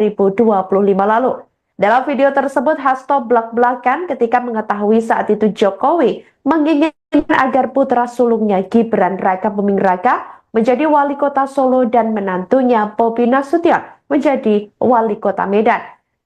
2025 lalu. Dalam video tersebut, Hasto belak-belakan ketika mengetahui saat itu Jokowi menginginkan agar putra sulungnya Gibran Raka Buming Raka menjadi wali kota Solo dan menantunya Bobi Nasution menjadi wali kota Medan.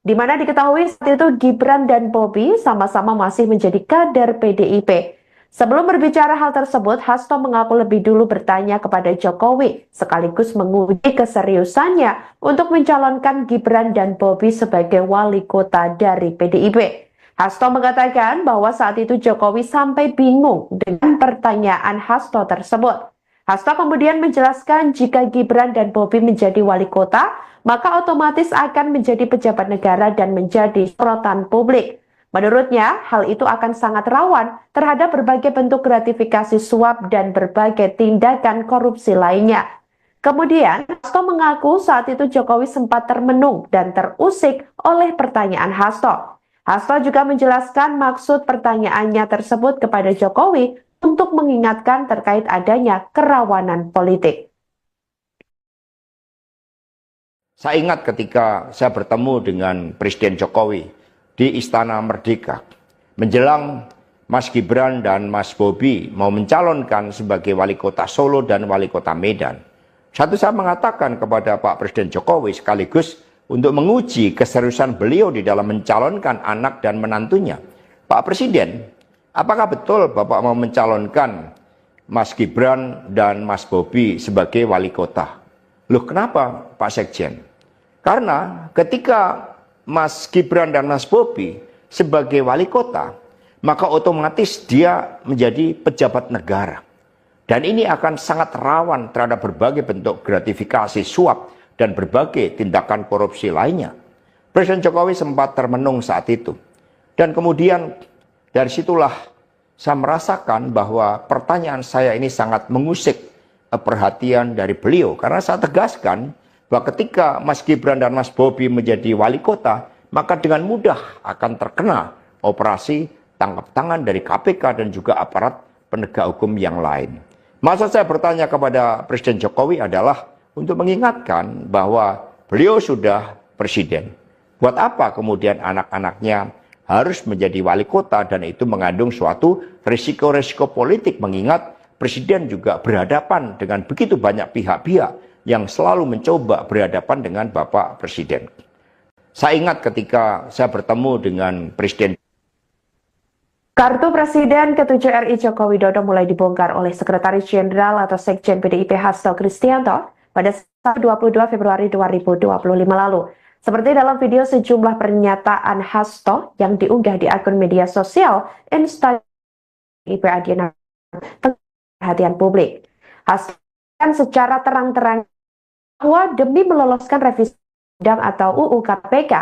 Di mana diketahui saat itu Gibran dan Bobi sama-sama masih menjadi kader PDIP. Sebelum berbicara hal tersebut, Hasto mengaku lebih dulu bertanya kepada Jokowi, sekaligus menguji keseriusannya untuk mencalonkan Gibran dan Bobi sebagai wali kota dari PDIP. Hasto mengatakan bahwa saat itu Jokowi sampai bingung dengan pertanyaan Hasto tersebut. Hasto kemudian menjelaskan jika Gibran dan Bobi menjadi wali kota, maka otomatis akan menjadi pejabat negara dan menjadi sorotan publik. Menurutnya, hal itu akan sangat rawan terhadap berbagai bentuk gratifikasi suap dan berbagai tindakan korupsi lainnya. Kemudian, Hasto mengaku saat itu Jokowi sempat termenung dan terusik oleh pertanyaan Hasto. Hasto juga menjelaskan maksud pertanyaannya tersebut kepada Jokowi untuk mengingatkan terkait adanya kerawanan politik. Saya ingat ketika saya bertemu dengan Presiden Jokowi di Istana Merdeka, menjelang Mas Gibran dan Mas Bobi mau mencalonkan sebagai wali kota Solo dan wali kota Medan. Saya mengatakan kepada Pak Presiden Jokowi sekaligus untuk menguji keseriusan beliau di dalam mencalonkan anak dan menantunya. Pak Presiden, apakah betul Bapak mau mencalonkan Mas Gibran dan Mas Bobi sebagai wali kota? Loh, kenapa Pak Sekjen? Karena ketika Mas Gibran dan Mas Bobi sebagai wali kota, maka otomatis dia menjadi pejabat negara. Dan ini akan sangat rawan terhadap berbagai bentuk gratifikasi suap dan berbagai tindakan korupsi lainnya. Presiden Jokowi sempat termenung saat itu. Dan kemudian dari situlah saya merasakan bahwa pertanyaan saya ini sangat mengusik perhatian dari beliau. Karena saya tegaskan bahwa ketika Mas Gibran dan Mas Bobi menjadi wali kota, maka dengan mudah akan terkena operasi tangkap tangan dari KPK dan juga aparat penegak hukum yang lain. Maksud saya bertanya kepada Presiden Jokowi adalah untuk mengingatkan bahwa beliau sudah presiden. Buat apa kemudian anak-anaknya harus menjadi wali kota, dan itu mengandung suatu risiko-risiko politik, mengingat presiden juga berhadapan dengan begitu banyak pihak-pihak yang selalu mencoba berhadapan dengan Bapak Presiden. Saya ingat ketika saya bertemu dengan Presiden. Kartu Presiden ke-7 RI Joko Widodo mulai dibongkar oleh Sekretaris Jenderal atau Sekjen PDIP Hasto Kristianto pada 22 Februari 2025 lalu. Seperti dalam video sejumlah pernyataan Hasto yang diunggah di akun media sosial Instagram PDIP Adiana perhatian publik. Hasto secara terang-terang bahwa demi meloloskan revisi undang atau UU KPK,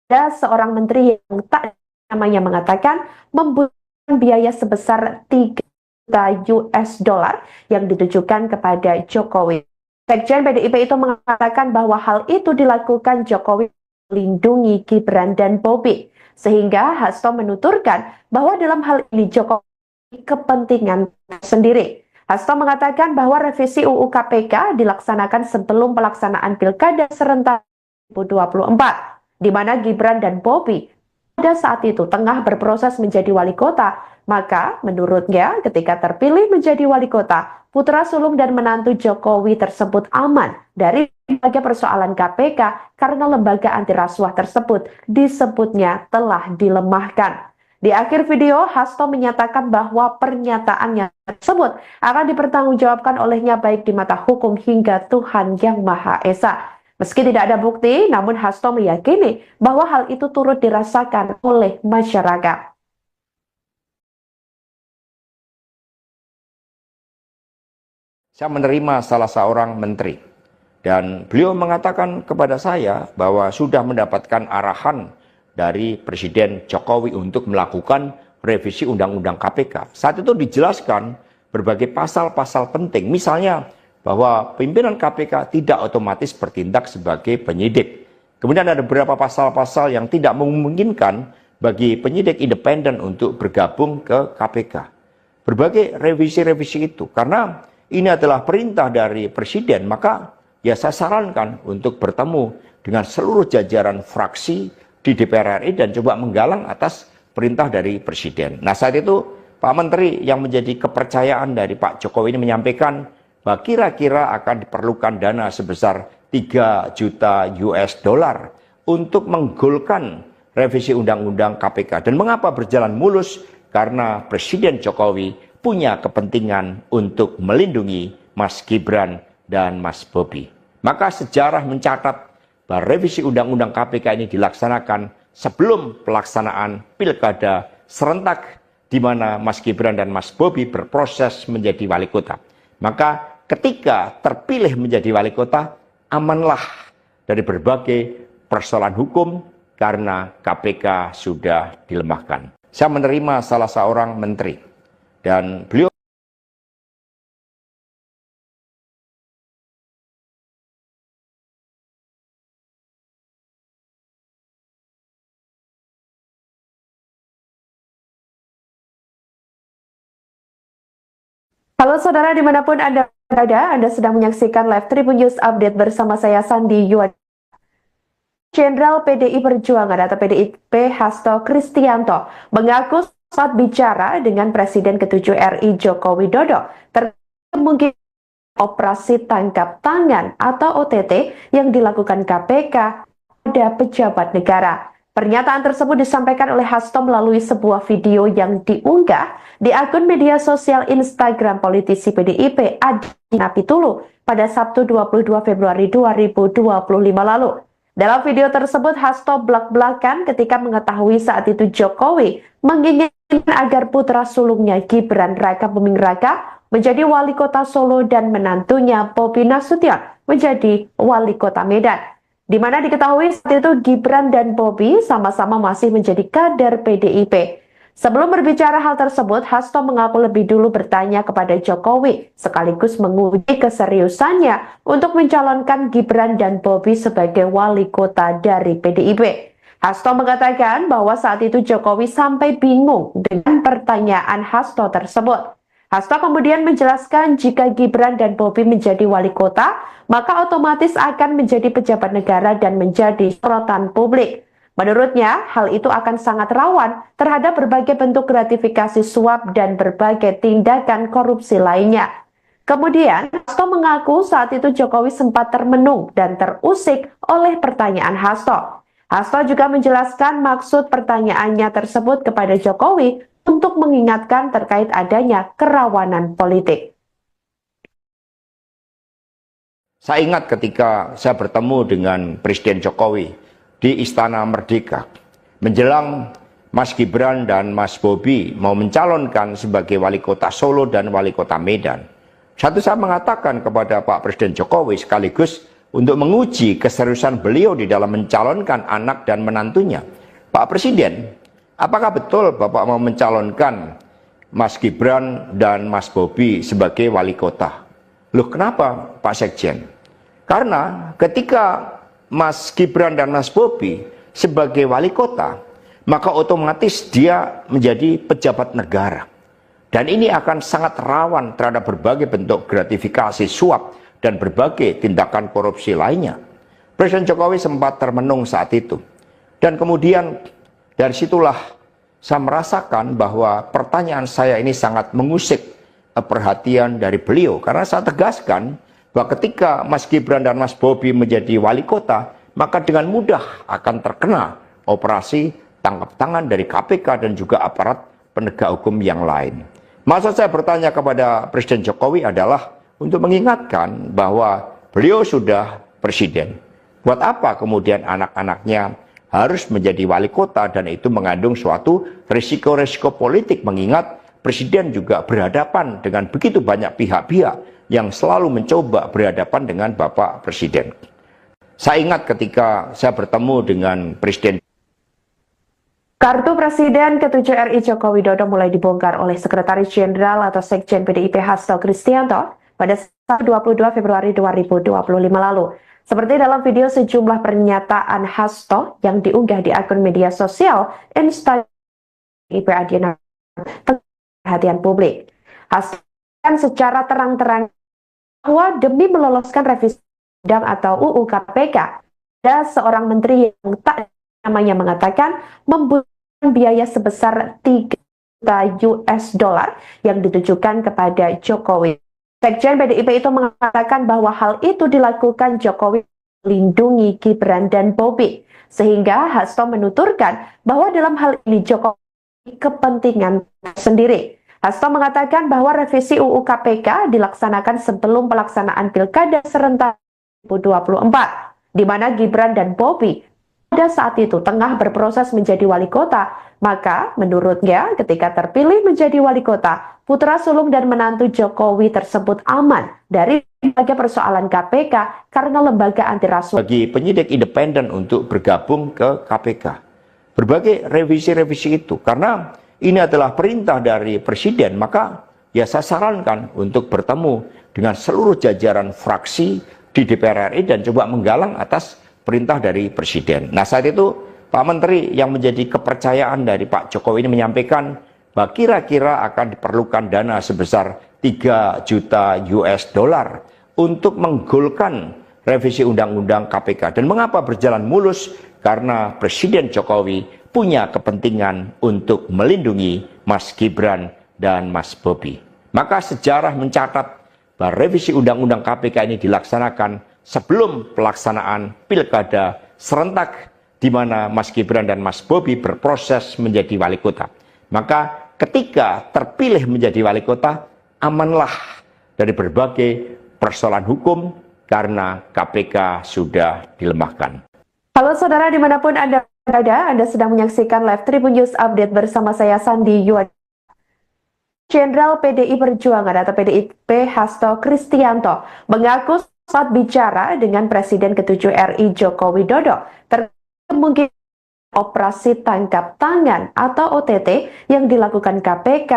ada seorang menteri yang tak namanya mengatakan membutuhkan biaya sebesar 3 juta US dollar yang ditujukan kepada Jokowi. Sekjen PDIP itu mengatakan bahwa hal itu dilakukan Jokowi melindungi Gibran dan Bobi, sehingga Hasto menuturkan bahwa dalam hal ini Jokowi kepentingan sendiri. Hasto mengatakan bahwa revisi UU KPK dilaksanakan sebelum pelaksanaan Pilkada serentak 2024, di mana Gibran dan Bobi pada saat itu tengah berproses menjadi wali kota. Maka menurutnya ketika terpilih menjadi wali kota, putra sulung dan menantu Jokowi tersebut aman dari berbagai persoalan KPK karena lembaga anti rasuah tersebut disebutnya telah dilemahkan. Di akhir video, Hasto menyatakan bahwa pernyataannya tersebut akan dipertanggungjawabkan olehnya baik di mata hukum hingga Tuhan Yang Maha Esa. Meski tidak ada bukti, namun Hasto meyakini bahwa hal itu turut dirasakan oleh masyarakat. Saya menerima salah seorang menteri, dan beliau mengatakan kepada saya bahwa sudah mendapatkan arahan dari Presiden Jokowi untuk melakukan revisi Undang-Undang KPK. Saat itu dijelaskan berbagai pasal-pasal penting, misalnya bahwa pimpinan KPK tidak otomatis bertindak sebagai penyidik. Kemudian ada beberapa pasal-pasal yang tidak memungkinkan bagi penyidik independen untuk bergabung ke KPK. Berbagai revisi-revisi itu, karena ini adalah perintah dari Presiden, maka ya saya sarankan untuk bertemu dengan seluruh jajaran fraksi di DPR RI dan coba menggalang atas perintah dari Presiden. Nah, saat itu Pak Menteri yang menjadi kepercayaan dari Pak Jokowi ini menyampaikan bahwa kira-kira akan diperlukan dana sebesar 3 juta US dollar untuk menggolkan revisi Undang-Undang KPK. Dan mengapa berjalan mulus? Karena Presiden Jokowi punya kepentingan untuk melindungi Mas Gibran dan Mas Bobi. Maka sejarah mencatat bahwa revisi Undang-Undang KPK ini dilaksanakan sebelum pelaksanaan Pilkada serentak di mana Mas Gibran dan Mas Bobi berproses menjadi wali kota. Maka ketika terpilih menjadi wali kota, amanlah dari berbagai persoalan hukum karena KPK sudah dilemahkan. Saya menerima salah seorang menteri dan beliau Halo saudara dimanapun Anda berada, Anda sedang menyaksikan live Tribun News Update bersama saya Sandi Yuwan. Jenderal PDI Perjuangan atau PDIP Hasto Kristianto mengaku saat bicara dengan Presiden ke-7 RI Joko Widodo terkait kemungkinan operasi tangkap tangan atau OTT yang dilakukan KPK pada pejabat negara. Pernyataan tersebut disampaikan oleh Hasto melalui sebuah video yang diunggah di akun media sosial Instagram politisi PDIP Adi Napitulu pada Sabtu 22 Februari 2025 lalu. Dalam video tersebut, Hasto belak-belakan ketika mengetahui saat itu Jokowi menginginkan agar putra sulungnya Gibran Raka Buming Raka menjadi wali kota Solo dan menantunya Bobi Nasution menjadi wali kota Medan. Di mana diketahui saat itu Gibran dan Bobi sama-sama masih menjadi kader PDIP. Sebelum berbicara hal tersebut, Hasto mengaku lebih dulu bertanya kepada Jokowi, sekaligus menguji keseriusannya untuk mencalonkan Gibran dan Bobi sebagai wali kota dari PDIP. Hasto mengatakan bahwa saat itu Jokowi sampai bingung dengan pertanyaan Hasto tersebut. Hasto kemudian menjelaskan jika Gibran dan Bobi menjadi wali kota, maka otomatis akan menjadi pejabat negara dan menjadi sorotan publik. Menurutnya, hal itu akan sangat rawan terhadap berbagai bentuk gratifikasi suap dan berbagai tindakan korupsi lainnya. Kemudian, Hasto mengaku saat itu Jokowi sempat termenung dan terusik oleh pertanyaan Hasto. Hasto juga menjelaskan maksud pertanyaannya tersebut kepada Jokowi untuk mengingatkan terkait adanya kerawanan politik. saya ingat ketika saya bertemu dengan Presiden Jokowi di Istana Merdeka menjelang Mas Gibran dan Mas Bobi mau mencalonkan sebagai wali kota Solo dan wali kota Medan. Satu, saya mengatakan kepada Pak Presiden Jokowi sekaligus untuk menguji keseriusan beliau di dalam mencalonkan anak dan menantunya. Pak Presiden, apakah betul Bapak mau mencalonkan Mas Gibran dan Mas Bobi sebagai wali kota? Loh, kenapa Pak Sekjen? Karena ketika Mas Gibran dan Mas Bobi sebagai wali kota, maka otomatis dia menjadi pejabat negara. Dan ini akan sangat rawan terhadap berbagai bentuk gratifikasi suap dan berbagai tindakan korupsi lainnya. Presiden Jokowi sempat termenung saat itu. Dan kemudian dari situlah saya merasakan bahwa pertanyaan saya ini sangat mengusik perhatian dari beliau. Karena saya tegaskan bahwa ketika Mas Gibran dan Mas Bobi menjadi wali kota, maka dengan mudah akan terkena operasi tangkap tangan dari KPK dan juga aparat penegak hukum yang lain. Maksud saya bertanya kepada Presiden Jokowi adalah untuk mengingatkan bahwa beliau sudah presiden. Buat apa kemudian anak-anaknya harus menjadi wali kota, dan itu mengandung suatu risiko-risiko politik, mengingat presiden juga berhadapan dengan begitu banyak pihak-pihak yang selalu mencoba berhadapan dengan Bapak Presiden. Saya ingat ketika saya bertemu dengan Presiden. Kartu Presiden ke-7 RI Joko Widodo mulai dibongkar oleh Sekretaris Jenderal atau Sekjen PDIP Hasto Kristianto pada 22 Februari 2025 lalu. Seperti dalam video sejumlah pernyataan Hasto yang diunggah di akun media sosial Instagram PDIP Adiana perhatian publik. Hasto secara terang-terang bahwa demi meloloskan revisi undang atau UU KPK, Ada seorang menteri yang tak namanya mengatakan membutuhkan biaya sebesar 3 juta US dollar yang ditujukan kepada Jokowi. Sekjen PDIP itu mengatakan bahwa hal itu dilakukan Jokowi melindungi Gibran dan Bobi, sehingga Hasto menuturkan bahwa dalam hal ini Jokowi kepentingan sendiri. Hasto mengatakan bahwa revisi UU KPK dilaksanakan sebelum pelaksanaan Pilkada serentak 2024. Di mana Gibran dan Bobi pada saat itu tengah berproses menjadi wali kota. Maka menurutnya ketika terpilih menjadi wali kota, putra sulung dan menantu Jokowi tersebut aman dari berbagai persoalan KPK karena lembaga anti rasuah. Bagi penyidik independen untuk bergabung ke KPK, berbagai revisi-revisi itu, karena ini adalah perintah dari Presiden, maka ya saya sarankan untuk bertemu dengan seluruh jajaran fraksi di DPR RI dan coba menggalang atas perintah dari Presiden. Nah, saat itu Pak Menteri yang menjadi kepercayaan dari Pak Jokowi ini menyampaikan bahwa kira-kira akan diperlukan dana sebesar 3 juta US dollar untuk menggolkan revisi Undang-Undang KPK. Dan mengapa berjalan mulus? Karena Presiden Jokowi punya kepentingan untuk melindungi Mas Gibran dan Mas Bobi. Maka sejarah mencatat bahwa revisi Undang-Undang KPK ini dilaksanakan sebelum pelaksanaan Pilkada serentak di mana Mas Gibran dan Mas Bobi berproses menjadi wali kota. Maka ketika terpilih menjadi wali kota, amanlah dari berbagai persoalan hukum karena KPK sudah dilemahkan. Halo saudara dimanapun Anda berada, Anda sedang menyaksikan live Tribun News Update bersama saya Sandi Yuad. Jenderal PDI Perjuangan atau PDIP Hasto Kristianto mengaku saat bicara dengan Presiden ke-7 RI Joko Widodo terkait kemungkinan operasi tangkap tangan atau OTT yang dilakukan KPK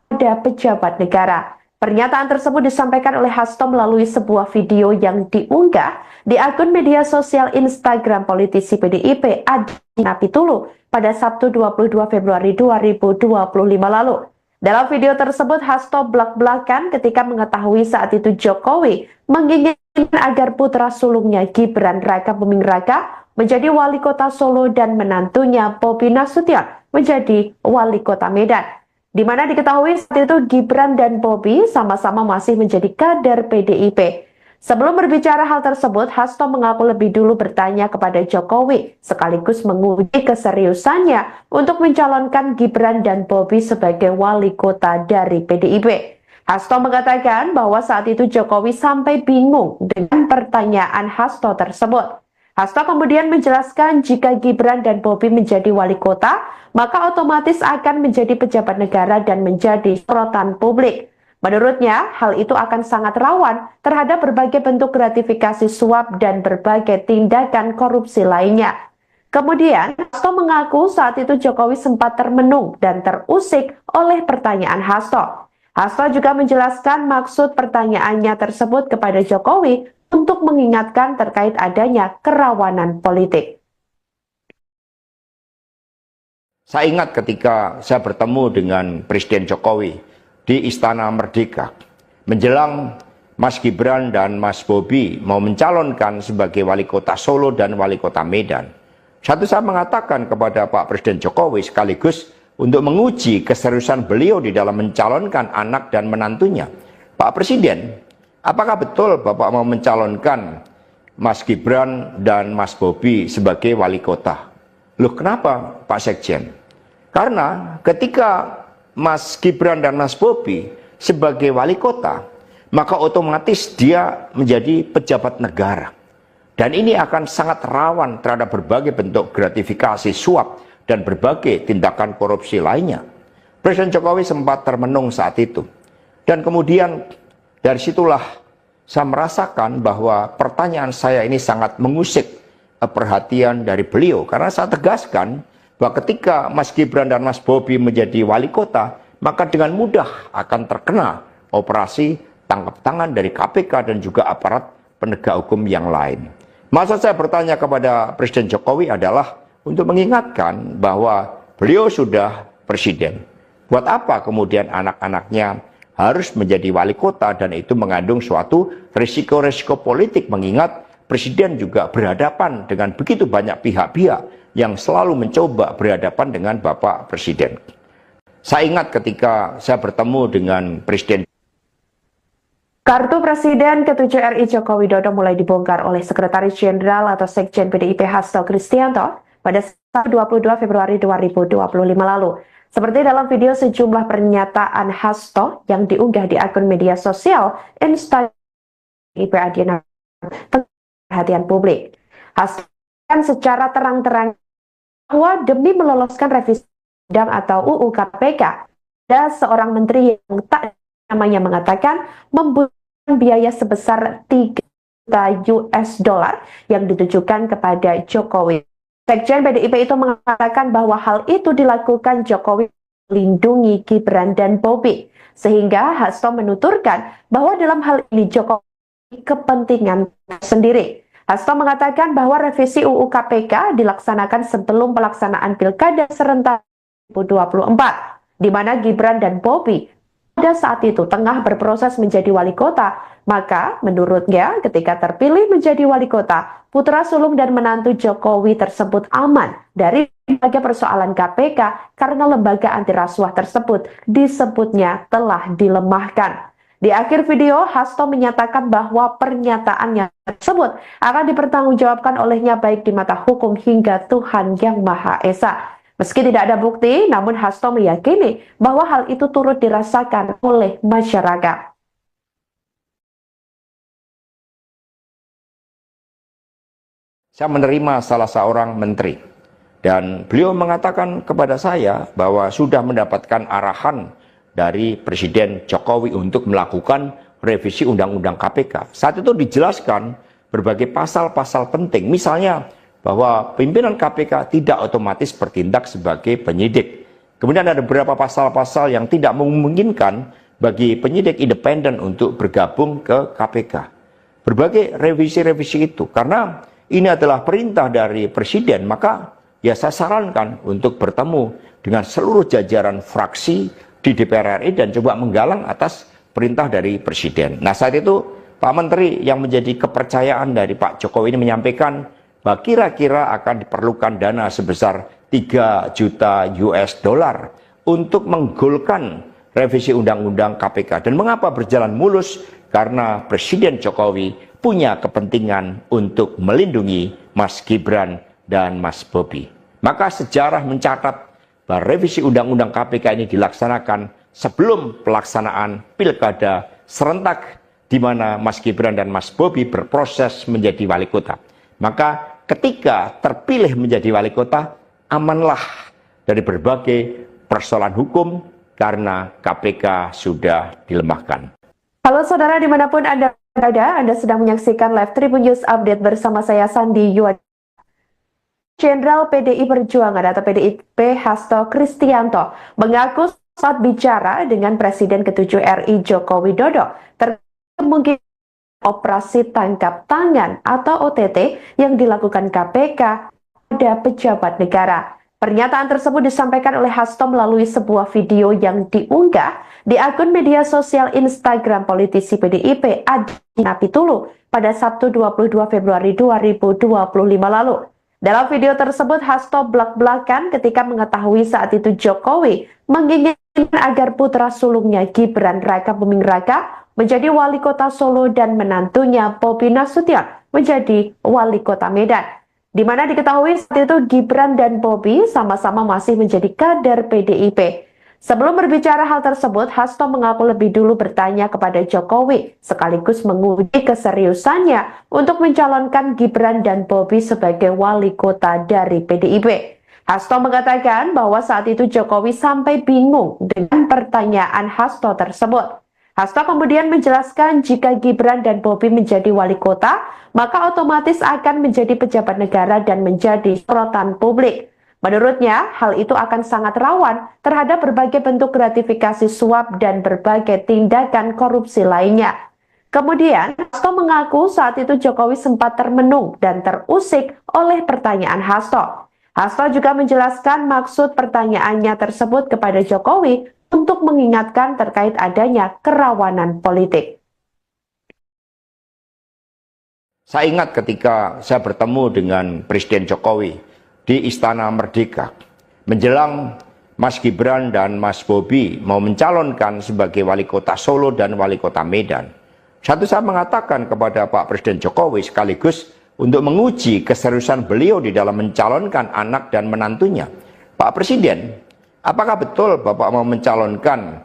pada pejabat negara. Pernyataan tersebut disampaikan oleh Hasto melalui sebuah video yang diunggah di akun media sosial Instagram politisi PDIP Adi Napitulu pada Sabtu 22 Februari 2025 lalu. Dalam video tersebut, Hasto belak-belakan ketika mengetahui saat itu Jokowi menginginkan agar putra sulungnya Gibran Raka Buming Raka menjadi wali kota Solo dan menantunya Bobi Nasution menjadi wali kota Medan. Di mana diketahui saat itu Gibran dan Bobi sama-sama masih menjadi kader PDIP. Sebelum berbicara hal tersebut, Hasto mengaku lebih dulu bertanya kepada Jokowi, sekaligus menguji keseriusannya untuk mencalonkan Gibran dan Bobi sebagai wali kota dari PDIP. Hasto mengatakan bahwa saat itu Jokowi sampai bingung dengan pertanyaan Hasto tersebut. Hasto kemudian menjelaskan jika Gibran dan Bobi menjadi wali kota, maka otomatis akan menjadi pejabat negara dan menjadi sorotan publik. Menurutnya, hal itu akan sangat rawan terhadap berbagai bentuk gratifikasi suap dan berbagai tindakan korupsi lainnya. Kemudian, Hasto mengaku saat itu Jokowi sempat termenung dan terusik oleh pertanyaan Hasto. Hasto juga menjelaskan maksud pertanyaannya tersebut kepada Jokowi untuk mengingatkan terkait adanya kerawanan politik. Saya ingat ketika saya bertemu dengan Presiden Jokowi di Istana Merdeka menjelang Mas Gibran dan Mas Bobi mau mencalonkan sebagai wali kota Solo dan wali kota Medan. Satu saya mengatakan kepada Pak Presiden Jokowi sekaligus untuk menguji keseriusan beliau di dalam mencalonkan anak dan menantunya. Pak Presiden, apakah betul Bapak mau mencalonkan Mas Gibran dan Mas Bobi sebagai wali kota? Loh, kenapa Pak Sekjen? Karena ketika Mas Gibran dan Mas Bobi sebagai wali kota, maka otomatis dia menjadi pejabat negara. Dan ini akan sangat rawan terhadap berbagai bentuk gratifikasi suap dan berbagai tindakan korupsi lainnya. Presiden Jokowi sempat termenung saat itu. Dan kemudian dari situlah saya merasakan bahwa pertanyaan saya ini sangat mengusik perhatian dari beliau. Karena saya tegaskan bahwa ketika Mas Gibran dan Mas Bobi menjadi wali kota, maka dengan mudah akan terkena operasi tangkap tangan dari KPK dan juga aparat penegak hukum yang lain. Maksud saya bertanya kepada Presiden Jokowi adalah untuk mengingatkan bahwa beliau sudah presiden. Buat apa kemudian anak-anaknya harus menjadi wali kota dan itu mengandung suatu risiko-risiko politik mengingat Presiden juga berhadapan dengan begitu banyak pihak-pihak yang selalu mencoba berhadapan dengan Bapak Presiden. Saya ingat ketika saya bertemu dengan Presiden. Kartu Presiden ke-7 RI Joko Widodo mulai dibongkar oleh Sekretaris Jenderal atau Sekjen PDIP Hasto Kristianto pada 22 Februari 2025 lalu. Seperti dalam video sejumlah pernyataan Hasto yang diunggah di akun media sosial Instagram PDIP Adiana perhatian publik. Hasto secara terang-terang bahwa demi meloloskan revisi undang atau UU KPK, ada seorang menteri yang tak namanya mengatakan membutuhkan biaya sebesar 3 juta US dollar yang ditujukan kepada Jokowi. Sekjen PDIP itu mengatakan bahwa hal itu dilakukan Jokowi melindungi Gibran dan Bobi, sehingga Hasto menuturkan bahwa dalam hal ini Jokowi kepentingan sendiri. Hasto mengatakan bahwa revisi UU KPK dilaksanakan sebelum pelaksanaan Pilkada serentak 2024, di mana Gibran dan Bobi pada saat itu tengah berproses menjadi wali kota. Maka menurutnya ketika terpilih menjadi wali kota, putra sulung dan menantu Jokowi tersebut aman dari berbagai persoalan KPK karena lembaga anti rasuah tersebut disebutnya telah dilemahkan. Di akhir video, Hasto menyatakan bahwa pernyataannya tersebut akan dipertanggungjawabkan olehnya baik di mata hukum hingga Tuhan Yang Maha Esa. Meski tidak ada bukti, namun Hasto meyakini bahwa hal itu turut dirasakan oleh masyarakat. Saya menerima salah seorang menteri dan beliau mengatakan kepada saya bahwa sudah mendapatkan arahan dari Presiden Jokowi untuk melakukan revisi Undang-Undang KPK. Saat itu dijelaskan berbagai pasal-pasal penting, misalnya bahwa pimpinan KPK tidak otomatis bertindak sebagai penyidik. Kemudian ada beberapa pasal-pasal yang tidak memungkinkan bagi penyidik independen untuk bergabung ke KPK. Berbagai revisi-revisi itu, karena ini adalah perintah dari Presiden, maka ya saya sarankan untuk bertemu dengan seluruh jajaran fraksi di DPR RI dan coba menggalang atas perintah dari Presiden. Nah, saat itu Pak Menteri yang menjadi kepercayaan dari Pak Jokowi ini menyampaikan bahwa kira-kira akan diperlukan dana sebesar 3 juta US dollar untuk menggolkan revisi Undang-Undang KPK. Dan mengapa berjalan mulus? Karena Presiden Jokowi punya kepentingan untuk melindungi Mas Gibran dan Mas Bobi. Maka sejarah mencatat bahwa revisi Undang-Undang KPK ini dilaksanakan sebelum pelaksanaan Pilkada serentak di mana Mas Gibran dan Mas Bobi berproses menjadi wali kota. Maka ketika terpilih menjadi wali kota, amanlah dari berbagai persoalan hukum karena KPK sudah dilemahkan. Halo saudara dimanapun Anda berada, Anda sedang menyaksikan live Tribun News Update bersama saya Sandi Yuad. Jenderal PDI Perjuangan atau PDIP Hasto Kristianto mengaku saat bicara dengan Presiden ke-7 RI Joko Widodo terkait operasi tangkap tangan atau OTT yang dilakukan KPK pada pejabat negara. Pernyataan tersebut disampaikan oleh Hasto melalui sebuah video yang diunggah di akun media sosial Instagram politisi PDIP Adiana Pitulu pada Sabtu 22 Februari 2025 lalu. Dalam video tersebut, Hasto belak-belakan ketika mengetahui saat itu Jokowi menginginkan agar putra sulungnya Gibran Raka Buming Raka menjadi wali kota Solo dan menantunya Bobi Nasution menjadi wali kota Medan. Di mana diketahui saat itu Gibran dan Bobi sama-sama masih menjadi kader PDIP. Sebelum berbicara hal tersebut, Hasto mengaku lebih dulu bertanya kepada Jokowi, sekaligus menguji keseriusannya untuk mencalonkan Gibran dan Bobi sebagai wali kota dari PDIP. Hasto mengatakan bahwa saat itu Jokowi sampai bingung dengan pertanyaan Hasto tersebut. Hasto kemudian menjelaskan jika Gibran dan Bobi menjadi wali kota, maka otomatis akan menjadi pejabat negara dan menjadi sorotan publik. Menurutnya, hal itu akan sangat rawan terhadap berbagai bentuk gratifikasi suap dan berbagai tindakan korupsi lainnya. Kemudian, Hasto mengaku saat itu Jokowi sempat termenung dan terusik oleh pertanyaan Hasto. Hasto juga menjelaskan maksud pertanyaannya tersebut kepada Jokowi untuk mengingatkan terkait adanya kerawanan politik. Saya ingat ketika saya bertemu dengan Presiden Jokowi di Istana Merdeka, menjelang Mas Gibran dan Mas Bobi mau mencalonkan sebagai wali kota Solo dan wali kota Medan. Saya mengatakan kepada Pak Presiden Jokowi sekaligus untuk menguji keseriusan beliau di dalam mencalonkan anak dan menantunya. Pak Presiden, apakah betul Bapak mau mencalonkan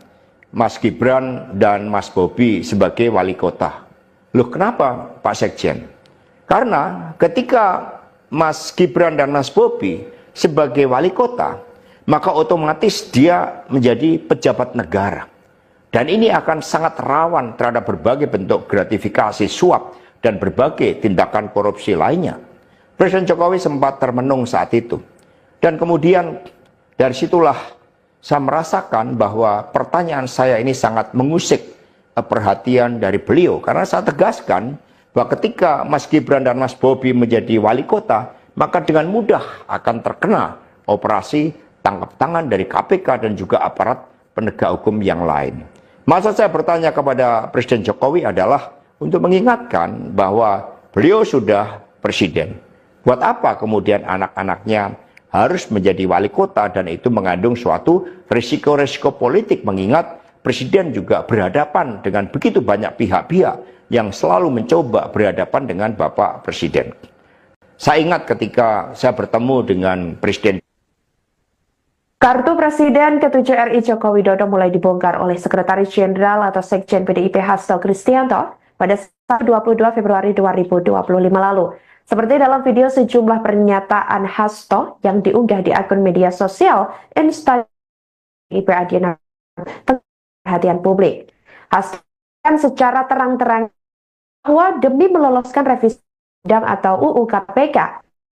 Mas Gibran dan Mas Bobi sebagai wali kota? Loh, kenapa Pak Sekjen? Karena ketika Mas Gibran dan Mas Bobi sebagai wali kota, maka otomatis dia menjadi pejabat negara. Dan ini akan sangat rawan terhadap berbagai bentuk gratifikasi, suap, dan berbagai tindakan korupsi lainnya. Presiden Jokowi sempat termenung saat itu. Dan kemudian dari situlah saya merasakan bahwa pertanyaan saya ini sangat mengusik perhatian dari beliau. Karena saya tegaskan bahwa ketika Mas Gibran dan Mas Bobi menjadi wali kota, maka dengan mudah akan terkena operasi tangkap tangan dari KPK dan juga aparat penegak hukum yang lain. Maksud saya bertanya kepada Presiden Jokowi adalah untuk mengingatkan bahwa beliau sudah presiden. Buat apa kemudian anak-anaknya harus menjadi wali kota, dan itu mengandung suatu risiko-risiko politik, mengingat presiden juga berhadapan dengan begitu banyak pihak-pihak yang selalu mencoba berhadapan dengan Bapak Presiden. Saya ingat ketika saya bertemu dengan Presiden. Kartu Presiden ke-7 RI Joko Widodo mulai dibongkar oleh Sekretaris Jenderal atau Sekjen PDIP Hasto Kristianto pada 22 Februari 2025 lalu. Seperti dalam video sejumlah pernyataan Hasto yang diunggah di akun media sosial Instagram PDIP Adiana perhatian publik. Hasto secara terang-terang bahwa demi meloloskan revisi undang atau UU KPK,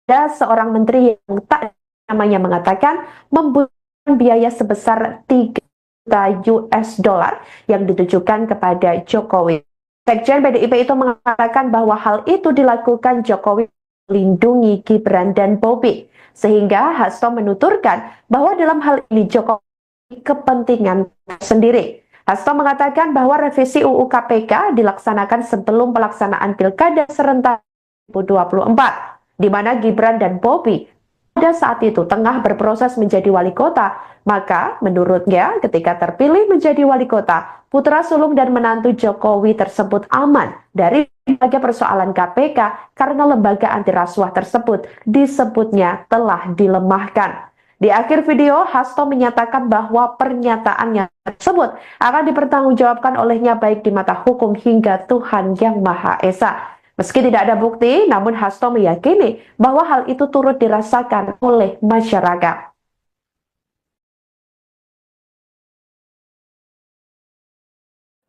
ada seorang menteri yang tak namanya mengatakan membutuhkan biaya sebesar 3 juta US dollar yang ditujukan kepada Jokowi. Sekjen PDIP itu mengatakan bahwa hal itu dilakukan Jokowi melindungi Gibran dan Bobi, sehingga Hasto menuturkan bahwa dalam hal ini Jokowi kepentingan sendiri. Hasto mengatakan bahwa revisi UU KPK dilaksanakan sebelum pelaksanaan Pilkada serentak 2024, di mana Gibran dan Bobi pada saat itu tengah berproses menjadi wali kota. Maka menurutnya ketika terpilih menjadi wali kota, putra sulung dan menantu Jokowi tersebut aman dari berbagai persoalan KPK karena lembaga anti rasuah tersebut disebutnya telah dilemahkan. Di akhir video, Hasto menyatakan bahwa pernyataannya tersebut akan dipertanggungjawabkan olehnya baik di mata hukum hingga Tuhan Yang Maha Esa. Meski tidak ada bukti, namun Hasto meyakini bahwa hal itu turut dirasakan oleh masyarakat.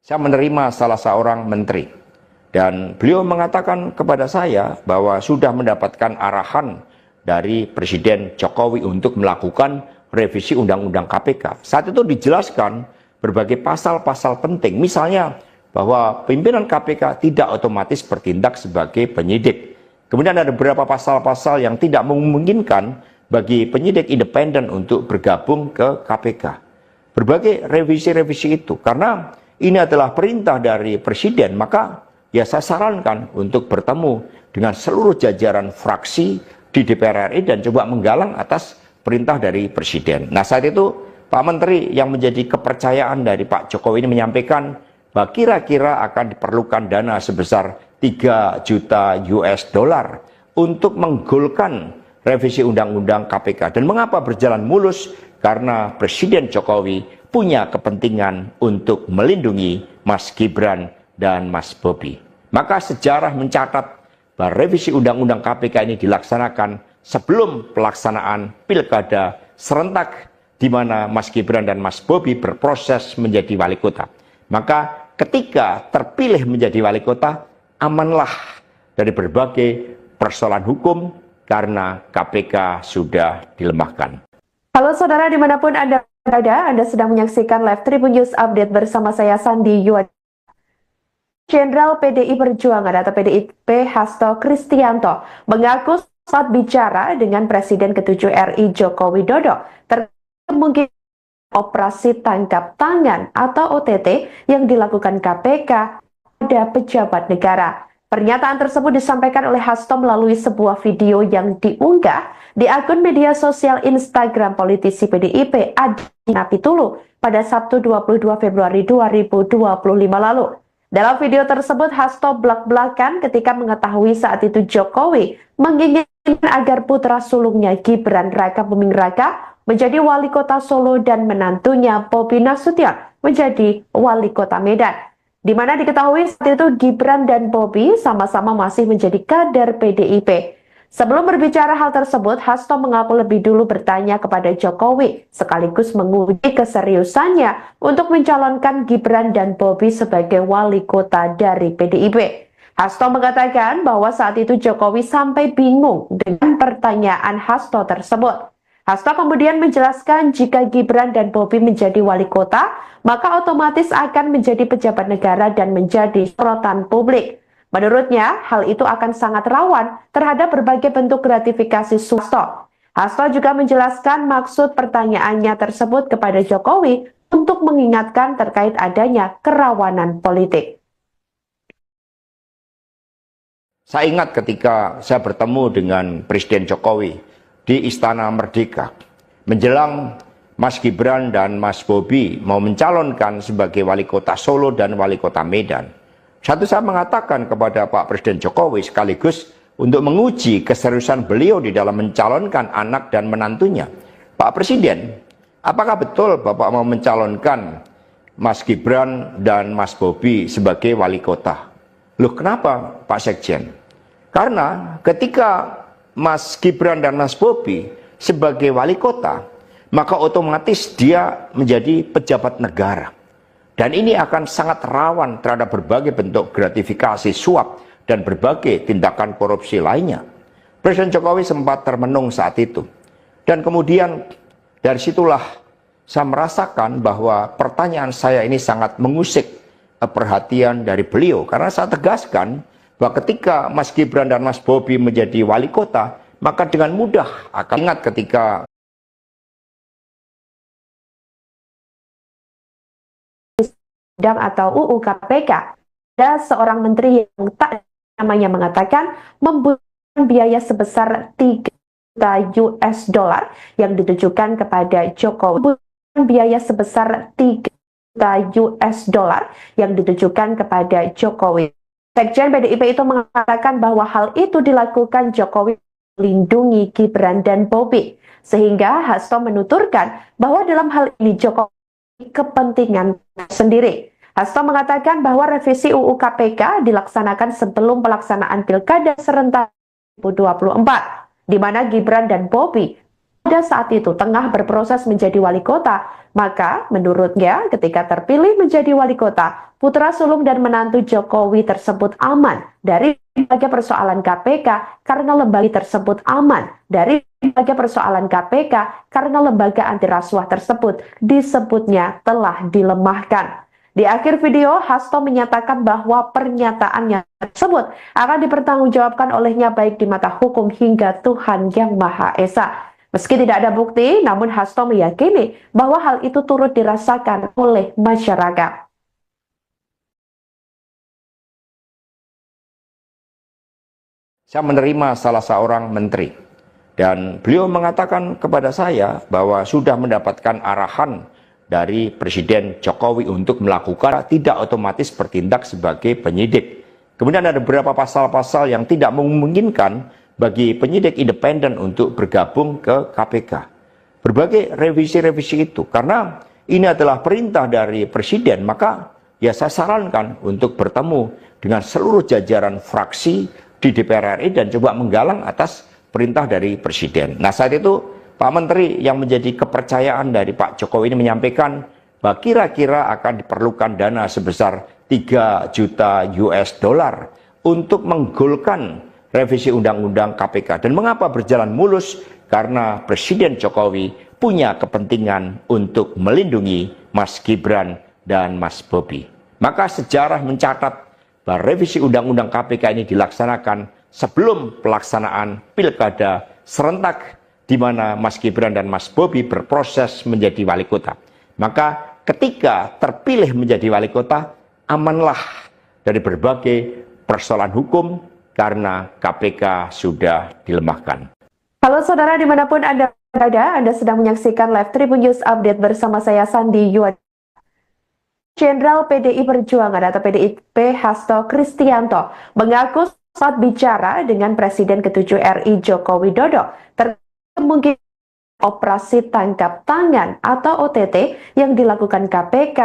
Saya menerima salah seorang menteri, dan beliau mengatakan kepada saya bahwa sudah mendapatkan arahan dari Presiden Jokowi untuk melakukan revisi Undang-Undang KPK. Saat itu dijelaskan berbagai pasal-pasal penting, misalnya bahwa pimpinan KPK tidak otomatis bertindak sebagai penyidik. Kemudian ada beberapa pasal-pasal yang tidak memungkinkan bagi penyidik independen untuk bergabung ke KPK. Berbagai revisi-revisi itu, karena ini adalah perintah dari Presiden, maka ya saya sarankan untuk bertemu dengan seluruh jajaran fraksi di DPR RI dan coba menggalang atas perintah dari Presiden. Nah, saat itu Pak Menteri yang menjadi kepercayaan dari Pak Jokowi ini menyampaikan bahwa kira-kira akan diperlukan dana sebesar 3 juta US dollar untuk menggolkan revisi Undang-Undang KPK. Dan mengapa berjalan mulus? Karena Presiden Jokowi punya kepentingan untuk melindungi Mas Gibran dan Mas Bobi. Maka sejarah mencatat bahwa revisi Undang-Undang KPK ini dilaksanakan sebelum pelaksanaan Pilkada serentak di mana Mas Gibran dan Mas Bobi berproses menjadi wali kota. Maka ketika terpilih menjadi wali kota, amanlah dari berbagai persoalan hukum karena KPK sudah dilemahkan. Halo saudara dimanapun Anda berada, Anda sedang menyaksikan live Tribun News Update bersama saya Sandi Yuad. Jenderal PDI Perjuangan atau PDIP Hasto Kristianto mengaku saat bicara dengan Presiden ke-7 RI Joko Widodo terkait mungkin operasi tangkap tangan atau OTT yang dilakukan KPK pada pejabat negara. Pernyataan tersebut disampaikan oleh Hasto melalui sebuah video yang diunggah di akun media sosial Instagram politisi PDIP Adi Napitulu pada Sabtu 22 Februari 2025 lalu. Dalam video tersebut, Hasto belak-belakan ketika mengetahui saat itu Jokowi menginginkan agar putra sulungnya Gibran Raka Buming Raka menjadi wali kota Solo dan menantunya Bobi Nasution menjadi wali kota Medan. Di mana diketahui saat itu Gibran dan Bobi sama-sama masih menjadi kader PDIP. Sebelum berbicara hal tersebut, Hasto mengaku lebih dulu bertanya kepada Jokowi, sekaligus menguji keseriusannya untuk mencalonkan Gibran dan Bobi sebagai wali kota dari PDIP. Hasto mengatakan bahwa saat itu Jokowi sampai bingung dengan pertanyaan Hasto tersebut. Hasto kemudian menjelaskan jika Gibran dan Bobi menjadi wali kota, maka otomatis akan menjadi pejabat negara dan menjadi sorotan publik. Menurutnya, hal itu akan sangat rawan terhadap berbagai bentuk gratifikasi Hasto. Hasto juga menjelaskan maksud pertanyaannya tersebut kepada Jokowi untuk mengingatkan terkait adanya kerawanan politik. Saya ingat ketika saya bertemu dengan Presiden Jokowi di Istana Merdeka, menjelang Mas Gibran dan Mas Bobi mau mencalonkan sebagai wali kota Solo dan wali kota Medan. Saya mengatakan kepada Pak Presiden Jokowi sekaligus untuk menguji keseriusan beliau di dalam mencalonkan anak dan menantunya. Pak Presiden, apakah betul Bapak mau mencalonkan Mas Gibran dan Mas Bobi sebagai wali kota? Loh, kenapa Pak Sekjen? Karena ketika Mas Gibran dan Mas Bobi sebagai wali kota, maka otomatis dia menjadi pejabat negara. Dan ini akan sangat rawan terhadap berbagai bentuk gratifikasi, suap, dan berbagai tindakan korupsi lainnya. Presiden Jokowi sempat termenung saat itu. Dan kemudian dari situlah saya merasakan bahwa pertanyaan saya ini sangat mengusik perhatian dari beliau. Karena saya tegaskan bahwa ketika Mas Gibran dan Mas Bobi menjadi wali kota, maka dengan mudah akan ingat ketika atau UU KPK, ada seorang menteri yang tak namanya mengatakan membutuhkan biaya sebesar 3 juta US dollar yang ditujukan kepada Jokowi. Membutuhkan biaya sebesar 3 juta US dollar yang ditujukan kepada Jokowi. Sekjen PDIP itu mengatakan bahwa hal itu dilakukan Jokowi melindungi Gibran dan Bobi, sehingga Hasto menuturkan bahwa dalam hal ini Jokowi kepentingan sendiri. Hasto mengatakan bahwa revisi UU KPK dilaksanakan sebelum pelaksanaan Pilkada serentak 2024, di mana Gibran dan Bobi pada saat itu tengah berproses menjadi wali kota. Maka menurutnya ketika terpilih menjadi wali kota, putra sulung dan menantu Jokowi tersebut aman dari berbagai persoalan KPK karena lembaga tersebut aman dari berbagai persoalan KPK karena lembaga anti rasuah tersebut disebutnya telah dilemahkan. Di akhir video, Hasto menyatakan bahwa pernyataannya tersebut akan dipertanggungjawabkan olehnya baik di mata hukum hingga Tuhan Yang Maha Esa. Meski tidak ada bukti, namun Hasto meyakini bahwa hal itu turut dirasakan oleh masyarakat. Saya menerima salah seorang menteri dan beliau mengatakan kepada saya bahwa sudah mendapatkan arahan dari Presiden Jokowi untuk melakukan tidak otomatis bertindak sebagai penyidik. Kemudian ada beberapa pasal-pasal yang tidak memungkinkan bagi penyidik independen untuk bergabung ke KPK. Berbagai revisi-revisi itu, karena ini adalah perintah dari Presiden, maka ya saya sarankan untuk bertemu dengan seluruh jajaran fraksi di DPR RI dan coba menggalang atas perintah dari Presiden. Nah, saat itu Pak Menteri yang menjadi kepercayaan dari Pak Jokowi ini menyampaikan bahwa kira-kira akan diperlukan dana sebesar 3 juta US dollar untuk menggolkan revisi Undang-Undang KPK. Dan mengapa berjalan mulus? Karena Presiden Jokowi punya kepentingan untuk melindungi Mas Gibran dan Mas Bobi. Maka sejarah mencatat bahwa revisi Undang-Undang KPK ini dilaksanakan sebelum pelaksanaan Pilkada serentak di mana Mas Gibran dan Mas Bobi berproses menjadi wali kota. Maka ketika terpilih menjadi wali kota, amanlah dari berbagai persoalan hukum karena KPK sudah dilemahkan. Halo saudara dimanapun Anda berada, Anda sedang menyaksikan live Tribun News Update bersama saya Sandi Yuad. Jenderal PDI Perjuangan atau PDIP Hasto Kristianto mengaku saat bicara dengan Presiden ke-7 RI Joko Widodo terkait kemungkinan operasi tangkap tangan atau OTT yang dilakukan KPK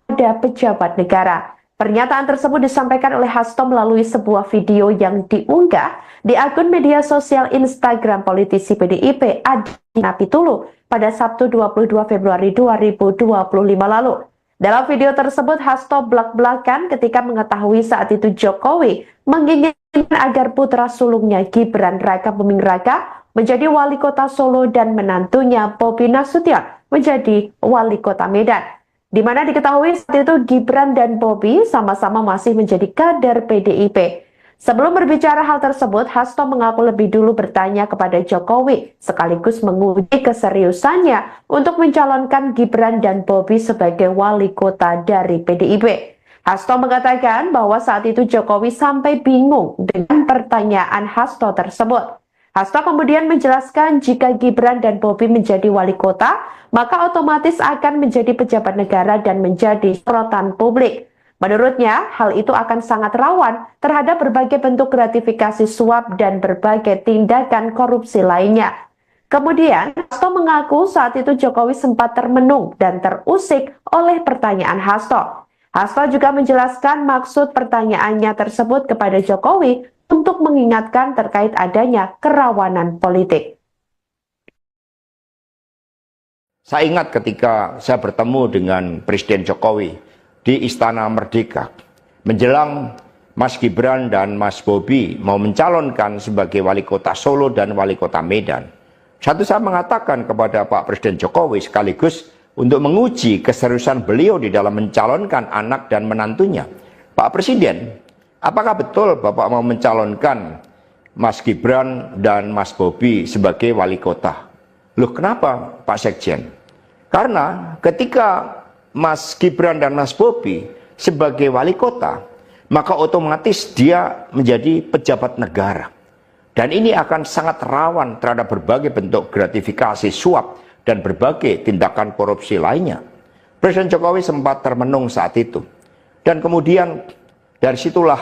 pada pejabat negara. Pernyataan tersebut disampaikan oleh Hasto melalui sebuah video yang diunggah di akun media sosial Instagram politisi PDIP Adi Napitulu pada Sabtu 22 Februari 2025 lalu. Dalam video tersebut, Hasto belak-belakan ketika mengetahui saat itu Jokowi menginginkan agar putra sulungnya Gibran Raka Buming Raka menjadi wali kota Solo dan menantunya Bobi Nasution menjadi wali kota Medan. Di mana diketahui saat itu Gibran dan Bobi sama-sama masih menjadi kader PDIP. Sebelum berbicara hal tersebut, Hasto mengaku lebih dulu bertanya kepada Jokowi, sekaligus menguji keseriusannya untuk mencalonkan Gibran dan Bobi sebagai wali kota dari PDIP. Hasto mengatakan bahwa saat itu Jokowi sampai bingung dengan pertanyaan Hasto tersebut. Hasto kemudian menjelaskan jika Gibran dan Bobi menjadi wali kota, maka otomatis akan menjadi pejabat negara dan menjadi sorotan publik. Menurutnya, hal itu akan sangat rawan terhadap berbagai bentuk gratifikasi suap dan berbagai tindakan korupsi lainnya. Kemudian, Hasto mengaku saat itu Jokowi sempat termenung dan terusik oleh pertanyaan Hasto. Hasto juga menjelaskan maksud pertanyaannya tersebut kepada Jokowi untuk mengingatkan terkait adanya kerawanan politik. Saya ingat ketika saya bertemu dengan Presiden Jokowi di Istana Merdeka, menjelang Mas Gibran dan Mas Bobi mau mencalonkan sebagai wali kota Solo dan wali kota Medan. Saya mengatakan kepada Pak Presiden Jokowi sekaligus untuk menguji keseriusan beliau di dalam mencalonkan anak dan menantunya. Pak Presiden, apakah betul Bapak mau mencalonkan Mas Gibran dan Mas Bobi sebagai wali kota? Loh, kenapa Pak Sekjen? Karena ketika Mas Gibran dan Mas Bobi sebagai wali kota, maka otomatis dia menjadi pejabat negara. Dan ini akan sangat rawan terhadap berbagai bentuk gratifikasi suap dan berbagai tindakan korupsi lainnya. Presiden Jokowi sempat termenung saat itu. Dan kemudian dari situlah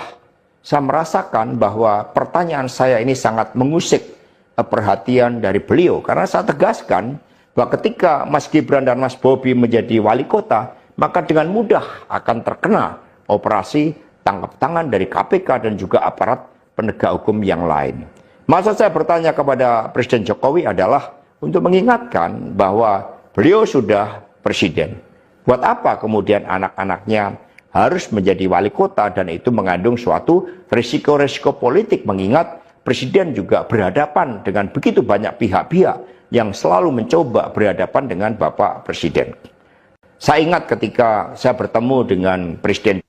saya merasakan bahwa pertanyaan saya ini sangat mengusik perhatian dari beliau. Karena saya tegaskan bahwa ketika Mas Gibran dan Mas Bobi menjadi wali kota, maka dengan mudah akan terkena operasi tangkap tangan dari KPK dan juga aparat penegak hukum yang lain. Maksud saya bertanya kepada Presiden Jokowi adalah untuk mengingatkan bahwa beliau sudah presiden. Buat apa kemudian anak-anaknya harus menjadi wali kota, dan itu mengandung suatu risiko-risiko politik, mengingat presiden juga berhadapan dengan begitu banyak pihak-pihak yang selalu mencoba berhadapan dengan Bapak Presiden. Saya ingat ketika saya bertemu dengan Presiden.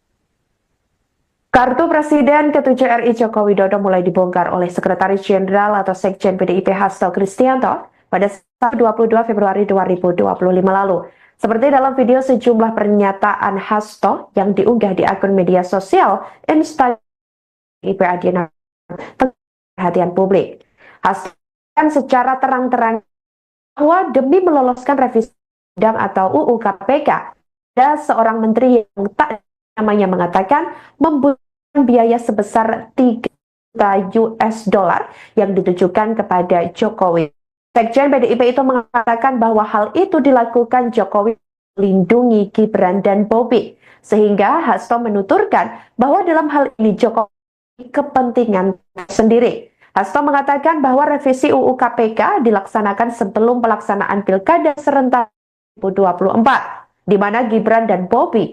Kartu Presiden ke-7 RI Joko Widodo mulai dibongkar oleh Sekretaris Jenderal atau Sekjen PDIP Hasto Kristianto pada 22 Februari 2025 lalu. Seperti dalam video sejumlah pernyataan Hasto yang diunggah di akun media sosial Instagram PDIP Adina perhatian publik. Hasto secara terang-terang bahwa demi meloloskan revisi undang atau UU KPK, ada seorang menteri yang tak namanya mengatakan membutuhkan biaya sebesar 3 juta US dollar yang ditujukan kepada Jokowi. Sekjen PDIP itu mengatakan bahwa hal itu dilakukan Jokowi melindungi Gibran dan Bobi, sehingga Hasto menuturkan bahwa dalam hal ini Jokowi kepentingan sendiri. Hasto mengatakan bahwa revisi UU KPK dilaksanakan sebelum pelaksanaan Pilkada serentak 2024, di mana Gibran dan Bobi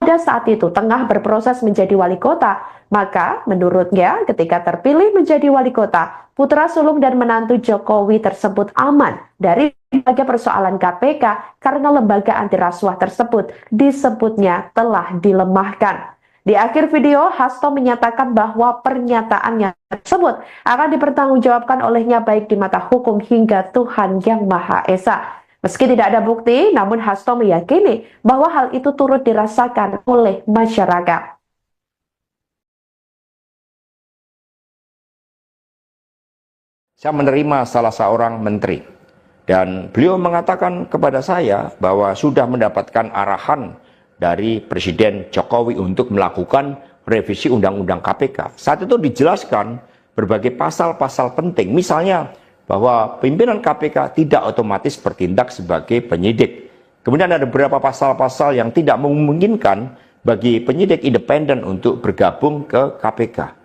pada saat itu tengah berproses menjadi wali kota. Maka menurutnya ketika terpilih menjadi wali kota, putra sulung dan menantu Jokowi tersebut aman dari berbagai persoalan KPK karena lembaga anti rasuah tersebut disebutnya telah dilemahkan. Di akhir video, Hasto menyatakan bahwa pernyataannya tersebut akan dipertanggungjawabkan olehnya baik di mata hukum hingga Tuhan Yang Maha Esa. Meski tidak ada bukti, namun Hasto meyakini bahwa hal itu turut dirasakan oleh masyarakat. Saya menerima salah seorang menteri dan beliau mengatakan kepada saya bahwa sudah mendapatkan arahan dari Presiden Jokowi untuk melakukan revisi Undang-Undang KPK. Saat itu dijelaskan berbagai pasal-pasal penting, misalnya bahwa pimpinan KPK tidak otomatis bertindak sebagai penyidik. Kemudian ada beberapa pasal-pasal yang tidak memungkinkan bagi penyidik independen untuk bergabung ke KPK.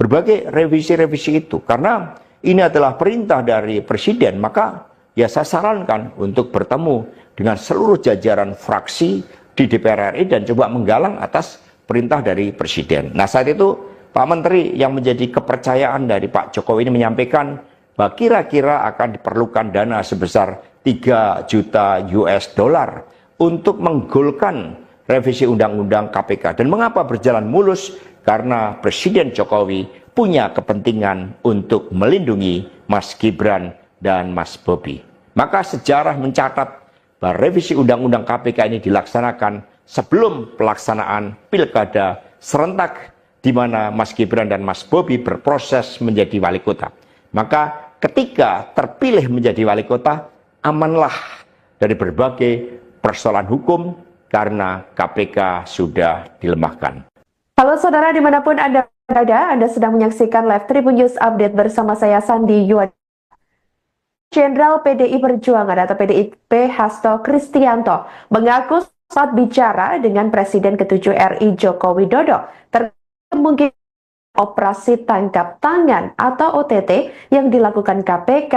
Berbagai revisi-revisi itu, karena ini adalah perintah dari Presiden, maka ya saya sarankan untuk bertemu dengan seluruh jajaran fraksi di DPR RI dan coba menggalang atas perintah dari Presiden. Nah, saat itu Pak Menteri yang menjadi kepercayaan dari Pak Jokowi ini menyampaikan bahwa kira-kira akan diperlukan dana sebesar 3 juta US dollar untuk menggolkan revisi Undang-Undang KPK. Dan mengapa berjalan mulus? Karena Presiden Jokowi punya kepentingan untuk melindungi Mas Gibran dan Mas Bobi. Maka sejarah mencatat bahwa revisi Undang-Undang KPK ini dilaksanakan sebelum pelaksanaan pilkada serentak di mana Mas Gibran dan Mas Bobi berproses menjadi wali kota. Maka ketika terpilih menjadi wali kota, amanlah dari berbagai persoalan hukum karena KPK sudah dilemahkan. Halo saudara dimanapun Anda berada, Anda sedang menyaksikan live Tribun News Update bersama saya Sandi Yuad. Jenderal PDI Perjuangan atau PDIP Hasto Kristianto mengaku saat bicara dengan Presiden ke-7 RI Joko Widodo terkait kemungkinan operasi tangkap tangan atau OTT yang dilakukan KPK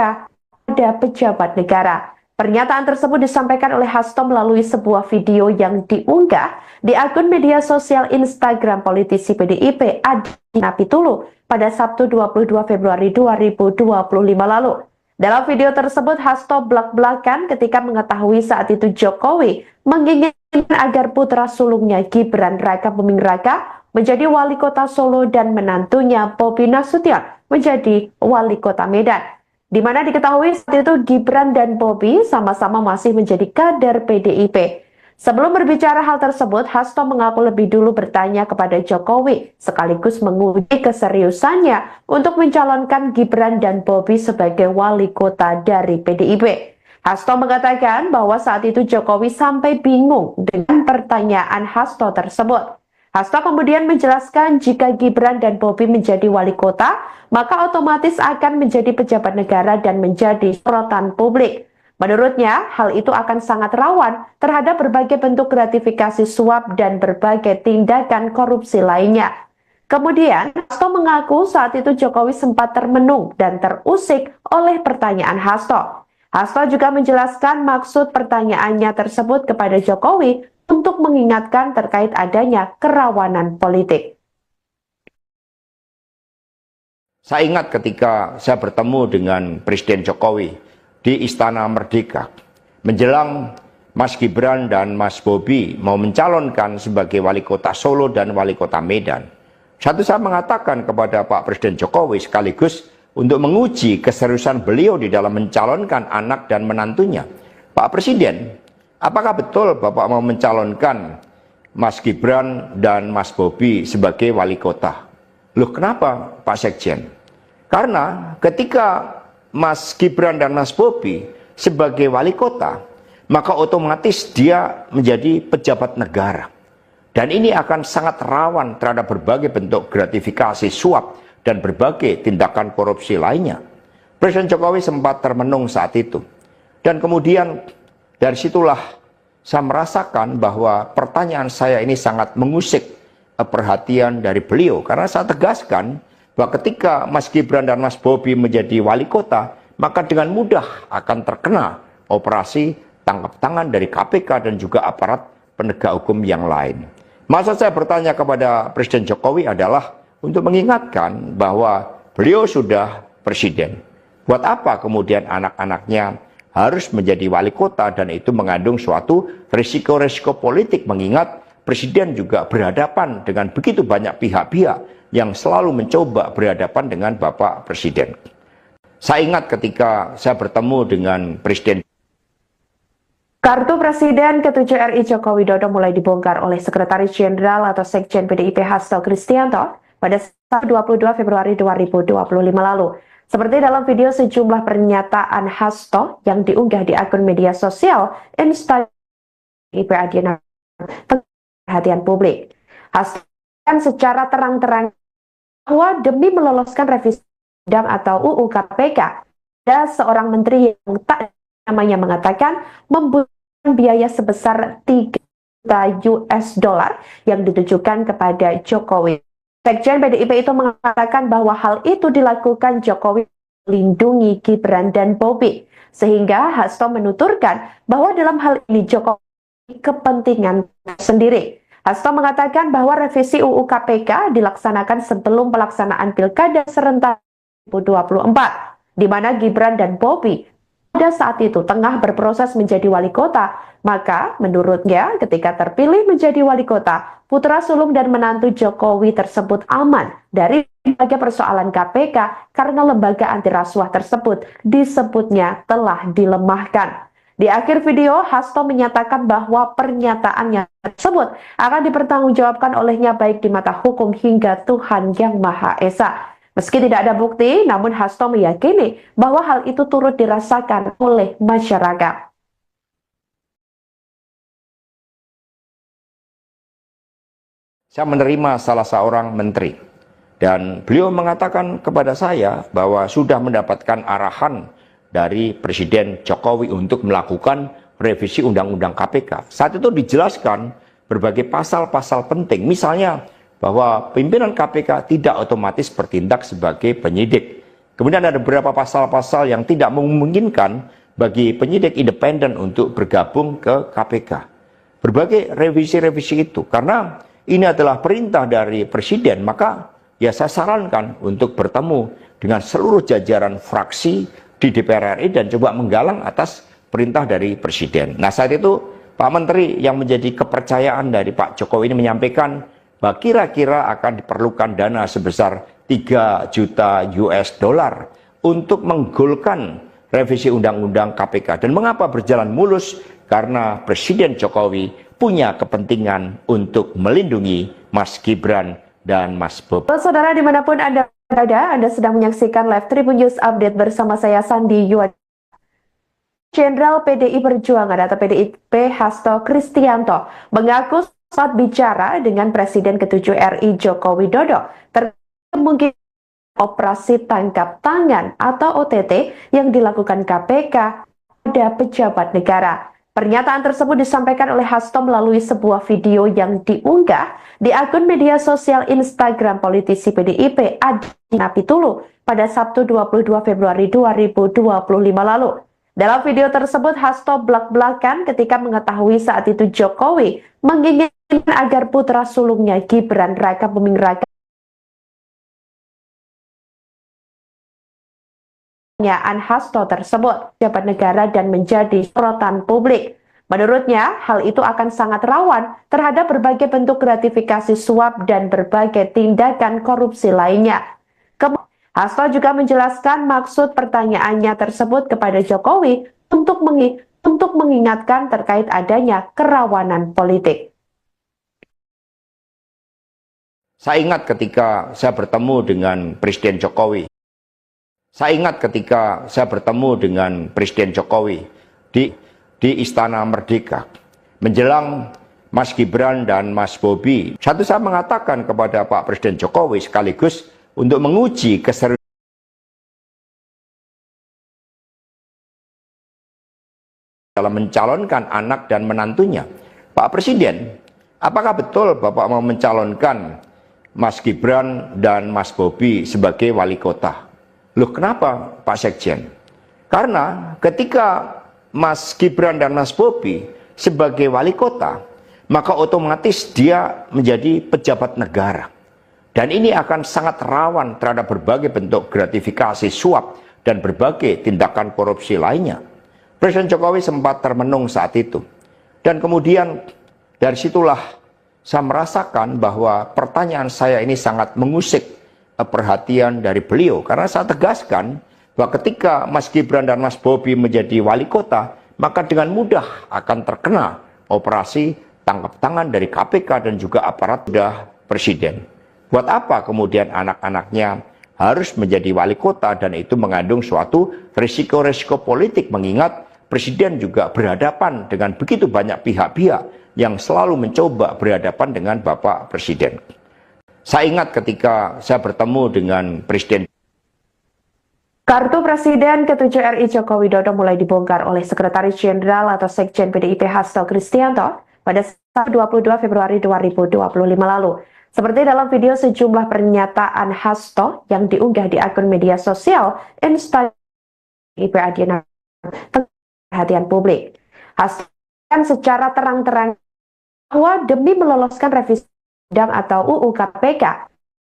pada pejabat negara. Pernyataan tersebut disampaikan oleh Hasto melalui sebuah video yang diunggah di akun media sosial Instagram politisi PDIP Adi Napitulu pada Sabtu 22 Februari 2025 lalu. Dalam video tersebut, Hasto belak-belakan ketika mengetahui saat itu Jokowi menginginkan agar putra sulungnya Gibran Raka Buming Raka menjadi wali kota Solo dan menantunya Bobi Nasution menjadi wali kota Medan. Di mana diketahui saat itu Gibran dan Bobi sama-sama masih menjadi kader PDIP. Sebelum berbicara hal tersebut, Hasto mengaku lebih dulu bertanya kepada Jokowi, sekaligus menguji keseriusannya untuk mencalonkan Gibran dan Bobi sebagai wali kota dari PDIP. Hasto mengatakan bahwa saat itu Jokowi sampai bingung dengan pertanyaan Hasto tersebut. Hasto kemudian menjelaskan jika Gibran dan Bobi menjadi wali kota, maka otomatis akan menjadi pejabat negara dan menjadi sorotan publik. Menurutnya, hal itu akan sangat rawan terhadap berbagai bentuk gratifikasi suap dan berbagai tindakan korupsi lainnya. Kemudian, Hasto mengaku saat itu Jokowi sempat termenung dan terusik oleh pertanyaan Hasto. Hasto juga menjelaskan maksud pertanyaannya tersebut kepada Jokowi untuk mengingatkan terkait adanya kerawanan politik. Saya ingat ketika saya bertemu dengan Presiden Jokowi di Istana Merdeka menjelang Mas Gibran dan Mas Bobi mau mencalonkan sebagai wali kota Solo dan wali kota Medan. Satu saya mengatakan kepada Pak Presiden Jokowi sekaligus untuk menguji keseriusan beliau di dalam mencalonkan anak dan menantunya. Pak Presiden, apakah betul Bapak mau mencalonkan Mas Gibran dan Mas Bobi sebagai wali kota? Loh, kenapa Pak Sekjen? Karena ketika Mas Gibran dan Mas Bobi sebagai wali kota, maka otomatis dia menjadi pejabat negara. Dan ini akan sangat rawan terhadap berbagai bentuk gratifikasi suap dan berbagai tindakan korupsi lainnya. Presiden Jokowi sempat termenung saat itu. Dan kemudian dari situlah saya merasakan bahwa pertanyaan saya ini sangat mengusik perhatian dari beliau. Karena saya tegaskan bahwa ketika Mas Gibran dan Mas Bobi menjadi wali kota, maka dengan mudah akan terkena operasi tangkap tangan dari KPK dan juga aparat penegak hukum yang lain. Maksud saya bertanya kepada Presiden Jokowi adalah untuk mengingatkan bahwa beliau sudah presiden. Buat apa kemudian anak-anaknya harus menjadi wali kota, dan itu mengandung suatu risiko-risiko politik, mengingat presiden juga berhadapan dengan begitu banyak pihak-pihak yang selalu mencoba berhadapan dengan Bapak Presiden. Saya ingat ketika saya bertemu dengan Presiden. Kartu Presiden ke-7 RI Joko Widodo mulai dibongkar oleh Sekretaris Jenderal atau Sekjen PDIP Hasto Kristianto pada 22 Februari 2025 lalu. Seperti dalam video sejumlah pernyataan Hasto yang diunggah di akun media sosial Instagram IP Adiana perhatian publik. Hasto kan secara terang-terang bahwa demi meloloskan revisi undang atau UU KPK, ada seorang menteri yang tak namanya mengatakan membutuhkan biaya sebesar 3 juta US dollar yang ditujukan kepada Jokowi. Sekjen PDIP itu mengatakan bahwa hal itu dilakukan Jokowi melindungi Gibran dan Bobi, sehingga Hasto menuturkan bahwa dalam hal ini Jokowi kepentingan sendiri. Hasto mengatakan bahwa revisi UU KPK dilaksanakan sebelum pelaksanaan Pilkada serentak 2024, di mana Gibran dan Bobi pada saat itu tengah berproses menjadi wali kota. Maka menurutnya ketika terpilih menjadi wali kota, putra sulung dan menantu Jokowi tersebut aman dari berbagai persoalan KPK karena lembaga anti rasuah tersebut disebutnya telah dilemahkan. Di akhir video, Hasto menyatakan bahwa pernyataannya tersebut akan dipertanggungjawabkan olehnya baik di mata hukum hingga Tuhan Yang Maha Esa. Meski tidak ada bukti, namun Hasto meyakini bahwa hal itu turut dirasakan oleh masyarakat. Saya menerima salah seorang menteri dan beliau mengatakan kepada saya bahwa sudah mendapatkan arahan dari Presiden Jokowi untuk melakukan revisi Undang-Undang KPK. Saat itu dijelaskan berbagai pasal-pasal penting, misalnya bahwa pimpinan KPK tidak otomatis bertindak sebagai penyidik. Kemudian ada beberapa pasal-pasal yang tidak memungkinkan bagi penyidik independen untuk bergabung ke KPK. Berbagai revisi-revisi itu, karena ini adalah perintah dari Presiden, maka ya saya sarankan untuk bertemu dengan seluruh jajaran fraksi di DPR RI dan coba menggalang atas perintah dari Presiden. Nah, saat itu Pak Menteri yang menjadi kepercayaan dari Pak Jokowi ini menyampaikan bahwa kira-kira akan diperlukan dana sebesar 3 juta US dollar untuk menggolkan revisi Undang-Undang KPK. Dan mengapa berjalan mulus? Karena Presiden Jokowi punya kepentingan untuk melindungi Mas Gibran dan Mas Bobi. Saudara dimanapun Anda berada, Anda sedang menyaksikan Live Tribun News Update bersama saya Sandi Yuad. Jenderal PDI Perjuangan atau PDIP Hasto Kristianto mengaku saat bicara dengan Presiden ke-7 RI Joko Widodo terkait kemungkinan operasi tangkap tangan atau OTT yang dilakukan KPK pada pejabat negara. Pernyataan tersebut disampaikan oleh Hasto melalui sebuah video yang diunggah di akun media sosial Instagram politisi PDIP Adi Napitulu pada Sabtu 22 Februari 2025 lalu. Dalam video tersebut, Hasto belak-belakan ketika mengetahui saat itu Jokowi menginginkan agar putra sulungnya Gibran Raka Buming Raka pertanyaan Hasto tersebut pejabat negara dan menjadi sorotan publik. Menurutnya, hal itu akan sangat rawan terhadap berbagai bentuk gratifikasi suap dan berbagai tindakan korupsi lainnya. Hasto juga menjelaskan maksud pertanyaannya tersebut kepada Jokowi untuk mengingatkan terkait adanya kerawanan politik. Saya ingat ketika saya bertemu dengan Presiden Jokowi. Di Istana Merdeka menjelang Mas Gibran dan Mas Bobi. Satu saya mengatakan kepada Pak Presiden Jokowi sekaligus untuk menguji keseriusan dalam mencalonkan anak dan menantunya. Pak Presiden, apakah betul Bapak mau mencalonkan Mas Gibran dan Mas Bobi sebagai wali kota? Loh, kenapa Pak Sekjen? Karena ketika Mas Gibran dan Mas Bobi sebagai wali kota, maka otomatis dia menjadi pejabat negara. Dan ini akan sangat rawan terhadap berbagai bentuk gratifikasi suap dan berbagai tindakan korupsi lainnya. Presiden Jokowi sempat termenung saat itu. Dan kemudian dari situlah saya merasakan bahwa pertanyaan saya ini sangat mengusik perhatian dari beliau. Karena saya tegaskan bahwa ketika Mas Gibran dan Mas Bobi menjadi wali kota, maka dengan mudah akan terkena operasi tangkap tangan dari KPK dan juga aparat Presiden. Buat apa kemudian anak-anaknya harus menjadi wali kota, dan itu mengandung suatu risiko-risiko politik, mengingat Presiden juga berhadapan dengan begitu banyak pihak-pihak yang selalu mencoba berhadapan dengan Bapak Presiden. Saya ingat ketika saya bertemu dengan Presiden. Kartu Presiden ke-7 RI Joko Widodo mulai dibongkar oleh Sekretaris Jenderal atau Sekjen PDIP Hasto Kristianto pada 22 Februari 2025 lalu. Seperti dalam video sejumlah pernyataan Hasto yang diunggah di akun media sosial Instagram PDIP Adiana perhatian publik. Hasto secara terang-terang bahwa demi meloloskan revisi undang atau UU KPK,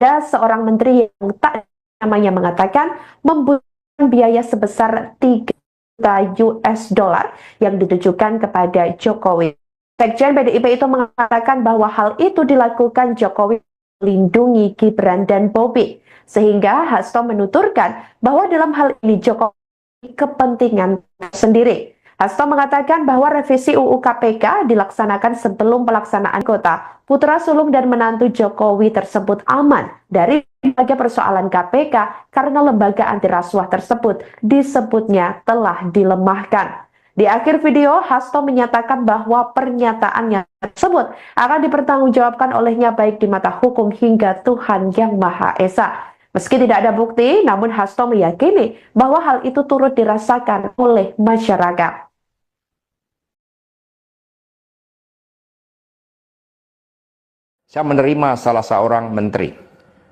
ada seorang menteri yang tak namanya mengatakan membutuhkan biaya sebesar 3 juta US dollar yang ditujukan kepada Jokowi. Sekjen PDIP itu mengatakan bahwa hal itu dilakukan Jokowi melindungi Gibran dan Bobi, sehingga Hasto menuturkan bahwa dalam hal ini Jokowi kepentingan sendiri. Hasto mengatakan bahwa revisi UU KPK dilaksanakan sebelum pelaksanaan kota. Putra sulung dan menantu Jokowi tersebut aman dari berbagai persoalan KPK karena lembaga anti rasuah tersebut disebutnya telah dilemahkan. Di akhir video, Hasto menyatakan bahwa pernyataannya tersebut akan dipertanggungjawabkan olehnya baik di mata hukum hingga Tuhan Yang Maha Esa. Meski tidak ada bukti, namun Hasto meyakini bahwa hal itu turut dirasakan oleh masyarakat. Saya menerima salah seorang menteri,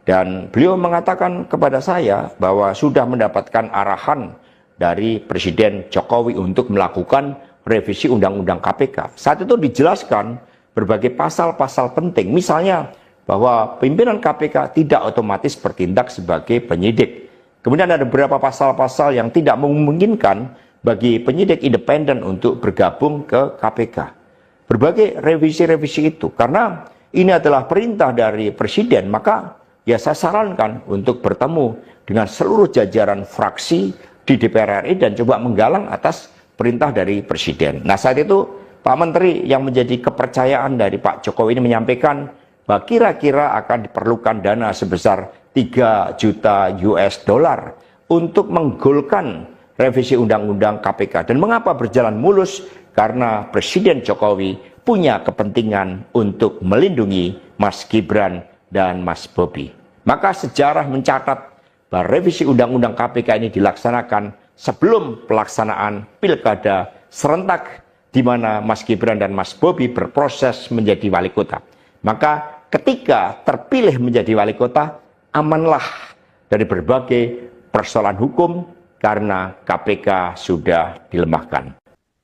dan beliau mengatakan kepada saya bahwa sudah mendapatkan arahan dari Presiden Jokowi untuk melakukan revisi Undang-Undang KPK. Saat itu dijelaskan berbagai pasal-pasal penting, misalnya bahwa pimpinan KPK tidak otomatis bertindak sebagai penyidik. Kemudian ada beberapa pasal-pasal yang tidak memungkinkan bagi penyidik independen untuk bergabung ke KPK. Berbagai revisi-revisi itu, karena ini adalah perintah dari Presiden, maka ya saya sarankan untuk bertemu dengan seluruh jajaran fraksi di DPR RI dan coba menggalang atas perintah dari Presiden. Nah, saat itu Pak Menteri yang menjadi kepercayaan dari Pak Jokowi ini menyampaikan bahwa kira-kira akan diperlukan dana sebesar 3 juta US dollar untuk menggolkan revisi Undang-Undang KPK. Dan mengapa berjalan mulus? Karena Presiden Jokowi punya kepentingan untuk melindungi Mas Gibran dan Mas Bobi. Maka sejarah mencatat bahwa revisi Undang-Undang KPK ini dilaksanakan sebelum pelaksanaan pilkada serentak di mana Mas Gibran dan Mas Bobi berproses menjadi wali kota. Maka ketika terpilih menjadi wali kota, amanlah dari berbagai persoalan hukum karena KPK sudah dilemahkan.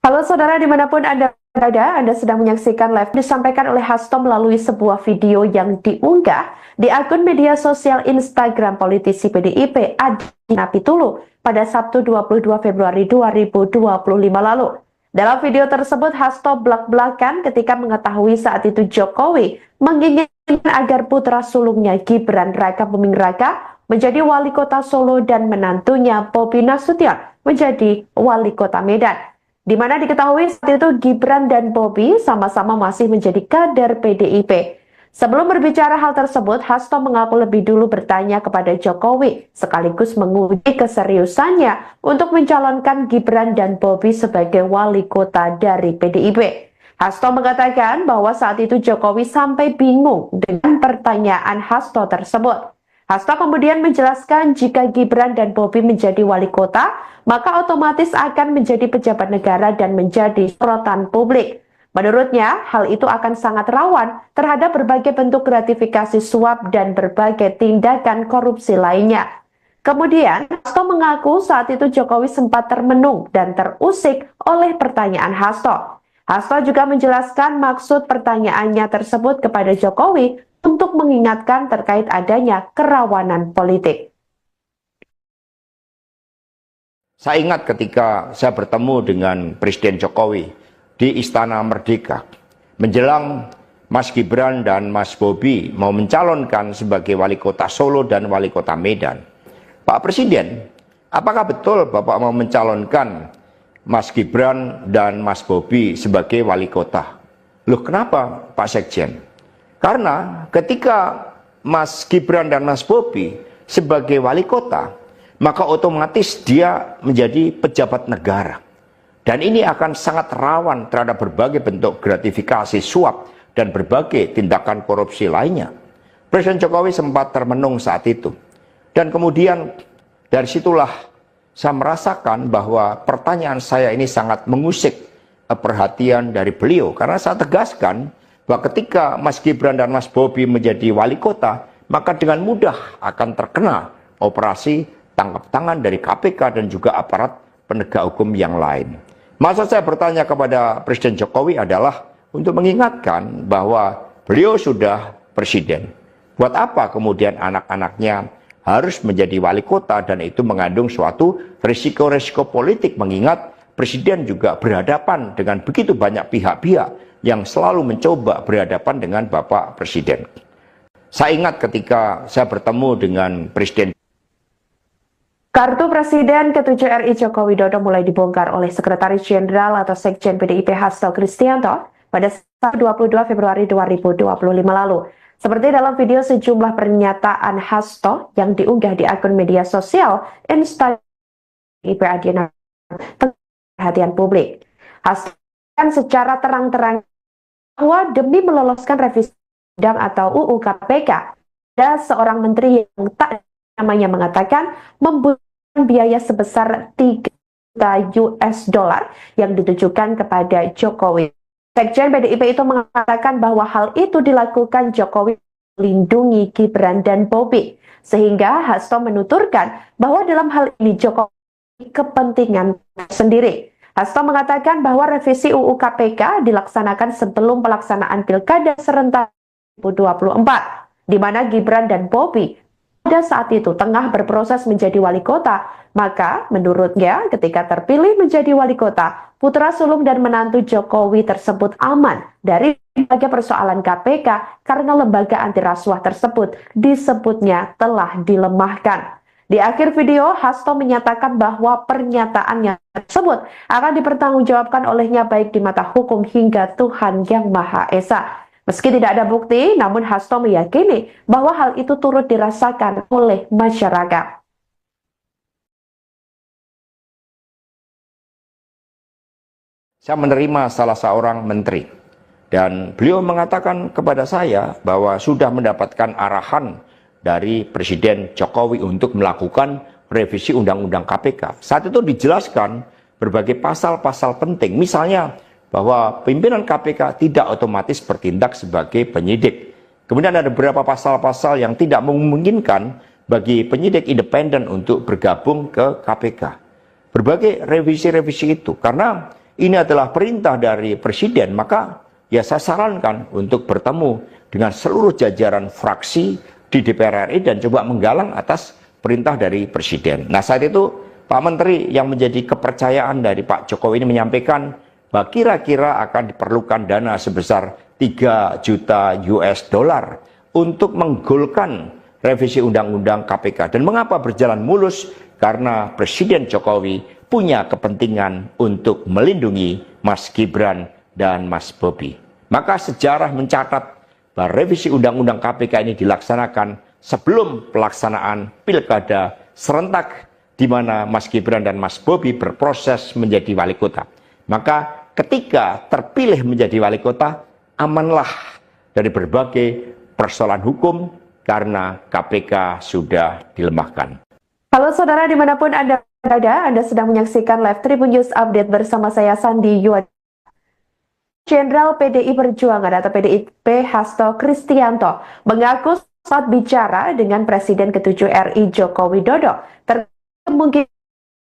Halo saudara, dimanapun Anda berada, Anda sedang menyaksikan live disampaikan oleh Hasto melalui sebuah video yang diunggah di akun media sosial Instagram politisi PDIP Adiana Pitulu pada Sabtu 22 Februari 2025 lalu. Dalam video tersebut, Hasto belak-belakan ketika mengetahui saat itu Jokowi menginginkan agar putra sulungnya Gibran Raka Buming Raka menjadi wali kota Solo dan menantunya Bobi Nasution menjadi wali kota Medan. Di mana diketahui saat itu Gibran dan Bobi sama-sama masih menjadi kader PDIP. Sebelum berbicara hal tersebut, Hasto mengaku lebih dulu bertanya kepada Jokowi, sekaligus menguji keseriusannya untuk mencalonkan Gibran dan Bobi sebagai wali kota dari PDIP. Hasto mengatakan bahwa saat itu Jokowi sampai bingung dengan pertanyaan Hasto tersebut. Hasto kemudian menjelaskan jika Gibran dan Bobi menjadi wali kota, maka otomatis akan menjadi pejabat negara dan menjadi sorotan publik. Menurutnya, hal itu akan sangat rawan terhadap berbagai bentuk gratifikasi suap dan berbagai tindakan korupsi lainnya. Kemudian, Hasto mengaku saat itu Jokowi sempat termenung dan terusik oleh pertanyaan Hasto. Hasto juga menjelaskan maksud pertanyaannya tersebut kepada Jokowi untuk mengingatkan terkait adanya kerawanan politik. Saya ingat ketika saya bertemu dengan Presiden Jokowi di Istana Merdeka, menjelang Mas Gibran dan Mas Bobi mau mencalonkan sebagai wali kota Solo dan wali kota Medan. Pak Presiden, apakah betul Bapak mau mencalonkan Mas Gibran dan Mas Bobi sebagai wali kota? Loh, kenapa Pak Sekjen? Karena ketika Mas Gibran dan Mas Bobi sebagai wali kota, maka otomatis dia menjadi pejabat negara. Dan ini akan sangat rawan terhadap berbagai bentuk gratifikasi, suap, dan berbagai tindakan korupsi lainnya. Presiden Jokowi sempat termenung saat itu. Dan kemudian dari situlah saya merasakan bahwa pertanyaan saya ini sangat mengusik perhatian dari beliau. Karena saya tegaskan bahwa ketika Mas Gibran dan Mas Bobi menjadi wali kota, maka dengan mudah akan terkena operasi tangkap tangan dari KPK dan juga aparat penegak hukum yang lain. Maksud saya bertanya kepada Presiden Jokowi adalah untuk mengingatkan bahwa beliau sudah presiden. Buat apa kemudian anak-anaknya harus menjadi wali kota, dan itu mengandung suatu risiko-risiko politik, mengingat presiden juga berhadapan dengan begitu banyak pihak-pihak yang selalu mencoba berhadapan dengan Bapak Presiden. Saya ingat ketika saya bertemu dengan Presiden. Kartu Presiden ke-7 RI Joko Widodo mulai dibongkar oleh Sekretaris Jenderal atau Sekjen PDIP Hasto Kristianto pada 22 Februari 2025 lalu. Seperti dalam video sejumlah pernyataan Hasto yang diunggah di akun media sosial Instagram PDIP Adiana perhatian publik. Hasto kan secara terang-terang bahwa demi meloloskan revisi undang atau UU KPK, ada seorang menteri yang tak namanya mengatakan membutuhkan biaya sebesar 3 juta US dollar yang ditujukan kepada Jokowi. Sekjen PDIP itu mengatakan bahwa hal itu dilakukan Jokowi melindungi Gibran dan Bobi, sehingga Hasto menuturkan bahwa dalam hal ini Jokowi kepentingan sendiri. Hasto mengatakan bahwa revisi UU KPK dilaksanakan sebelum pelaksanaan Pilkada serentak 2024, di mana Gibran dan Bobi pada saat itu tengah berproses menjadi wali kota. Maka menurutnya ketika terpilih menjadi wali kota, putra sulung dan menantu Jokowi tersebut aman dari berbagai persoalan KPK karena lembaga anti rasuah tersebut disebutnya telah dilemahkan. Di akhir video, Hasto menyatakan bahwa pernyataannya tersebut akan dipertanggungjawabkan olehnya baik di mata hukum hingga Tuhan Yang Maha Esa. Meski tidak ada bukti, namun Hasto meyakini bahwa hal itu turut dirasakan oleh masyarakat. Saya menerima salah seorang menteri, dan beliau mengatakan kepada saya bahwa sudah mendapatkan arahan dari Presiden Jokowi untuk melakukan revisi Undang-Undang KPK. Saat itu dijelaskan berbagai pasal-pasal penting, misalnya bahwa pimpinan KPK tidak otomatis bertindak sebagai penyidik. Kemudian ada beberapa pasal-pasal yang tidak memungkinkan bagi penyidik independen untuk bergabung ke KPK. Berbagai revisi-revisi itu, karena ini adalah perintah dari Presiden, maka ya saya sarankan untuk bertemu dengan seluruh jajaran fraksi di DPR RI dan coba menggalang atas perintah dari Presiden. Nah, saat itu Pak Menteri yang menjadi kepercayaan dari Pak Jokowi ini menyampaikan bahwa kira-kira akan diperlukan dana sebesar 3 juta US dollar untuk menggolkan revisi Undang-Undang KPK. Dan mengapa berjalan mulus? Karena Presiden Jokowi punya kepentingan untuk melindungi Mas Gibran dan Mas Bobi. Maka sejarah mencatat bahwa revisi Undang-Undang KPK ini dilaksanakan sebelum pelaksanaan Pilkada serentak di mana Mas Gibran dan Mas Bobi berproses menjadi wali kota. Maka ketika terpilih menjadi wali kota, amanlah dari berbagai persoalan hukum karena KPK sudah dilemahkan. Halo saudara dimanapun Anda berada, Anda sedang menyaksikan Live Tribun News Update bersama saya Sandi Yuwan. Jenderal PDI Perjuangan atau PDIP Hasto Kristianto mengaku saat bicara dengan Presiden ke-7 RI Joko Widodo terkait kemungkinan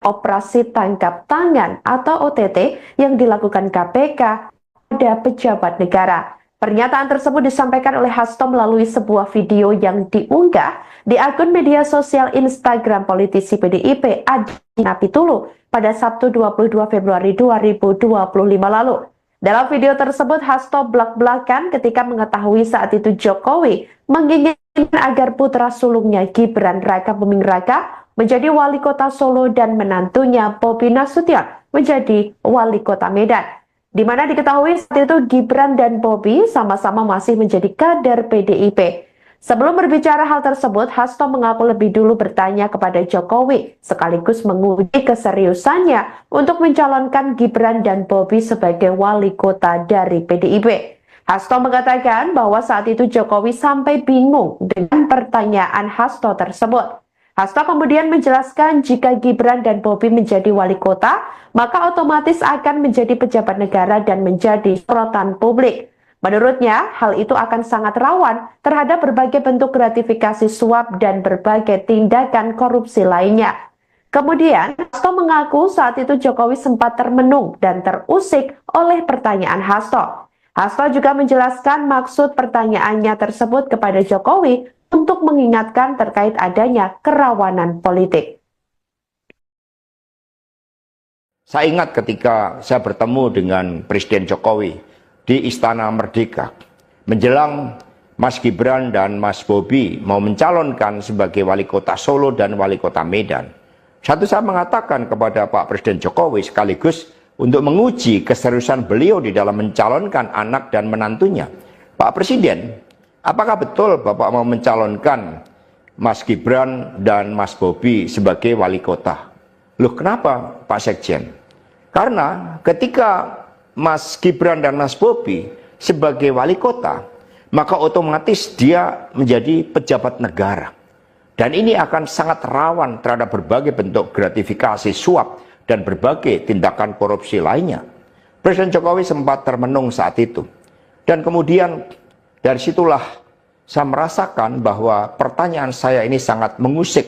operasi tangkap tangan atau OTT yang dilakukan KPK pada pejabat negara. Pernyataan tersebut disampaikan oleh Hasto melalui sebuah video yang diunggah di akun media sosial Instagram politisi PDIP Adina Pitulu pada Sabtu 22 Februari 2025 lalu. Dalam video tersebut, Hasto belak-belakan ketika mengetahui saat itu Jokowi menginginkan agar putra sulungnya Gibran Raka Buming Raka menjadi wali kota Solo dan menantunya Bobi Nasution menjadi wali kota Medan. Di mana diketahui saat itu Gibran dan Bobi sama-sama masih menjadi kader PDIP. Sebelum berbicara hal tersebut, Hasto mengaku lebih dulu bertanya kepada Jokowi, sekaligus menguji keseriusannya untuk mencalonkan Gibran dan Bobi sebagai wali kota dari PDIP. Hasto mengatakan bahwa saat itu Jokowi sampai bingung dengan pertanyaan Hasto tersebut. Hasto kemudian menjelaskan jika Gibran dan Bobi menjadi wali kota, maka otomatis akan menjadi pejabat negara dan menjadi sorotan publik. Menurutnya, hal itu akan sangat rawan terhadap berbagai bentuk gratifikasi suap dan berbagai tindakan korupsi lainnya. Kemudian, Hasto mengaku saat itu Jokowi sempat termenung dan terusik oleh pertanyaan Hasto. Hasto juga menjelaskan maksud pertanyaannya tersebut kepada Jokowi untuk mengingatkan terkait adanya kerawanan politik. Saya ingat ketika saya bertemu dengan Presiden Jokowi di Istana Merdeka, menjelang Mas Gibran dan Mas Bobi mau mencalonkan sebagai wali kota Solo dan wali kota Medan. Satu, saya mengatakan kepada Pak Presiden Jokowi sekaligus untuk menguji keseriusan beliau di dalam mencalonkan anak dan menantunya. Pak Presiden, apakah betul Bapak mau mencalonkan Mas Gibran dan Mas Bobi sebagai wali kota? Loh, kenapa Pak Sekjen? Karena ketika Mas Gibran dan Mas Bobi sebagai wali kota, maka otomatis dia menjadi pejabat negara. Dan ini akan sangat rawan terhadap berbagai bentuk gratifikasi suap dan berbagai tindakan korupsi lainnya. Presiden Jokowi sempat termenung saat itu. Dan kemudian dari situlah saya merasakan bahwa pertanyaan saya ini sangat mengusik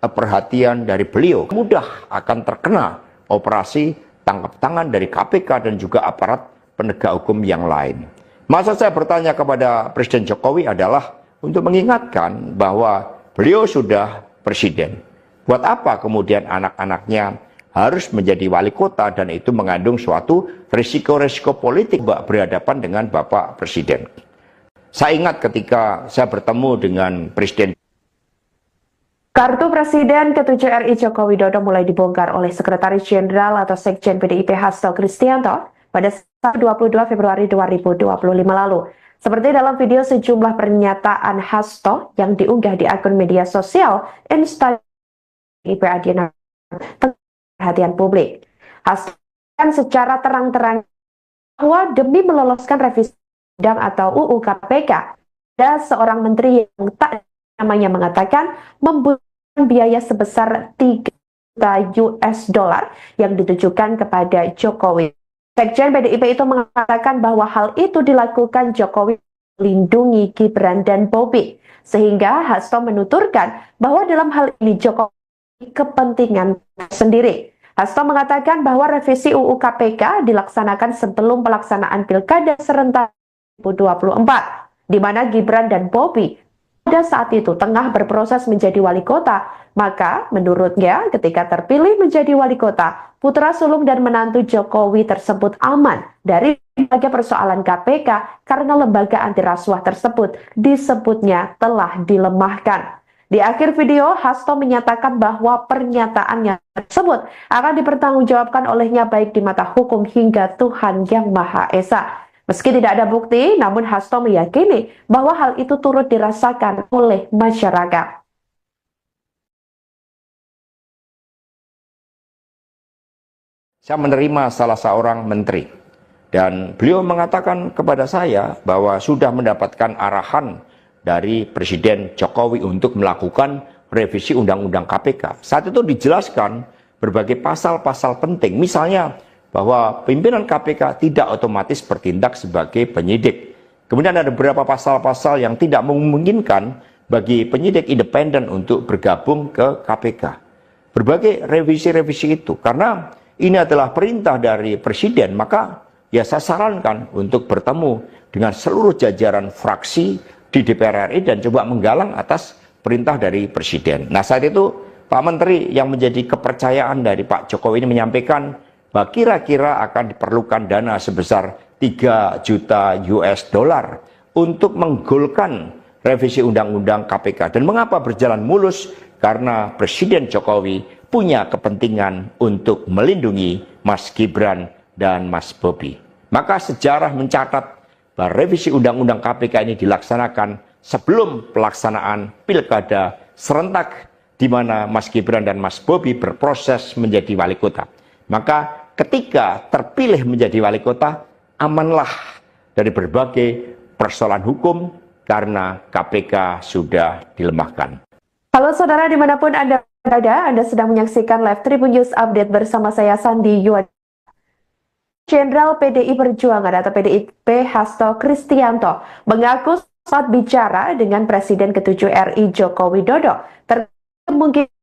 perhatian dari beliau. Mudah akan terkena operasi tangkap tangan dari KPK dan juga aparat penegak hukum yang lain. Maksud saya bertanya kepada Presiden Jokowi adalah untuk mengingatkan bahwa beliau sudah presiden. Buat apa kemudian anak-anaknya harus menjadi wali kota dan itu mengandung suatu risiko-risiko politik berhadapan dengan Bapak Presiden. Saya ingat ketika saya bertemu dengan Presiden. Kartu Presiden ke-7 RI Joko Widodo mulai dibongkar oleh Sekretaris Jenderal atau Sekjen PDIP Hasto Kristianto pada 22 Februari 2025 lalu. Seperti dalam video sejumlah pernyataan Hasto yang diunggah di akun media sosial Instagram PDIP Adiana perhatian publik. Hasto secara terang-terang bahwa demi meloloskan revisi undang atau UU KPK, ada seorang menteri yang tak namanya mengatakan membutuhkan biaya sebesar 3 juta US dollar yang ditujukan kepada Jokowi. Sekjen PDIP itu mengatakan bahwa hal itu dilakukan Jokowi melindungi Gibran dan Bobi, sehingga Hasto menuturkan bahwa dalam hal ini Jokowi kepentingan sendiri. Hasto mengatakan bahwa revisi UU KPK dilaksanakan sebelum pelaksanaan Pilkada serentak 2024, di mana Gibran dan Bobi pada saat itu tengah berproses menjadi wali kota. Maka menurutnya ketika terpilih menjadi wali kota, putra sulung dan menantu Jokowi tersebut aman dari berbagai persoalan KPK karena lembaga anti rasuah tersebut disebutnya telah dilemahkan. Di akhir video, Hasto menyatakan bahwa pernyataannya tersebut akan dipertanggungjawabkan olehnya baik di mata hukum hingga Tuhan Yang Maha Esa. Meski tidak ada bukti, namun Hasto meyakini bahwa hal itu turut dirasakan oleh masyarakat. Saya menerima salah seorang menteri dan beliau mengatakan kepada saya bahwa sudah mendapatkan arahan dari Presiden Jokowi untuk melakukan revisi Undang-Undang KPK. Saat itu dijelaskan berbagai pasal-pasal penting, misalnya bahwa pimpinan KPK tidak otomatis bertindak sebagai penyidik. Kemudian ada beberapa pasal-pasal yang tidak memungkinkan bagi penyidik independen untuk bergabung ke KPK. Berbagai revisi-revisi itu, karena ini adalah perintah dari Presiden, maka ya saya sarankan untuk bertemu dengan seluruh jajaran fraksi di DPR RI dan coba menggalang atas perintah dari Presiden. Nah, saat itu Pak Menteri yang menjadi kepercayaan dari Pak Jokowi ini menyampaikan bahwa kira-kira akan diperlukan dana sebesar 3 juta US dollar untuk menggolkan revisi Undang-Undang KPK. Dan mengapa berjalan mulus? Karena Presiden Jokowi punya kepentingan untuk melindungi Mas Gibran dan Mas Bobi. Maka sejarah mencatat bahwa revisi Undang-Undang KPK ini dilaksanakan sebelum pelaksanaan pilkada serentak di mana Mas Gibran dan Mas Bobi berproses menjadi wali kota. Maka ketika terpilih menjadi wali kota, amanlah dari berbagai persoalan hukum karena KPK sudah dilemahkan. Halo saudara dimanapun Anda berada, Anda sedang menyaksikan live Tribun News Update bersama saya Sandi Yuwan. Jenderal PDI Perjuangan atau PDIP Hasto Kristianto mengaku saat bicara dengan Presiden ke-7 RI Joko Widodo terkait kemungkinan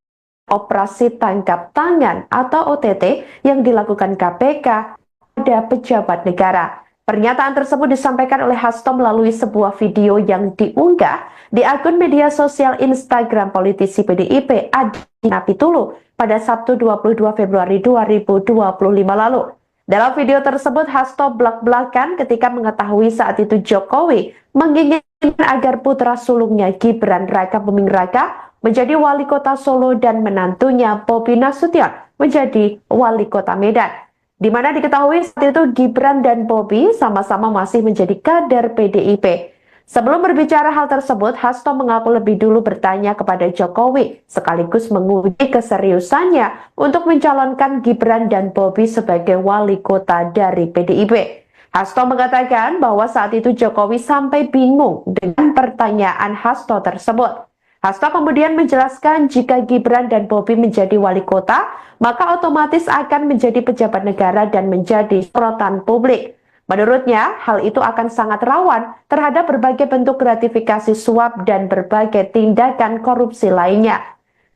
operasi tangkap tangan atau OTT yang dilakukan KPK pada pejabat negara. Pernyataan tersebut disampaikan oleh Hasto melalui sebuah video yang diunggah di akun media sosial Instagram politisi PDIP Adi Napitulu pada Sabtu 22 Februari 2025 lalu. Dalam video tersebut, Hasto belak-belakan ketika mengetahui saat itu Jokowi menginginkan agar putra sulungnya Gibran Raka Buming Raka menjadi wali kota Solo dan menantunya Bobi Nasution menjadi wali kota Medan. Di mana diketahui saat itu Gibran dan Bobi sama-sama masih menjadi kader PDIP. Sebelum berbicara hal tersebut, Hasto mengaku lebih dulu bertanya kepada Jokowi, sekaligus menguji keseriusannya untuk mencalonkan Gibran dan Bobi sebagai wali kota dari PDIP. Hasto mengatakan bahwa saat itu Jokowi sampai bingung dengan pertanyaan Hasto tersebut. Hasto kemudian menjelaskan jika Gibran dan Bobi menjadi wali kota, maka otomatis akan menjadi pejabat negara dan menjadi sorotan publik. Menurutnya, hal itu akan sangat rawan terhadap berbagai bentuk gratifikasi suap dan berbagai tindakan korupsi lainnya.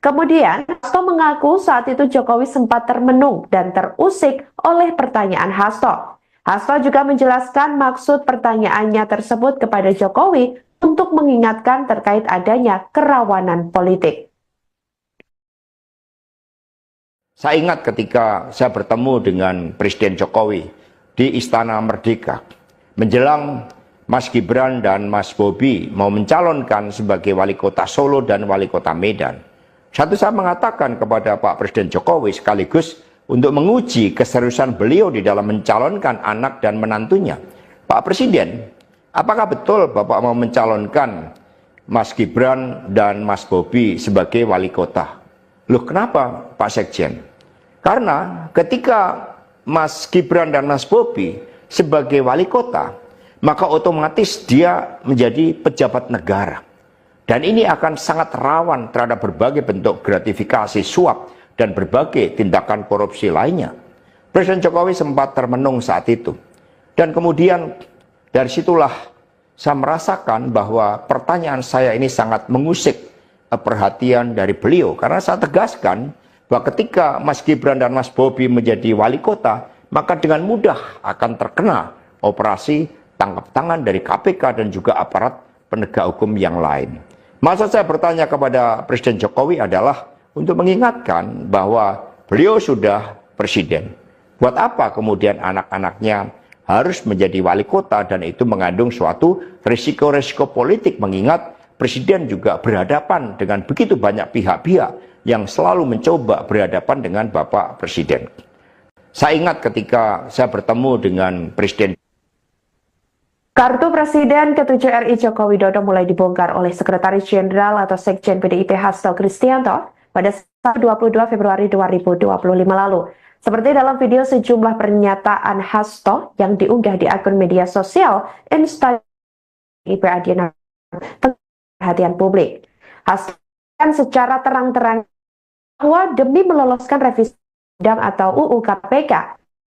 Kemudian, Hasto mengaku saat itu Jokowi sempat termenung dan terusik oleh pertanyaan Hasto. Hasto juga menjelaskan maksud pertanyaannya tersebut kepada Jokowi untuk mengingatkan terkait adanya kerawanan politik. Saya ingat ketika saya bertemu dengan Presiden Jokowi di Istana Merdeka menjelang Mas Gibran dan Mas Bobi mau mencalonkan sebagai wali kota Solo dan wali kota Medan. Saya mengatakan kepada Pak Presiden Jokowi sekaligus untuk menguji keseriusan beliau di dalam mencalonkan anak dan menantunya. Pak Presiden, apakah betul Bapak mau mencalonkan Mas Gibran dan Mas Bobi sebagai wali kota? Loh, kenapa Pak Sekjen? Karena ketika Mas Gibran dan Mas Bobi sebagai wali kota, maka otomatis dia menjadi pejabat negara. Dan ini akan sangat rawan terhadap berbagai bentuk gratifikasi suap dan berbagai tindakan korupsi lainnya. Presiden Jokowi sempat termenung saat itu. Dan kemudian dari situlah saya merasakan bahwa pertanyaan saya ini sangat mengusik perhatian dari beliau. Karena saya tegaskan bahwa ketika Mas Gibran dan Mas Bobi menjadi wali kota, maka dengan mudah akan terkena operasi tangkap tangan dari KPK dan juga aparat penegak hukum yang lain. Maksud saya bertanya kepada Presiden Jokowi adalah untuk mengingatkan bahwa beliau sudah presiden. Buat apa kemudian anak-anaknya harus menjadi wali kota, dan itu mengandung suatu risiko-risiko politik, mengingat presiden juga berhadapan dengan begitu banyak pihak-pihak yang selalu mencoba berhadapan dengan Bapak Presiden. Saya ingat ketika saya bertemu dengan Presiden. Kartu Presiden ke-7 RI Joko Widodo mulai dibongkar oleh Sekretaris Jenderal atau Sekjen PDIP Hasto Kristianto pada 22 Februari 2025 lalu. Seperti dalam video sejumlah pernyataan Hasto yang diunggah di akun media sosial Instagram PDIP Adiana perhatian publik. Hasto secara terang-terang bahwa demi meloloskan revisi undang atau UU KPK,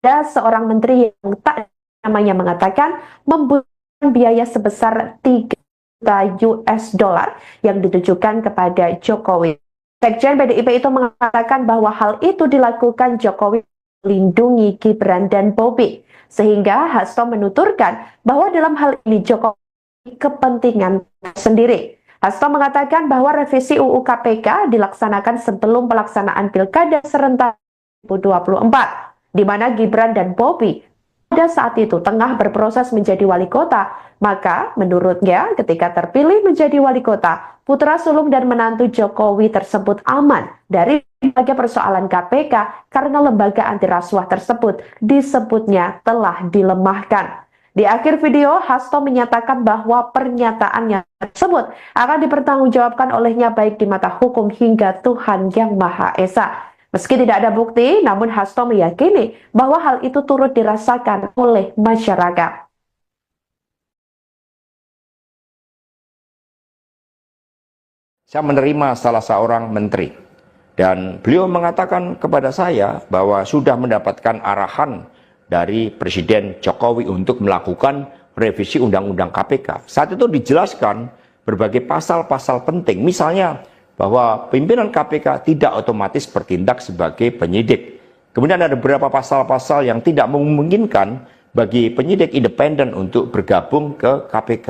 ada seorang menteri yang tak namanya mengatakan membutuhkan biaya sebesar 3 juta US dollar yang ditujukan kepada Jokowi. Sekjen PDIP itu mengatakan bahwa hal itu dilakukan Jokowi melindungi Gibran dan Bobi, sehingga Hasto menuturkan bahwa dalam hal ini Jokowi kepentingan sendiri. Hasto mengatakan bahwa revisi UU KPK dilaksanakan sebelum pelaksanaan Pilkada serentak 2024, di mana Gibran dan Bobi pada saat itu tengah berproses menjadi wali kota. Maka menurutnya ketika terpilih menjadi wali kota, putra sulung dan menantu Jokowi tersebut aman dari berbagai persoalan KPK karena lembaga anti rasuah tersebut disebutnya telah dilemahkan. Di akhir video, Hasto menyatakan bahwa pernyataannya tersebut akan dipertanggungjawabkan olehnya baik di mata hukum hingga Tuhan Yang Maha Esa. Meski tidak ada bukti, namun Hasto meyakini bahwa hal itu turut dirasakan oleh masyarakat. Saya menerima salah seorang menteri dan beliau mengatakan kepada saya bahwa sudah mendapatkan arahan dari Presiden Jokowi untuk melakukan revisi Undang-Undang KPK. Saat itu dijelaskan berbagai pasal-pasal penting, misalnya bahwa pimpinan KPK tidak otomatis bertindak sebagai penyidik. Kemudian ada beberapa pasal-pasal yang tidak memungkinkan bagi penyidik independen untuk bergabung ke KPK.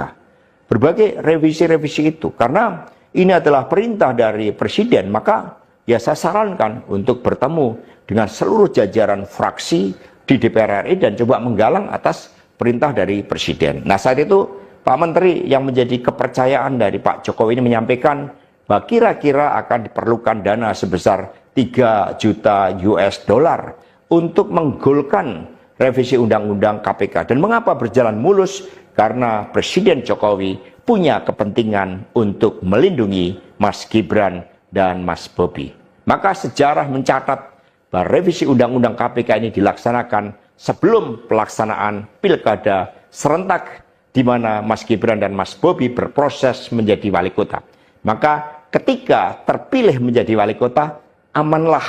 Berbagai revisi-revisi itu, karena ini adalah perintah dari Presiden, maka ya saya sarankan untuk bertemu dengan seluruh jajaran fraksi di DPR RI dan coba menggalang atas perintah dari Presiden. Nah, saat itu Pak Menteri yang menjadi kepercayaan dari Pak Jokowi ini menyampaikan bahwa kira-kira akan diperlukan dana sebesar 3 juta US dollar untuk menggolkan revisi Undang-Undang KPK. Dan mengapa berjalan mulus? Karena Presiden Jokowi punya kepentingan untuk melindungi Mas Gibran dan Mas Bobi. Maka sejarah mencatat bahwa revisi Undang-Undang KPK ini dilaksanakan sebelum pelaksanaan pilkada serentak di mana Mas Gibran dan Mas Bobi berproses menjadi wali kota. Maka ketika terpilih menjadi wali kota, amanlah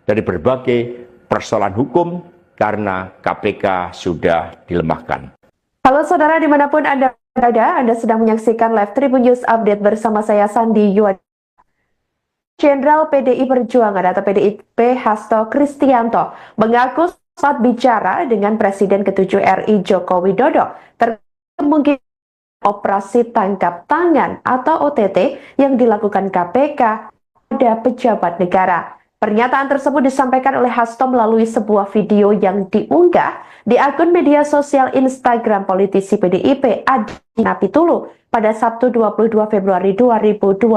dari berbagai persoalan hukum karena KPK sudah dilemahkan. Halo saudara dimanapun Anda berada, Anda sedang menyaksikan live Tribun News Update bersama saya Sandi Yuad. Jenderal PDI Perjuangan atau PDIP Hasto Kristianto mengaku saat bicara dengan Presiden ke-7 RI Joko Widodo terkait kemungkinan operasi tangkap tangan atau OTT yang dilakukan KPK pada pejabat negara. Pernyataan tersebut disampaikan oleh Hasto melalui sebuah video yang diunggah di akun media sosial Instagram politisi PDIP Adi Napitulu pada Sabtu 22 Februari 2025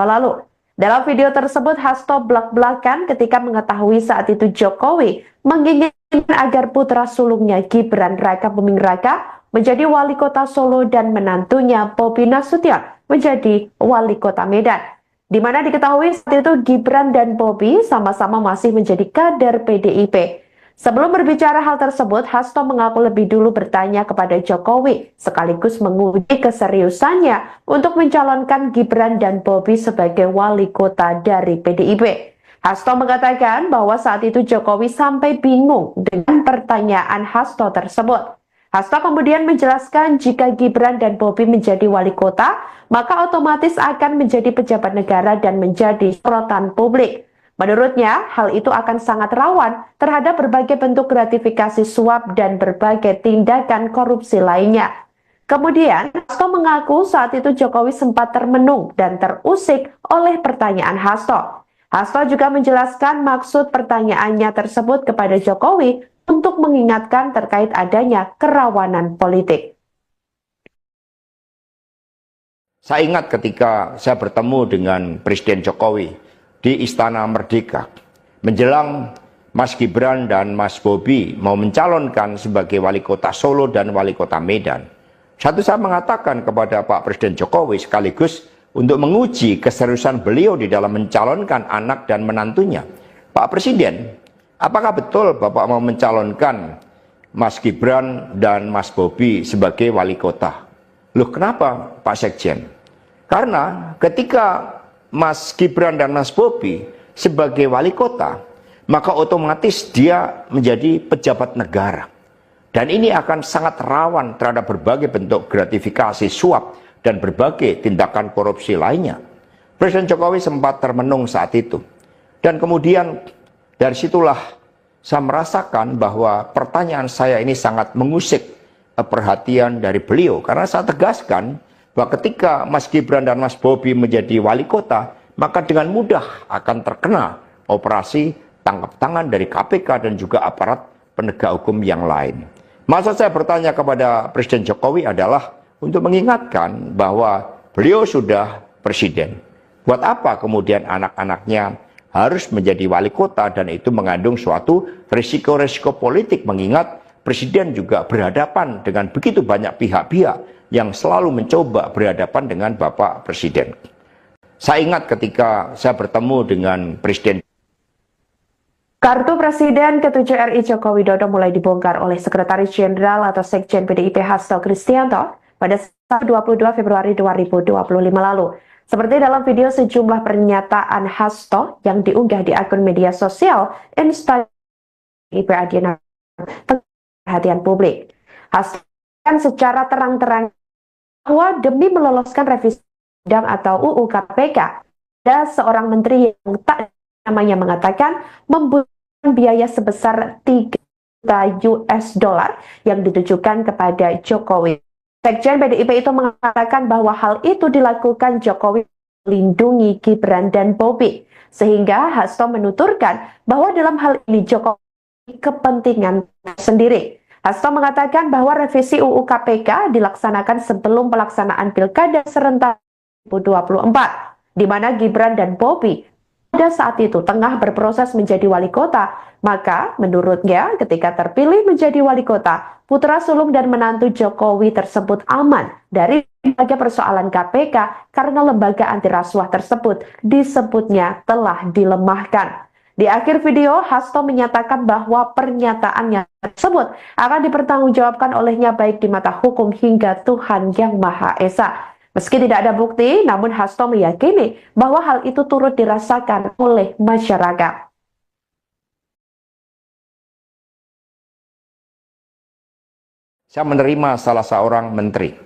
lalu. Dalam video tersebut, Hasto belak-belakan ketika mengetahui saat itu Jokowi menginginkan agar putra sulungnya Gibran Raka Buming Raka menjadi wali kota Solo dan menantunya Bobi Nasution menjadi wali kota Medan. Di mana diketahui saat itu Gibran dan Bobi sama-sama masih menjadi kader PDIP. Sebelum berbicara hal tersebut, Hasto mengaku lebih dulu bertanya kepada Jokowi sekaligus menguji keseriusannya untuk mencalonkan Gibran dan Bobi sebagai wali kota dari PDIP. Hasto mengatakan bahwa saat itu Jokowi sampai bingung dengan pertanyaan Hasto tersebut. Hasto kemudian menjelaskan jika Gibran dan Bobi menjadi wali kota, maka otomatis akan menjadi pejabat negara dan menjadi sorotan publik. Menurutnya, hal itu akan sangat rawan terhadap berbagai bentuk gratifikasi suap dan berbagai tindakan korupsi lainnya. Kemudian, Hasto mengaku saat itu Jokowi sempat termenung dan terusik oleh pertanyaan Hasto. Hasto juga menjelaskan maksud pertanyaannya tersebut kepada Jokowi untuk mengingatkan terkait adanya kerawanan politik. Saya ingat ketika saya bertemu dengan Presiden Jokowi di Istana Merdeka menjelang Mas Gibran dan Mas Bobi mau mencalonkan sebagai wali kota Solo dan wali kota Medan. Satu, saya mengatakan kepada Pak Presiden Jokowi sekaligus untuk menguji keseriusan beliau di dalam mencalonkan anak dan menantunya. Pak Presiden, apakah betul Bapak mau mencalonkan Mas Gibran dan Mas Bobi sebagai wali kota? Loh, kenapa Pak Sekjen? Karena ketika Mas Gibran dan Mas Bobi sebagai wali kota, maka otomatis dia menjadi pejabat negara. Dan ini akan sangat rawan terhadap berbagai bentuk gratifikasi suap dan berbagai tindakan korupsi lainnya. Presiden Jokowi sempat termenung saat itu. Dan kemudian dari situlah saya merasakan bahwa pertanyaan saya ini sangat mengusik perhatian dari beliau. Karena saya tegaskan bahwa ketika Mas Gibran dan Mas Bobi menjadi wali kota, maka dengan mudah akan terkena operasi tangkap tangan dari KPK dan juga aparat penegak hukum yang lain. Maksud saya bertanya kepada Presiden Jokowi adalah untuk mengingatkan bahwa beliau sudah presiden. Buat apa kemudian anak-anaknya harus menjadi wali kota, dan itu mengandung suatu risiko-risiko politik, mengingat Presiden juga berhadapan dengan begitu banyak pihak-pihak yang selalu mencoba berhadapan dengan Bapak Presiden. Saya ingat ketika saya bertemu dengan Presiden. Kartu Presiden ke-7 RI Joko Widodo mulai dibongkar oleh Sekretaris Jenderal atau Sekjen PDIP Hasto Kristianto pada 22 Februari 2025 lalu. Seperti dalam video sejumlah pernyataan Hasto yang diunggah di akun media sosial Instagram PDIP Adiana perhatian publik. Hasto secara terang-terang bahwa demi meloloskan revisi undang atau UU KPK, ada seorang menteri yang tak namanya mengatakan membutuhkan biaya sebesar 3 juta US dollar yang ditujukan kepada Jokowi. Sekjen PDIP itu mengatakan bahwa hal itu dilakukan Jokowi melindungi Gibran dan Bobi, sehingga Hasto menuturkan bahwa dalam hal ini Jokowi kepentingan sendiri. Hasto mengatakan bahwa revisi UU KPK dilaksanakan sebelum pelaksanaan Pilkada serentak 2024, di mana Gibran dan Bobi pada saat itu tengah berproses menjadi wali kota. Maka menurutnya ketika terpilih menjadi wali kota, putra sulung dan menantu Jokowi tersebut aman dari berbagai persoalan KPK karena lembaga anti rasuah tersebut disebutnya telah dilemahkan. Di akhir video, Hasto menyatakan bahwa pernyataannya tersebut akan dipertanggungjawabkan olehnya baik di mata hukum hingga Tuhan Yang Maha Esa. Meski tidak ada bukti, namun Hasto meyakini bahwa hal itu turut dirasakan oleh masyarakat. Saya menerima salah seorang menteri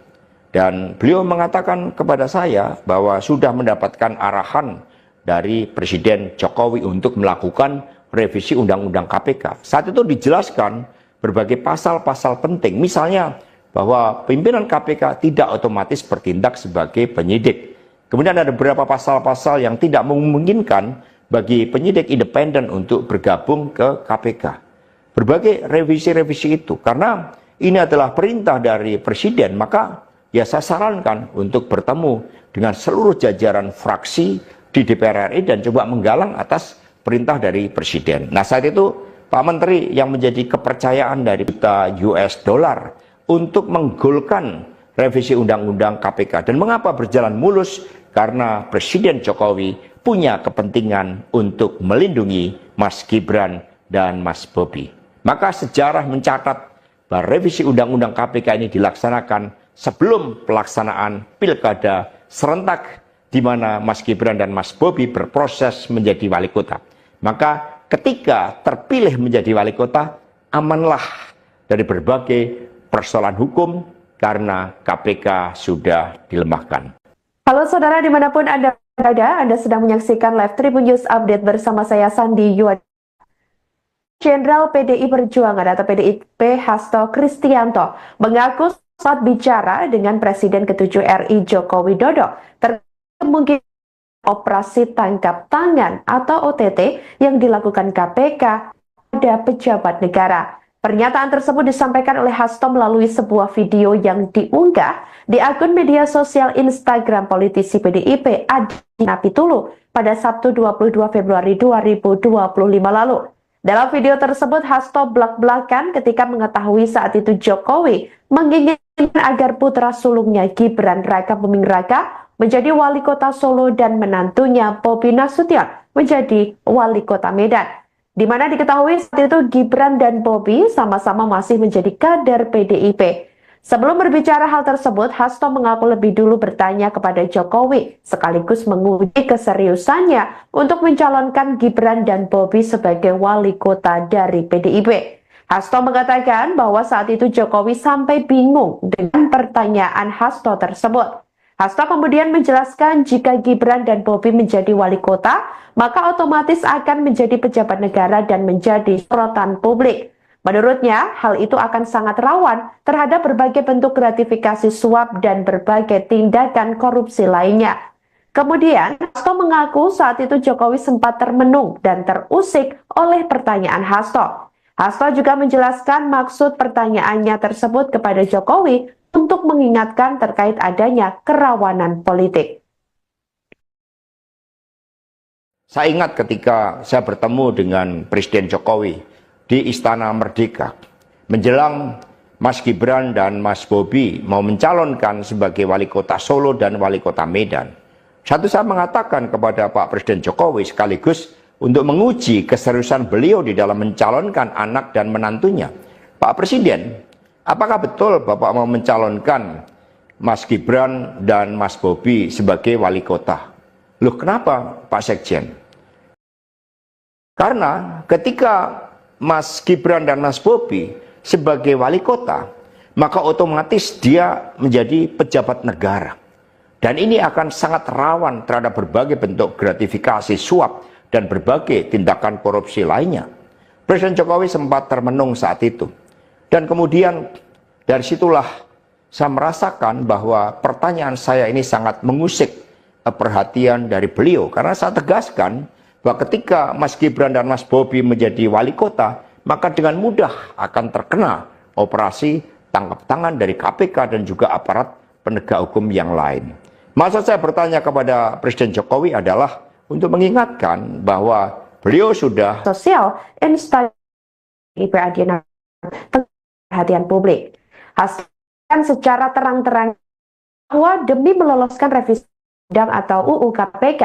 dan beliau mengatakan kepada saya bahwa sudah mendapatkan arahan dari Presiden Jokowi untuk melakukan revisi Undang-Undang KPK. Saat itu dijelaskan berbagai pasal-pasal penting, misalnya bahwa pimpinan KPK tidak otomatis bertindak sebagai penyidik. Kemudian ada beberapa pasal-pasal yang tidak memungkinkan bagi penyidik independen untuk bergabung ke KPK. Berbagai revisi-revisi itu, karena ini adalah perintah dari Presiden, maka ya saya sarankan untuk bertemu dengan seluruh jajaran fraksi di DPR RI dan coba menggalang atas perintah dari Presiden. Nah, saat itu Pak Menteri yang menjadi kepercayaan dari juta US dollar untuk menggolkan revisi Undang-Undang KPK. Dan mengapa berjalan mulus? Karena Presiden Jokowi punya kepentingan untuk melindungi Mas Gibran dan Mas Bobi. Maka sejarah mencatat bahwa revisi Undang-Undang KPK ini dilaksanakan sebelum pelaksanaan Pilkada serentak di mana Mas Gibran dan Mas Bobi berproses menjadi wali kota. Maka ketika terpilih menjadi wali kota, amanlah dari berbagai persoalan hukum karena KPK sudah dilemahkan. Halo saudara dimanapun Anda berada, Anda sedang menyaksikan Live Tribun News Update bersama saya Sandi Yuad. Jenderal PDI Perjuangan atau PDIP Hasto Kristianto mengaku saat bicara dengan Presiden ke-7 RI Joko Widodo terkait kemungkinan operasi tangkap tangan atau OTT yang dilakukan KPK pada pejabat negara. Pernyataan tersebut disampaikan oleh Hasto melalui sebuah video yang diunggah di akun media sosial Instagram politisi PDIP Adi Napitulu pada Sabtu 22 Februari 2025 lalu. Dalam video tersebut, Hasto belak-belakan ketika mengetahui saat itu Jokowi menginginkan agar putra sulungnya Gibran Raka Buming Raka menjadi wali kota Solo dan menantunya Bobi Nasution menjadi wali kota Medan. Di mana diketahui saat itu Gibran dan Bobi sama-sama masih menjadi kader PDIP. Sebelum berbicara hal tersebut, Hasto mengaku lebih dulu bertanya kepada Jokowi, sekaligus menguji keseriusannya untuk mencalonkan Gibran dan Bobi sebagai wali kota dari PDIP. Hasto mengatakan bahwa saat itu Jokowi sampai bingung dengan pertanyaan Hasto tersebut. Hasto kemudian menjelaskan jika Gibran dan Bobi menjadi wali kota, maka otomatis akan menjadi pejabat negara dan menjadi sorotan publik. Menurutnya, hal itu akan sangat rawan terhadap berbagai bentuk gratifikasi suap dan berbagai tindakan korupsi lainnya. Kemudian, Hasto mengaku saat itu Jokowi sempat termenung dan terusik oleh pertanyaan Hasto. Hasto juga menjelaskan maksud pertanyaannya tersebut kepada Jokowi untuk mengingatkan terkait adanya kerawanan politik. Saya ingat ketika saya bertemu dengan Presiden Jokowi di Istana Merdeka, menjelang Mas Gibran dan Mas Bobi mau mencalonkan sebagai wali kota Solo dan wali kota Medan. Satu, saya mengatakan kepada Pak Presiden Jokowi sekaligus untuk menguji keseriusan beliau di dalam mencalonkan anak dan menantunya. Pak Presiden, apakah betul Bapak mau mencalonkan Mas Gibran dan Mas Bobi sebagai wali kota? Loh, kenapa Pak Sekjen? Karena ketika Mas Gibran dan Mas Bobi sebagai wali kota, maka otomatis dia menjadi pejabat negara. Dan ini akan sangat rawan terhadap berbagai bentuk gratifikasi, suap, dan berbagai tindakan korupsi lainnya. Presiden Jokowi sempat termenung saat itu. Dan kemudian dari situlah saya merasakan bahwa pertanyaan saya ini sangat mengusik perhatian dari beliau. Karena saya tegaskan bahwa ketika Mas Gibran dan Mas Bobi menjadi wali kota, maka dengan mudah akan terkena operasi tangkap tangan dari KPK dan juga aparat penegak hukum yang lain. Maksud saya bertanya kepada Presiden Jokowi adalah untuk mengingatkan bahwa beliau sudah sosial instansi IPA perhatian publik. Hasilkan secara terang-terang bahwa demi meloloskan revisi undang atau UU KPK,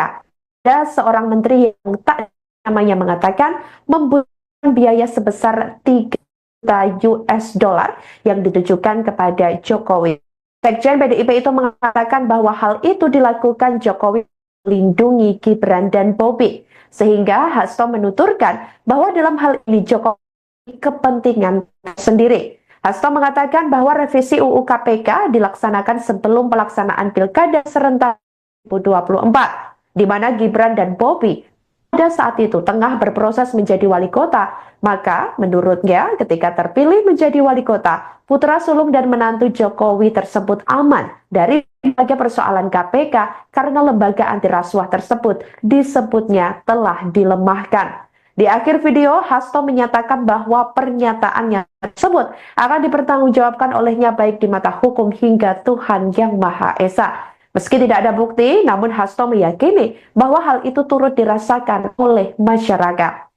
ada seorang menteri yang tak namanya mengatakan membutuhkan biaya sebesar 3 juta US dollar yang ditujukan kepada Jokowi. Sekjen PDIP itu mengatakan bahwa hal itu dilakukan Jokowi melindungi Gibran dan Bobi. Sehingga Hasto menuturkan bahwa dalam hal ini Jokowi kepentingan sendiri. Hasto mengatakan bahwa revisi UU KPK dilaksanakan sebelum pelaksanaan Pilkada serentak 2024, di mana Gibran dan Bobi pada saat itu tengah berproses menjadi wali kota. Maka menurutnya ketika terpilih menjadi wali kota, putra sulung dan menantu Jokowi tersebut aman dari berbagai persoalan KPK karena lembaga anti rasuah tersebut disebutnya telah dilemahkan. Di akhir video, Hasto menyatakan bahwa pernyataannya tersebut akan dipertanggungjawabkan olehnya baik di mata hukum hingga Tuhan Yang Maha Esa. Meski tidak ada bukti, namun Hasto meyakini bahwa hal itu turut dirasakan oleh masyarakat.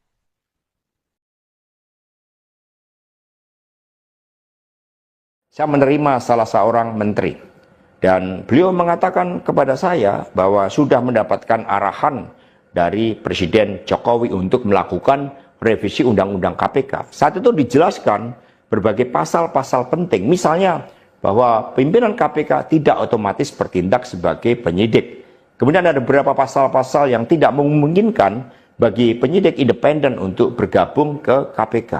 Saya menerima salah seorang menteri dan beliau mengatakan kepada saya bahwa sudah mendapatkan arahan dari Presiden Jokowi untuk melakukan revisi Undang-Undang KPK. Saat itu dijelaskan berbagai pasal-pasal penting, misalnya bahwa pimpinan KPK tidak otomatis bertindak sebagai penyidik. Kemudian ada beberapa pasal-pasal yang tidak memungkinkan bagi penyidik independen untuk bergabung ke KPK.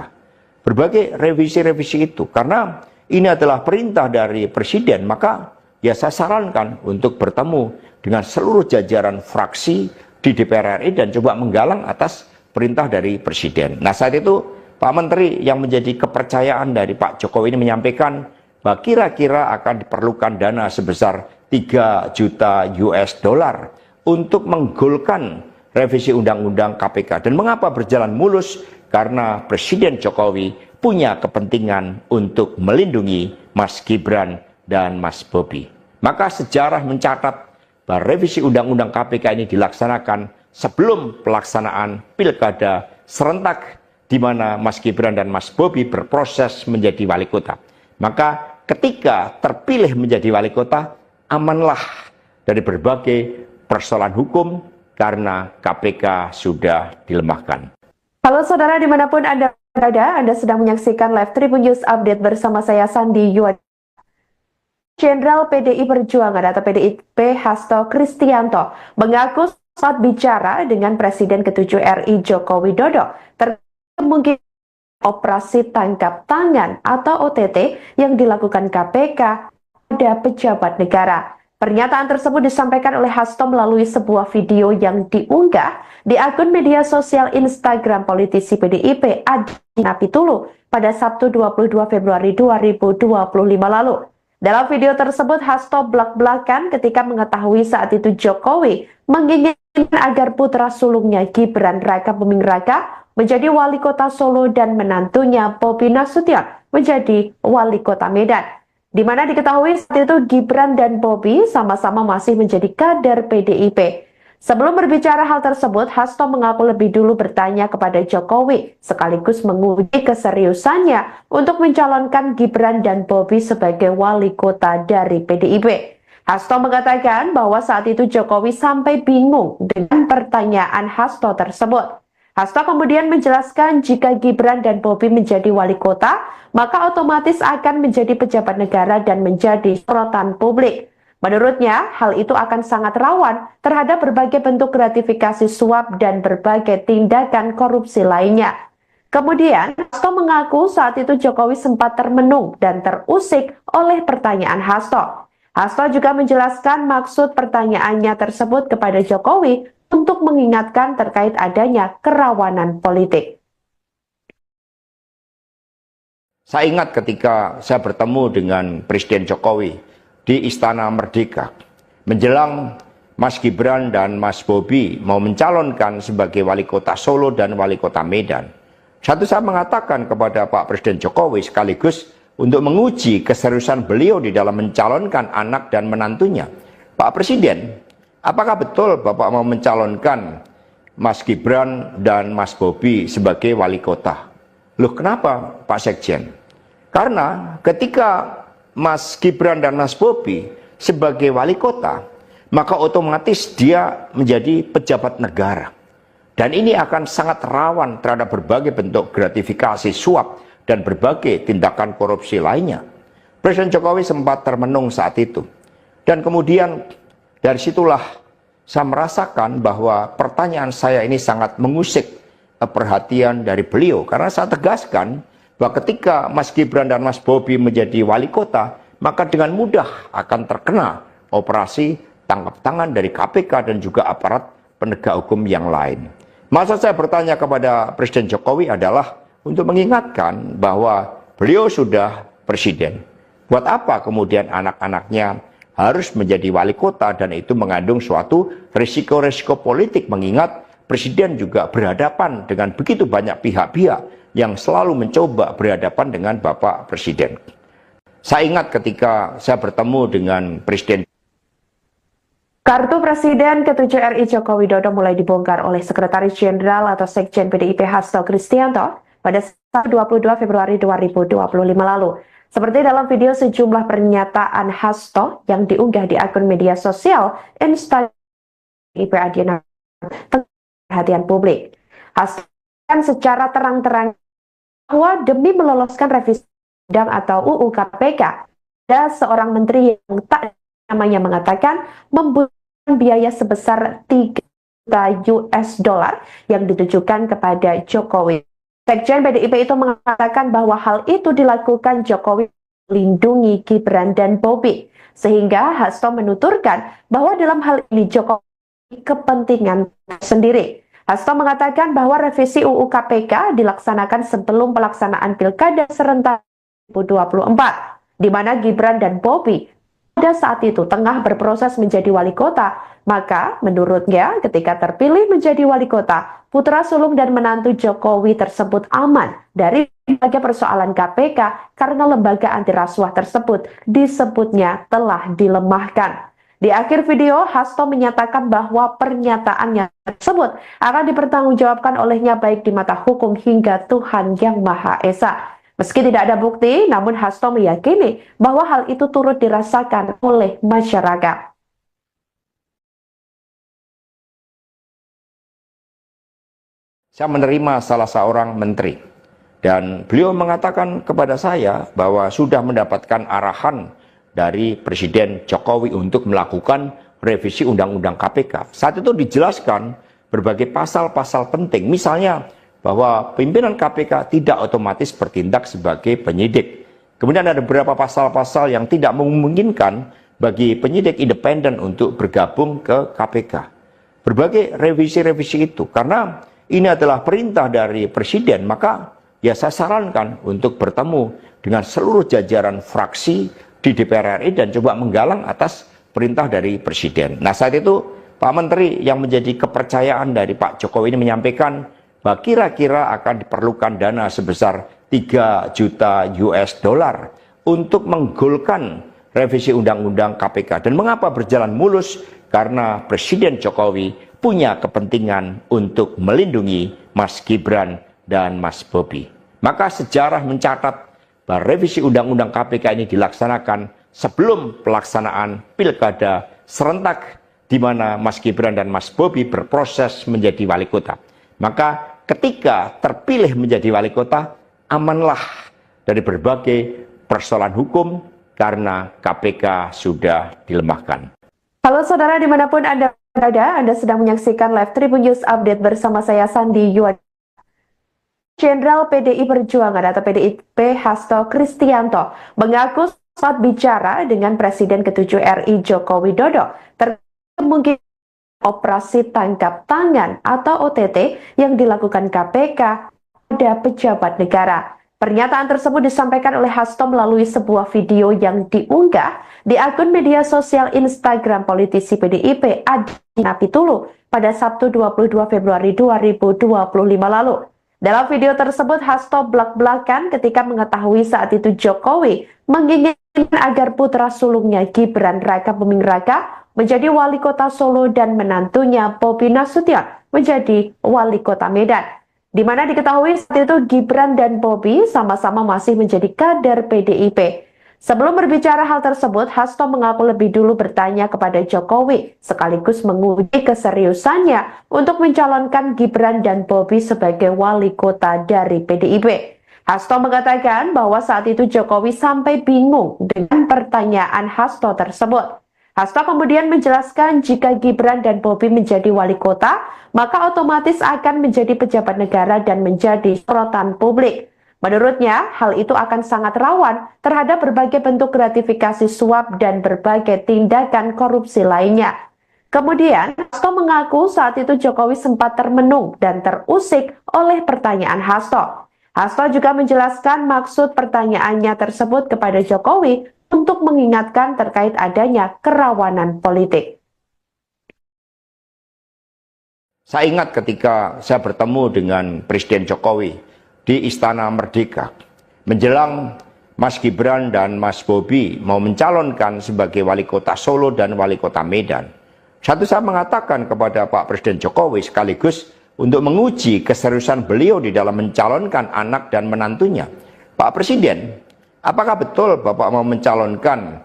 Berbagai revisi-revisi itu, karena ini adalah perintah dari Presiden, maka ya saya sarankan untuk bertemu dengan seluruh jajaran fraksi di DPR RI dan coba menggalang atas perintah dari Presiden. Nah, saat itu Pak Menteri yang menjadi kepercayaan dari Pak Jokowi ini menyampaikan bahwa kira-kira akan diperlukan dana sebesar 3 juta US dollar untuk menggolkan revisi Undang-Undang KPK. Dan mengapa berjalan mulus? Karena Presiden Jokowi punya kepentingan untuk melindungi Mas Gibran dan Mas Bobi. Maka sejarah mencatat bahwa revisi Undang-Undang KPK ini dilaksanakan sebelum pelaksanaan Pilkada serentak di mana Mas Gibran dan Mas Bobi berproses menjadi wali kota. Maka ketika terpilih menjadi wali kota, amanlah dari berbagai persoalan hukum karena KPK sudah dilemahkan. Halo saudara dimanapun Anda berada, Anda sedang menyaksikan live Tribun News Update bersama saya Sandi Yuad. Jenderal PDI Perjuangan atau PDIP Hasto Kristianto mengaku saat bicara dengan Presiden ke-7 RI Joko Widodo terkait kemungkinan operasi tangkap tangan atau OTT yang dilakukan KPK pada pejabat negara. Pernyataan tersebut disampaikan oleh Hasto melalui sebuah video yang diunggah di akun media sosial Instagram politisi PDIP Adi Napitulu pada Sabtu 22 Februari 2025 lalu. Dalam video tersebut, Hasto belak-belakan ketika mengetahui saat itu Jokowi menginginkan agar putra sulungnya Gibran Raka Buming Raka menjadi wali kota Solo dan menantunya Bobi Nasution menjadi wali kota Medan. Di mana diketahui saat itu Gibran dan Bobi sama-sama masih menjadi kader PDIP. Sebelum berbicara hal tersebut, Hasto mengaku lebih dulu bertanya kepada Jokowi, sekaligus menguji keseriusannya untuk mencalonkan Gibran dan Bobi sebagai wali kota dari PDIP. Hasto mengatakan bahwa saat itu Jokowi sampai bingung dengan pertanyaan Hasto tersebut. Hasto kemudian menjelaskan jika Gibran dan Bobi menjadi wali kota, maka otomatis akan menjadi pejabat negara dan menjadi sorotan publik. Menurutnya, hal itu akan sangat rawan terhadap berbagai bentuk gratifikasi suap dan berbagai tindakan korupsi lainnya. Kemudian, Hasto mengaku saat itu Jokowi sempat termenung dan terusik oleh pertanyaan Hasto. Hasto juga menjelaskan maksud pertanyaannya tersebut kepada Jokowi untuk mengingatkan terkait adanya kerawanan politik. Saya ingat ketika saya bertemu dengan Presiden Jokowi di Istana Merdeka menjelang Mas Gibran dan Mas Bobi mau mencalonkan sebagai wali kota Solo dan wali kota Medan. Satu, saya mengatakan kepada Pak Presiden Jokowi sekaligus untuk menguji keseriusan beliau di dalam mencalonkan anak dan menantunya. Pak Presiden, apakah betul Bapak mau mencalonkan Mas Gibran dan Mas Bobi sebagai wali kota? Loh, kenapa Pak Sekjen? Karena ketika Mas Gibran dan Mas Bobi sebagai wali kota, maka otomatis dia menjadi pejabat negara. Dan ini akan sangat rawan terhadap berbagai bentuk gratifikasi suap dan berbagai tindakan korupsi lainnya. Presiden Jokowi sempat termenung saat itu. Dan kemudian dari situlah saya merasakan bahwa pertanyaan saya ini sangat mengusik perhatian dari beliau. Karena saya tegaskan bahwa ketika Mas Gibran dan Mas Bobi menjadi wali kota, maka dengan mudah akan terkena operasi tangkap tangan dari KPK dan juga aparat penegak hukum yang lain. Maksud saya bertanya kepada Presiden Jokowi adalah untuk mengingatkan bahwa beliau sudah presiden. Buat apa kemudian anak-anaknya harus menjadi wali kota, dan itu mengandung suatu risiko-risiko politik, mengingat presiden juga berhadapan dengan begitu banyak pihak-pihak yang selalu mencoba berhadapan dengan Bapak Presiden. Saya ingat ketika saya bertemu dengan Presiden. Kartu Presiden ke-7 RI Joko Widodo mulai dibongkar oleh Sekretaris Jenderal atau Sekjen PDIP Hasto Kristianto pada 22 Februari 2025 lalu. Seperti dalam video sejumlah pernyataan Hasto yang diunggah di akun media sosial Instagram PDIP Adiana perhatian publik. Hasto secara terang-terang bahwa demi meloloskan revisi undang atau UU KPK, ada seorang menteri yang tak namanya mengatakan membutuhkan biaya sebesar 3 juta US dollar yang ditujukan kepada Jokowi. Sekjen PDIP itu mengatakan bahwa hal itu dilakukan Jokowi melindungi Gibran dan Bobi, sehingga Hasto menuturkan bahwa dalam hal ini Jokowi kepentingan sendiri. Hasto mengatakan bahwa revisi UU KPK dilaksanakan sebelum pelaksanaan Pilkada serentak 2024, di mana Gibran dan Bobi pada saat itu tengah berproses menjadi wali kota. Maka menurutnya ketika terpilih menjadi wali kota, putra sulung dan menantu Jokowi tersebut aman dari berbagai persoalan KPK karena lembaga anti rasuah tersebut disebutnya telah dilemahkan. Di akhir video, Hasto menyatakan bahwa pernyataannya tersebut akan dipertanggungjawabkan olehnya baik di mata hukum hingga Tuhan Yang Maha Esa. Meski tidak ada bukti, namun Hasto meyakini bahwa hal itu turut dirasakan oleh masyarakat. Saya menerima salah seorang menteri, dan beliau mengatakan kepada saya bahwa sudah mendapatkan arahan dari Presiden Jokowi untuk melakukan revisi Undang-Undang KPK. Saat itu dijelaskan berbagai pasal-pasal penting, misalnya bahwa pimpinan KPK tidak otomatis bertindak sebagai penyidik. Kemudian ada beberapa pasal-pasal yang tidak memungkinkan bagi penyidik independen untuk bergabung ke KPK. Berbagai revisi-revisi itu, karena ini adalah perintah dari Presiden, maka ya saya sarankan untuk bertemu dengan seluruh jajaran fraksi di DPR RI dan coba menggalang atas perintah dari Presiden. Nah, saat itu Pak Menteri yang menjadi kepercayaan dari Pak Jokowi ini menyampaikan bahwa kira-kira akan diperlukan dana sebesar 3 juta US dollar untuk menggolkan revisi Undang-Undang KPK. Dan mengapa berjalan mulus? Karena Presiden Jokowi punya kepentingan untuk melindungi Mas Gibran dan Mas Bobi. Maka sejarah mencatat bahwa revisi Undang-Undang KPK ini dilaksanakan sebelum pelaksanaan pilkada serentak di mana Mas Gibran dan Mas Bobi berproses menjadi wali kota. Maka ketika terpilih menjadi wali kota, amanlah dari berbagai persoalan hukum karena KPK sudah dilemahkan. Halo saudara dimanapun Anda berada, Anda sedang menyaksikan live Tribun News Update bersama saya Sandi Yuwan. Jenderal PDI Perjuangan atau PDIP Hasto Kristianto mengaku saat bicara dengan Presiden ke-7 RI Joko Widodo terkait kemungkinan operasi tangkap tangan atau OTT yang dilakukan KPK pada pejabat negara. Pernyataan tersebut disampaikan oleh Hasto melalui sebuah video yang diunggah di akun media sosial Instagram politisi PDIP Adi Napitulu pada Sabtu 22 Februari 2025 lalu. Dalam video tersebut, Hasto belak-belakan ketika mengetahui saat itu Jokowi menginginkan agar putra sulungnya Gibran Raka Buming Raka menjadi wali kota Solo dan menantunya Bobi Nasution menjadi wali kota Medan. Di mana diketahui saat itu Gibran dan Bobi sama-sama masih menjadi kader PDIP. Sebelum berbicara hal tersebut, Hasto mengaku lebih dulu bertanya kepada Jokowi, sekaligus menguji keseriusannya untuk mencalonkan Gibran dan Bobi sebagai wali kota dari PDIP. Hasto mengatakan bahwa saat itu Jokowi sampai bingung dengan pertanyaan Hasto tersebut. Hasto kemudian menjelaskan jika Gibran dan Bobi menjadi wali kota, maka otomatis akan menjadi pejabat negara dan menjadi sorotan publik. Menurutnya, hal itu akan sangat rawan terhadap berbagai bentuk gratifikasi suap dan berbagai tindakan korupsi lainnya. Kemudian, Hasto mengaku saat itu Jokowi sempat termenung dan terusik oleh pertanyaan Hasto. Hasto juga menjelaskan maksud pertanyaannya tersebut kepada Jokowi untuk mengingatkan terkait adanya kerawanan politik. Saya ingat ketika saya bertemu dengan Presiden Jokowi di Istana Merdeka menjelang Mas Gibran dan Mas Bobi mau mencalonkan sebagai wali kota Solo dan wali kota Medan. Satu saya mengatakan kepada Pak Presiden Jokowi sekaligus untuk menguji keseriusan beliau di dalam mencalonkan anak dan menantunya. Pak Presiden, apakah betul Bapak mau mencalonkan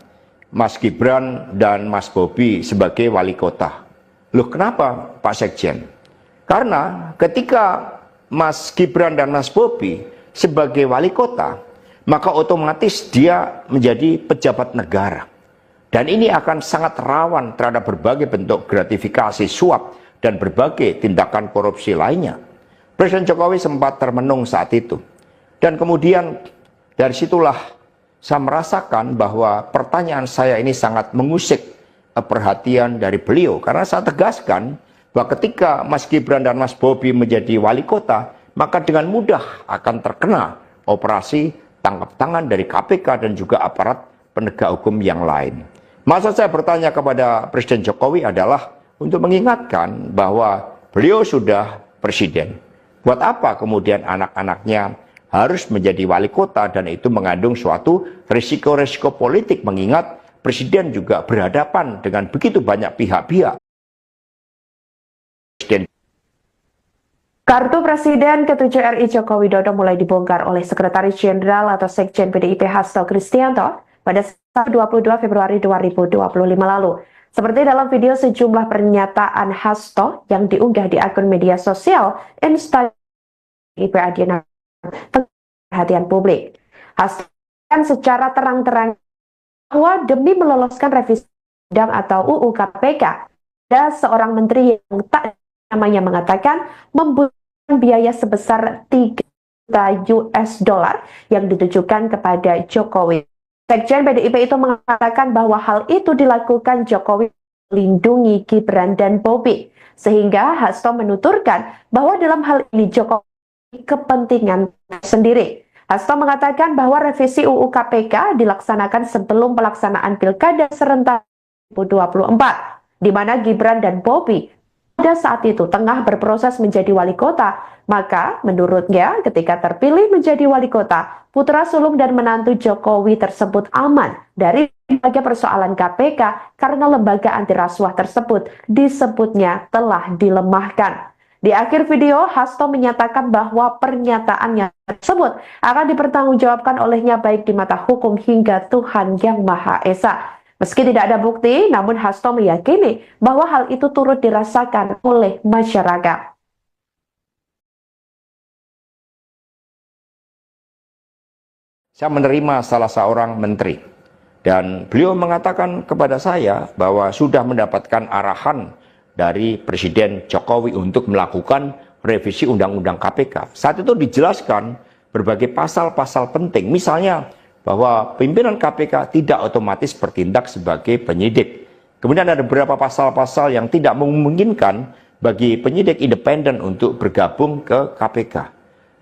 Mas Gibran dan Mas Bobi sebagai wali kota? Loh kenapa Pak Sekjen? Karena ketika Mas Gibran dan Mas Bobi sebagai wali kota, maka otomatis dia menjadi pejabat negara. Dan ini akan sangat rawan terhadap berbagai bentuk gratifikasi suap dan berbagai tindakan korupsi lainnya. Presiden Jokowi sempat termenung saat itu. Dan kemudian dari situlah saya merasakan bahwa pertanyaan saya ini sangat mengusik perhatian dari beliau. Karena saya tegaskan bahwa ketika Mas Gibran dan Mas Bobi menjadi wali kota, maka dengan mudah akan terkena operasi tangkap tangan dari KPK dan juga aparat penegak hukum yang lain. Maksud saya bertanya kepada Presiden Jokowi adalah untuk mengingatkan bahwa beliau sudah presiden. Buat apa kemudian anak-anaknya harus menjadi wali kota dan itu mengandung suatu risiko-risiko politik mengingat presiden juga berhadapan dengan begitu banyak pihak-pihak. Kartu Presiden ke-7 RI Joko Widodo mulai dibongkar oleh Sekretaris Jenderal atau Sekjen PDIP Hasto Kristianto pada 22 Februari 2025 lalu. Seperti dalam video sejumlah pernyataan Hasto yang diunggah di akun media sosial Instagram PDIP Adiana perhatian publik. Hasto secara terang-terang bahwa demi meloloskan revisi undang atau UU KPK, ada seorang menteri yang tak namanya mengatakan membutuhkan biaya sebesar 3 juta US dollar yang ditujukan kepada Jokowi. Sekjen PDIP itu mengatakan bahwa hal itu dilakukan Jokowi melindungi Gibran dan Bobi, sehingga Hasto menuturkan bahwa dalam hal ini Jokowi kepentingan sendiri. Hasto mengatakan bahwa revisi UU KPK dilaksanakan sebelum pelaksanaan Pilkada serentak 2024, di mana Gibran dan Bobi pada saat itu tengah berproses menjadi wali kota. Maka menurutnya ketika terpilih menjadi wali kota, putra sulung dan menantu Jokowi tersebut aman dari sebagai persoalan KPK karena lembaga anti rasuah tersebut disebutnya telah dilemahkan. Di akhir video, Hasto menyatakan bahwa pernyataannya tersebut akan dipertanggungjawabkan olehnya baik di mata hukum hingga Tuhan Yang Maha Esa. Meski tidak ada bukti, namun Hasto meyakini bahwa hal itu turut dirasakan oleh masyarakat. Saya menerima salah seorang menteri dan beliau mengatakan kepada saya bahwa sudah mendapatkan arahan dari Presiden Jokowi untuk melakukan revisi Undang-Undang KPK. Saat itu dijelaskan berbagai pasal-pasal penting, misalnya bahwa pimpinan KPK tidak otomatis bertindak sebagai penyidik. Kemudian ada beberapa pasal-pasal yang tidak memungkinkan bagi penyidik independen untuk bergabung ke KPK.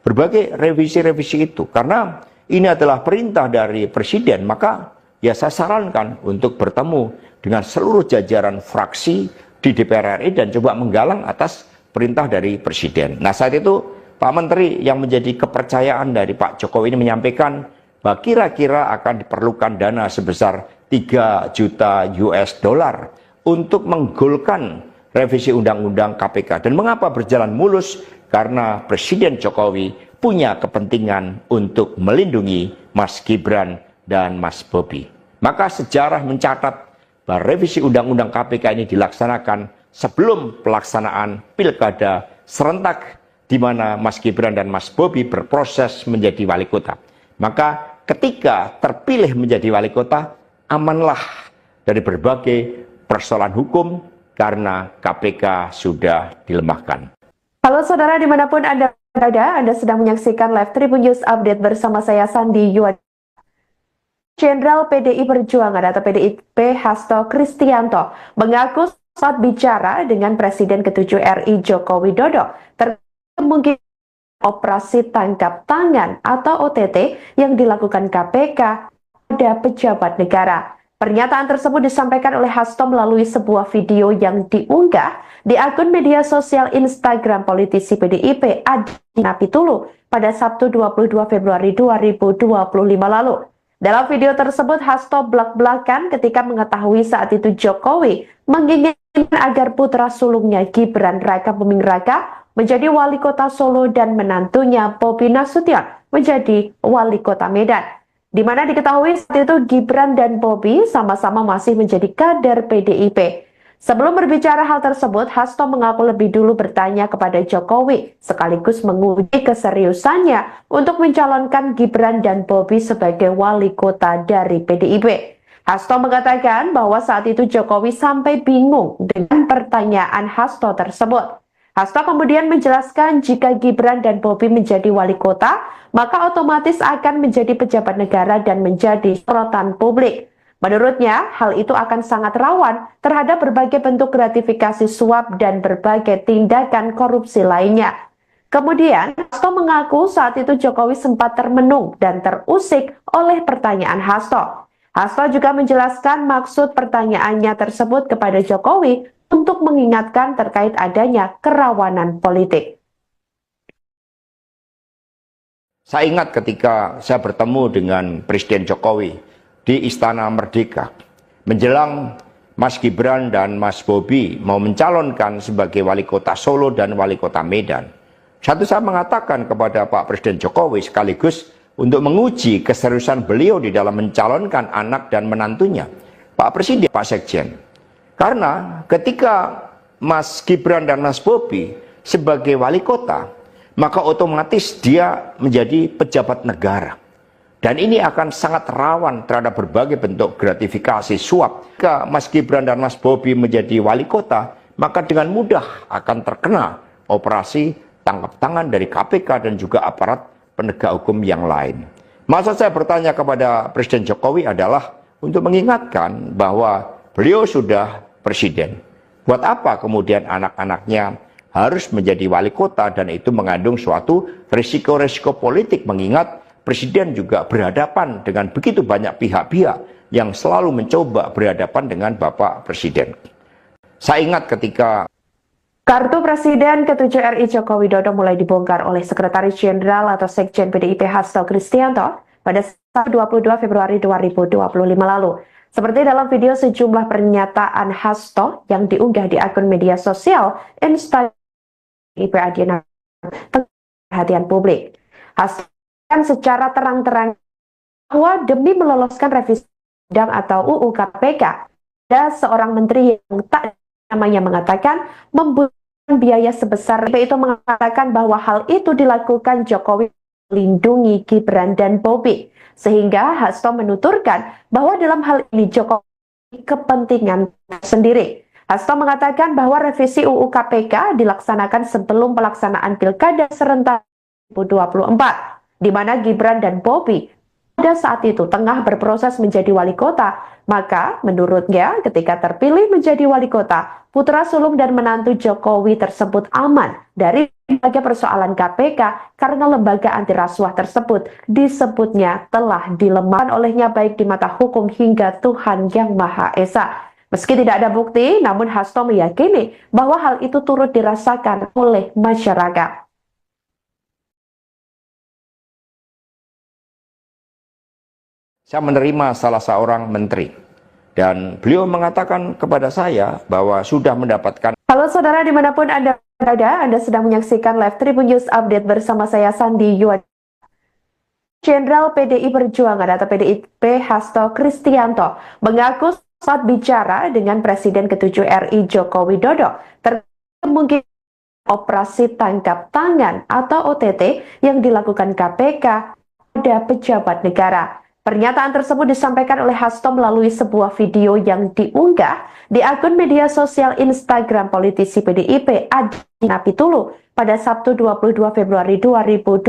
Berbagai revisi-revisi itu, karena ini adalah perintah dari Presiden, maka ya saya sarankan untuk bertemu dengan seluruh jajaran fraksi di DPR RI dan coba menggalang atas perintah dari Presiden. Nah, saat itu Pak Menteri yang menjadi kepercayaan dari Pak Jokowi ini menyampaikan bahwa kira-kira akan diperlukan dana sebesar 3 juta US dollar untuk menggolkan revisi Undang-Undang KPK. Dan mengapa berjalan mulus? Karena Presiden Jokowi punya kepentingan untuk melindungi Mas Gibran dan Mas Bobi. Maka sejarah mencatat bahwa revisi Undang-Undang KPK ini dilaksanakan sebelum pelaksanaan pilkada serentak di mana Mas Gibran dan Mas Bobi berproses menjadi wali kota. Maka ketika terpilih menjadi wali kota, amanlah dari berbagai persoalan hukum karena KPK sudah dilemahkan. Halo saudara dimanapun Anda berada, Anda sedang menyaksikan live Tribun News Update bersama saya Sandi Yuad. Jenderal PDI Perjuangan atau PDIP Hasto Kristianto mengaku saat bicara dengan Presiden ke-7 RI Joko Widodo terkait kemungkinan operasi tangkap tangan atau OTT yang dilakukan KPK pada pejabat negara. Pernyataan tersebut disampaikan oleh Hasto melalui sebuah video yang diunggah di akun media sosial Instagram politisi PDIP Adi Napitulu pada Sabtu 22 Februari 2025 lalu. Dalam video tersebut, Hasto belak-belakan ketika mengetahui saat itu Jokowi menginginkan agar putra sulungnya Gibran Raka Buming Raka menjadi wali kota Solo dan menantunya Bobi Nasution menjadi wali kota Medan. Di mana diketahui saat itu Gibran dan Bobi sama-sama masih menjadi kader PDIP. Sebelum berbicara hal tersebut, Hasto mengaku lebih dulu bertanya kepada Jokowi, sekaligus menguji keseriusannya untuk mencalonkan Gibran dan Bobi sebagai wali kota dari PDIP. Hasto mengatakan bahwa saat itu Jokowi sampai bingung dengan pertanyaan Hasto tersebut. Hasto kemudian menjelaskan jika Gibran dan Bobi menjadi wali kota, maka otomatis akan menjadi pejabat negara dan menjadi sorotan publik. Menurutnya, hal itu akan sangat rawan terhadap berbagai bentuk gratifikasi suap dan berbagai tindakan korupsi lainnya. Kemudian, Hasto mengaku saat itu Jokowi sempat termenung dan terusik oleh pertanyaan Hasto. Hasto juga menjelaskan maksud pertanyaannya tersebut kepada Jokowi untuk mengingatkan terkait adanya kerawanan politik. Saya ingat ketika saya bertemu dengan Presiden Jokowi di Istana Merdeka menjelang Mas Gibran dan Mas Bobi mau mencalonkan sebagai wali kota Solo dan wali kota Medan. Satu, saya mengatakan kepada Pak Presiden Jokowi sekaligus untuk menguji keseriusan beliau di dalam mencalonkan anak dan menantunya, Pak Presiden, Pak Sekjen. Karena ketika Mas Gibran dan Mas Bobi sebagai wali kota, maka otomatis dia menjadi pejabat negara. Dan ini akan sangat rawan terhadap berbagai bentuk gratifikasi suap. Jika Mas Gibran dan Mas Bobi menjadi wali kota, maka dengan mudah akan terkena operasi tangkap tangan dari KPK dan juga aparat penegak hukum yang lain. Maksud saya bertanya kepada Presiden Jokowi adalah untuk mengingatkan bahwa beliau sudah presiden. Buat apa kemudian anak-anaknya harus menjadi wali kota, dan itu mengandung suatu risiko-risiko politik, mengingat Presiden juga berhadapan dengan begitu banyak pihak-pihak yang selalu mencoba berhadapan dengan Bapak Presiden. Saya ingat ketika Kartu Presiden ke-7 RI Joko Widodo mulai dibongkar oleh Sekretaris Jenderal atau Sekjen PDIP Hasto Kristianto pada 22 Februari 2025 lalu. Seperti dalam video sejumlah pernyataan Hasto yang diunggah di akun media sosial Instagram IP Adiana perhatian publik. Hasto secara terang-terang bahwa demi meloloskan revisi undang atau UU KPK, ada seorang menteri yang tak namanya mengatakan membutuhkan biaya sebesar itu, mengatakan bahwa hal itu dilakukan Jokowi melindungi Gibran dan Bobi, sehingga Hasto menuturkan bahwa dalam hal ini Jokowi kepentingan sendiri. Hasto mengatakan bahwa revisi UU KPK dilaksanakan sebelum pelaksanaan Pilkada serentak 2024, di mana Gibran dan Bobi pada saat itu tengah berproses menjadi wali kota. Maka menurutnya ketika terpilih menjadi wali kota, putra sulung dan menantu Jokowi tersebut aman dari berbagai persoalan KPK karena lembaga anti rasuah tersebut disebutnya telah dilemahkan olehnya baik di mata hukum hingga Tuhan Yang Maha Esa. Meski tidak ada bukti, namun Hasto meyakini bahwa hal itu turut dirasakan oleh masyarakat. Saya menerima salah seorang menteri dan beliau mengatakan kepada saya bahwa sudah mendapatkan. Halo saudara, dimanapun Anda berada, Anda sedang menyaksikan Live Tribun News Update bersama saya Sandi Yuad. Jenderal PDI Perjuangan atau PDIP Hasto Kristianto mengaku saat bicara dengan Presiden ke-7 RI Joko Widodo terkait kemungkinan operasi tangkap tangan atau OTT yang dilakukan KPK pada pejabat negara. Pernyataan tersebut disampaikan oleh Hasto melalui sebuah video yang diunggah di akun media sosial Instagram politisi PDIP Adina Pitulu pada Sabtu 22 Februari 2025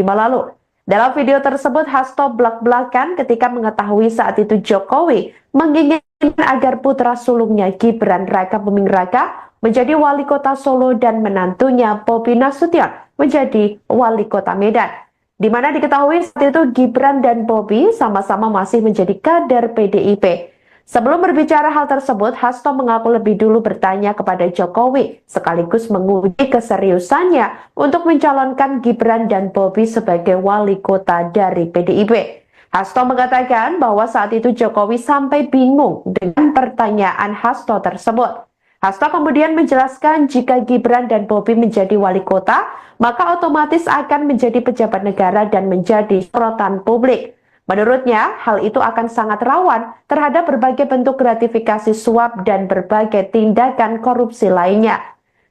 lalu. Dalam video tersebut, Hasto belak-belakan ketika mengetahui saat itu Jokowi menginginkan agar putra sulungnya Gibran Raka Buming Raka menjadi wali kota Solo dan menantunya Bobi Nasution menjadi wali kota Medan, di mana diketahui saat itu Gibran dan Bobi sama-sama masih menjadi kader PDIP. Sebelum berbicara hal tersebut, Hasto mengaku lebih dulu bertanya kepada Jokowi, sekaligus menguji keseriusannya untuk mencalonkan Gibran dan Bobi sebagai wali kota dari PDIP. Hasto mengatakan bahwa saat itu Jokowi sampai bingung dengan pertanyaan Hasto tersebut. Hasto kemudian menjelaskan jika Gibran dan Bobi menjadi wali kota, maka otomatis akan menjadi pejabat negara dan menjadi sorotan publik. Menurutnya, hal itu akan sangat rawan terhadap berbagai bentuk gratifikasi suap dan berbagai tindakan korupsi lainnya.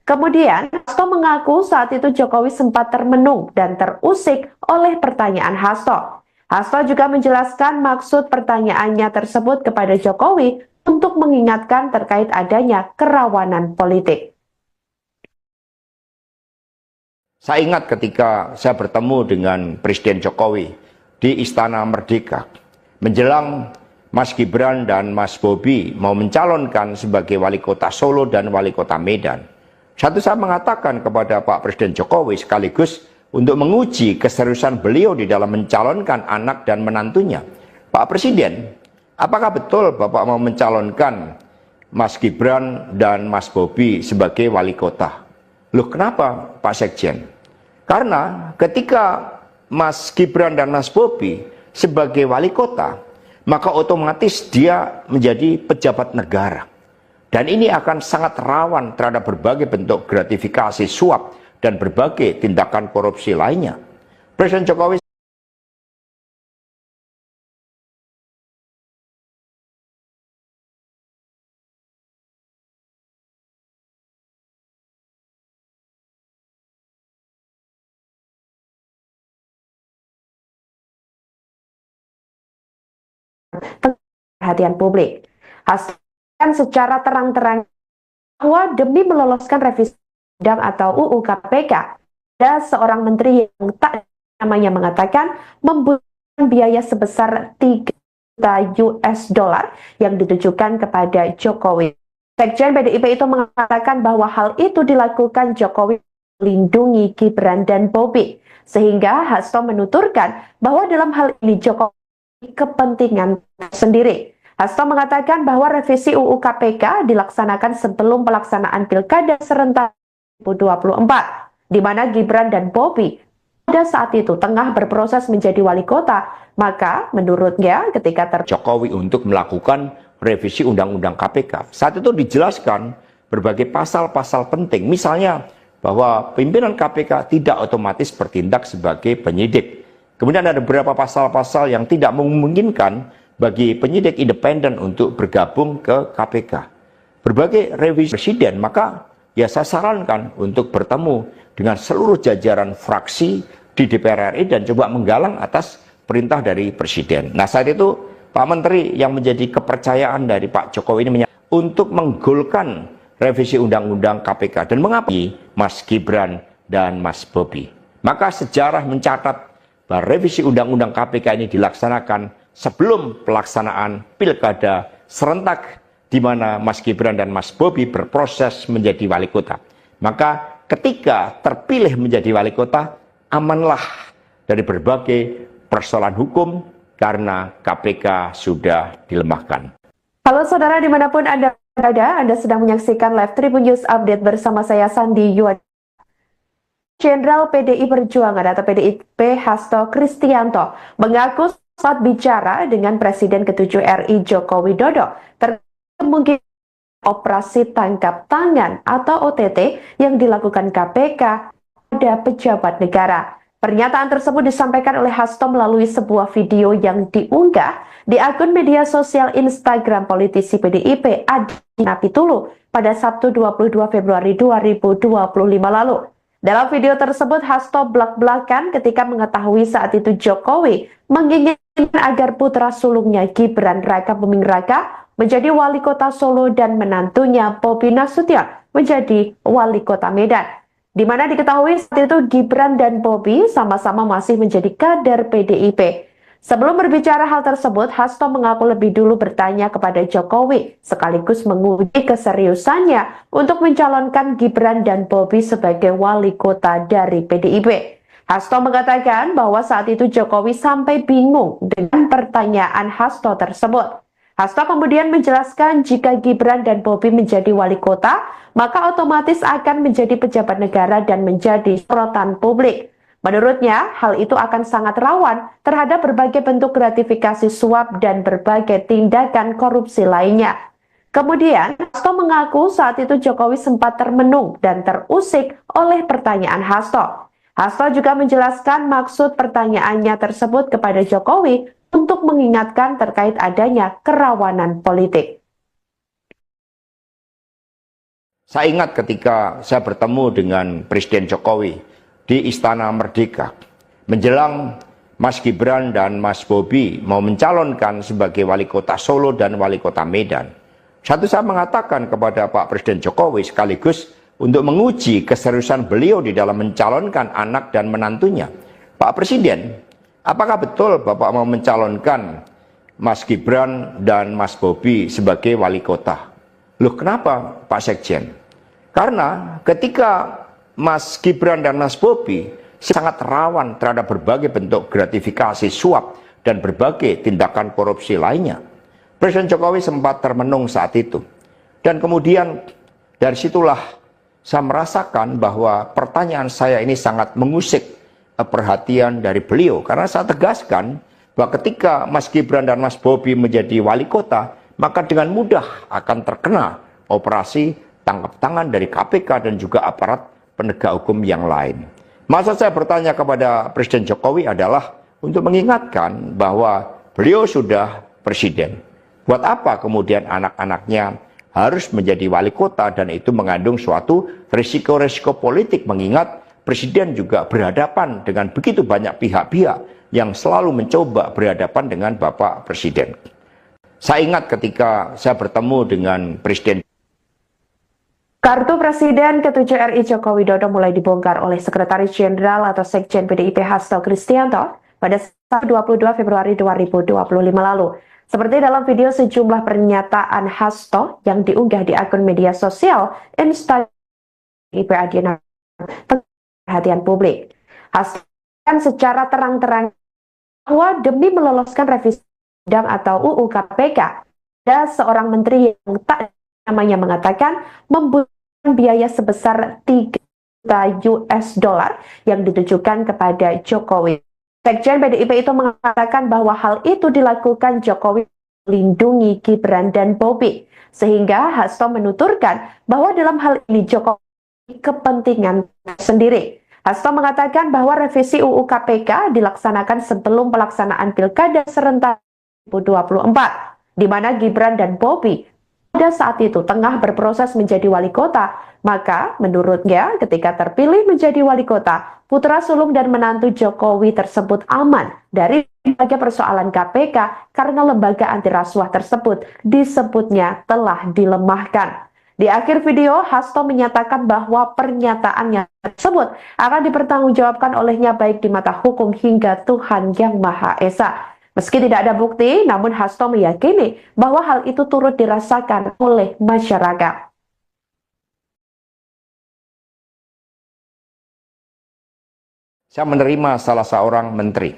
Kemudian, Hasto mengaku saat itu Jokowi sempat termenung dan terusik oleh pertanyaan Hasto. Hasto juga menjelaskan maksud pertanyaannya tersebut kepada Jokowi untuk mengingatkan terkait adanya kerawanan politik. Saya ingat ketika saya bertemu dengan Presiden Jokowi di Istana Merdeka menjelang Mas Gibran dan Mas Bobi mau mencalonkan sebagai wali kota Solo dan wali kota Medan. Satu, saya mengatakan kepada Pak Presiden Jokowi sekaligus untuk menguji keseriusan beliau di dalam mencalonkan anak dan menantunya. Pak Presiden, apakah betul Bapak mau mencalonkan Mas Gibran dan Mas Bobi sebagai wali kota? Loh, kenapa Pak Sekjen? Karena ketika Mas Gibran dan Mas Bobi sebagai wali kota, maka otomatis dia menjadi pejabat negara. Dan ini akan sangat rawan terhadap berbagai bentuk gratifikasi suap dan berbagai tindakan korupsi lainnya. Presiden Jokowi perhatian publik. Hasto secara terang-terang bahwa demi meloloskan revisi undang atau UU KPK, ada seorang menteri yang tak namanya mengatakan membutuhkan biaya sebesar 3 juta US dollar yang ditujukan kepada Jokowi. Sekjen PDIP itu mengatakan bahwa hal itu dilakukan Jokowi melindungi Gibran dan Bobi, sehingga Hasto menuturkan bahwa dalam hal ini Jokowi kepentingan sendiri. Hasto mengatakan bahwa revisi UU KPK dilaksanakan sebelum pelaksanaan Pilkada serentak 2024, di mana Gibran dan Bobi pada saat itu tengah berproses menjadi wali kota, maka menurutnya ketika Jokowi untuk melakukan revisi Undang-Undang KPK. Saat itu dijelaskan berbagai pasal-pasal penting, misalnya bahwa pimpinan KPK tidak otomatis bertindak sebagai penyidik. Kemudian ada beberapa pasal-pasal yang tidak memungkinkan bagi penyidik independen untuk bergabung ke KPK. Berbagai revisi presiden, maka ya saya sarankan untuk bertemu dengan seluruh jajaran fraksi di DPR RI dan coba menggalang atas perintah dari presiden. Nah, saat itu Pak Menteri yang menjadi kepercayaan dari Pak Jokowi ini untuk menggolkan revisi Undang-Undang KPK dan mengapa Mas Gibran dan Mas Bobi. Maka sejarah mencatat bahwa revisi Undang-Undang KPK ini dilaksanakan sebelum pelaksanaan pilkada serentak di mana Mas Gibran dan Mas Bobi berproses menjadi wali kota. Maka ketika terpilih menjadi wali kota, amanlah dari berbagai persoalan hukum karena KPK sudah dilemahkan. Halo saudara dimanapun Anda berada, Anda sedang menyaksikan live Tribun News Update bersama saya Sandi Yuad. Jenderal PDI Perjuangan atau PDIP Hasto Kristianto mengaku saat bicara dengan Presiden ke-7 RI Joko Widodo terkait kemungkinan operasi tangkap tangan atau OTT yang dilakukan KPK pada pejabat negara. Pernyataan tersebut disampaikan oleh Hasto melalui sebuah video yang diunggah di akun media sosial Instagram politisi PDIP Adi Napitulu pada Sabtu 22 Februari 2025 lalu. Dalam video tersebut, Hasto belak-belakan ketika mengetahui saat itu Jokowi menginginkan agar putra sulungnya Gibran Raka Buming Raka menjadi wali kota Solo dan menantunya Bobi Nasution menjadi wali kota Medan. Di mana diketahui saat itu Gibran dan Bobi sama-sama masih menjadi kader PDIP. Sebelum berbicara hal tersebut, Hasto mengaku lebih dulu bertanya kepada Jokowi, sekaligus menguji keseriusannya untuk mencalonkan Gibran dan Bobi sebagai wali kota dari PDIP. Hasto mengatakan bahwa saat itu Jokowi sampai bingung dengan pertanyaan Hasto tersebut. Hasto kemudian menjelaskan jika Gibran dan Bobi menjadi wali kota, maka otomatis akan menjadi pejabat negara dan menjadi sorotan publik. Menurutnya, hal itu akan sangat rawan terhadap berbagai bentuk gratifikasi suap dan berbagai tindakan korupsi lainnya. Kemudian, Hasto mengaku saat itu Jokowi sempat termenung dan terusik oleh pertanyaan Hasto. Hasto juga menjelaskan maksud pertanyaannya tersebut kepada Jokowi untuk mengingatkan terkait adanya kerawanan politik. Saya ingat ketika saya bertemu dengan Presiden Jokowi di Istana Merdeka menjelang Mas Gibran dan Mas Bobi mau mencalonkan sebagai wali kota Solo dan wali kota Medan. Satu saya mengatakan kepada Pak Presiden Jokowi sekaligus untuk menguji keseriusan beliau di dalam mencalonkan anak dan menantunya. Pak Presiden, apakah betul Bapak mau mencalonkan Mas Gibran dan Mas Bobi sebagai wali kota? Loh, kenapa Pak Sekjen? Karena ketika Mas Gibran dan Mas Bobi sangat rawan terhadap berbagai bentuk gratifikasi suap dan berbagai tindakan korupsi lainnya. Presiden Jokowi sempat termenung saat itu. Dan kemudian dari situlah saya merasakan bahwa pertanyaan saya ini sangat mengusik perhatian dari beliau. Karena saya tegaskan bahwa ketika Mas Gibran dan Mas Bobi menjadi wali kota, maka dengan mudah akan terkena operasi tangkap tangan dari KPK dan juga aparat penegak hukum yang lain. Maksud saya bertanya kepada Presiden Jokowi adalah untuk mengingatkan bahwa beliau sudah presiden. Buat apa kemudian anak-anaknya harus menjadi wali kota dan itu mengandung suatu risiko-risiko politik, mengingat presiden juga berhadapan dengan begitu banyak pihak-pihak yang selalu mencoba berhadapan dengan Bapak Presiden. Saya ingat ketika saya bertemu dengan Presiden. Kartu Presiden ke-7 RI Joko Widodo mulai dibongkar oleh Sekretaris Jenderal atau Sekjen PDIP Hasto Kristianto pada 22 Februari 2025 lalu. Seperti dalam video sejumlah pernyataan Hasto yang diunggah di akun media sosial Instagram PDIP Adiana perhatian publik. Hasto secara terang-terang bahwa demi meloloskan revisi undang atau UU KPK, ada seorang menteri yang tak namanya mengatakan membutuhkan biaya sebesar 3 US dollar yang ditujukan kepada Jokowi. Sekjen PDIP itu mengatakan bahwa hal itu dilakukan Jokowi melindungi Gibran dan Bobi, sehingga Hasto menuturkan bahwa dalam hal ini Jokowi kepentingan sendiri. Hasto mengatakan bahwa revisi UU KPK dilaksanakan sebelum pelaksanaan Pilkada serentak 2024, di mana Gibran dan Bobi pada saat itu tengah berproses menjadi wali kota. Maka menurutnya ketika terpilih menjadi wali kota, putra sulung dan menantu Jokowi tersebut aman dari berbagai persoalan KPK karena lembaga anti rasuah tersebut disebutnya telah dilemahkan. Di akhir video, Hasto menyatakan bahwa pernyataannya tersebut akan dipertanggungjawabkan olehnya baik di mata hukum hingga Tuhan Yang Maha Esa. Meski tidak ada bukti, namun Hasto meyakini bahwa hal itu turut dirasakan oleh masyarakat. Saya menerima salah seorang menteri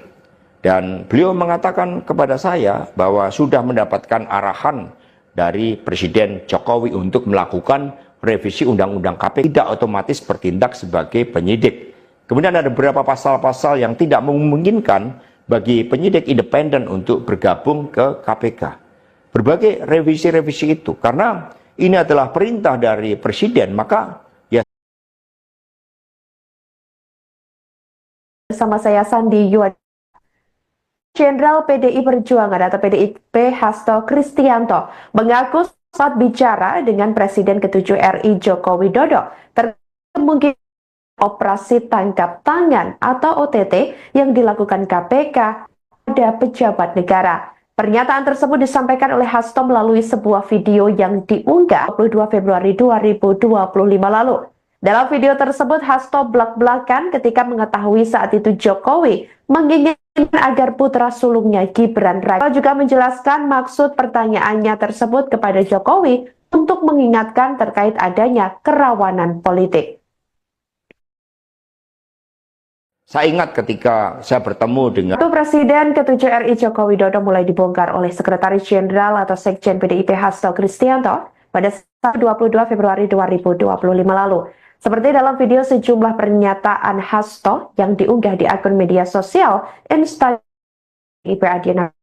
dan beliau mengatakan kepada saya bahwa sudah mendapatkan arahan dari Presiden Jokowi untuk melakukan revisi Undang-Undang KPK, tidak otomatis bertindak sebagai penyidik. Kemudian ada beberapa pasal-pasal yang tidak memungkinkan bagi penyidik independen untuk bergabung ke KPK. Berbagai revisi-revisi itu, karena ini adalah perintah dari Presiden, maka ya. Bersama saya Sandi Yuan. Jenderal PDI Perjuangan atau PDIP Hasto Kristianto mengaku saat bicara dengan Presiden ke-7 RI Joko Widodo terkait kemungkinan operasi tangkap tangan atau OTT yang dilakukan KPK pada pejabat negara. Pernyataan tersebut disampaikan oleh Hasto melalui sebuah video yang diunggah 22 Februari 2025 lalu. Dalam video tersebut, Hasto belak-belakan ketika mengetahui saat itu Jokowi menginginkan agar putra sulungnya Gibran Raka juga menjelaskan maksud pertanyaannya tersebut kepada Jokowi untuk mengingatkan terkait adanya kerawanan politik. Saya ingat ketika saya bertemu dengan Presiden ke-7 RI Joko Widodo mulai dibongkar oleh Sekretaris Jenderal atau Sekjen PDIP Hasto Kristianto pada 22 Februari 2025 lalu. Seperti dalam video sejumlah pernyataan Hasto yang diunggah di akun media sosial Instagram PDIP Adiana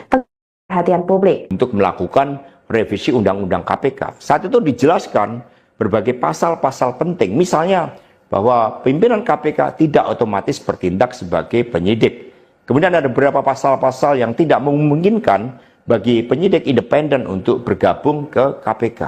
perhatian publik untuk melakukan revisi Undang-Undang KPK. Saat itu dijelaskan berbagai pasal-pasal penting, misalnya bahwa pimpinan KPK tidak otomatis bertindak sebagai penyidik. Kemudian ada beberapa pasal-pasal yang tidak memungkinkan bagi penyidik independen untuk bergabung ke KPK.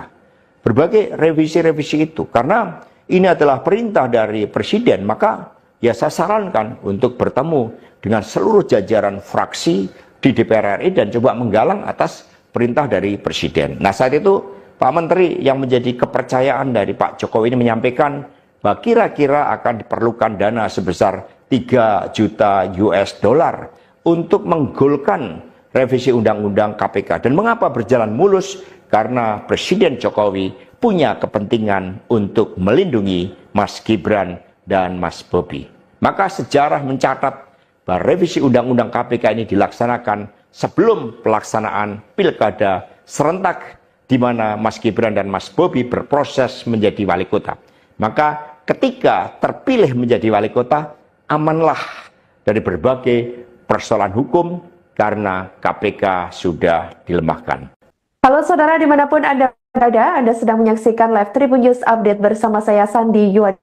Berbagai revisi-revisi itu, karena ini adalah perintah dari Presiden, maka ya saya sarankan untuk bertemu dengan seluruh jajaran fraksi di DPR RI dan coba menggalang atas perintah dari Presiden. Nah, saat itu Pak Menteri yang menjadi kepercayaan dari Pak Jokowi ini menyampaikan bahwa kira-kira akan diperlukan dana sebesar 3 juta US dollar untuk menggolkan revisi Undang-Undang KPK. Dan mengapa berjalan mulus? Karena Presiden Jokowi punya kepentingan untuk melindungi Mas Gibran dan Mas Bobi. Maka sejarah mencatat bahwa revisi Undang-Undang KPK ini dilaksanakan sebelum pelaksanaan Pilkada serentak di mana Mas Gibran dan Mas Bobi berproses menjadi wali kota. Maka ketika terpilih menjadi wali kota, amanlah dari berbagai persoalan hukum karena KPK sudah dilemahkan. Halo saudara dimanapun Anda berada, Anda sedang menyaksikan live Tribun News Update bersama saya Sandi Yuan.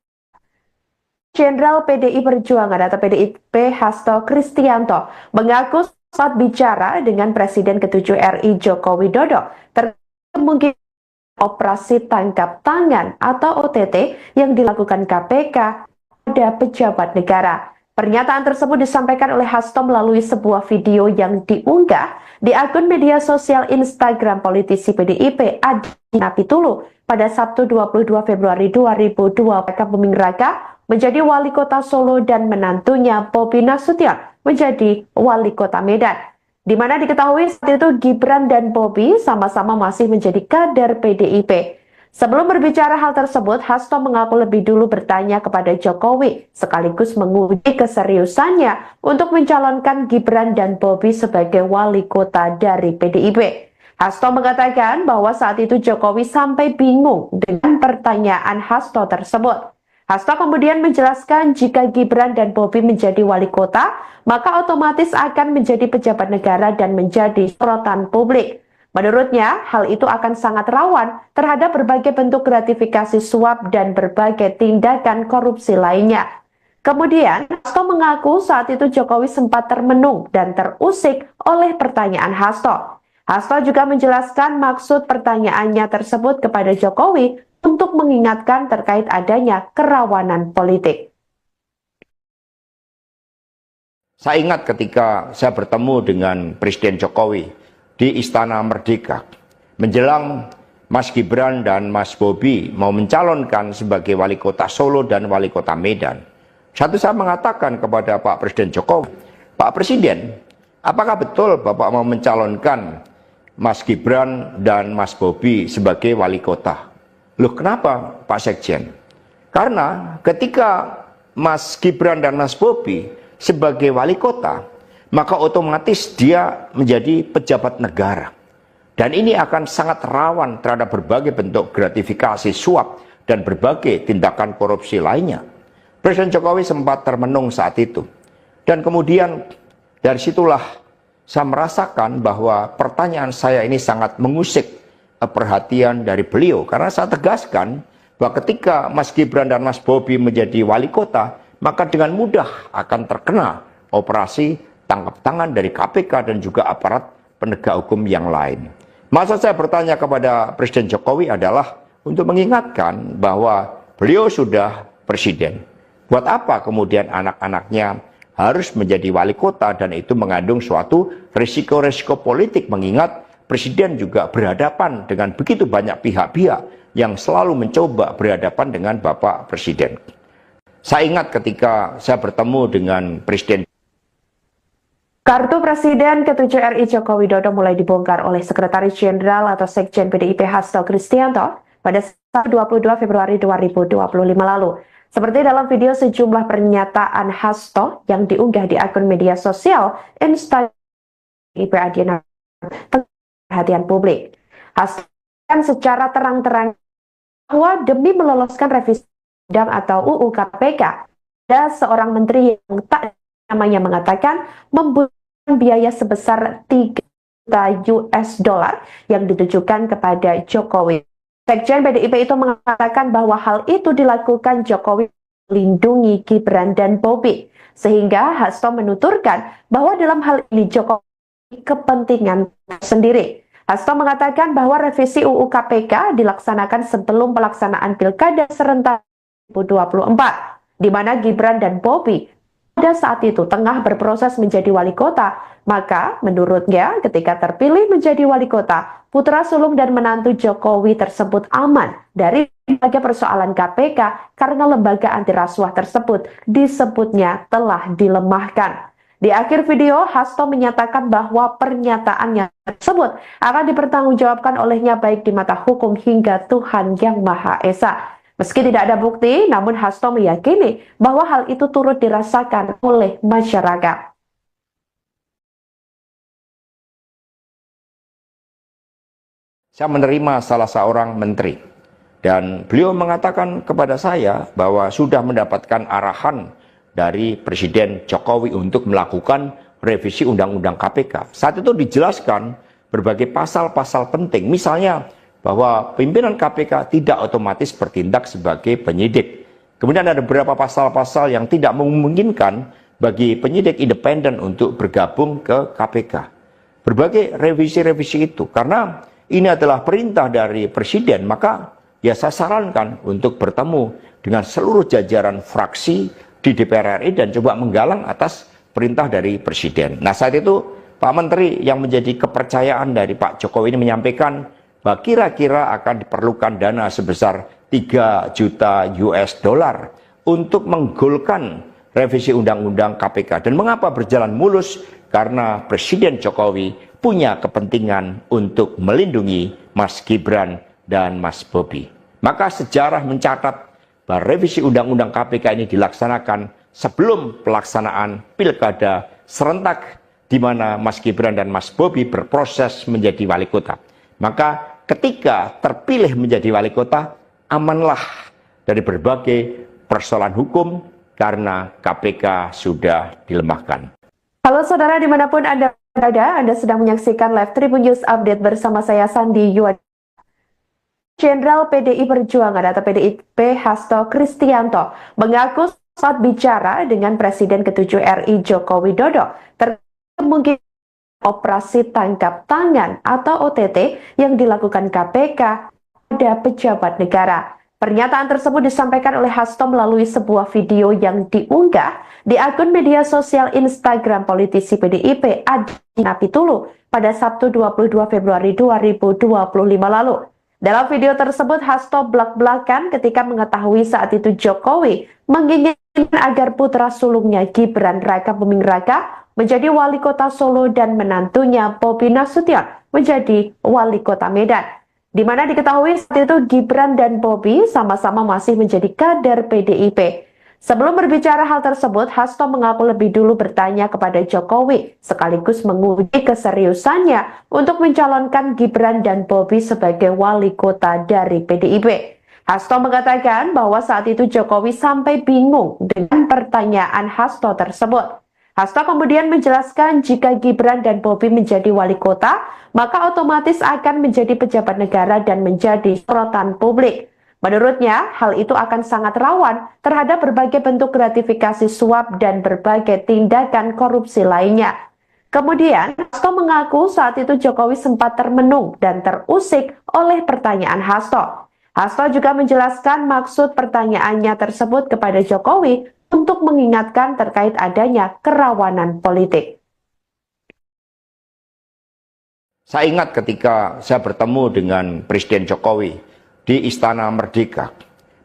Jenderal PDI Perjuangan atau PDIP Hasto Kristianto mengaku saat bicara dengan Presiden ke-7 RI Joko Widodo terkait kemungkinan operasi tangkap tangan atau OTT yang dilakukan KPK pada pejabat negara. Pernyataan tersebut disampaikan oleh Hasto melalui sebuah video yang diunggah di akun media sosial Instagram politisi PDIP Adiana Pitulu pada Sabtu 22 Februari 2002. Buming Raka menjadi wali kota Solo dan menantunya Bobi Nasution menjadi wali kota Medan. Di mana diketahui saat itu Gibran dan Bobi sama-sama masih menjadi kader PDIP. Sebelum berbicara hal tersebut, Hasto mengaku lebih dulu bertanya kepada Jokowi, sekaligus menguji keseriusannya untuk mencalonkan Gibran dan Bobi sebagai wali kota dari PDIP. Hasto mengatakan bahwa saat itu Jokowi sampai bingung dengan pertanyaan Hasto tersebut. Hasto kemudian menjelaskan jika Gibran dan Bobi menjadi wali kota, maka otomatis akan menjadi pejabat negara dan menjadi sorotan publik. Menurutnya, hal itu akan sangat rawan terhadap berbagai bentuk gratifikasi suap dan berbagai tindakan korupsi lainnya. Kemudian, Hasto mengaku saat itu Jokowi sempat termenung dan terusik oleh pertanyaan Hasto. Hasto juga menjelaskan maksud pertanyaannya tersebut kepada Jokowi untuk mengingatkan terkait adanya kerawanan politik. Saya ingat ketika saya bertemu dengan Presiden Jokowi di Istana Merdeka, menjelang Mas Gibran dan Mas Bobi mau mencalonkan sebagai wali kota Solo dan wali kota Medan. Saya mengatakan kepada Pak Presiden Jokowi, Pak Presiden, apakah betul Bapak mau mencalonkan Mas Gibran dan Mas Bobi sebagai wali kota? Loh, kenapa Pak Sekjen? Karena ketika Mas Gibran dan Mas Bobi sebagai wali kota, maka otomatis dia menjadi pejabat negara. Dan ini akan sangat rawan terhadap berbagai bentuk gratifikasi suap dan berbagai tindakan korupsi lainnya. Presiden Jokowi sempat termenung saat itu. Dan kemudian dari situlah saya merasakan bahwa pertanyaan saya ini sangat mengusik perhatian dari beliau, karena saya tegaskan bahwa ketika Mas Gibran dan Mas Bobi menjadi wali kota, maka dengan mudah akan terkena operasi tangkap tangan dari KPK dan juga aparat penegak hukum yang lain. Maksud saya bertanya kepada Presiden Jokowi adalah untuk mengingatkan bahwa beliau sudah presiden. Buat apa kemudian anak-anaknya harus menjadi wali kota, dan itu mengandung suatu risiko-risiko politik, mengingat Presiden juga berhadapan dengan begitu banyak pihak-pihak yang selalu mencoba berhadapan dengan Bapak Presiden. Saya ingat ketika saya bertemu dengan Presiden. Kartu Presiden ke-7 RI Joko Widodo mulai dibongkar oleh Sekretaris Jenderal atau Sekjen PDIP Hasto Kristianto pada 22 Februari 2025 lalu. Seperti dalam video sejumlah pernyataan Hasto yang diunggah di akun media sosial Instagram PDIP Adiana perhatian publik. Hasto secara terang-terang bahwa demi meloloskan revisi undang atau UU KPK, ada seorang menteri yang tak namanya mengatakan membutuhkan biaya sebesar 3 juta US dollar yang ditujukan kepada Jokowi. Sekjen PDIP itu mengatakan bahwa hal itu dilakukan Jokowi melindungi Gibran dan Bobi, sehingga Hasto menuturkan bahwa dalam hal ini Jokowi kepentingan sendiri. Hasto mengatakan bahwa revisi UU KPK dilaksanakan sebelum pelaksanaan Pilkada serentak 2024, di mana Gibran dan Bobi pada saat itu tengah berproses menjadi wali kota. Maka menurutnya ketika terpilih menjadi wali kota, putra sulung dan menantu Jokowi tersebut aman dari berbagai persoalan KPK karena lembaga anti rasuah tersebut disebutnya telah dilemahkan. Di akhir video, Hasto menyatakan bahwa pernyataannya tersebut akan dipertanggungjawabkan olehnya baik di mata hukum hingga Tuhan Yang Maha Esa. Meski tidak ada bukti, namun Hasto meyakini bahwa hal itu turut dirasakan oleh masyarakat. Saya menerima salah seorang menteri, dan beliau mengatakan kepada saya bahwa sudah mendapatkan arahan dari Presiden Jokowi untuk melakukan revisi Undang-Undang KPK. Saat itu dijelaskan berbagai pasal-pasal penting, misalnya bahwa pimpinan KPK tidak otomatis bertindak sebagai penyidik. Kemudian ada beberapa pasal-pasal yang tidak memungkinkan bagi penyidik independen untuk bergabung ke KPK. Berbagai revisi-revisi itu, karena ini adalah perintah dari Presiden, maka ya saya sarankan untuk bertemu dengan seluruh jajaran fraksi di DPR RI dan coba menggalang atas perintah dari Presiden. Nah, saat itu Pak Menteri yang menjadi kepercayaan dari Pak Jokowi ini menyampaikan bahwa kira-kira akan diperlukan dana sebesar 3 juta US dollar untuk menggolkan revisi Undang-Undang KPK. Dan mengapa berjalan mulus? Karena Presiden Jokowi punya kepentingan untuk melindungi Mas Gibran dan Mas Bobi. Maka sejarah mencatat bahwa revisi Undang-Undang KPK ini dilaksanakan sebelum pelaksanaan Pilkada serentak, di mana Mas Gibran dan Mas Bobi berproses menjadi wali kota. Maka ketika terpilih menjadi wali kota, amanlah dari berbagai persoalan hukum karena KPK sudah dilemahkan. Halo saudara dimanapun Anda berada, Anda sedang menyaksikan live Tribun News Update bersama saya Sandi Yuad. Jenderal PDI Perjuangan atau PDIP Hasto Kristianto mengaku saat bicara dengan Presiden ke-7 RI Joko Widodo terkait mungkin operasi tangkap tangan atau OTT yang dilakukan KPK pada pejabat negara. Pernyataan tersebut disampaikan oleh Hasto melalui sebuah video yang diunggah di akun media sosial Instagram politisi PDIP Adi Napitulu pada Sabtu 22 Februari 2025 lalu. Dalam video tersebut, Hasto belak-belakan ketika mengetahui saat itu Jokowi menginginkan agar putra sulungnya Gibran Raka Buming Raka menjadi wali kota Solo dan menantunya Bobi Nasution menjadi wali kota Medan. Di mana diketahui saat itu Gibran dan Bobi sama-sama masih menjadi kader PDIP. Sebelum berbicara hal tersebut, Hasto mengaku lebih dulu bertanya kepada Jokowi, sekaligus menguji keseriusannya untuk mencalonkan Gibran dan Bobi sebagai wali kota dari PDIP. Hasto mengatakan bahwa saat itu Jokowi sampai bingung dengan pertanyaan Hasto tersebut. Hasto kemudian menjelaskan jika Gibran dan Bobi menjadi wali kota, maka otomatis akan menjadi pejabat negara dan menjadi sorotan publik. Menurutnya, hal itu akan sangat rawan terhadap berbagai bentuk gratifikasi suap dan berbagai tindakan korupsi lainnya. Kemudian, Hasto mengaku saat itu Jokowi sempat termenung dan terusik oleh pertanyaan Hasto. Hasto juga menjelaskan maksud pertanyaannya tersebut kepada Jokowi untuk mengingatkan terkait adanya kerawanan politik. Saya ingat ketika saya bertemu dengan Presiden Jokowi di Istana Merdeka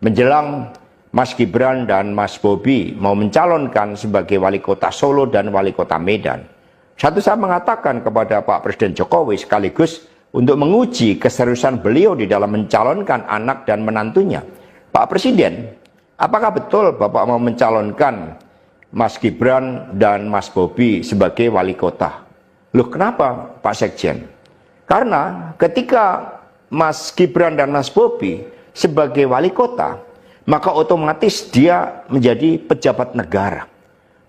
menjelang Mas Gibran dan Mas Bobi mau mencalonkan sebagai wali kota Solo dan wali kota Medan. Satu, saya mengatakan kepada Pak Presiden Jokowi sekaligus untuk menguji keseriusan beliau di dalam mencalonkan anak dan menantunya. Pak Presiden, apakah betul Bapak mau mencalonkan Mas Gibran dan Mas Bobi sebagai wali kota? Loh, kenapa Pak Sekjen? Karena ketika Mas Gibran dan Mas Bobi sebagai wali kota, maka otomatis dia menjadi pejabat negara.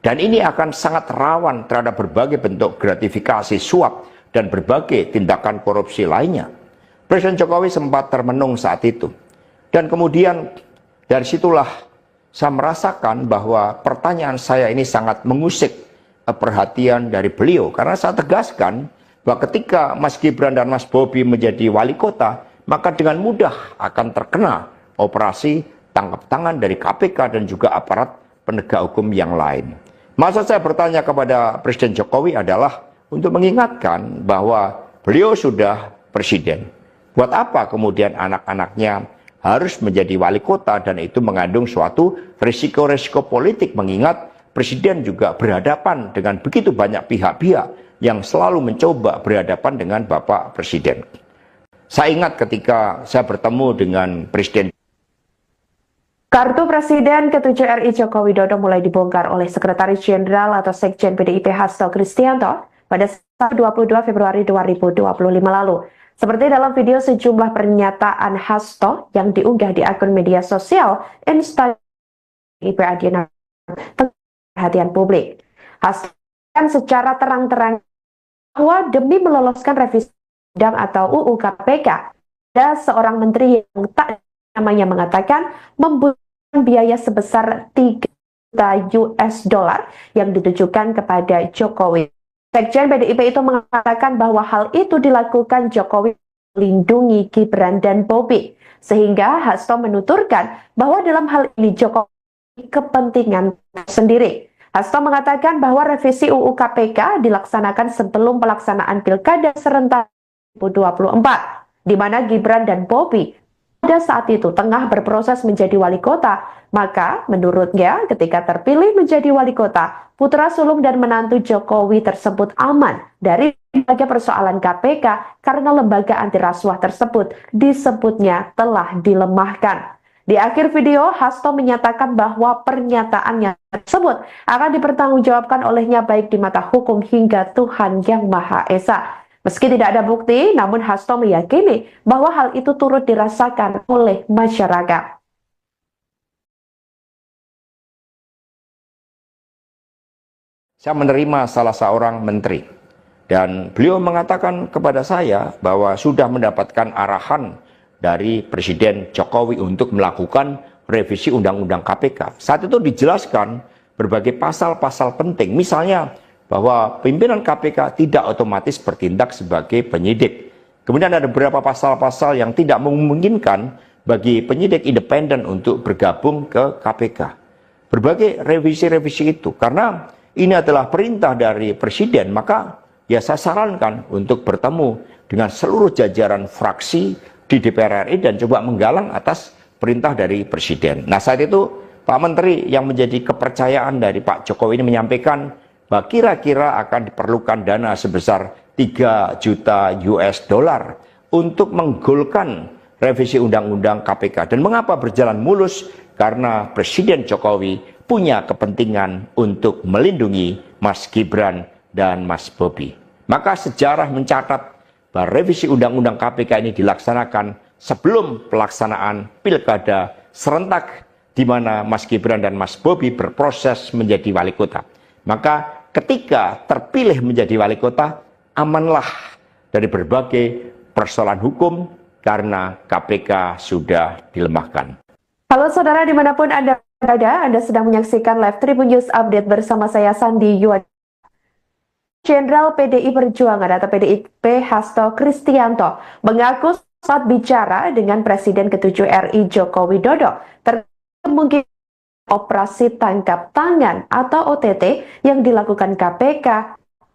Dan ini akan sangat rawan terhadap berbagai bentuk gratifikasi suap dan berbagai tindakan korupsi lainnya. Presiden Jokowi sempat termenung saat itu. Dan kemudian dari situlah saya merasakan bahwa pertanyaan saya ini sangat mengusik perhatian dari beliau. Karena saya tegaskan bahwa ketika Mas Gibran dan Mas Bobi menjadi wali kota, maka dengan mudah akan terkena operasi tangkap tangan dari KPK dan juga aparat penegak hukum yang lain. Maksud saya bertanya kepada Presiden Jokowi adalah untuk mengingatkan bahwa beliau sudah presiden. Buat apa kemudian anak-anaknya harus menjadi wali kota, dan itu mengandung suatu risiko-risiko politik, mengingat presiden juga berhadapan dengan begitu banyak pihak-pihak yang selalu mencoba berhadapan dengan Bapak Presiden. Saya ingat ketika saya bertemu dengan Presiden. Kartu Presiden ke-7 RI Joko Widodo mulai dibongkar oleh Sekretaris Jenderal atau Sekjen PDIP Hasto Kristianto pada 22 Februari 2025 lalu. Seperti dalam video sejumlah pernyataan Hasto yang diunggah di akun media sosial Instagram PDIP Adiana perhatian publik. Hasto secara terang-terang bahwa demi meloloskan revisi undang atau UU KPK, ada seorang menteri yang tak namanya mengatakan membutuhkan biaya sebesar 3 juta US dollar yang ditujukan kepada Jokowi. Sekjen PDIP itu mengatakan bahwa hal itu dilakukan Jokowi melindungi Gibran dan Bobi, sehingga Hasto menuturkan bahwa dalam hal ini Jokowi kepentingan sendiri. Hasto mengatakan bahwa revisi UU KPK dilaksanakan sebelum pelaksanaan Pilkada serentak 2024, di mana Gibran dan Bobi pada saat itu tengah berproses menjadi wali kota. Maka menurutnya ketika terpilih menjadi wali kota, putra sulung dan menantu Jokowi tersebut aman dari berbagai persoalan KPK karena lembaga anti rasuah tersebut disebutnya telah dilemahkan. Di akhir video, Hasto menyatakan bahwa pernyataannya tersebut akan dipertanggungjawabkan olehnya baik di mata hukum hingga Tuhan Yang Maha Esa. Meski tidak ada bukti, namun Hasto meyakini bahwa hal itu turut dirasakan oleh masyarakat. Saya menerima salah seorang menteri dan beliau mengatakan kepada saya bahwa sudah mendapatkan arahan dari Presiden Jokowi untuk melakukan revisi Undang-Undang KPK. Saat itu dijelaskan berbagai pasal-pasal penting, misalnya bahwa pimpinan KPK tidak otomatis bertindak sebagai penyidik. Kemudian ada beberapa pasal-pasal yang tidak memungkinkan bagi penyidik independen untuk bergabung ke KPK. Berbagai revisi-revisi itu, karena ini adalah perintah dari Presiden, maka ya saya sarankan untuk bertemu dengan seluruh jajaran fraksi di DPR RI dan coba menggalang atas perintah dari Presiden. Nah, saat itu Pak Menteri yang menjadi kepercayaan dari Pak Jokowi ini menyampaikan bahwa kira-kira akan diperlukan dana sebesar 3 juta US dollar untuk menggolkan revisi Undang-Undang KPK. Dan mengapa berjalan mulus? Karena Presiden Jokowi punya kepentingan untuk melindungi Mas Gibran dan Mas Bobi. Maka sejarah mencatat bahwa revisi Undang-Undang KPK ini dilaksanakan sebelum pelaksanaan pilkada serentak di mana Mas Gibran dan Mas Bobi berproses menjadi wali kota. Maka ketika terpilih menjadi wali kota, amanlah dari berbagai persoalan hukum karena KPK sudah dilemahkan. Halo saudara dimanapun Anda berada, Anda sedang menyaksikan live Tribun News Update bersama saya Sandi Yuad. Jenderal PDI Perjuangan atau PDIP Hasto Kristianto mengaku saat bicara dengan Presiden ke-7 RI Joko Widodo terkait kemungkinan operasi tangkap tangan atau OTT yang dilakukan KPK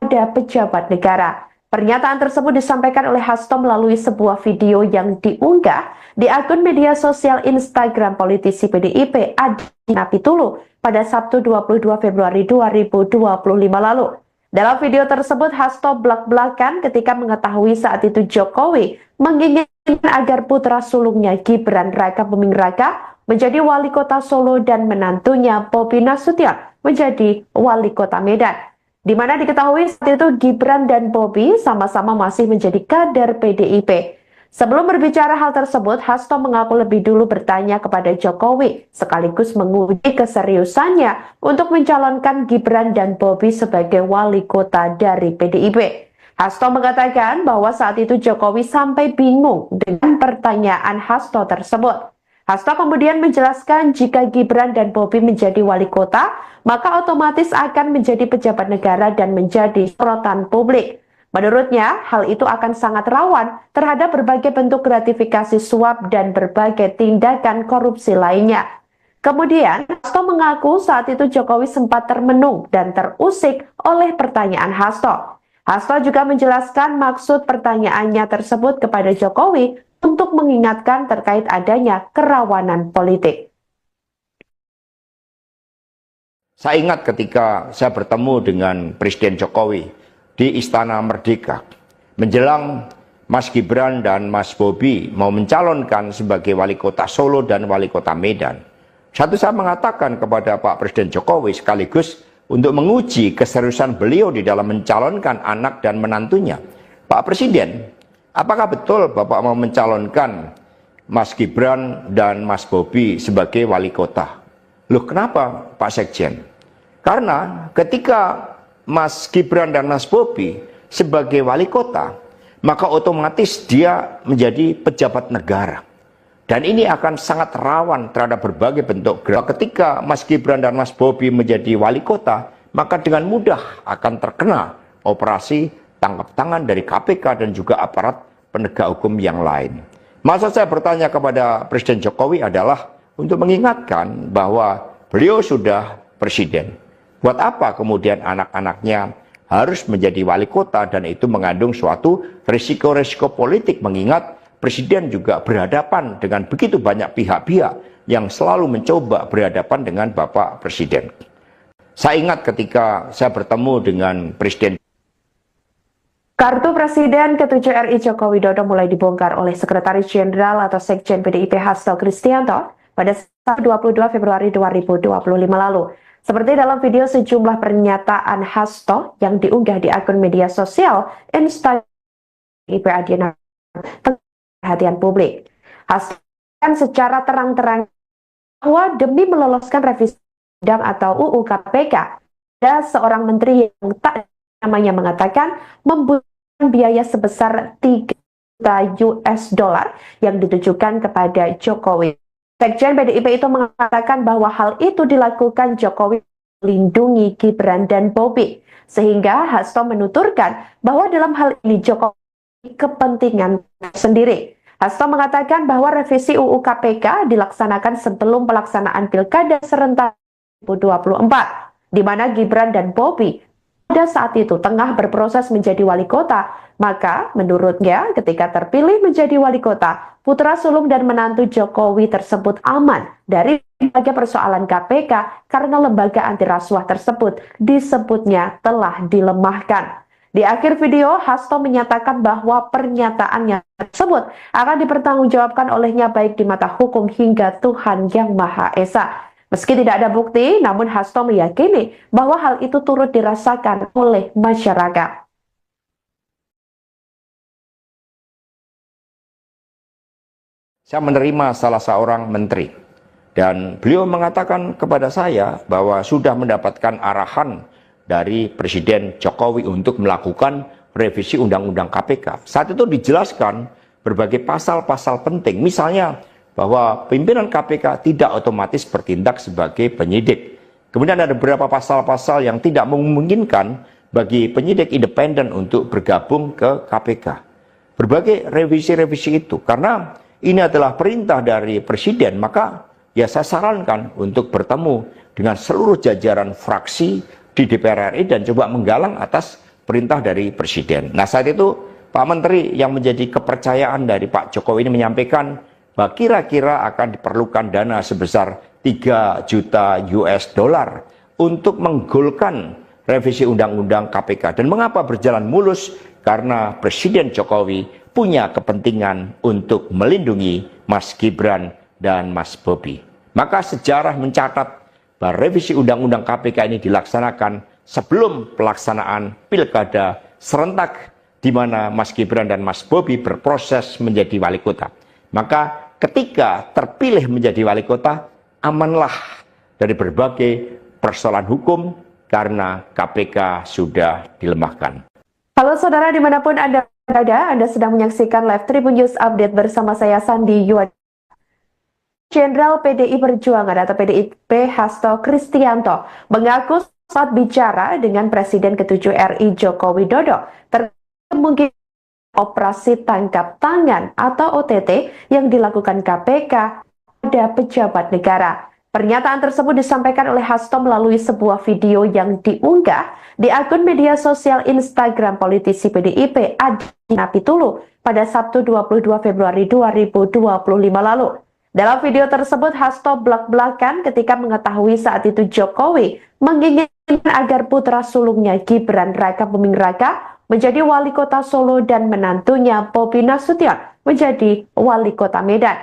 pada pejabat negara. Pernyataan tersebut disampaikan oleh Hasto melalui sebuah video yang diunggah di akun media sosial Instagram politisi PDIP Adi Napitulu pada Sabtu 22 Februari 2025 lalu. Dalam video tersebut, Hasto belak-belakan ketika mengetahui saat itu Jokowi menginginkan agar putra sulungnya Gibran Raka Buming Raka menjadi wali kota Solo dan menantunya Bobi Nasution menjadi wali kota Medan. Di mana diketahui saat itu Gibran dan Bobi sama-sama masih menjadi kader PDIP. Sebelum berbicara hal tersebut, Hasto mengaku lebih dulu bertanya kepada Jokowi, sekaligus menguji keseriusannya untuk mencalonkan Gibran dan Bobi sebagai wali kota dari PDIP. Hasto mengatakan bahwa saat itu Jokowi sampai bingung dengan pertanyaan Hasto tersebut. Hasto kemudian menjelaskan jika Gibran dan Bobi menjadi wali kota, maka otomatis akan menjadi pejabat negara dan menjadi sorotan publik. Menurutnya, hal itu akan sangat rawan terhadap berbagai bentuk gratifikasi suap dan berbagai tindakan korupsi lainnya. Kemudian, Hasto mengaku saat itu Jokowi sempat termenung dan terusik oleh pertanyaan Hasto. Hasto juga menjelaskan maksud pertanyaannya tersebut kepada Jokowi untuk mengingatkan terkait adanya kerawanan politik. Saya ingat ketika saya bertemu dengan Presiden Jokowi di Istana Merdeka menjelang Mas Gibran dan Mas Bobi mau mencalonkan sebagai wali kota Solo dan wali kota Medan. Satu saya mengatakan kepada Pak Presiden Jokowi sekaligus untuk menguji keseriusan beliau di dalam mencalonkan anak dan menantunya. Pak Presiden, apakah betul Bapak mau mencalonkan Mas Gibran dan Mas Bobi sebagai wali kota? Loh, kenapa Pak Sekjen? Karena ketika Mas Gibran dan Mas Bobi sebagai wali kota, maka otomatis dia menjadi pejabat negara. Dan ini akan sangat rawan terhadap berbagai bentuk gerak. Ketika Mas Gibran dan Mas Bobi menjadi wali kota, maka dengan mudah akan terkena operasi tangkap tangan dari KPK dan juga aparat penegak hukum yang lain. Maksud saya bertanya kepada Presiden Jokowi adalah untuk mengingatkan bahwa beliau sudah presiden. Buat apa kemudian anak-anaknya harus menjadi wali kota dan itu mengandung suatu risiko-risiko politik, mengingat Presiden juga berhadapan dengan begitu banyak pihak-pihak yang selalu mencoba berhadapan dengan Bapak Presiden. Saya ingat ketika saya bertemu dengan Presiden. Kartu Presiden ke-7 RI Joko Widodo mulai dibongkar oleh Sekretaris Jenderal atau Sekjen PDIP Hasto Kristianto pada 22 Februari 2025 lalu. Seperti dalam video sejumlah pernyataan Hasto yang diunggah di akun media sosial Instagram PDIP Adiana perhatian publik. Hasto secara terang-terang bahwa demi meloloskan revisi undang atau UU KPK, Ada seorang menteri yang tak namanya mengatakan membutuhkan biaya sebesar 3 juta US dollar yang ditujukan kepada Jokowi. Sekjen PDIP itu mengatakan bahwa hal itu dilakukan Jokowi melindungi Gibran dan Bobi. Sehingga Hasto menuturkan bahwa dalam hal ini Jokowi kepentingan sendiri. Hasto mengatakan bahwa revisi UU KPK dilaksanakan sebelum pelaksanaan Pilkada serentak 2024, di mana Gibran dan Bobi pada saat itu tengah berproses menjadi wali kota. Maka menurutnya ketika terpilih menjadi wali kota, putra sulung dan menantu Jokowi tersebut aman dari berbagai persoalan KPK karena lembaga anti rasuah tersebut disebutnya telah dilemahkan. Di akhir video, Hasto menyatakan bahwa pernyataannya tersebut akan dipertanggungjawabkan olehnya baik di mata hukum hingga Tuhan Yang Maha Esa. Meski tidak ada bukti, namun Hasto meyakini bahwa hal itu turut dirasakan oleh masyarakat. Saya menerima salah seorang menteri dan beliau mengatakan kepada saya bahwa sudah mendapatkan arahan dari Presiden Jokowi untuk melakukan revisi Undang-Undang KPK. Saat itu dijelaskan berbagai pasal-pasal penting, misalnya bahwa pimpinan KPK tidak otomatis bertindak sebagai penyidik. Kemudian ada beberapa pasal-pasal yang tidak memungkinkan bagi penyidik independen untuk bergabung ke KPK. Berbagai revisi-revisi itu, karena ini adalah perintah dari Presiden, maka ya saya sarankan untuk bertemu dengan seluruh jajaran fraksi di DPR RI dan coba menggalang atas perintah dari Presiden. Nah, saat itu Pak Menteri yang menjadi kepercayaan dari Pak Jokowi ini menyampaikan bahwa kira-kira akan diperlukan dana sebesar 3 juta US dollar untuk menggolkan revisi Undang-Undang KPK. Dan mengapa berjalan mulus? Karena Presiden Jokowi punya kepentingan untuk melindungi Mas Gibran dan Mas Bobi. Maka sejarah mencatat bahwa revisi Undang-Undang KPK ini dilaksanakan sebelum pelaksanaan Pilkada serentak di mana Mas Gibran dan Mas Bobi berproses menjadi wali kota. Maka ketika terpilih menjadi wali kota, amanlah dari berbagai persoalan hukum karena KPK sudah dilemahkan. Halo saudara dimanapun Anda berada, Anda sedang menyaksikan live Tribun News Update bersama saya Sandi Yuad. Jenderal PDI Perjuangan atau PDIP Hasto Kristianto mengaku saat bicara dengan Presiden ke-7 RI Joko Widodo terkait operasi tangkap tangan atau OTT yang dilakukan KPK pada pejabat negara. Pernyataan tersebut disampaikan oleh Hasto melalui sebuah video yang diunggah di akun media sosial Instagram politisi PDIP Adi Napitulu pada Sabtu 22 Februari 2025 lalu. Dalam video tersebut, Hasto belak-belakan ketika mengetahui saat itu Jokowi menginginkan agar putra sulungnya Gibran Raka Buming Raka menjadi wali kota Solo dan menantunya Bobi Nasution menjadi wali kota Medan.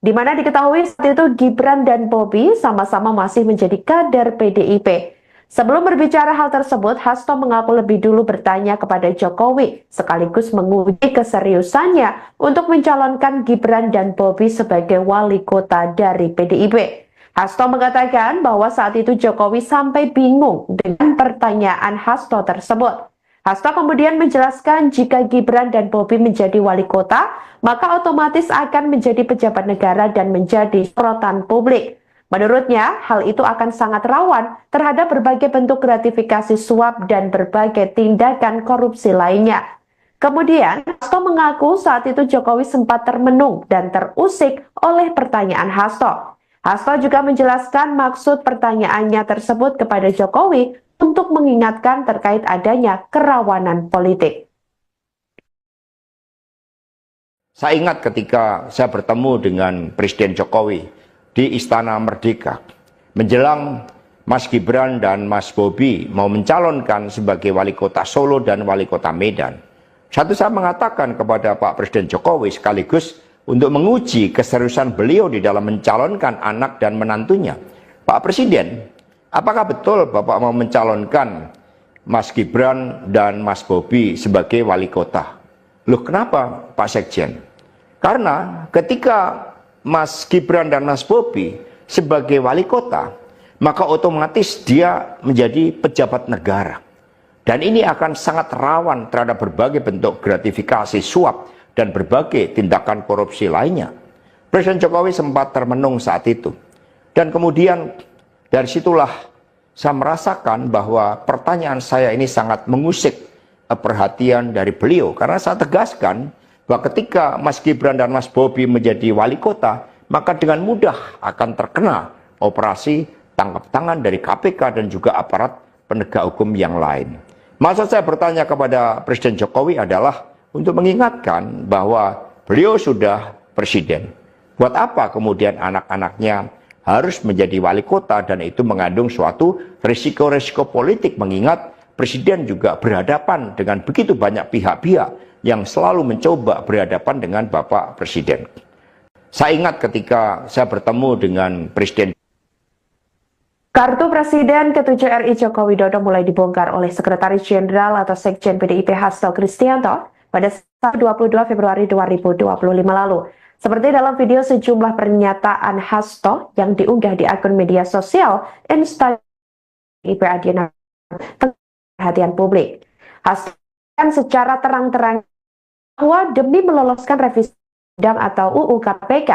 Di mana diketahui saat itu Gibran dan Bobi sama-sama masih menjadi kader PDIP. Sebelum berbicara hal tersebut, Hasto mengaku lebih dulu bertanya kepada Jokowi, sekaligus menguji keseriusannya untuk mencalonkan Gibran dan Bobi sebagai wali kota dari PDIP. Hasto mengatakan bahwa saat itu Jokowi sampai bingung dengan pertanyaan Hasto tersebut. Hasto kemudian menjelaskan jika Gibran dan Bobi menjadi wali kota, maka otomatis akan menjadi pejabat negara dan menjadi sorotan publik. Menurutnya, hal itu akan sangat rawan terhadap berbagai bentuk gratifikasi suap dan berbagai tindakan korupsi lainnya. Kemudian, Hasto mengaku saat itu Jokowi sempat termenung dan terusik oleh pertanyaan Hasto. Hasto juga menjelaskan maksud pertanyaannya tersebut kepada Jokowi untuk mengingatkan terkait adanya kerawanan politik. Saya ingat ketika saya bertemu dengan Presiden Jokowi di Istana Merdeka menjelang Mas Gibran dan Mas Bobi mau mencalonkan sebagai wali kota Solo dan wali kota Medan. Satu, saya mengatakan kepada Pak Presiden Jokowi sekaligus untuk menguji keseriusan beliau di dalam mencalonkan anak dan menantunya. Pak Presiden, apakah betul Bapak mau mencalonkan Mas Gibran dan Mas Bobi sebagai wali kota? Loh, kenapa Pak Sekjen? Karena ketika Mas Gibran dan Mas Bobi sebagai wali kota, maka otomatis dia menjadi pejabat negara. Dan ini akan sangat rawan terhadap berbagai bentuk gratifikasi, suap, dan berbagai tindakan korupsi lainnya. Presiden Jokowi sempat termenung saat itu. Dan kemudian dari situlah saya merasakan bahwa pertanyaan saya ini sangat mengusik perhatian dari beliau. Karena saya tegaskan bahwa ketika Mas Gibran dan Mas Bobi menjadi wali kota, maka dengan mudah akan terkena operasi tangkap tangan dari KPK dan juga aparat penegak hukum yang lain. Maksud saya bertanya kepada Presiden Jokowi adalah untuk mengingatkan bahwa beliau sudah presiden. Buat apa kemudian anak-anaknya harus menjadi wali kota, dan itu mengandung suatu risiko-risiko politik, mengingat presiden juga berhadapan dengan begitu banyak pihak-pihak yang selalu mencoba berhadapan dengan Bapak Presiden. Saya ingat ketika saya bertemu dengan Presiden. Kartu Presiden ke-7 RI Joko Widodo mulai dibongkar oleh Sekretaris Jenderal atau Sekjen PDIP Hasto Kristianto pada 22 Februari 2025 lalu. Seperti dalam video sejumlah pernyataan Hasto yang diunggah di akun media sosial Instagram PDIP Adiana perhatian publik. Hasto secara terang-terang bahwa demi meloloskan revisi undang atau UU KPK,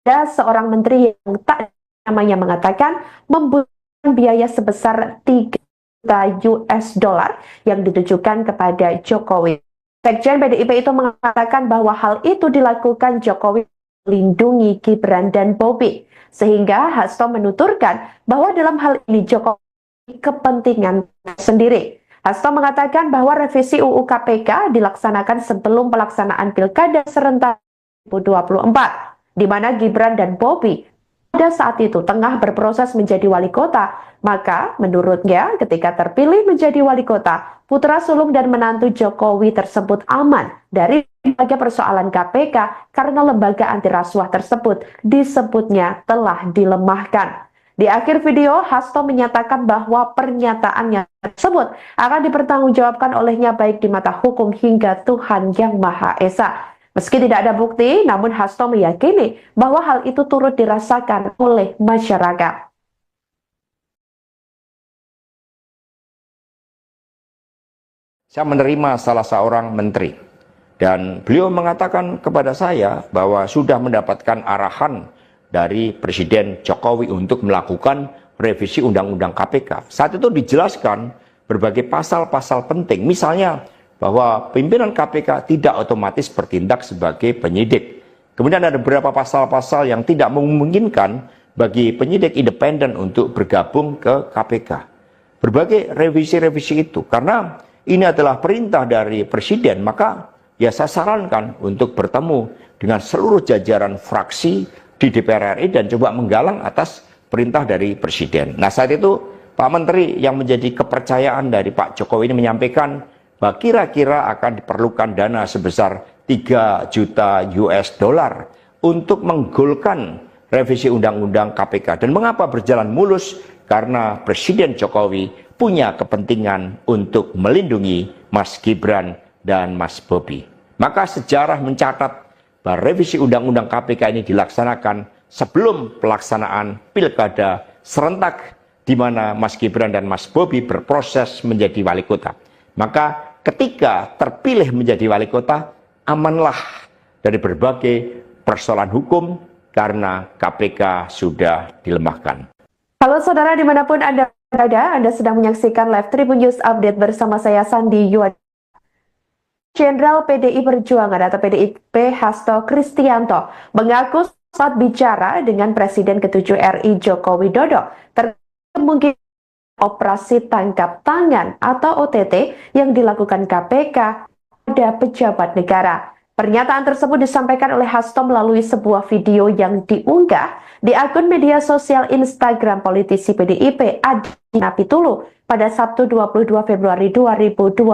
ada seorang menteri yang tak namanya mengatakan membutuhkan biaya sebesar 3 juta US dollar yang ditujukan kepada Jokowi. Sekjen PDIP itu mengatakan bahwa hal itu dilakukan Jokowi melindungi Gibran dan Bobi, sehingga Hasto menuturkan bahwa dalam hal ini Jokowi kepentingan sendiri. Hasto mengatakan bahwa revisi UU KPK dilaksanakan sebelum pelaksanaan Pilkada serentak 2024, di mana Gibran dan Bobi pada saat itu tengah berproses menjadi wali kota. Maka menurutnya ketika terpilih menjadi wali kota, putra sulung dan menantu Jokowi tersebut aman dari berbagai persoalan KPK karena lembaga anti rasuah tersebut disebutnya telah dilemahkan. Di akhir video, Hasto menyatakan bahwa pernyataannya tersebut akan dipertanggungjawabkan olehnya baik di mata hukum hingga Tuhan Yang Maha Esa. Meski tidak ada bukti, namun Hasto meyakini bahwa hal itu turut dirasakan oleh masyarakat. Saya menerima salah seorang menteri, dan beliau mengatakan kepada saya bahwa sudah mendapatkan arahan dari Presiden Jokowi untuk melakukan revisi Undang-Undang KPK. Saat itu dijelaskan berbagai pasal-pasal penting, misalnya bahwa pimpinan KPK tidak otomatis bertindak sebagai penyidik. Kemudian ada beberapa pasal-pasal yang tidak memungkinkan bagi penyidik independen untuk bergabung ke KPK. Berbagai revisi-revisi itu, karena ini adalah perintah dari Presiden, maka ya saya sarankan untuk bertemu dengan seluruh jajaran fraksi di DPR RI dan coba menggalang atas perintah dari Presiden. Nah, saat itu Pak Menteri yang menjadi kepercayaan dari Pak Jokowi ini menyampaikan bahwa kira-kira akan diperlukan dana sebesar 3 juta US dollar untuk menggolkan revisi Undang-Undang KPK. Dan mengapa berjalan mulus? Karena Presiden Jokowi punya kepentingan untuk melindungi Mas Gibran dan Mas Bobi. Maka sejarah mencatat bahwa revisi Undang-Undang KPK ini dilaksanakan sebelum pelaksanaan Pilkada serentak di mana Mas Gibran dan Mas Bobi berproses menjadi wali kota. Maka ketika terpilih menjadi wali kota, amanlah dari berbagai persoalan hukum karena KPK sudah dilemahkan. Halo saudara dimanapun Anda berada, Anda sedang menyaksikan live Tribun News Update bersama saya Sandi Yuad. Jenderal PDI Perjuangan atau PDIP Hasto Kristianto mengaku saat bicara dengan Presiden ke-7 RI Joko Widodo terkait mungkin operasi tangkap tangan atau OTT yang dilakukan KPK pada pejabat negara. Pernyataan tersebut disampaikan oleh Hasto melalui sebuah video yang diunggah di akun media sosial Instagram politisi PDIP Adiana Pitulu pada Sabtu 22 Februari 2025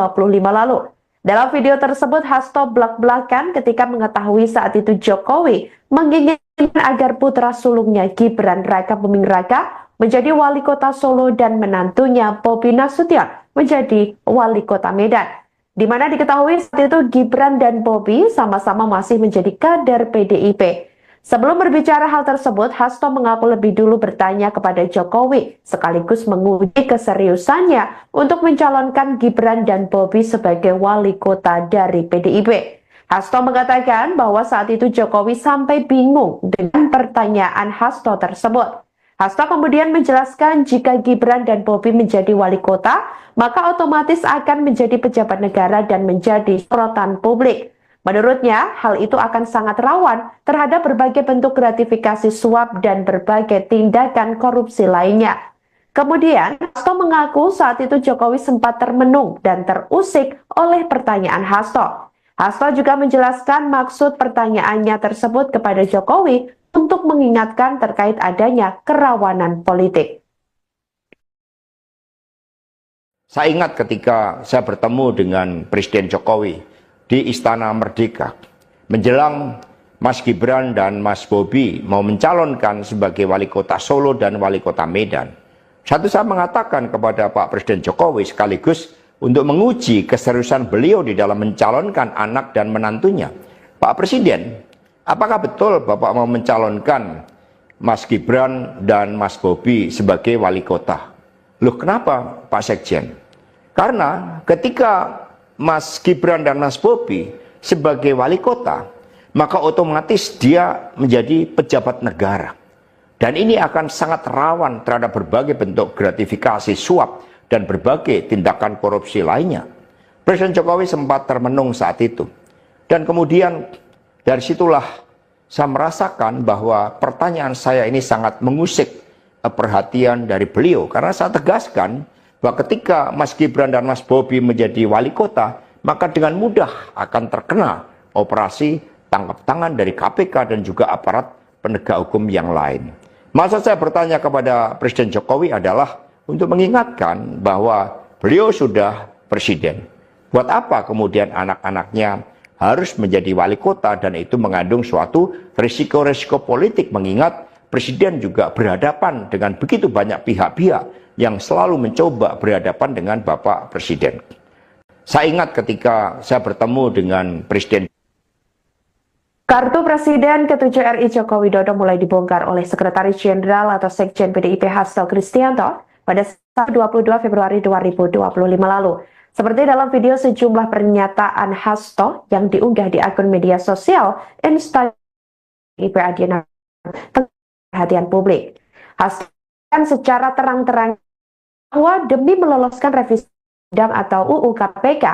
lalu. Dalam video tersebut, Hasto belak-belakan ketika mengetahui saat itu Jokowi menginginkan agar putra sulungnya Gibran Raka Buming Raka menjadi wali kota Solo dan menantunya Bobi Nasution menjadi wali kota Medan. Di mana diketahui saat itu Gibran dan Bobi sama-sama masih menjadi kader PDIP. Sebelum berbicara hal tersebut, Hasto mengaku lebih dulu bertanya kepada Jokowi, sekaligus menguji keseriusannya untuk mencalonkan Gibran dan Bobi sebagai wali kota dari PDIP. Hasto mengatakan bahwa saat itu Jokowi sampai bingung dengan pertanyaan Hasto tersebut. Hasto kemudian menjelaskan jika Gibran dan Bobi menjadi wali kota, maka otomatis akan menjadi pejabat negara dan menjadi sorotan publik. Menurutnya, hal itu akan sangat rawan terhadap berbagai bentuk gratifikasi suap dan berbagai tindakan korupsi lainnya. Kemudian, Hasto mengaku saat itu Jokowi sempat termenung dan terusik oleh pertanyaan Hasto. Hasto juga menjelaskan maksud pertanyaannya tersebut kepada Jokowi untuk mengingatkan terkait adanya kerawanan politik. Saya ingat ketika saya bertemu dengan Presiden Jokowi di Istana Merdeka menjelang Mas Gibran dan Mas Bobi mau mencalonkan sebagai wali kota Solo dan wali kota Medan. Satu saya mengatakan kepada Pak Presiden Jokowi sekaligus untuk menguji keseriusan beliau di dalam mencalonkan anak dan menantunya. Pak Presiden, apakah betul Bapak mau mencalonkan Mas Gibran dan Mas Bobi sebagai wali kota? Loh, kenapa Pak Sekjen? Karena ketika Mas Gibran dan Mas Bobi sebagai wali kota, maka otomatis dia menjadi pejabat negara. Dan ini akan sangat rawan terhadap berbagai bentuk gratifikasi suap dan berbagai tindakan korupsi lainnya. Presiden Jokowi sempat termenung saat itu. Dan kemudian dari situlah saya merasakan bahwa pertanyaan saya ini sangat mengusik perhatian dari beliau. Karena saya tegaskan bahwa ketika Mas Gibran dan Mas Bobi menjadi wali kota, maka dengan mudah akan terkena operasi tangkap tangan dari KPK dan juga aparat penegak hukum yang lain. Maksud saya bertanya kepada Presiden Jokowi adalah untuk mengingatkan bahwa beliau sudah presiden. Buat apa kemudian anak-anaknya harus menjadi wali kota, dan itu mengandung suatu risiko-risiko politik, mengingat presiden juga berhadapan dengan begitu banyak pihak-pihak yang selalu mencoba berhadapan dengan Bapak Presiden. Saya ingat ketika saya bertemu dengan Presiden. Kartu Presiden ke-7 RI Joko Widodo mulai dibongkar oleh Sekretaris Jenderal atau Sekjen PDIP Hasto Kristianto pada 22 Februari 2025 lalu. Seperti dalam video sejumlah pernyataan Hasto yang diunggah di akun media sosial Instagram PDIP Adiana perhatian publik. Hasto secara terang-terang bahwa demi meloloskan revisi undang atau UU KPK,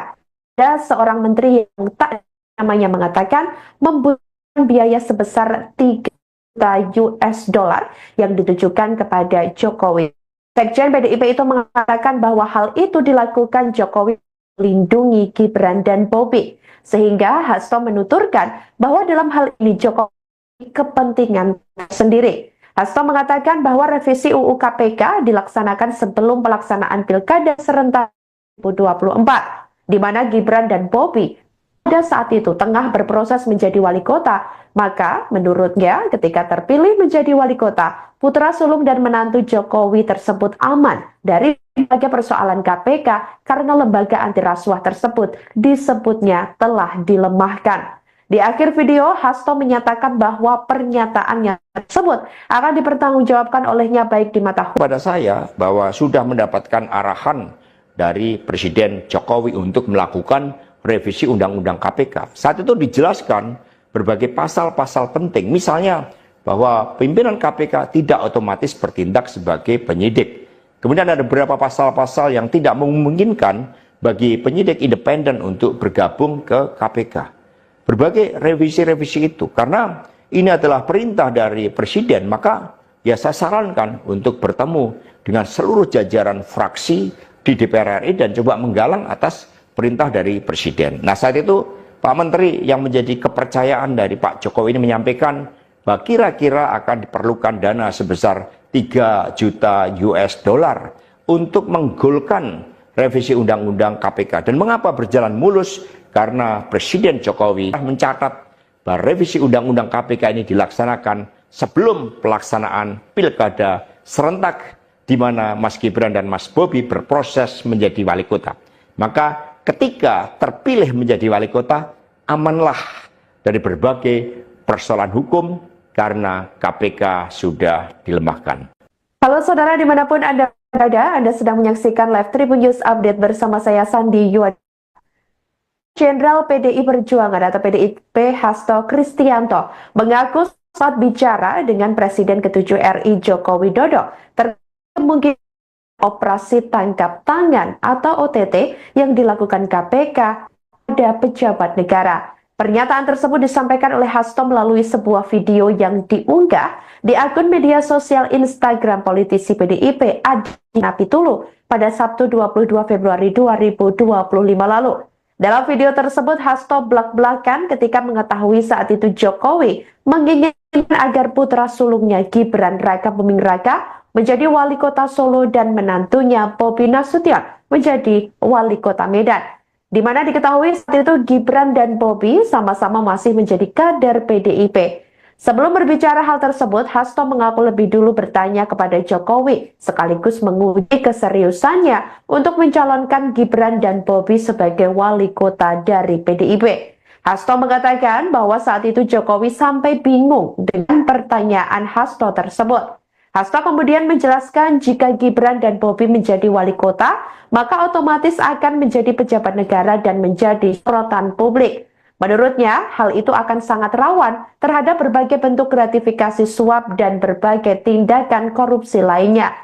ada seorang menteri yang tak namanya mengatakan membutuhkan biaya sebesar 3 juta US dollar yang ditujukan kepada Jokowi. Sekjen PDIP itu mengatakan bahwa hal itu dilakukan Jokowi melindungi Gibran dan Bobi, sehingga Hasto menuturkan bahwa dalam hal ini Jokowi kepentingan sendiri. Hasto mengatakan bahwa revisi UU KPK dilaksanakan sebelum pelaksanaan Pilkada serentak 2024, di mana Gibran dan Bobi pada saat itu tengah berproses menjadi wali kota. Maka menurutnya ketika terpilih menjadi wali kota, putra sulung dan menantu Jokowi tersebut aman dari berbagai persoalan KPK karena lembaga anti rasuah tersebut disebutnya telah dilemahkan. Di akhir video, Hasto menyatakan bahwa pernyataannya tersebut akan dipertanggungjawabkan olehnya baik di mata hukum. Pada saya bahwa sudah mendapatkan arahan dari Presiden Jokowi untuk melakukan revisi Undang-Undang KPK. Saat itu dijelaskan berbagai pasal-pasal penting, misalnya bahwa pimpinan KPK tidak otomatis bertindak sebagai penyidik. Kemudian ada beberapa pasal-pasal yang tidak memungkinkan bagi penyidik independen untuk bergabung ke KPK. Berbagai revisi-revisi itu, karena ini adalah perintah dari Presiden, maka ya saya sarankan untuk bertemu dengan seluruh jajaran fraksi di DPR RI dan coba menggalang atas perintah dari Presiden. Nah, saat itu Pak Menteri yang menjadi kepercayaan dari Pak Jokowi ini menyampaikan bahwa kira-kira akan diperlukan dana sebesar 3 juta US dollar untuk menggolkan revisi Undang-Undang KPK. Dan mengapa berjalan mulus? Karena Presiden Jokowi mencatat bahwa revisi Undang-Undang KPK ini dilaksanakan sebelum pelaksanaan Pilkada serentak di mana Mas Gibran dan Mas Bobi berproses menjadi wali kota. Maka ketika terpilih menjadi wali kota, amanlah dari berbagai persoalan hukum karena KPK sudah dilemahkan. Halo saudara dimanapun Anda berada, Anda sedang menyaksikan live Tribun News Update bersama saya Sandi Yuad. Jenderal PDI Perjuangan atau PDIP Hasto Kristianto mengaku saat bicara dengan Presiden ke-7 RI Joko Widodo terkait operasi tangkap tangan atau OTT yang dilakukan KPK pada pejabat negara. Pernyataan tersebut disampaikan oleh Hasto melalui sebuah video yang diunggah di akun media sosial Instagram politisi PDIP Adi Napitulu pada Sabtu 22 Februari 2025 lalu. Dalam video tersebut, Hasto belak-belakan ketika mengetahui saat itu Jokowi menginginkan agar putra sulungnya Gibran Raka Buming Raka menjadi wali kota Solo dan menantunya Bobi Nasution menjadi wali kota Medan. Di mana diketahui saat itu Gibran dan Bobi sama-sama masih menjadi kader PDIP. Sebelum berbicara hal tersebut, Hasto mengaku lebih dulu bertanya kepada Jokowi, sekaligus menguji keseriusannya untuk mencalonkan Gibran dan Bobi sebagai wali kota dari PDIP. Hasto mengatakan bahwa saat itu Jokowi sampai bingung dengan pertanyaan Hasto tersebut. Hasto kemudian menjelaskan jika Gibran dan Bobi menjadi wali kota, maka otomatis akan menjadi pejabat negara dan menjadi sorotan publik. Menurutnya, hal itu akan sangat rawan terhadap berbagai bentuk gratifikasi suap dan berbagai tindakan korupsi lainnya.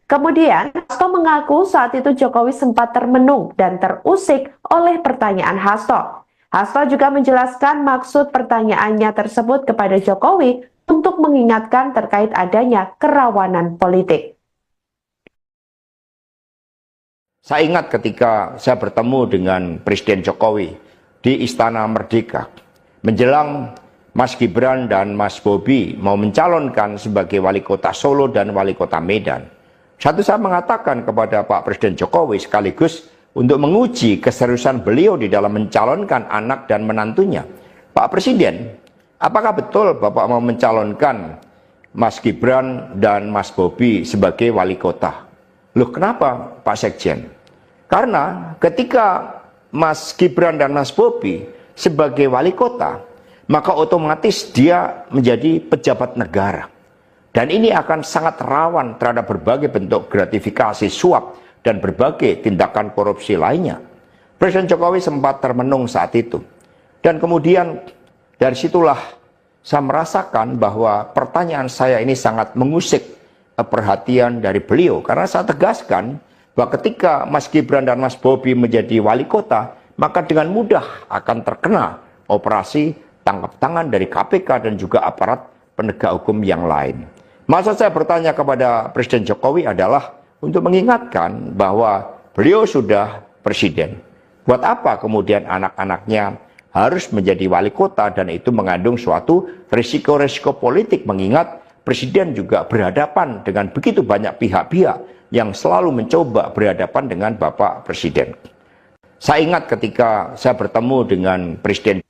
Kemudian, Hasto mengaku saat itu Jokowi sempat termenung dan terusik oleh pertanyaan Hasto. Hasto juga menjelaskan maksud pertanyaannya tersebut kepada Jokowi untuk mengingatkan terkait adanya kerawanan politik. Saya ingat ketika saya bertemu dengan Presiden Jokowi di Istana Merdeka, menjelang Mas Gibran dan Mas Bobi mau mencalonkan sebagai wali kota Solo dan wali kota Medan. Saya mengatakan kepada Pak Presiden Jokowi sekaligus untuk menguji keseriusan beliau di dalam mencalonkan anak dan menantunya. Pak Presiden, apakah betul Bapak mau mencalonkan Mas Gibran dan Mas Bobi sebagai wali kota? Loh, kenapa Pak Sekjen? Karena ketika Mas Gibran dan Mas Bobi sebagai wali kota, maka otomatis dia menjadi pejabat negara. Dan ini akan sangat rawan terhadap berbagai bentuk gratifikasi suap dan berbagai tindakan korupsi lainnya. Presiden Jokowi sempat termenung saat itu. Dan kemudian dari situlah saya merasakan bahwa pertanyaan saya ini sangat mengusik perhatian dari beliau. Karena saya tegaskan bahwa ketika Mas Gibran dan Mas Bobi menjadi wali kota, maka dengan mudah akan terkena operasi tangkap tangan dari KPK dan juga aparat penegak hukum yang lain. Maksud saya bertanya kepada Presiden Jokowi adalah untuk mengingatkan bahwa beliau sudah presiden. Buat apa kemudian anak-anaknya harus menjadi wali kota, dan itu mengandung suatu risiko-risiko politik, mengingat presiden juga berhadapan dengan begitu banyak pihak-pihak yang selalu mencoba berhadapan dengan Bapak Presiden. Saya ingat ketika saya bertemu dengan Presiden.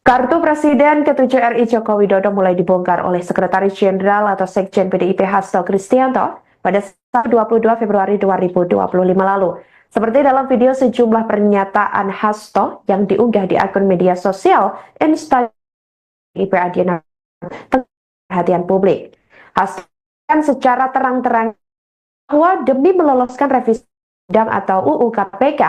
Kartu Presiden ke-7 RI Joko Widodo mulai dibongkar oleh Sekretaris Jenderal atau Sekjen PDIP Hasto Kristianto pada 22 Februari 2025 lalu. Seperti dalam video sejumlah pernyataan Hasto yang diunggah di akun media sosial Instagram PDIP Adiana perhatian publik. Hasto secara terang-terang bahwa demi meloloskan revisi undang atau UU KPK,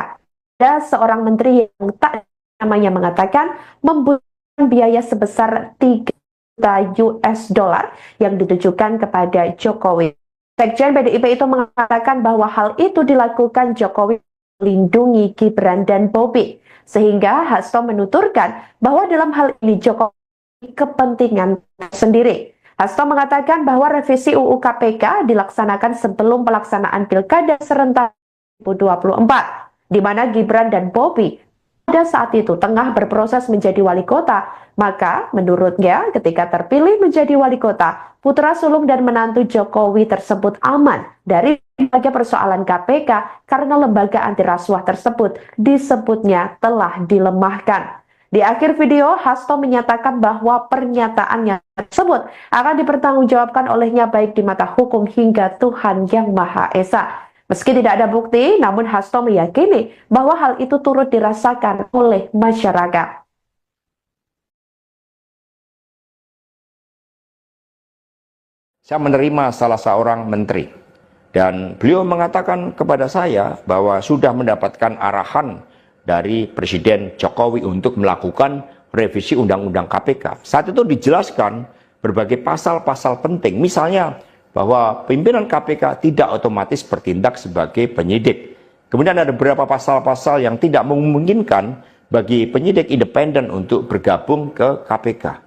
ada seorang menteri yang tak namanya mengatakan membutuhkan biaya sebesar 3 juta US dollar yang ditujukan kepada Jokowi. Sekjen PDIP itu mengatakan bahwa hal itu dilakukan Jokowi melindungi Gibran dan Bobi, sehingga Hasto menuturkan bahwa dalam hal ini Jokowi kepentingan sendiri. Hasto mengatakan bahwa revisi UU KPK dilaksanakan sebelum pelaksanaan Pilkada serentak 2024, di mana Gibran dan Bobi pada saat itu tengah berproses menjadi wali kota. Maka menurutnya ketika terpilih menjadi wali kota, putra sulung dan menantu Jokowi tersebut aman dari berbagai persoalan KPK karena lembaga anti rasuah tersebut disebutnya telah dilemahkan. Di akhir video, Hasto menyatakan bahwa pernyataannya tersebut akan dipertanggungjawabkan olehnya baik di mata hukum hingga Tuhan Yang Maha Esa. Meski tidak ada bukti, namun Hasto meyakini bahwa hal itu turut dirasakan oleh masyarakat. Saya menerima salah seorang menteri dan beliau mengatakan kepada saya bahwa sudah mendapatkan arahan dari Presiden Jokowi untuk melakukan revisi Undang-Undang KPK. Saat itu dijelaskan berbagai pasal-pasal penting, misalnya bahwa pimpinan KPK tidak otomatis bertindak sebagai penyidik. Kemudian ada beberapa pasal-pasal yang tidak memungkinkan bagi penyidik independen untuk bergabung ke KPK.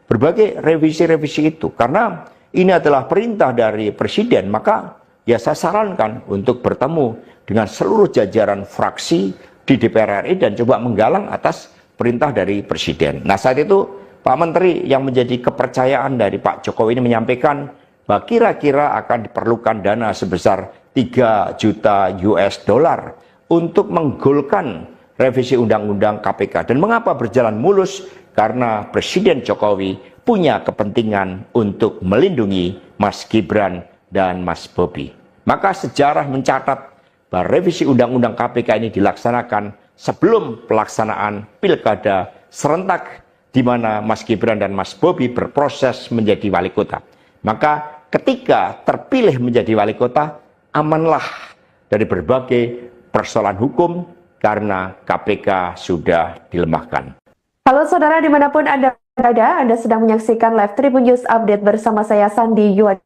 Berbagai revisi-revisi itu, karena ini adalah perintah dari Presiden, maka ya saya sarankan untuk bertemu dengan seluruh jajaran fraksi di DPR RI dan coba menggalang atas perintah dari Presiden. Nah, saat itu Pak Menteri yang menjadi kepercayaan dari Pak Jokowi ini menyampaikan bahwa kira-kira akan diperlukan dana sebesar 3 juta US dollar untuk menggolkan revisi Undang-Undang KPK. Dan mengapa berjalan mulus? Karena Presiden Jokowi punya kepentingan untuk melindungi Mas Gibran dan Mas Bobi. Maka sejarah mencatat bahwa revisi Undang-Undang KPK ini dilaksanakan sebelum pelaksanaan pilkada serentak di mana Mas Gibran dan Mas Bobi berproses menjadi wali kota. Maka ketika terpilih menjadi wali kota, amanlah dari berbagai persoalan hukum karena KPK sudah dilemahkan. Halo saudara dimanapun Anda berada, Anda sedang menyaksikan Live Tribun News Update bersama saya Sandi Yuad.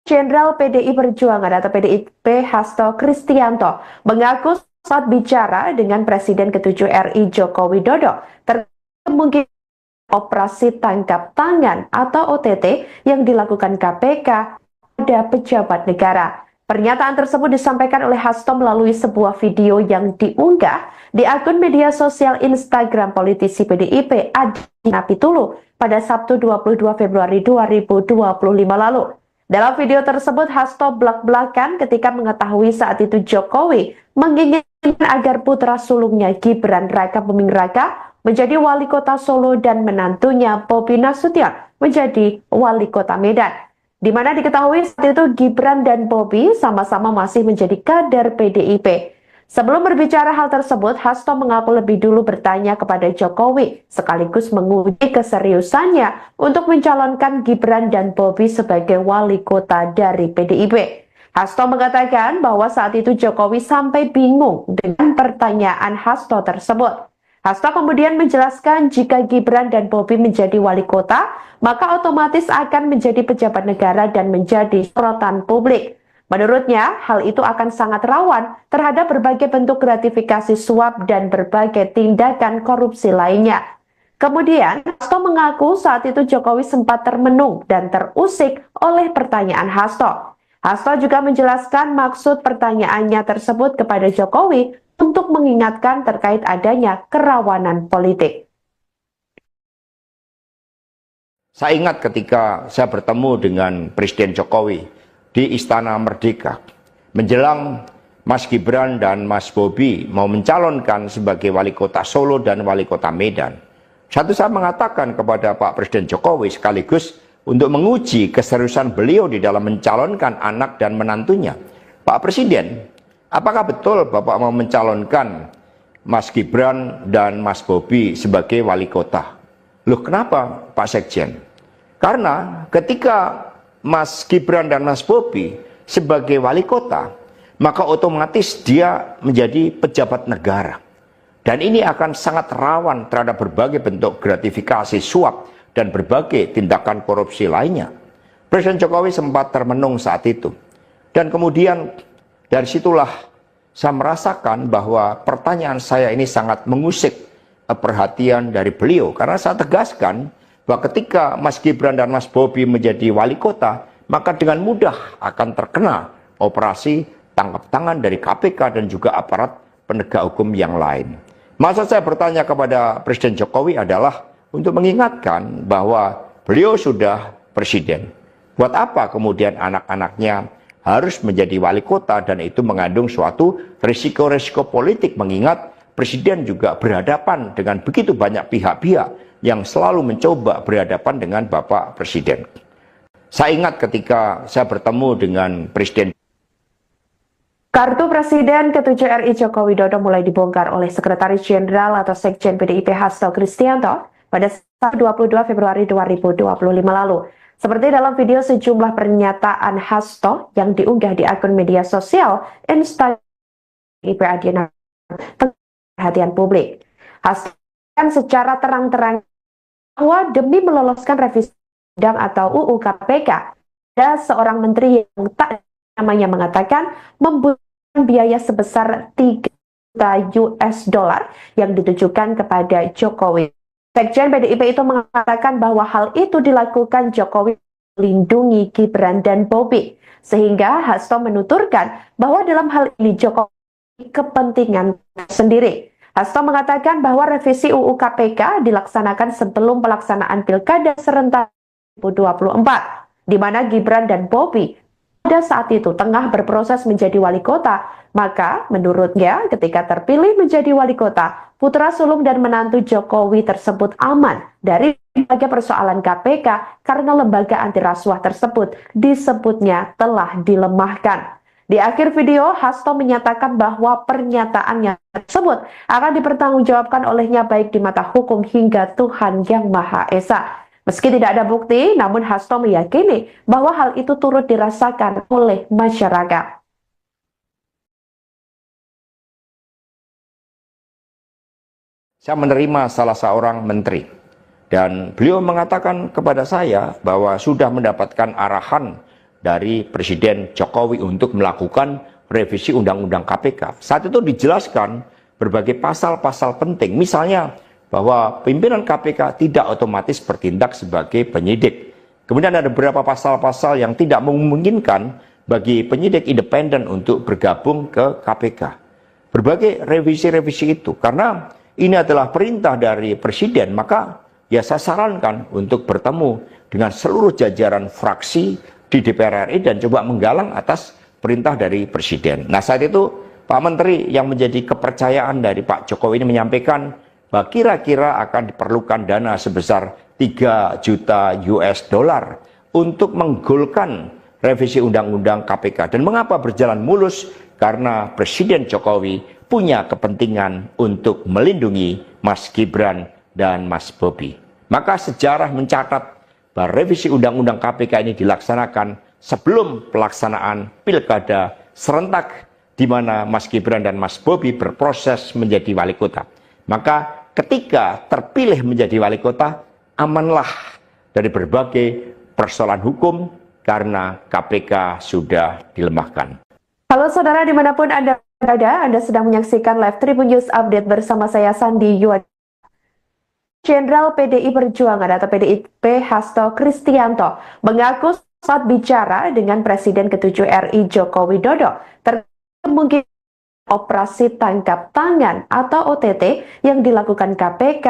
Jenderal PDI Perjuangan atau PDIP Hasto Kristianto mengaku saat bicara dengan Presiden ke-7 RI Joko Widodo terkait kemungkinan operasi tangkap tangan atau OTT yang dilakukan KPK pada pejabat negara. Pernyataan tersebut disampaikan oleh Hasto melalui sebuah video yang diunggah di akun media sosial Instagram politisi PDIP Adi Napitulu pada Sabtu 22 Februari 2025 lalu. Dalam video tersebut, Hasto belak-belakan ketika mengetahui saat itu Jokowi menginginkan agar putra sulungnya Gibran Raka Buming Raka menjadi wali kota Solo dan menantunya Bobi Nasution menjadi wali kota Medan. Di mana diketahui saat itu Gibran dan Bobi sama-sama masih menjadi kader PDIP. Sebelum berbicara hal tersebut, Hasto mengaku lebih dulu bertanya kepada Jokowi, sekaligus menguji keseriusannya untuk mencalonkan Gibran dan Bobi sebagai wali kota dari PDIP. Hasto mengatakan bahwa saat itu Jokowi sampai bingung dengan pertanyaan Hasto tersebut. Hasto kemudian menjelaskan jika Gibran dan Bobi menjadi wali kota, maka otomatis akan menjadi pejabat negara dan menjadi sorotan publik. Menurutnya, hal itu akan sangat rawan terhadap berbagai bentuk gratifikasi suap dan berbagai tindakan korupsi lainnya. Kemudian, Hasto mengaku saat itu Jokowi sempat termenung dan terusik oleh pertanyaan Hasto. Hasto juga menjelaskan maksud pertanyaannya tersebut kepada Jokowi untuk mengingatkan terkait adanya kerawanan politik. Saya ingat ketika saya bertemu dengan Presiden Jokowi di Istana Merdeka menjelang Mas Gibran dan Mas Bobi mau mencalonkan sebagai wali kota Solo dan wali kota Medan. Satu saya mengatakan kepada Pak Presiden Jokowi sekaligus untuk menguji keseriusan beliau di dalam mencalonkan anak dan menantunya. Pak Presiden, apakah betul Bapak mau mencalonkan Mas Gibran dan Mas Bobi sebagai wali kota? Loh, kenapa Pak Sekjen? Karena ketika Mas Gibran dan Mas Bobi sebagai wali kota, maka otomatis dia menjadi pejabat negara. Dan ini akan sangat rawan terhadap berbagai bentuk gratifikasi suap dan berbagai tindakan korupsi lainnya. Presiden Jokowi sempat termenung saat itu. Dan kemudian dari situlah saya merasakan bahwa pertanyaan saya ini sangat mengusik perhatian dari beliau. Karena saya tegaskan bahwa ketika Mas Gibran dan Mas Bobi menjadi wali kota, maka dengan mudah akan terkena operasi tangkap tangan dari KPK dan juga aparat penegak hukum yang lain. Maksud saya bertanya kepada Presiden Jokowi adalah untuk mengingatkan bahwa beliau sudah presiden. Buat apa kemudian anak-anaknya harus menjadi wali kota, dan itu mengandung suatu risiko-risiko politik, mengingat presiden juga berhadapan dengan begitu banyak pihak-pihak yang selalu mencoba berhadapan dengan Bapak Presiden. Saya ingat ketika saya bertemu dengan Presiden. Kartu Presiden ke-7 RI Joko Widodo mulai dibongkar oleh Sekretaris Jenderal atau Sekjen PDIP Hasto Kristianto pada 22 Februari 2025 lalu. Seperti dalam video sejumlah pernyataan Hasto yang diunggah di akun media sosial Instagram IP Adiana perhatian publik. Hasto kan secara terang-terang bahwa demi meloloskan revisi undang atau UU KPK, ada seorang menteri yang tak namanya mengatakan membutuhkan biaya sebesar 3 juta US dollar yang ditujukan kepada Jokowi. Sekjen PDIP itu mengatakan bahwa hal itu dilakukan Jokowi melindungi Gibran dan Bobi, sehingga Hasto menuturkan bahwa dalam hal ini Jokowi kepentingan sendiri. Hasto mengatakan bahwa revisi UU KPK dilaksanakan sebelum pelaksanaan Pilkada serentak 2024, di mana Gibran dan Bobi pada saat itu tengah berproses menjadi wali kota. Maka menurutnya ketika terpilih menjadi wali kota, putra sulung dan menantu Jokowi tersebut aman dari berbagai persoalan KPK karena lembaga anti rasuah tersebut disebutnya telah dilemahkan. Di akhir video, Hasto menyatakan bahwa pernyataannya tersebut akan dipertanggungjawabkan olehnya baik di mata hukum hingga Tuhan Yang Maha Esa. Meski tidak ada bukti, namun Hasto meyakini bahwa hal itu turut dirasakan oleh masyarakat. Saya menerima salah seorang menteri dan beliau mengatakan kepada saya bahwa sudah mendapatkan arahan dari Presiden Jokowi untuk melakukan revisi Undang-Undang KPK. Saat itu dijelaskan berbagai pasal-pasal penting, misalnya bahwa pimpinan KPK tidak otomatis bertindak sebagai penyidik. Kemudian ada beberapa pasal-pasal yang tidak memungkinkan bagi penyidik independen untuk bergabung ke KPK. Berbagai revisi-revisi itu, karena ini adalah perintah dari Presiden, maka ya saya sarankan untuk bertemu dengan seluruh jajaran fraksi di DPR RI dan coba menggalang atas perintah dari Presiden. Nah, saat itu Pak Menteri yang menjadi kepercayaan dari Pak Jokowi ini menyampaikan bahwa kira-kira akan diperlukan dana sebesar 3 juta US dollar untuk menggolkan revisi Undang-Undang KPK. Dan mengapa berjalan mulus? Karena Presiden Jokowi punya kepentingan untuk melindungi Mas Gibran dan Mas Bobi. Maka sejarah mencatat bahwa revisi Undang-Undang KPK ini dilaksanakan sebelum pelaksanaan Pilkada serentak di mana Mas Gibran dan Mas Bobi berproses menjadi wali kota. Maka ketika terpilih menjadi wali kota, amanlah dari berbagai persoalan hukum karena KPK sudah dilemahkan. Halo saudara dimanapun Anda berada, Anda sedang menyaksikan Live Tribun News Update bersama saya Sandi Yuad. Jenderal PDI Perjuangan atau PDIP Hasto Kristianto mengaku saat bicara dengan Presiden ke-7 RI Joko Widodo terkait kemungkinan operasi tangkap tangan atau OTT yang dilakukan KPK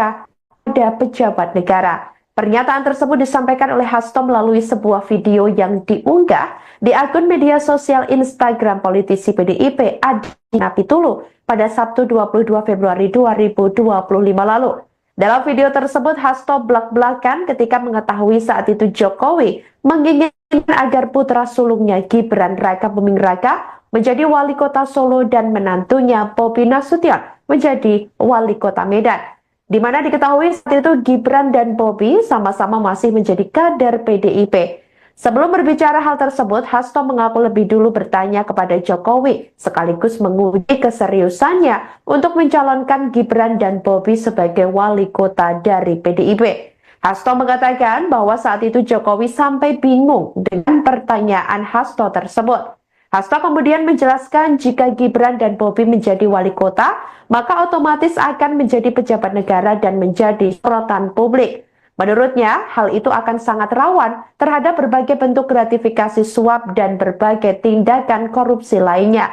pada pejabat negara. Pernyataan tersebut disampaikan oleh Hasto melalui sebuah video yang diunggah di akun media sosial Instagram politisi PDIP Adi Napitulu pada Sabtu 22 Februari 2025 lalu. Dalam video tersebut, Hasto belak-belakan ketika mengetahui saat itu Jokowi menginginkan agar putra sulungnya Gibran Raka Buming Raka menjadi wali kota Solo dan menantunya Bobi Nasution menjadi wali kota Medan. Di mana diketahui saat itu Gibran dan Bobi sama-sama masih menjadi kader PDIP. Sebelum berbicara hal tersebut, Hasto mengaku lebih dulu bertanya kepada Jokowi, sekaligus menguji keseriusannya untuk mencalonkan Gibran dan Bobi sebagai wali kota dari PDIP. Hasto mengatakan bahwa saat itu Jokowi sampai bingung dengan pertanyaan Hasto tersebut. Hasto kemudian menjelaskan jika Gibran dan Bobi menjadi wali kota, maka otomatis akan menjadi pejabat negara dan menjadi sorotan publik. Menurutnya, hal itu akan sangat rawan terhadap berbagai bentuk gratifikasi suap dan berbagai tindakan korupsi lainnya.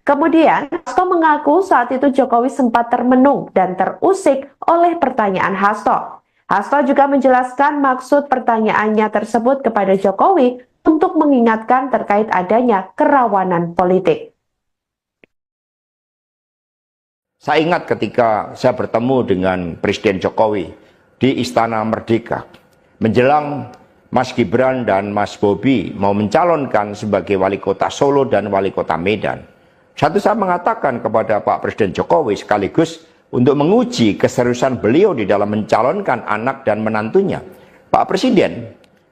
Kemudian, Hasto mengaku saat itu Jokowi sempat termenung dan terusik oleh pertanyaan Hasto. Hasto juga menjelaskan maksud pertanyaannya tersebut kepada Jokowi untuk mengingatkan terkait adanya kerawanan politik. Saya ingat ketika saya bertemu dengan Presiden Jokowi di Istana Merdeka, menjelang Mas Gibran dan Mas Bobi mau mencalonkan sebagai wali kota Solo dan wali kota Medan. Satu saya mengatakan kepada Pak Presiden Jokowi sekaligus untuk menguji keseriusan beliau di dalam mencalonkan anak dan menantunya. Pak Presiden,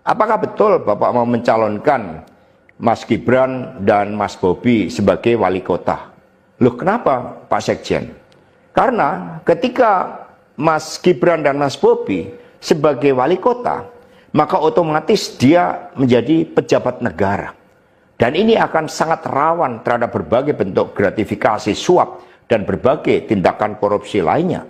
apakah betul Bapak mau mencalonkan Mas Gibran dan Mas Bobi sebagai wali kota? Loh, kenapa Pak Sekjen? Karena ketika Mas Gibran dan Mas Bobi sebagai wali kota, maka otomatis dia menjadi pejabat negara. Dan ini akan sangat rawan terhadap berbagai bentuk gratifikasi, suap, dan berbagai tindakan korupsi lainnya.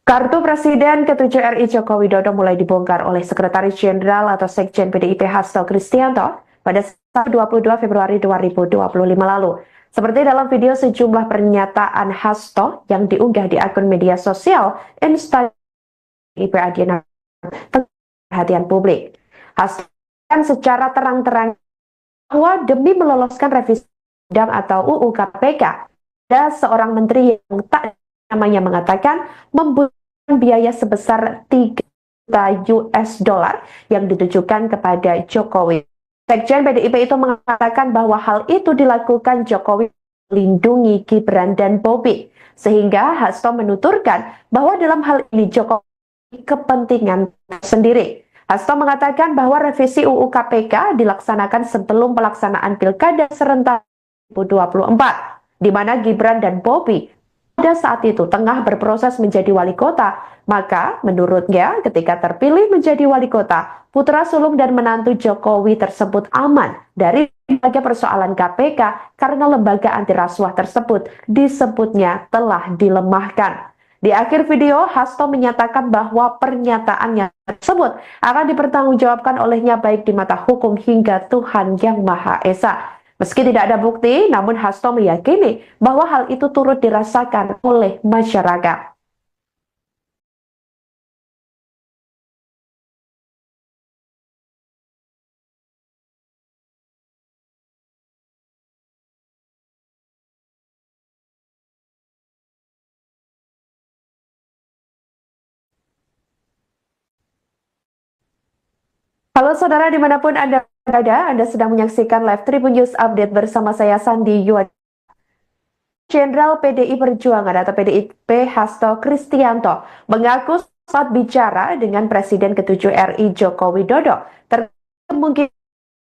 Kartu Presiden ke-7 RI Joko Widodo mulai dibongkar oleh Sekretaris Jenderal atau Sekjen PDIP Hasto Kristianto pada 22 Februari 2025 lalu. Seperti dalam video sejumlah pernyataan Hasto yang diunggah di akun media sosial Instagram PDIP Adiana perhatian publik. Hasto secara terang-terang bahwa demi meloloskan revisi undang atau UU KPK, ada seorang menteri yang tak namanya mengatakan membutuhkan biaya sebesar 3 juta US dollar yang ditujukan kepada Jokowi. Sekjen PDIP itu mengatakan bahwa hal itu dilakukan Jokowi melindungi Gibran dan Bobi, sehingga Hasto menuturkan bahwa dalam hal ini Jokowi kepentingan sendiri. Hasto mengatakan bahwa revisi UU KPK dilaksanakan sebelum pelaksanaan Pilkada serentak 2024, di mana Gibran dan Bobi pada saat itu tengah berproses menjadi wali kota. Maka menurutnya ketika terpilih menjadi wali kota, putra sulung dan menantu Jokowi tersebut aman dari berbagai persoalan KPK karena lembaga anti rasuah tersebut disebutnya telah dilemahkan. Di akhir video, Hasto menyatakan bahwa pernyataannya tersebut akan dipertanggungjawabkan olehnya baik di mata hukum hingga Tuhan Yang Maha Esa. Meski tidak ada bukti, namun Hasto meyakini bahwa hal itu turut dirasakan oleh masyarakat. Halo saudara dimanapun Anda berada, Anda sedang menyaksikan live Tribun News Update bersama saya Sandi Yuad. Jenderal PDI Perjuangan atau PDIP Hasto Kristianto mengaku saat bicara dengan Presiden ke-7 RI Joko Widodo terkait kemungkinan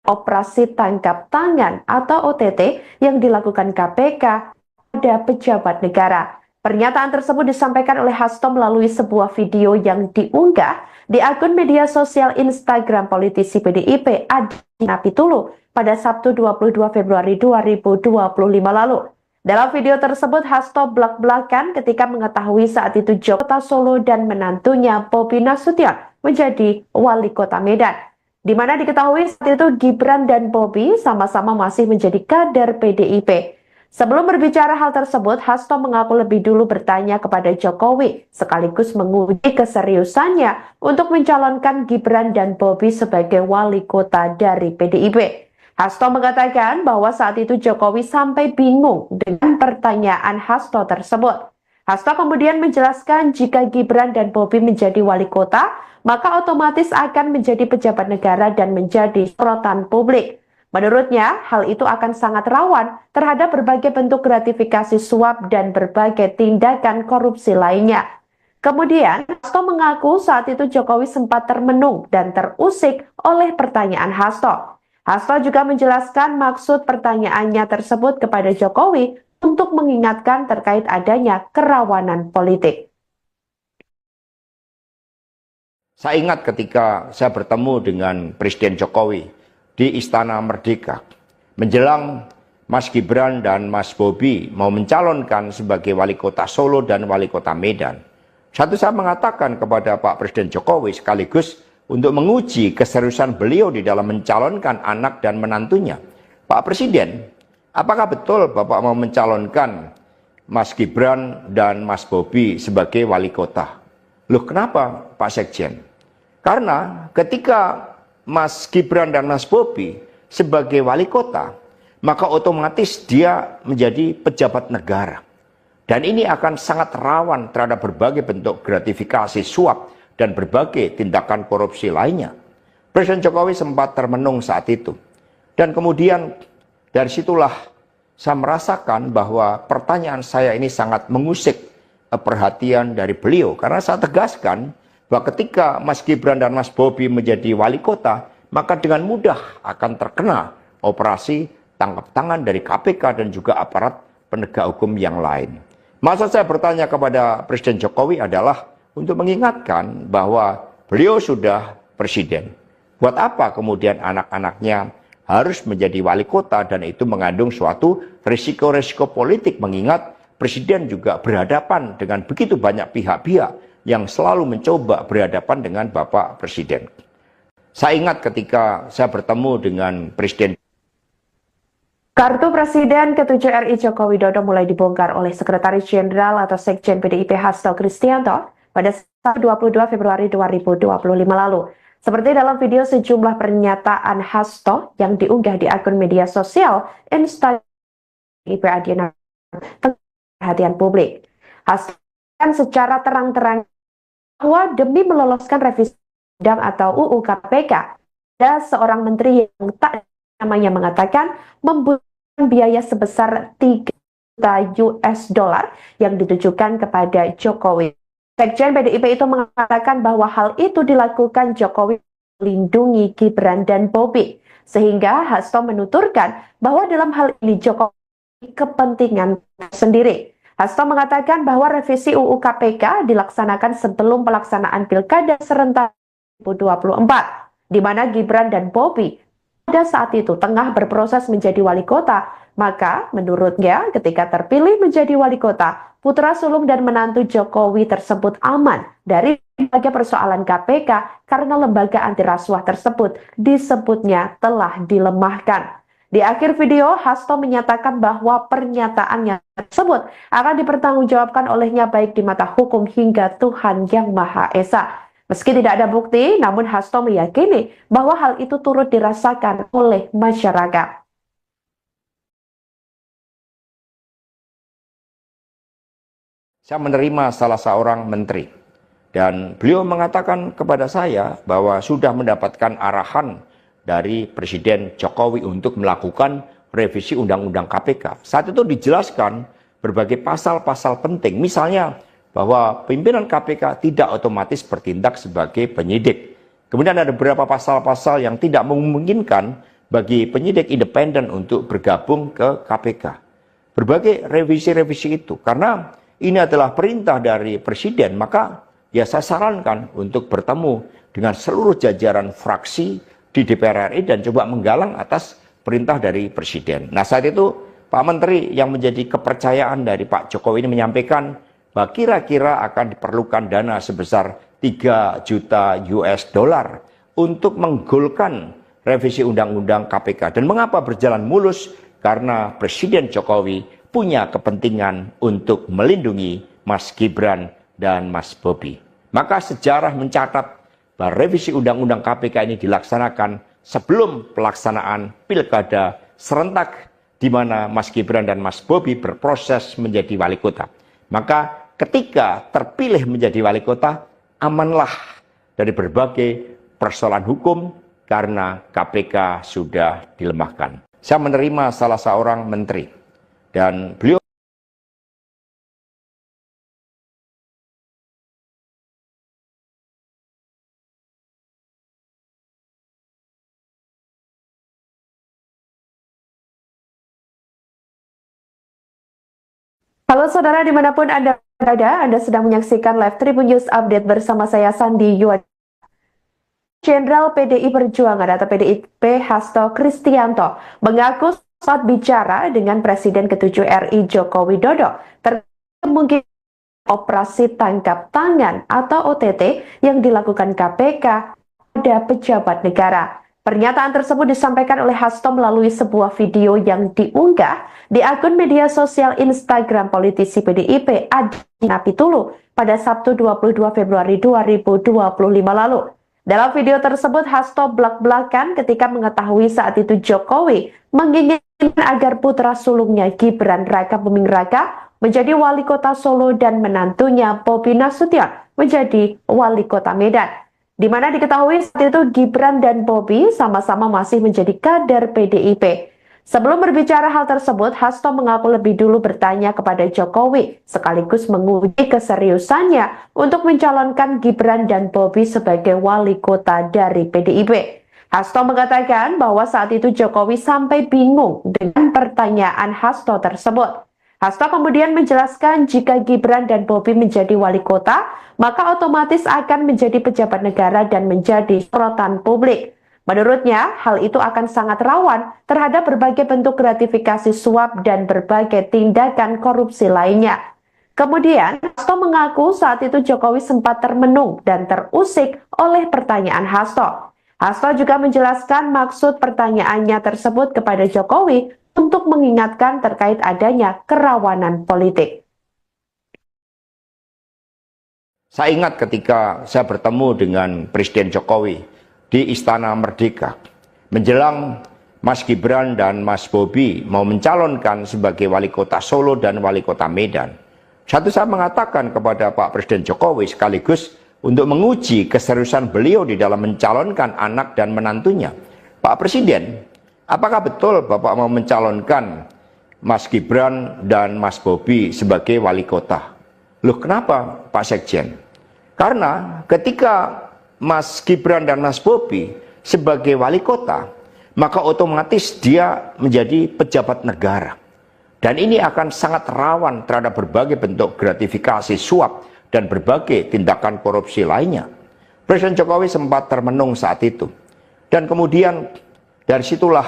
operasi tangkap tangan atau OTT yang dilakukan KPK pada pejabat negara. Pernyataan tersebut disampaikan oleh Hasto melalui sebuah video yang diunggah di akun media sosial Instagram politisi PDIP Adiana Pitulu pada Sabtu 22 Februari 2025 lalu. Dalam video tersebut, Hasto belak-belakan ketika mengetahui saat itu Kota Solo dan menantunya Bobi Nasution menjadi wali kota Medan, di mana diketahui saat itu Gibran dan Bobi sama-sama masih menjadi kader PDIP. Sebelum berbicara hal tersebut, Hasto mengaku lebih dulu bertanya kepada Jokowi, sekaligus menguji keseriusannya untuk mencalonkan Gibran dan Bobi sebagai wali kota dari PDIP. Hasto mengatakan bahwa saat itu Jokowi sampai bingung dengan pertanyaan Hasto tersebut. Hasto kemudian menjelaskan jika Gibran dan Bobi menjadi wali kota, maka otomatis akan menjadi pejabat negara dan menjadi sorotan publik. Menurutnya, hal itu akan sangat rawan terhadap berbagai bentuk gratifikasi suap dan berbagai tindakan korupsi lainnya. Kemudian, Hasto mengaku saat itu Jokowi sempat termenung dan terusik oleh pertanyaan Hasto. Hasto juga menjelaskan maksud pertanyaannya tersebut kepada Jokowi untuk mengingatkan terkait adanya kerawanan politik. Saya ingat ketika saya bertemu dengan Presiden Jokowi di Istana Merdeka, menjelang Mas Gibran dan Mas Bobi mau mencalonkan sebagai wali kota Solo dan wali kota Medan. Saya mengatakan kepada Pak Presiden Jokowi sekaligus untuk menguji keseriusan beliau di dalam mencalonkan anak dan menantunya. Pak Presiden, apakah betul Bapak mau mencalonkan Mas Gibran dan Mas Bobi sebagai wali kota? Loh, kenapa Pak Sekjen? Karena ketika Mas Gibran dan Mas Bobi sebagai wali kota, maka otomatis dia menjadi pejabat negara. Dan ini akan sangat rawan terhadap berbagai bentuk gratifikasi, suap, dan berbagai tindakan korupsi lainnya. Presiden Jokowi sempat termenung saat itu. Dan kemudian dari situlah saya merasakan bahwa pertanyaan saya ini sangat mengusik perhatian dari beliau. Karena saya tegaskan bahwa ketika Mas Gibran dan Mas Bobi menjadi wali kota, maka dengan mudah akan terkena operasi tangkap tangan dari KPK dan juga aparat penegak hukum yang lain. Maksud saya bertanya kepada Presiden Jokowi adalah untuk mengingatkan bahwa beliau sudah presiden. Buat apa kemudian anak-anaknya harus menjadi wali kota, dan itu mengandung suatu risiko-risiko politik, mengingat presiden juga berhadapan dengan begitu banyak pihak-pihak yang selalu mencoba berhadapan dengan Bapak Presiden. Saya ingat ketika saya bertemu dengan Presiden. Kartu Presiden ke-7 RI Joko Widodo mulai dibongkar oleh Sekretaris Jenderal atau Sekjen PDIP Hasto Kristianto pada 22 Februari 2025 lalu. Seperti dalam video sejumlah pernyataan Hasto yang diunggah di akun media sosial Instagram PDIP Adiana perhatian publik. Hasto secara terang-terang bahwa demi meloloskan revisi undang atau UU KPK, ada seorang menteri yang tak namanya mengatakan membutuhkan biaya sebesar 3 juta US dollar yang ditujukan kepada Jokowi. Sekjen PDIP itu mengatakan bahwa hal itu dilakukan Jokowi melindungi Gibran dan Bobi, sehingga Hasto menuturkan bahwa dalam hal ini Jokowi kepentingan sendiri. Hasto mengatakan bahwa revisi UU KPK dilaksanakan sebelum pelaksanaan Pilkada serentak 2024, di mana Gibran dan Bobi pada saat itu tengah berproses menjadi wali kota. Maka menurutnya ketika terpilih menjadi wali kota, putra sulung dan menantu Jokowi tersebut aman dari berbagai persoalan KPK karena lembaga anti rasuah tersebut disebutnya telah dilemahkan. Di akhir video, Hasto menyatakan bahwa pernyataannya tersebut akan dipertanggungjawabkan olehnya baik di mata hukum hingga Tuhan Yang Maha Esa. Meski tidak ada bukti, namun Hasto meyakini bahwa hal itu turut dirasakan oleh masyarakat. Saya menerima salah seorang menteri, dan beliau mengatakan kepada saya bahwa sudah mendapatkan arahan dari Presiden Jokowi untuk melakukan revisi Undang-Undang KPK. Saat itu dijelaskan berbagai pasal-pasal penting, misalnya bahwa pimpinan KPK tidak otomatis bertindak sebagai penyidik. Kemudian ada beberapa pasal-pasal yang tidak memungkinkan bagi penyidik independen untuk bergabung ke KPK. Berbagai revisi-revisi itu, karena ini adalah perintah dari Presiden, maka ya saya sarankan untuk bertemu dengan seluruh jajaran fraksi di DPR RI dan coba menggalang atas perintah dari Presiden. Nah, saat itu Pak Menteri yang menjadi kepercayaan dari Pak Jokowi ini menyampaikan bahwa kira-kira akan diperlukan dana sebesar 3 juta US dollar untuk menggolkan revisi Undang-Undang KPK. Dan mengapa berjalan mulus? Karena Presiden Jokowi punya kepentingan untuk melindungi Mas Gibran dan Mas Bobi. Maka sejarah mencatat bahwa revisi Undang-Undang KPK ini dilaksanakan sebelum pelaksanaan Pilkada serentak, di mana Mas Gibran dan Mas Bobi berproses menjadi wali kota. Maka ketika terpilih menjadi wali kota, amanlah dari berbagai persoalan hukum karena KPK sudah dilemahkan. Saya menerima salah seorang menteri, dan beliau Halo saudara, dimanapun Anda berada, Anda sedang menyaksikan live Tribun News Update bersama saya Sandi Yuad. Jenderal PDI Perjuangan atau PDIP Hasto Kristianto mengaku saat bicara dengan Presiden ke-7 RI Joko Widodo terkait mungkin operasi tangkap tangan atau OTT yang dilakukan KPK pada pejabat negara. Pernyataan tersebut disampaikan oleh Hasto melalui sebuah video yang diunggah di akun media sosial Instagram politisi PDIP Adina Pitulu pada Sabtu 22 Februari 2025 lalu. Dalam video tersebut, Hasto belak-belakan ketika mengetahui saat itu Jokowi menginginkan agar putra sulungnya Gibran Raka Buming Raka menjadi wali kota Solo dan menantunya Bobi Nasution menjadi wali kota Medan. Di mana diketahui saat itu Gibran dan Bobi sama-sama masih menjadi kader PDIP. Sebelum berbicara hal tersebut, Hasto mengaku lebih dulu bertanya kepada Jokowi, sekaligus menguji keseriusannya untuk mencalonkan Gibran dan Bobi sebagai wali kota dari PDIP. Hasto mengatakan bahwa saat itu Jokowi sampai bingung dengan pertanyaan Hasto tersebut. Hasto kemudian menjelaskan jika Gibran dan Bobi menjadi wali kota, maka otomatis akan menjadi pejabat negara dan menjadi sorotan publik. Menurutnya, hal itu akan sangat rawan terhadap berbagai bentuk gratifikasi suap dan berbagai tindakan korupsi lainnya. Kemudian, Hasto mengaku saat itu Jokowi sempat termenung dan terusik oleh pertanyaan Hasto. Hasto juga menjelaskan maksud pertanyaannya tersebut kepada Jokowi untuk mengingatkan terkait adanya kerawanan politik. Saya ingat ketika saya bertemu dengan Presiden Jokowi di Istana Merdeka menjelang Mas Gibran dan Mas Bobi mau mencalonkan sebagai wali kota Solo dan wali kota Medan. Satu, saya mengatakan kepada Pak Presiden Jokowi sekaligus untuk menguji keseriusan beliau di dalam mencalonkan anak dan menantunya. Pak Presiden, apakah betul Bapak mau mencalonkan Mas Gibran dan Mas Bobi sebagai wali kota? Loh, kenapa Pak Sekjen? Karena ketika Mas Gibran dan Mas Bobi sebagai wali kota, maka otomatis dia menjadi pejabat negara. Dan ini akan sangat rawan terhadap berbagai bentuk gratifikasi suap dan berbagai tindakan korupsi lainnya. Presiden Jokowi sempat termenung saat itu. Dan kemudian dari situlah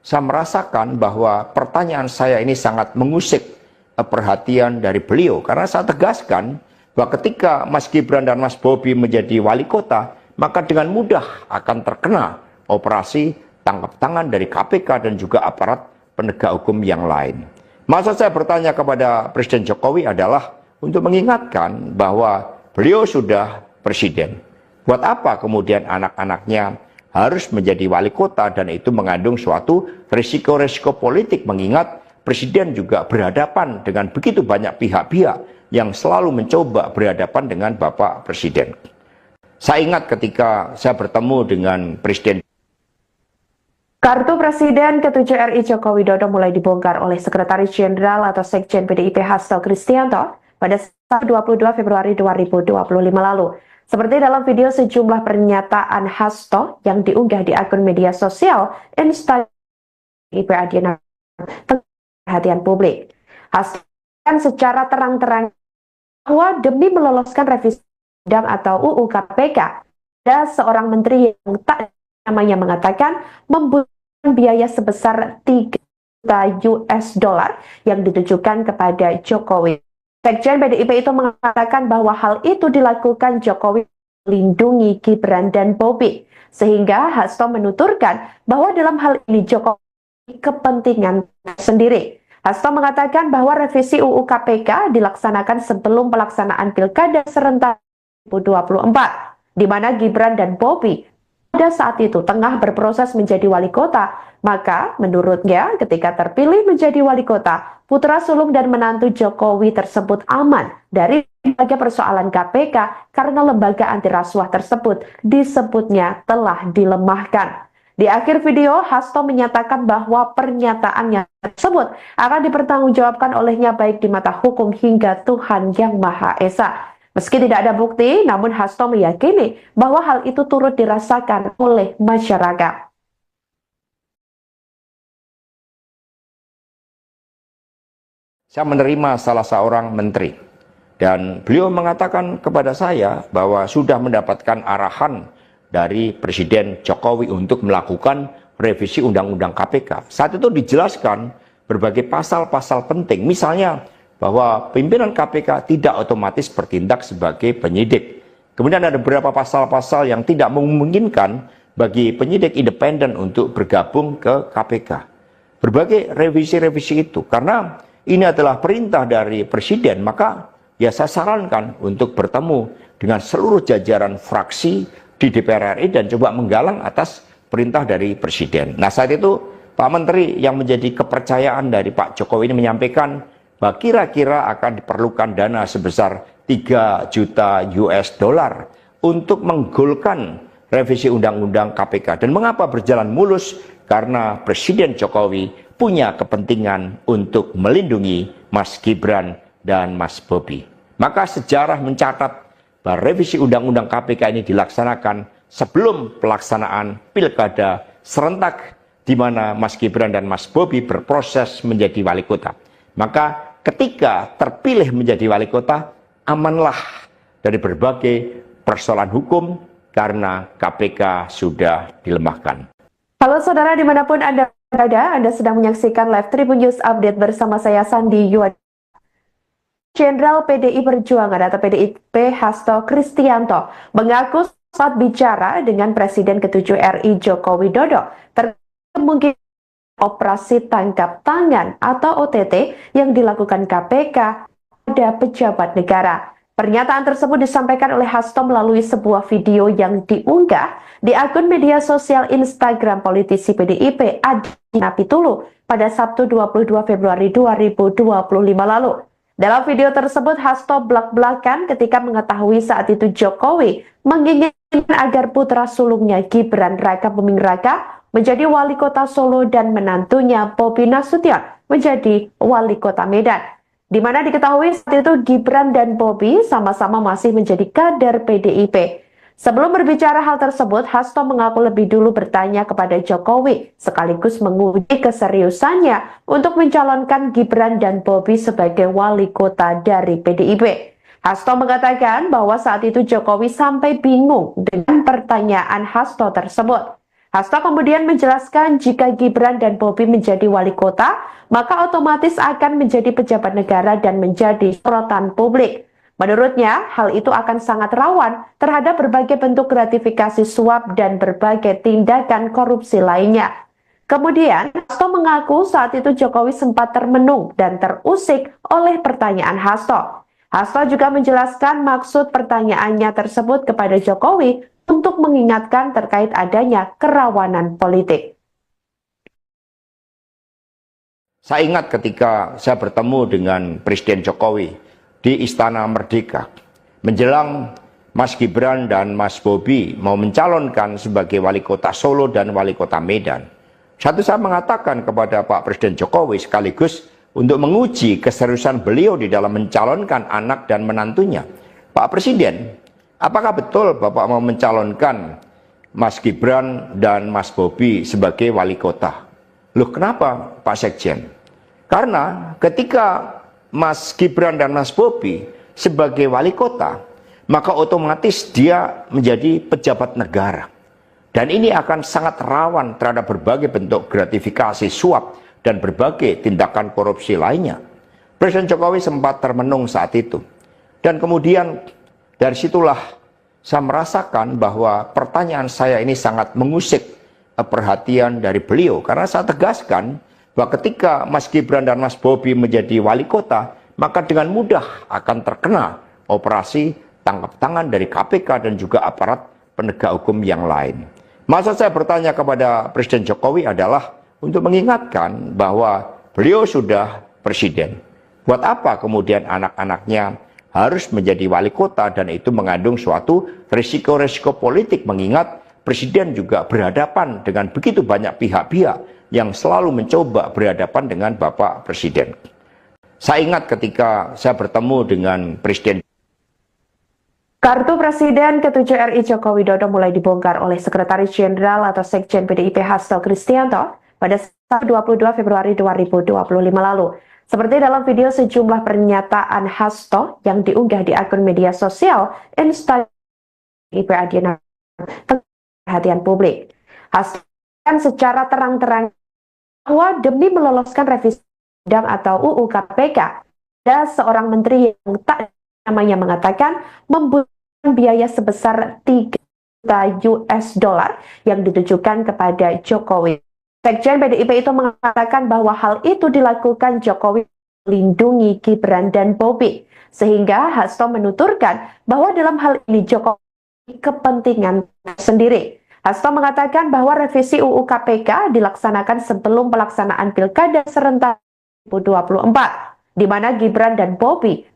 saya merasakan bahwa pertanyaan saya ini sangat mengusik perhatian dari beliau. Karena saya tegaskan bahwa ketika Mas Gibran dan Mas Bobi menjadi wali kota, maka dengan mudah akan terkena operasi tangkap tangan dari KPK dan juga aparat penegak hukum yang lain. Maksud saya bertanya kepada Presiden Jokowi adalah untuk mengingatkan bahwa beliau sudah presiden. Buat apa kemudian anak-anaknya harus menjadi wali kota, dan itu mengandung suatu risiko-risiko politik, mengingat presiden juga berhadapan dengan begitu banyak pihak-pihak yang selalu mencoba berhadapan dengan Bapak Presiden. Saya ingat ketika saya bertemu dengan Presiden. Kartu Presiden ke-7 RI Joko Widodo mulai dibongkar oleh Sekretaris Jenderal atau Sekjen PDIP Hasto Kristianto pada 22 Februari 2025 lalu. Seperti dalam video sejumlah pernyataan Hasto yang diunggah di akun media sosial Instagram PDIP Adiana perhatian publik. Hasto secara terang-terang bahwa demi meloloskan revisi undang atau UU KPK, ada seorang menteri yang tak namanya mengatakan membutuhkan biaya sebesar 3 juta US dollar yang ditujukan kepada Jokowi. Sekjen PDIP itu mengatakan bahwa hal itu dilakukan Jokowi melindungi Gibran dan Bobi, sehingga Hasto menuturkan bahwa dalam hal ini Jokowi kepentingan sendiri. Hasto mengatakan bahwa revisi UU KPK dilaksanakan sebelum pelaksanaan Pilkada serentak 2024, di mana Gibran dan Bobi pada saat itu tengah berproses menjadi wali kota. Maka menurutnya ketika terpilih menjadi wali kota, putra sulung dan menantu Jokowi tersebut aman dari berbagai persoalan KPK karena lembaga anti rasuah tersebut disebutnya telah dilemahkan. Di akhir video, Hasto menyatakan bahwa pernyataannya tersebut akan dipertanggungjawabkan olehnya baik di mata hukum hingga Tuhan Yang Maha Esa. Meski tidak ada bukti, namun Hasto meyakini bahwa hal itu turut dirasakan oleh masyarakat. Saya menerima salah seorang menteri, dan beliau mengatakan kepada saya bahwa sudah mendapatkan arahan dari Presiden Jokowi untuk melakukan revisi Undang-Undang KPK. Saat itu dijelaskan berbagai pasal-pasal penting, misalnya bahwa pimpinan KPK tidak otomatis bertindak sebagai penyidik. Kemudian ada beberapa pasal-pasal yang tidak memungkinkan bagi penyidik independen untuk bergabung ke KPK. Berbagai revisi-revisi itu, karena ini adalah perintah dari Presiden, maka ya saya sarankan untuk bertemu dengan seluruh jajaran fraksi di DPR RI dan coba menggalang atas perintah dari Presiden. Nah, saat itu Pak Menteri yang menjadi kepercayaan dari Pak Jokowi ini menyampaikan bahwa kira-kira akan diperlukan dana sebesar 3 juta US dollar untuk menggolkan revisi Undang-Undang KPK. Dan mengapa berjalan mulus karena Presiden Jokowi punya kepentingan untuk melindungi Mas Gibran dan Mas Bobi. Maka sejarah mencatat bahwa revisi Undang-Undang KPK ini dilaksanakan sebelum pelaksanaan pilkada serentak di mana Mas Gibran dan Mas Bobi berproses menjadi wali kota. Maka ketika terpilih menjadi wali kota, amanlah dari berbagai persoalan hukum karena KPK sudah dilemahkan. Halo saudara dimanapun Anda berada, Anda sedang menyaksikan live Tribun News Update bersama saya Sandi Yuad. Jenderal PDI Perjuangan atau PDIP Hasto Kristianto mengaku saat bicara dengan Presiden ke-7 RI Joko Widodo terkait kemungkinan operasi tangkap tangan atau OTT yang dilakukan KPK pada pejabat negara. Pernyataan tersebut disampaikan oleh Hasto melalui sebuah video yang diunggah di akun media sosial Instagram politisi PDIP Adi Napitulu pada Sabtu 22 Februari 2025 lalu. Dalam video tersebut, Hasto belak-belakan ketika mengetahui saat itu Jokowi menginginkan agar putra sulungnya Gibran Raka Buming Raka menjadi wali kota Solo dan menantunya Bobi Nasution menjadi wali kota Medan. Di mana diketahui saat itu Gibran dan Bobi sama-sama masih menjadi kader PDIP. Sebelum berbicara hal tersebut, Hasto mengaku lebih dulu bertanya kepada Jokowi, sekaligus menguji keseriusannya untuk mencalonkan Gibran dan Bobi sebagai wali kota dari PDIP. Hasto mengatakan bahwa saat itu Jokowi sampai bingung dengan pertanyaan Hasto tersebut. Hasto kemudian menjelaskan jika Gibran dan Bobi menjadi wali kota, maka otomatis akan menjadi pejabat negara dan menjadi sorotan publik. Menurutnya, hal itu akan sangat rawan terhadap berbagai bentuk gratifikasi suap dan berbagai tindakan korupsi lainnya. Kemudian, Hasto mengaku saat itu Jokowi sempat termenung dan terusik oleh pertanyaan Hasto. Hasto juga menjelaskan maksud pertanyaannya tersebut kepada Jokowi untuk mengingatkan terkait adanya kerawanan politik. Saya ingat ketika saya bertemu dengan Presiden Jokowi di Istana Merdeka menjelang Mas Gibran dan Mas Bobi mau mencalonkan sebagai wali kota Solo dan wali kota Medan. Saya mengatakan kepada Pak Presiden Jokowi sekaligus untuk menguji keseriusan beliau di dalam mencalonkan anak dan menantunya. Pak Presiden, apakah betul Bapak mau mencalonkan Mas Gibran dan Mas Bobi sebagai wali kota? Loh, kenapa Pak Sekjen? Karena ketika Mas Gibran dan Mas Bobi sebagai wali kota, maka otomatis dia menjadi pejabat negara. Dan ini akan sangat rawan terhadap berbagai bentuk gratifikasi suap dan berbagai tindakan korupsi lainnya. Presiden Jokowi sempat termenung saat itu. Dan kemudian dari situlah saya merasakan bahwa pertanyaan saya ini sangat mengusik perhatian dari beliau. Karena saya tegaskan bahwa ketika Mas Gibran dan Mas Bobi menjadi wali kota, maka dengan mudah akan terkena operasi tangkap tangan dari KPK dan juga aparat penegak hukum yang lain. Maksud saya bertanya kepada Presiden Jokowi adalah untuk mengingatkan bahwa beliau sudah presiden. Buat apa kemudian anak-anaknya harus menjadi wali kota, dan itu mengandung suatu risiko-risiko politik, mengingat presiden juga berhadapan dengan begitu banyak pihak-pihak yang selalu mencoba berhadapan dengan Bapak Presiden. Saya ingat ketika saya bertemu dengan Presiden. Kartu Presiden ke-7 RI Joko Widodo mulai dibongkar oleh Sekretaris Jenderal atau Sekjen PDIP Hasto Kristianto pada 22 Februari 2025 lalu. Seperti dalam video sejumlah pernyataan Hasto yang diunggah di akun media sosial Instagram PDIP Adiana perhatian publik. Hasto secara terang-terang bahwa demi meloloskan revisi undang atau UU KPK, ada seorang menteri yang tak namanya mengatakan membutuhkan biaya sebesar 3 juta US dollar yang ditujukan kepada Jokowi. Sekjen PDIP itu mengatakan bahwa hal itu dilakukan Jokowi melindungi Gibran dan Bobi, sehingga Hasto menuturkan bahwa dalam hal ini Jokowi kepentingan sendiri. Hasto mengatakan bahwa revisi UU KPK dilaksanakan sebelum pelaksanaan Pilkada serentak 2024, di mana Gibran dan Bobi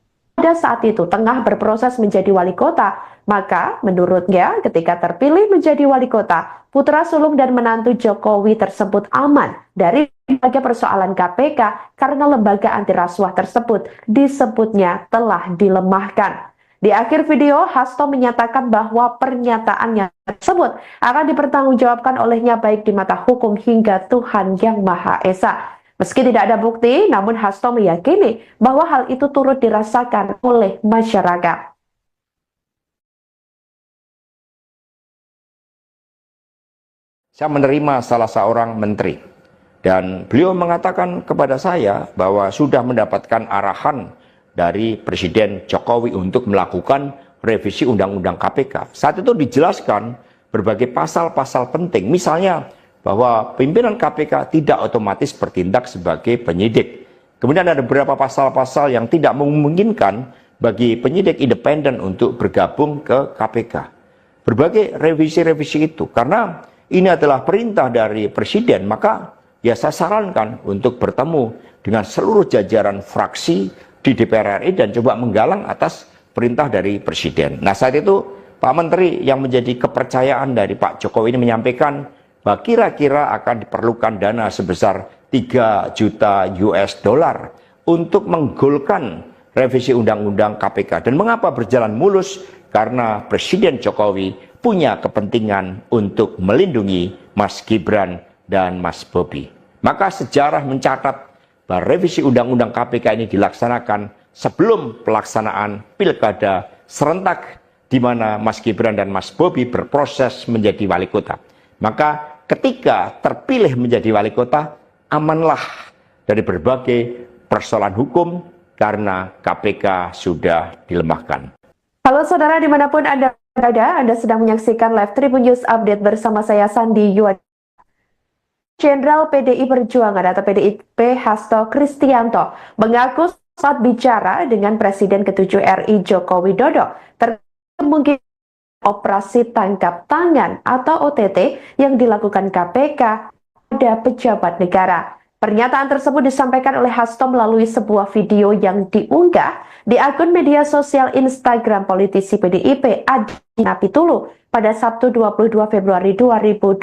pada saat itu tengah berproses menjadi wali kota, maka menurutnya ketika terpilih menjadi wali kota, putra sulung dan menantu Jokowi tersebut aman dari berbagai persoalan KPK karena lembaga anti rasuah tersebut disebutnya telah dilemahkan. Di akhir video, Hasto menyatakan bahwa pernyataannya tersebut akan dipertanggungjawabkan olehnya baik di mata hukum hingga Tuhan Yang Maha Esa. Meski tidak ada bukti, namun Hasto meyakini bahwa hal itu turut dirasakan oleh masyarakat. Saya menerima salah seorang menteri dan beliau mengatakan kepada saya bahwa sudah mendapatkan arahan dari Presiden Jokowi untuk melakukan revisi Undang-Undang KPK. Saat itu dijelaskan berbagai pasal-pasal penting, misalnya bahwa pimpinan KPK tidak otomatis bertindak sebagai penyidik. Kemudian ada beberapa pasal-pasal yang tidak memungkinkan bagi penyidik independen untuk bergabung ke KPK. Berbagai revisi-revisi itu, karena ini adalah perintah dari Presiden, maka ya saya sarankan untuk bertemu dengan seluruh jajaran fraksi di DPR RI dan coba menggalang atas perintah dari Presiden. Nah, saat itu Pak Menteri yang menjadi kepercayaan dari Pak Jokowi ini menyampaikan bahwa kira-kira akan diperlukan dana sebesar 3 juta US dollar untuk menggolkan revisi Undang-Undang KPK. Dan mengapa berjalan mulus? Karena Presiden Jokowi punya kepentingan untuk melindungi Mas Gibran dan Mas Bobi. Maka sejarah mencatat bahwa revisi Undang-Undang KPK ini dilaksanakan sebelum pelaksanaan pilkada serentak di mana Mas Gibran dan Mas Bobi berproses menjadi wali kota. Maka ketika terpilih menjadi wali kota, amanlah dari berbagai persoalan hukum karena KPK sudah dilemahkan. Halo saudara dimanapun Anda berada, Anda sedang menyaksikan live Tribun News Update bersama saya Sandi Yuad. Jenderal PDI Perjuangan atau PDIP Hasto Kristianto mengaku saat bicara dengan Presiden ke-7 RI Joko Widodo terkait kemungkinan operasi tangkap tangan atau OTT yang dilakukan KPK pada pejabat negara. Pernyataan tersebut disampaikan oleh Hasto melalui sebuah video yang diunggah di akun media sosial Instagram politisi PDIP Adi Napitulu pada Sabtu 22 Februari 2025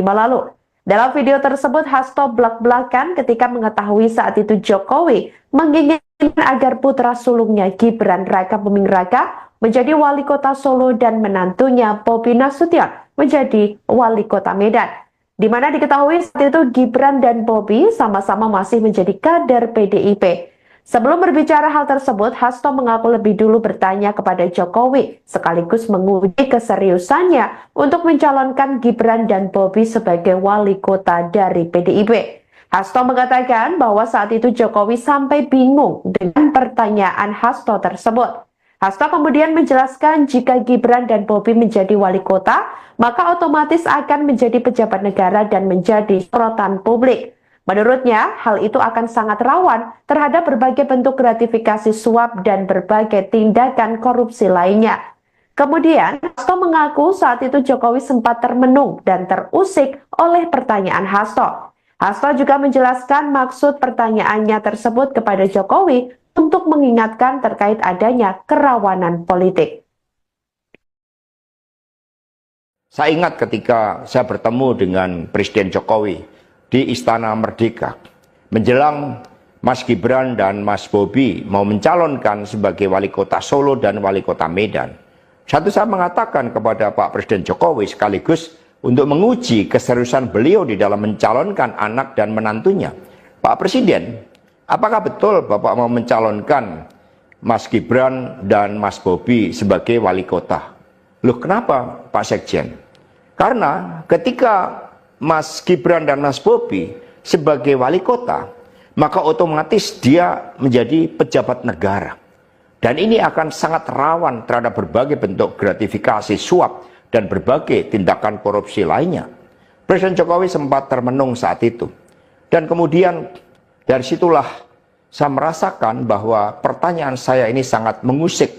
lalu. Dalam video tersebut, Hasto belak-belakan ketika mengetahui saat itu Jokowi menginginkan agar putra sulungnya Gibran Raka Buming Raka menjadi wali kota Solo dan menantunya Bobi Nasution menjadi wali kota Medan. Di mana diketahui saat itu Gibran dan Bobi sama-sama masih menjadi kader PDIP. Sebelum berbicara hal tersebut, Hasto mengaku lebih dulu bertanya kepada Jokowi, sekaligus menguji keseriusannya untuk mencalonkan Gibran dan Bobi sebagai wali kota dari PDIP. Hasto mengatakan bahwa saat itu Jokowi sampai bingung dengan pertanyaan Hasto tersebut. Hasto kemudian menjelaskan jika Gibran dan Bobi menjadi wali kota, maka otomatis akan menjadi pejabat negara dan menjadi sorotan publik. Menurutnya, hal itu akan sangat rawan terhadap berbagai bentuk gratifikasi suap dan berbagai tindakan korupsi lainnya. Kemudian, Hasto mengaku saat itu Jokowi sempat termenung dan terusik oleh pertanyaan Hasto. Hasto juga menjelaskan maksud pertanyaannya tersebut kepada Jokowi untuk mengingatkan terkait adanya kerawanan politik. Saya ingat ketika saya bertemu dengan Presiden Jokowi di Istana Merdeka menjelang Mas Gibran dan Mas Bobi mau mencalonkan sebagai wali kota Solo dan wali kota Medan. Satu, saya mengatakan kepada Pak Presiden Jokowi sekaligus untuk menguji keseriusan beliau di dalam mencalonkan anak dan menantunya. Pak Presiden, apakah betul Bapak mau mencalonkan Mas Gibran dan Mas Bobi sebagai wali kota? Loh, kenapa Pak Sekjen? Karena ketika Mas Gibran dan Mas Bobi sebagai wali kota, maka otomatis dia menjadi pejabat negara. Dan ini akan sangat rawan terhadap berbagai bentuk gratifikasi suap dan berbagai tindakan korupsi lainnya. Presiden Jokowi sempat termenung saat itu. Dan kemudian dari situlah saya merasakan bahwa pertanyaan saya ini sangat mengusik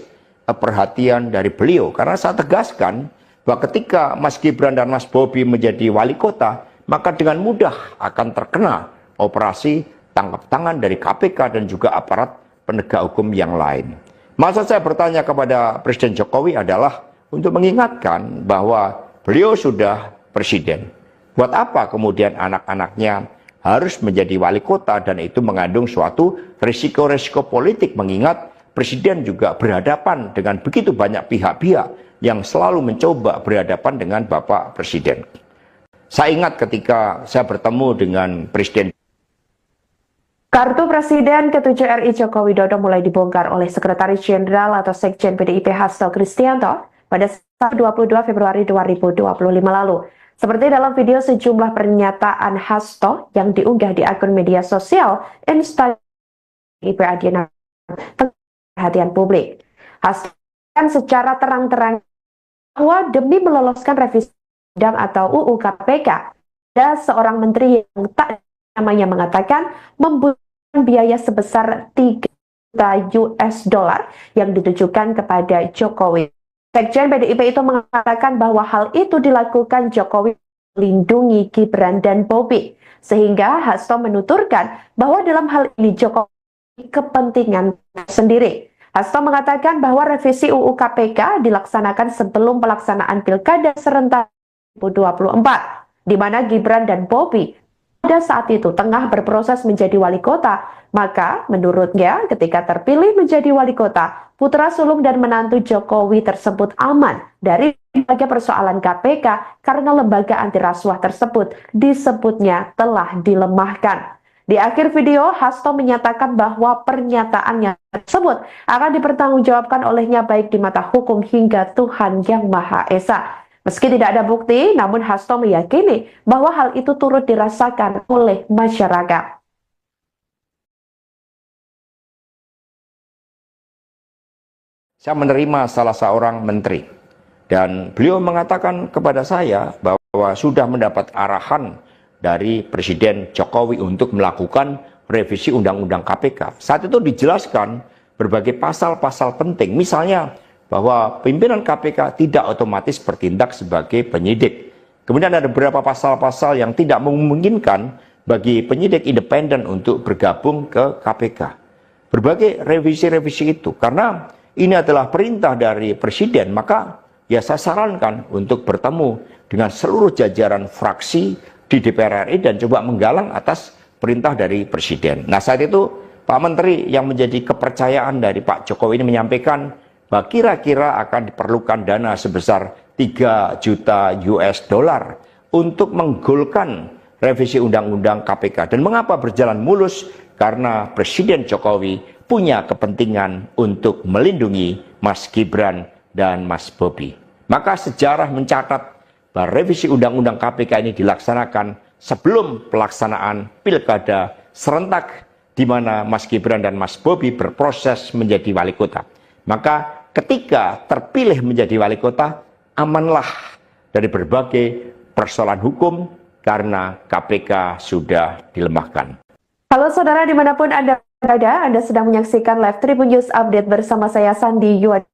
perhatian dari beliau. Karena saya tegaskan bahwa ketika Mas Gibran dan Mas Bobi menjadi wali kota, maka dengan mudah akan terkena operasi tangkap tangan dari KPK dan juga aparat penegak hukum yang lain. Maksud saya bertanya kepada Presiden Jokowi adalah untuk mengingatkan bahwa beliau sudah presiden. Buat apa kemudian anak-anaknya harus menjadi wali kota, dan itu mengandung suatu risiko-risiko politik, mengingat presiden juga berhadapan dengan begitu banyak pihak-pihak yang selalu mencoba berhadapan dengan Bapak Presiden. Saya ingat ketika saya bertemu dengan Presiden. Kartu Presiden ke-7 RI Joko Widodo mulai dibongkar oleh Sekretaris Jenderal atau Sekjen PDIP Hasto Kristianto pada 22 Februari 2025 lalu. Seperti dalam video sejumlah pernyataan Hasto yang diunggah di akun media sosial Instagram PDIP Adiana perhatian publik. Hasto kan secara terang-terang bahwa demi meloloskan revisi undang atau UU KPK, ada seorang menteri yang tak namanya mengatakan membutuhkan biaya sebesar 3 juta US dollar yang ditujukan kepada Jokowi. Sekjen PDIP itu mengatakan bahwa hal itu dilakukan Jokowi melindungi Gibran dan Bobi, sehingga Hasto menuturkan bahwa dalam hal ini Jokowi kepentingan sendiri. Hasto mengatakan bahwa revisi UU KPK dilaksanakan sebelum pelaksanaan Pilkada serentak 2024, di mana Gibran dan Bobi pada saat itu tengah berproses menjadi wali kota. Maka menurutnya ketika terpilih menjadi wali kota, putra sulung dan menantu Jokowi tersebut aman dari berbagai persoalan KPK karena lembaga anti rasuah tersebut disebutnya telah dilemahkan. Di akhir video, Hasto menyatakan bahwa pernyataannya tersebut akan dipertanggungjawabkan olehnya baik di mata hukum hingga Tuhan Yang Maha Esa. Meski tidak ada bukti, namun Hasto meyakini bahwa hal itu turut dirasakan oleh masyarakat. Saya menerima salah seorang menteri, dan beliau mengatakan kepada saya bahwa sudah mendapat arahan dari Presiden Jokowi untuk melakukan revisi Undang-Undang KPK. Saat itu dijelaskan berbagai pasal-pasal penting, misalnya bahwa pimpinan KPK tidak otomatis bertindak sebagai penyidik. Kemudian ada beberapa pasal-pasal yang tidak memungkinkan bagi penyidik independen untuk bergabung ke KPK. Berbagai revisi-revisi itu, karena ini adalah perintah dari Presiden, maka ya saya sarankan untuk bertemu dengan seluruh jajaran fraksi di DPR RI dan coba menggalang atas perintah dari Presiden. Nah, saat itu Pak Menteri yang menjadi kepercayaan dari Pak Jokowi ini menyampaikan bahwa kira-kira akan diperlukan dana sebesar 3 juta US dollar untuk menggolkan revisi Undang-Undang KPK. Dan mengapa berjalan mulus? Karena Presiden Jokowi punya kepentingan untuk melindungi Mas Gibran dan Mas Bobi. Maka sejarah mencatat bahwa revisi Undang-Undang KPK ini dilaksanakan sebelum pelaksanaan Pilkada serentak di mana Mas Gibran dan Mas Bobi berproses menjadi wali kota. Maka ketika terpilih menjadi wali kota, amanlah dari berbagai persoalan hukum karena KPK sudah dilemahkan. Halo saudara dimanapun Anda berada, Anda sedang menyaksikan Live Tribun News Update bersama saya Sandi Yuad.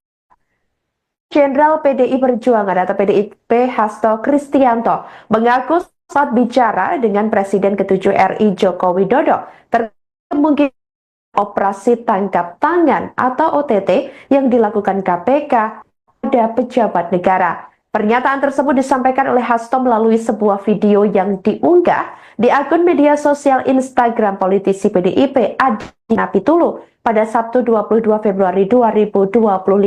Jenderal PDI Perjuangan atau PDIP Hasto Kristianto mengaku saat bicara dengan Presiden ke-7 RI Joko Widodo terkait kemungkinan operasi tangkap tangan atau OTT yang dilakukan KPK pada pejabat negara. Pernyataan tersebut disampaikan oleh Hasto melalui sebuah video yang diunggah di akun media sosial Instagram politisi PDIP Adiana Pitulu pada Sabtu 22 Februari 2025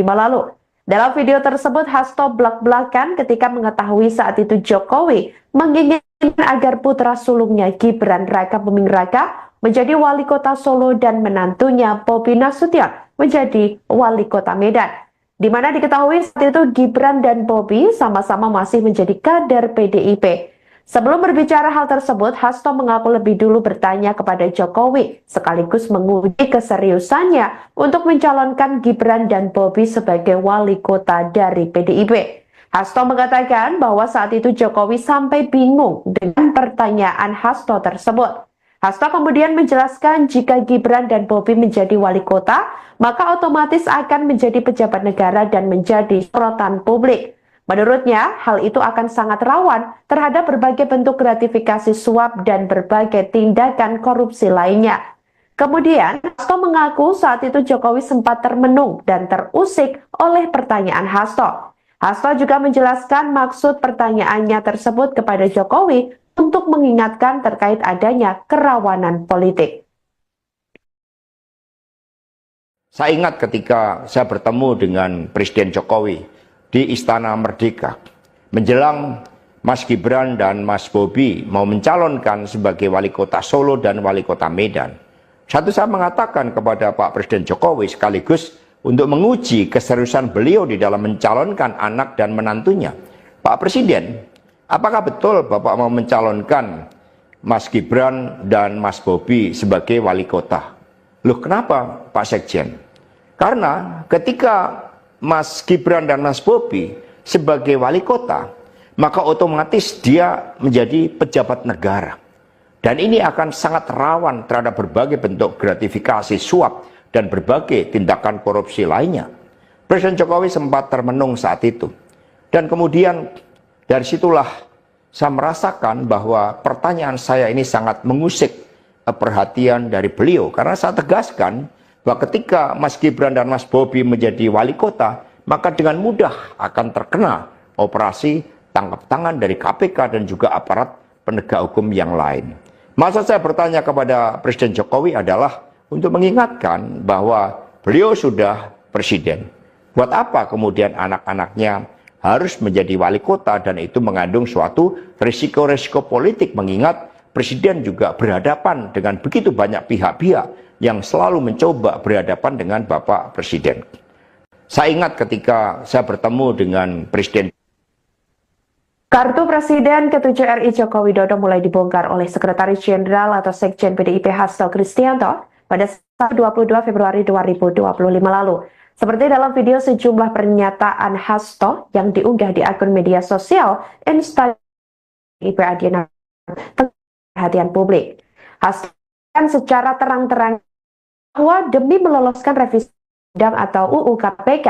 lalu. Dalam video tersebut, Hasto belak-belakan ketika mengetahui saat itu Jokowi menginginkan agar putra sulungnya Gibran Raka Buming Raka menjadi wali kota Solo dan menantunya Bobi Nasution menjadi wali kota Medan. Di mana diketahui saat itu Gibran dan Bobi sama-sama masih menjadi kader PDIP. Sebelum berbicara hal tersebut, Hasto mengaku lebih dulu bertanya kepada Jokowi sekaligus menguji keseriusannya untuk mencalonkan Gibran dan Bobi sebagai wali kota dari PDIP. Hasto mengatakan bahwa saat itu Jokowi sampai bingung dengan pertanyaan Hasto tersebut. Hasto kemudian menjelaskan jika Gibran dan Bobi menjadi wali kota, maka otomatis akan menjadi pejabat negara dan menjadi sorotan publik. Menurutnya, hal itu akan sangat rawan terhadap berbagai bentuk gratifikasi suap dan berbagai tindakan korupsi lainnya. Kemudian, Hasto mengaku saat itu Jokowi sempat termenung dan terusik oleh pertanyaan Hasto. Hasto juga menjelaskan maksud pertanyaannya tersebut kepada Jokowi untuk mengingatkan terkait adanya kerawanan politik. Saya ingat ketika saya bertemu dengan Presiden Jokowi di Istana Merdeka, menjelang Mas Gibran dan Mas Bobi mau mencalonkan sebagai wali kota Solo dan wali kota Medan. Satu, saya mengatakan kepada Pak Presiden Jokowi sekaligus untuk menguji keseriusan beliau di dalam mencalonkan anak dan menantunya. Pak Presiden, apakah betul Bapak mau mencalonkan Mas Gibran dan Mas Bobi sebagai wali kota? Loh, kenapa Pak Sekjen? Karena ketika Mas Gibran dan Mas Bobi sebagai wali kota, maka otomatis dia menjadi pejabat negara. Dan ini akan sangat rawan terhadap berbagai bentuk gratifikasi, suap, dan berbagai tindakan korupsi lainnya. Presiden Jokowi sempat termenung saat itu. Dan kemudian dari situlah saya merasakan bahwa pertanyaan saya ini sangat mengusik perhatian dari beliau. Karena saya tegaskan bahwa ketika Mas Gibran dan Mas Bobi menjadi wali kota, maka dengan mudah akan terkena operasi tangkap tangan dari KPK dan juga aparat penegak hukum yang lain. Maksud saya bertanya kepada Presiden Jokowi adalah untuk mengingatkan bahwa beliau sudah presiden. Buat apa kemudian anak-anaknya harus menjadi wali kota, dan itu mengandung suatu risiko-risiko politik, mengingat presiden juga berhadapan dengan begitu banyak pihak-pihak yang selalu mencoba berhadapan dengan Bapak Presiden. Saya ingat ketika saya bertemu dengan Presiden. Kartu Presiden ke-7 RI Joko Widodo mulai dibongkar oleh Sekretaris Jenderal atau Sekjen PDIP Hasto Kristianto pada 22 Februari 2025 lalu. Seperti dalam video sejumlah pernyataan Hasto yang diunggah di akun media sosial Instagram PDIP Adiana perhatian publik. Hasto kan secara terang-terang bahwa demi meloloskan revisi undang atau UU KPK,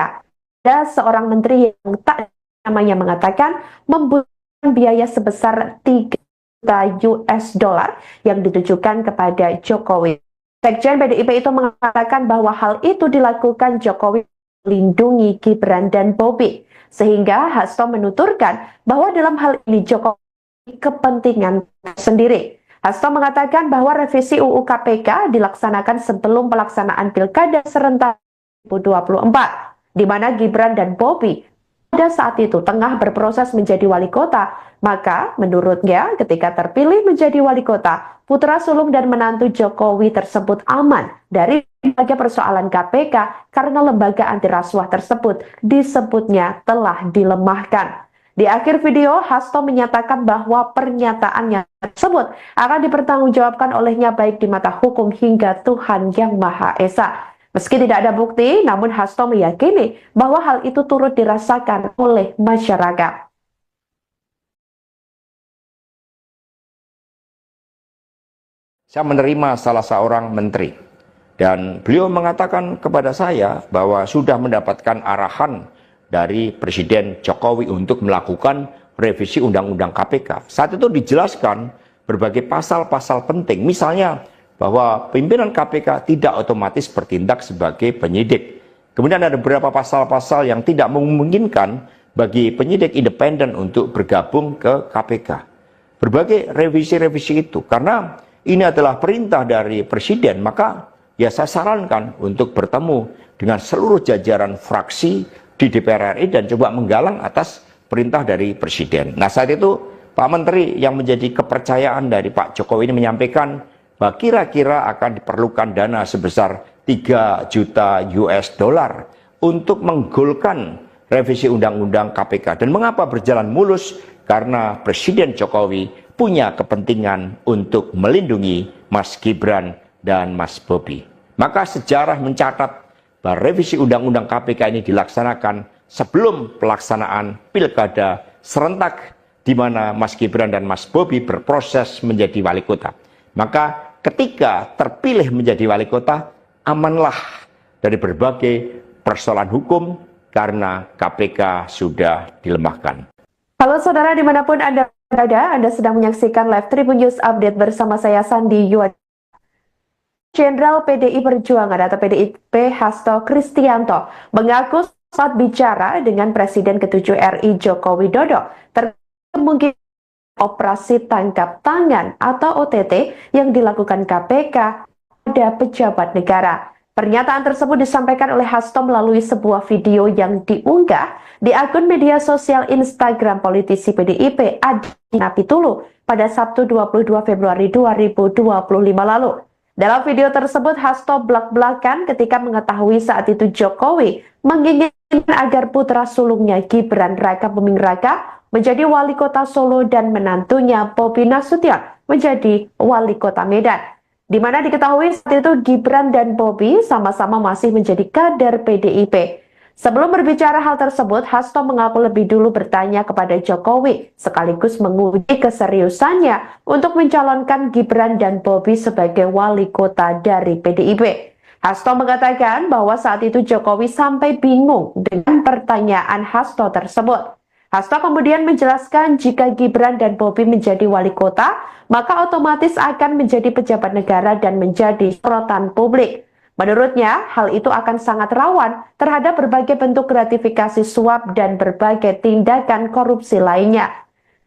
ada seorang menteri yang tak namanya mengatakan membutuhkan biaya sebesar 3 juta US dollar yang ditujukan kepada Jokowi. Sekjen PDIP itu mengatakan bahwa hal itu dilakukan Jokowi melindungi Gibran dan Bobi, sehingga Hasto menuturkan bahwa dalam hal ini Jokowi kepentingan sendiri. Hasto mengatakan bahwa revisi UU KPK dilaksanakan sebelum pelaksanaan Pilkada serentak 2024, di mana Gibran dan Bobi pada saat itu tengah berproses menjadi wali kota. Maka menurutnya ketika terpilih menjadi wali kota, putra sulung dan menantu Jokowi tersebut aman dari berbagai persoalan KPK karena lembaga anti rasuah tersebut disebutnya telah dilemahkan. Di akhir video, Hasto menyatakan bahwa pernyataannya tersebut akan dipertanggungjawabkan olehnya baik di mata hukum hingga Tuhan Yang Maha Esa. Meski tidak ada bukti, namun Hasto meyakini bahwa hal itu turut dirasakan oleh masyarakat. Saya menerima salah seorang menteri, dan beliau mengatakan kepada saya bahwa sudah mendapatkan arahan dari Presiden Jokowi untuk melakukan revisi Undang-Undang KPK. Saat itu dijelaskan berbagai pasal-pasal penting, misalnya bahwa pimpinan KPK tidak otomatis bertindak sebagai penyidik. Kemudian ada beberapa pasal-pasal yang tidak memungkinkan bagi penyidik independen untuk bergabung ke KPK. Berbagai revisi-revisi itu, karena ini adalah perintah dari Presiden, maka ya saya sarankan untuk bertemu dengan seluruh jajaran fraksi di DPR RI dan coba menggalang atas perintah dari Presiden. Nah, saat itu Pak Menteri yang menjadi kepercayaan dari Pak Jokowi ini menyampaikan bahwa kira-kira akan diperlukan dana sebesar 3 juta US dollar untuk menggolkan revisi Undang-Undang KPK. Dan mengapa berjalan mulus? Karena Presiden Jokowi punya kepentingan untuk melindungi Mas Gibran dan Mas Bobi. Maka sejarah mencatat bahwa revisi Undang-Undang KPK ini dilaksanakan sebelum pelaksanaan Pilkada serentak di mana Mas Gibran dan Mas Bobi berproses menjadi wali kota. Maka ketika terpilih menjadi wali kota, amanlah dari berbagai persoalan hukum karena KPK sudah dilemahkan. Halo saudara dimanapun Anda berada, Anda sedang menyaksikan live Tribun News Update bersama saya Sandi Yuad. Jenderal PDI Perjuangan atau PDIP Hasto Kristianto mengaku saat bicara dengan Presiden ke-7 RI Joko Widodo terkait kemungkinan operasi tangkap tangan atau OTT yang dilakukan KPK pada pejabat negara. Pernyataan tersebut disampaikan oleh Hasto melalui sebuah video yang diunggah di akun media sosial Instagram politisi PDIP Adi Napitulu pada Sabtu 22 Februari 2025 lalu. Dalam video tersebut, Hasto belak-belakan ketika mengetahui saat itu Jokowi menginginkan agar putra sulungnya Gibran Raka Buming Raka menjadi wali kota Solo dan menantunya Bobi Nasution menjadi wali kota Medan. Di mana diketahui saat itu Gibran dan Bobi sama-sama masih menjadi kader PDIP. Sebelum berbicara hal tersebut, Hasto mengaku lebih dulu bertanya kepada Jokowi sekaligus menguji keseriusannya untuk mencalonkan Gibran dan Bobi sebagai wali kota dari PDIP. Hasto mengatakan bahwa saat itu Jokowi sampai bingung dengan pertanyaan Hasto tersebut. Hasto kemudian menjelaskan jika Gibran dan Bobi menjadi wali kota, maka otomatis akan menjadi pejabat negara dan menjadi sorotan publik. Menurutnya, hal itu akan sangat rawan terhadap berbagai bentuk gratifikasi suap dan berbagai tindakan korupsi lainnya.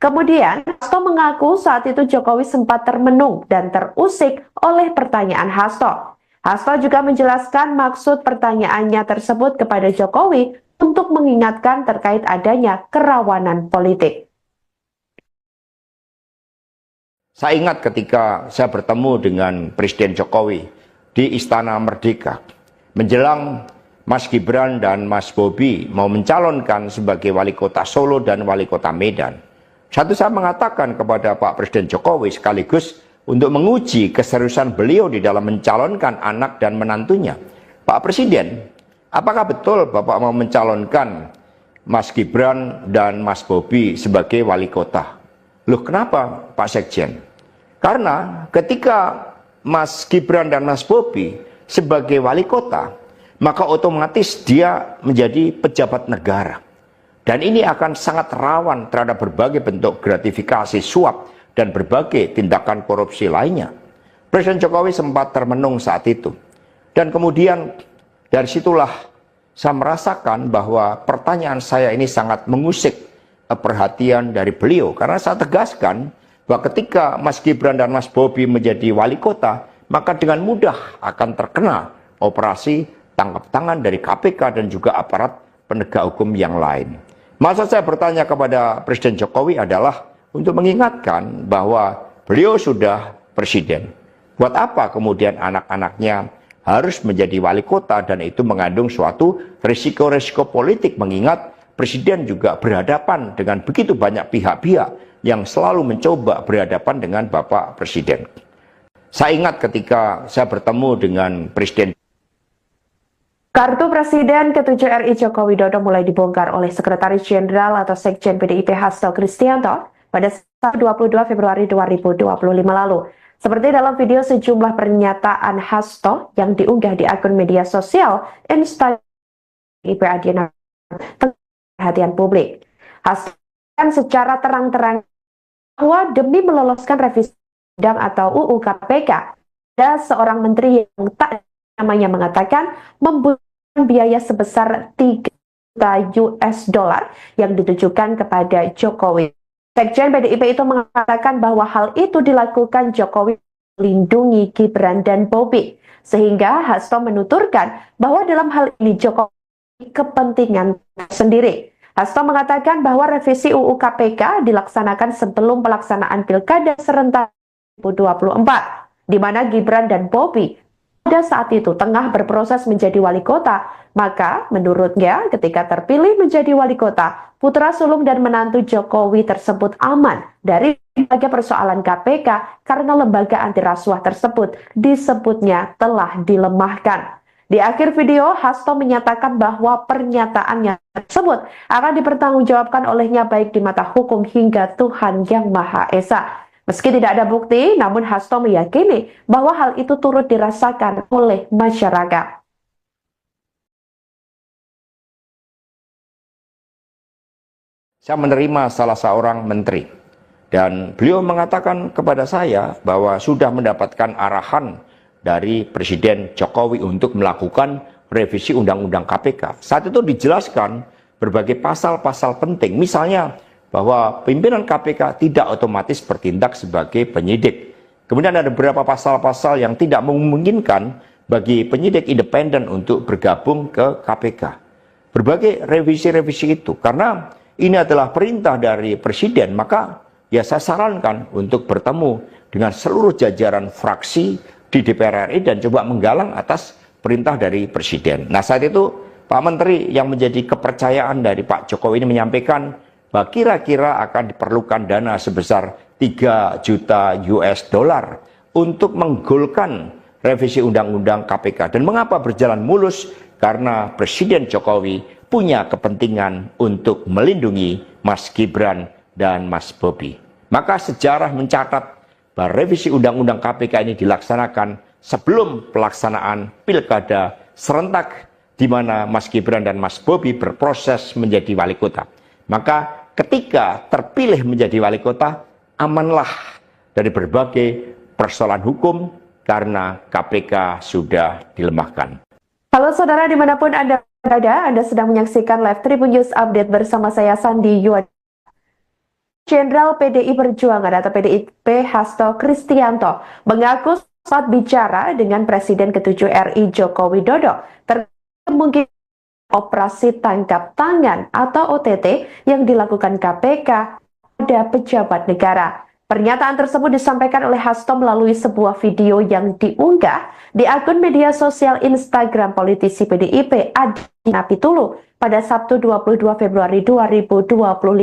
Kemudian, Hasto mengaku saat itu Jokowi sempat termenung dan terusik oleh pertanyaan Hasto. Hasto juga menjelaskan maksud pertanyaannya tersebut kepada Jokowi untuk mengingatkan terkait adanya kerawanan politik. Saya ingat ketika saya bertemu dengan Presiden Jokowi di Istana Merdeka menjelang Mas Gibran dan Mas Bobi mau mencalonkan sebagai wali kota Solo dan wali kota Medan. Satu, saya mengatakan kepada Pak Presiden Jokowi sekaligus untuk menguji keseriusan beliau di dalam mencalonkan anak dan menantunya. Pak Presiden, apakah betul Bapak mau mencalonkan Mas Gibran dan Mas Bobi sebagai wali kota? Loh, kenapa Pak Sekjen? Karena ketika Mas Gibran dan Mas Bobi sebagai wali kota, maka otomatis dia menjadi pejabat negara. Dan ini akan sangat rawan terhadap berbagai bentuk gratifikasi suap dan berbagai tindakan korupsi lainnya. Presiden Jokowi sempat termenung saat itu. Dan kemudian dari situlah saya merasakan bahwa pertanyaan saya ini sangat mengusik perhatian dari beliau. Karena saya tegaskan bahwa ketika Mas Gibran dan Mas Bobi menjadi wali kota, maka dengan mudah akan terkena operasi tangkap tangan dari KPK dan juga aparat penegak hukum yang lain. Maksud saya bertanya kepada Presiden Jokowi adalah untuk mengingatkan bahwa beliau sudah presiden. Buat apa kemudian anak-anaknya harus menjadi wali kota, dan itu mengandung suatu risiko-risiko politik, mengingat presiden juga berhadapan dengan begitu banyak pihak-pihak yang selalu mencoba berhadapan dengan Bapak Presiden. Saya ingat ketika saya bertemu dengan Presiden. Kartu Presiden ke-7 RI Joko Widodo mulai dibongkar oleh Sekretaris Jenderal atau Sekjen PDIP Hasto Kristianto pada 22 Februari 2025 lalu. Seperti dalam video sejumlah pernyataan Hasto yang diunggah di akun media sosial Instagram PDIP Adiana perhatian publik. Hasto secara terang-terang bahwa demi meloloskan revisi undang atau UU KPK, ada seorang menteri yang tak namanya mengatakan membutuhkan biaya sebesar 3 juta US dollar yang ditujukan kepada Jokowi. Sekjen PDIP itu mengatakan bahwa hal itu dilakukan Jokowi melindungi Gibran dan Bobi, sehingga Hasto menuturkan bahwa dalam hal ini Jokowi kepentingan sendiri. Hasto mengatakan bahwa revisi UU KPK dilaksanakan sebelum pelaksanaan Pilkada serentak 2024, di mana Gibran dan Bobi pada saat itu tengah berproses menjadi wali kota. Maka menurutnya ketika terpilih menjadi wali kota, putra sulung dan menantu Jokowi tersebut aman dari berbagai persoalan KPK karena lembaga anti rasuah tersebut disebutnya telah dilemahkan. Di akhir video, Hasto menyatakan bahwa pernyataannya tersebut akan dipertanggungjawabkan olehnya baik di mata hukum hingga Tuhan Yang Maha Esa. Meski tidak ada bukti, namun Hasto meyakini bahwa hal itu turut dirasakan oleh masyarakat. Saya menerima salah seorang menteri, dan beliau mengatakan kepada saya bahwa sudah mendapatkan arahan dari Presiden Jokowi untuk melakukan revisi Undang-Undang KPK. Saat itu dijelaskan berbagai pasal-pasal penting, misalnya bahwa pimpinan KPK tidak otomatis bertindak sebagai penyidik. Kemudian ada beberapa pasal-pasal yang tidak memungkinkan bagi penyidik independen untuk bergabung ke KPK. Berbagai revisi-revisi itu, karena ini adalah perintah dari Presiden, maka ya saya sarankan untuk bertemu dengan seluruh jajaran fraksi di DPR RI dan coba menggalang atas perintah dari Presiden. Nah, saat itu Pak Menteri yang menjadi kepercayaan dari Pak Jokowi ini menyampaikan bahwa kira-kira akan diperlukan dana sebesar 3 juta US dollar untuk menggolkan revisi Undang-Undang KPK. Dan mengapa berjalan mulus? Karena Presiden Jokowi punya kepentingan untuk melindungi Mas Gibran dan Mas Bobi. Maka sejarah mencatat bahwa revisi Undang-Undang KPK ini dilaksanakan sebelum pelaksanaan Pilkada serentak di mana Mas Gibran dan Mas Bobi berproses menjadi wali kota. Maka ketika terpilih menjadi wali kota, amanlah dari berbagai persoalan hukum karena KPK sudah dilemahkan. Halo saudara dimanapun Anda berada, Anda sedang menyaksikan live Tribun News Update bersama saya Sandi Yuad. Jenderal PDI Perjuangan atau PDIP Hasto Kristianto mengaku saat bicara dengan Presiden ke-7 RI Joko Widodo terkait kemungkinan operasi tangkap tangan atau OTT yang dilakukan KPK pada pejabat negara. Pernyataan tersebut disampaikan oleh Hasto melalui sebuah video yang diunggah di akun media sosial Instagram politisi PDIP Adi Napitulu pada Sabtu 22 Februari 2025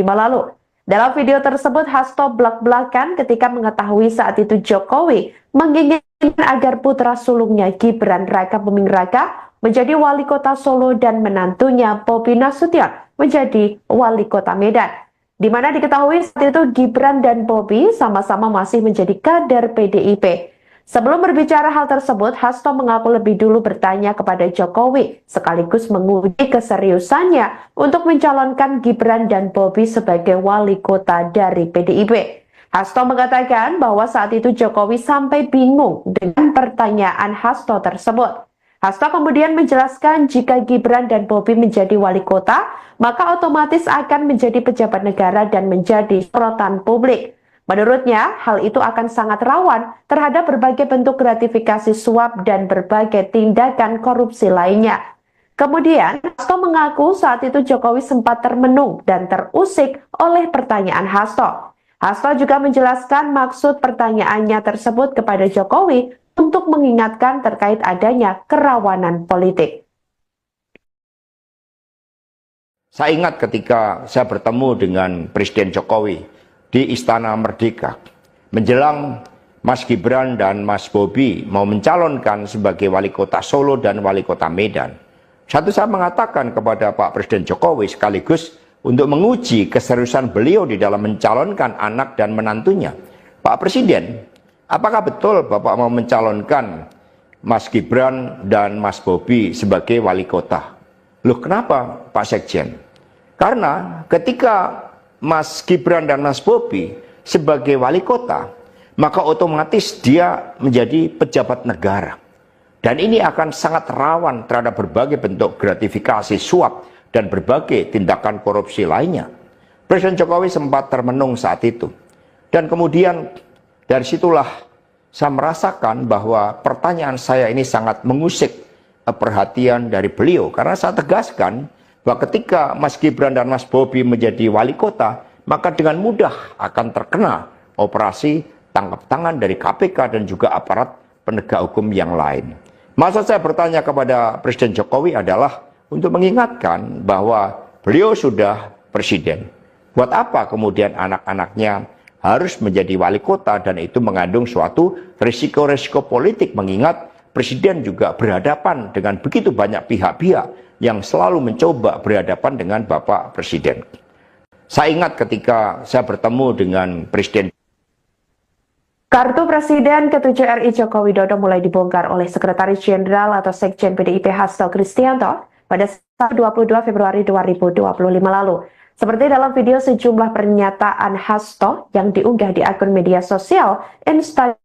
lalu. Dalam video tersebut, Hasto belak-belakan ketika mengetahui saat itu Jokowi menginginkan agar putra sulungnya Gibran Raka Buming Raka menjadi wali kota Solo dan menantunya Bobi Nasution menjadi wali kota Medan. Di mana diketahui saat itu Gibran dan Bobi sama-sama masih menjadi kader PDIP. Sebelum berbicara hal tersebut, Hasto mengaku lebih dulu bertanya kepada Jokowi sekaligus menguji keseriusannya untuk mencalonkan Gibran dan Bobi sebagai wali kota dari PDIP. Hasto mengatakan bahwa saat itu Jokowi sampai bingung dengan pertanyaan Hasto tersebut. Hasto kemudian menjelaskan jika Gibran dan Bobi menjadi wali kota, maka otomatis akan menjadi pejabat negara dan menjadi sorotan publik. Menurutnya, hal itu akan sangat rawan terhadap berbagai bentuk gratifikasi suap dan berbagai tindakan korupsi lainnya. Kemudian, Hasto mengaku saat itu Jokowi sempat termenung dan terusik oleh pertanyaan Hasto. Hasto juga menjelaskan maksud pertanyaannya tersebut kepada Jokowi untuk mengingatkan terkait adanya kerawanan politik. Saya ingat ketika saya bertemu dengan Presiden Jokowi di Istana Merdeka menjelang Mas Gibran dan Mas Bobi mau mencalonkan sebagai wali kota Solo dan wali kota Medan. Satu saya mengatakan kepada Pak Presiden Jokowi sekaligus untuk menguji keseriusan beliau di dalam mencalonkan anak dan menantunya. Pak Presiden, apakah betul Bapak mau mencalonkan Mas Gibran dan Mas Bobi sebagai wali kota? Loh, kenapa Pak Sekjen? Karena ketika Mas Gibran dan Mas Bobi sebagai wali kota, maka otomatis dia menjadi pejabat negara. Dan ini akan sangat rawan terhadap berbagai bentuk gratifikasi suap dan berbagai tindakan korupsi lainnya. Presiden Jokowi sempat termenung saat itu. Dan kemudian dari situlah saya merasakan bahwa pertanyaan saya ini sangat mengusik perhatian dari beliau. Karena saya tegaskan bahwa ketika Mas Gibran dan Mas Bobi menjadi wali kota, maka dengan mudah akan terkena operasi tangkap tangan dari KPK dan juga aparat penegak hukum yang lain. Maksud saya bertanya kepada Presiden Jokowi adalah untuk mengingatkan bahwa beliau sudah presiden. Buat apa kemudian anak-anaknya harus menjadi wali kota, dan itu mengandung suatu risiko-risiko politik, mengingat presiden juga berhadapan dengan begitu banyak pihak-pihak yang selalu mencoba berhadapan dengan Bapak Presiden. Saya ingat ketika saya bertemu dengan Presiden. Kartu Presiden ke-7 RI Joko Widodo mulai dibongkar oleh Sekretaris Jenderal atau Sekjen PDIP Hasto Kristianto pada 22 Februari 2025 lalu. Seperti dalam video sejumlah pernyataan Hasto yang diunggah di akun media sosial Instagram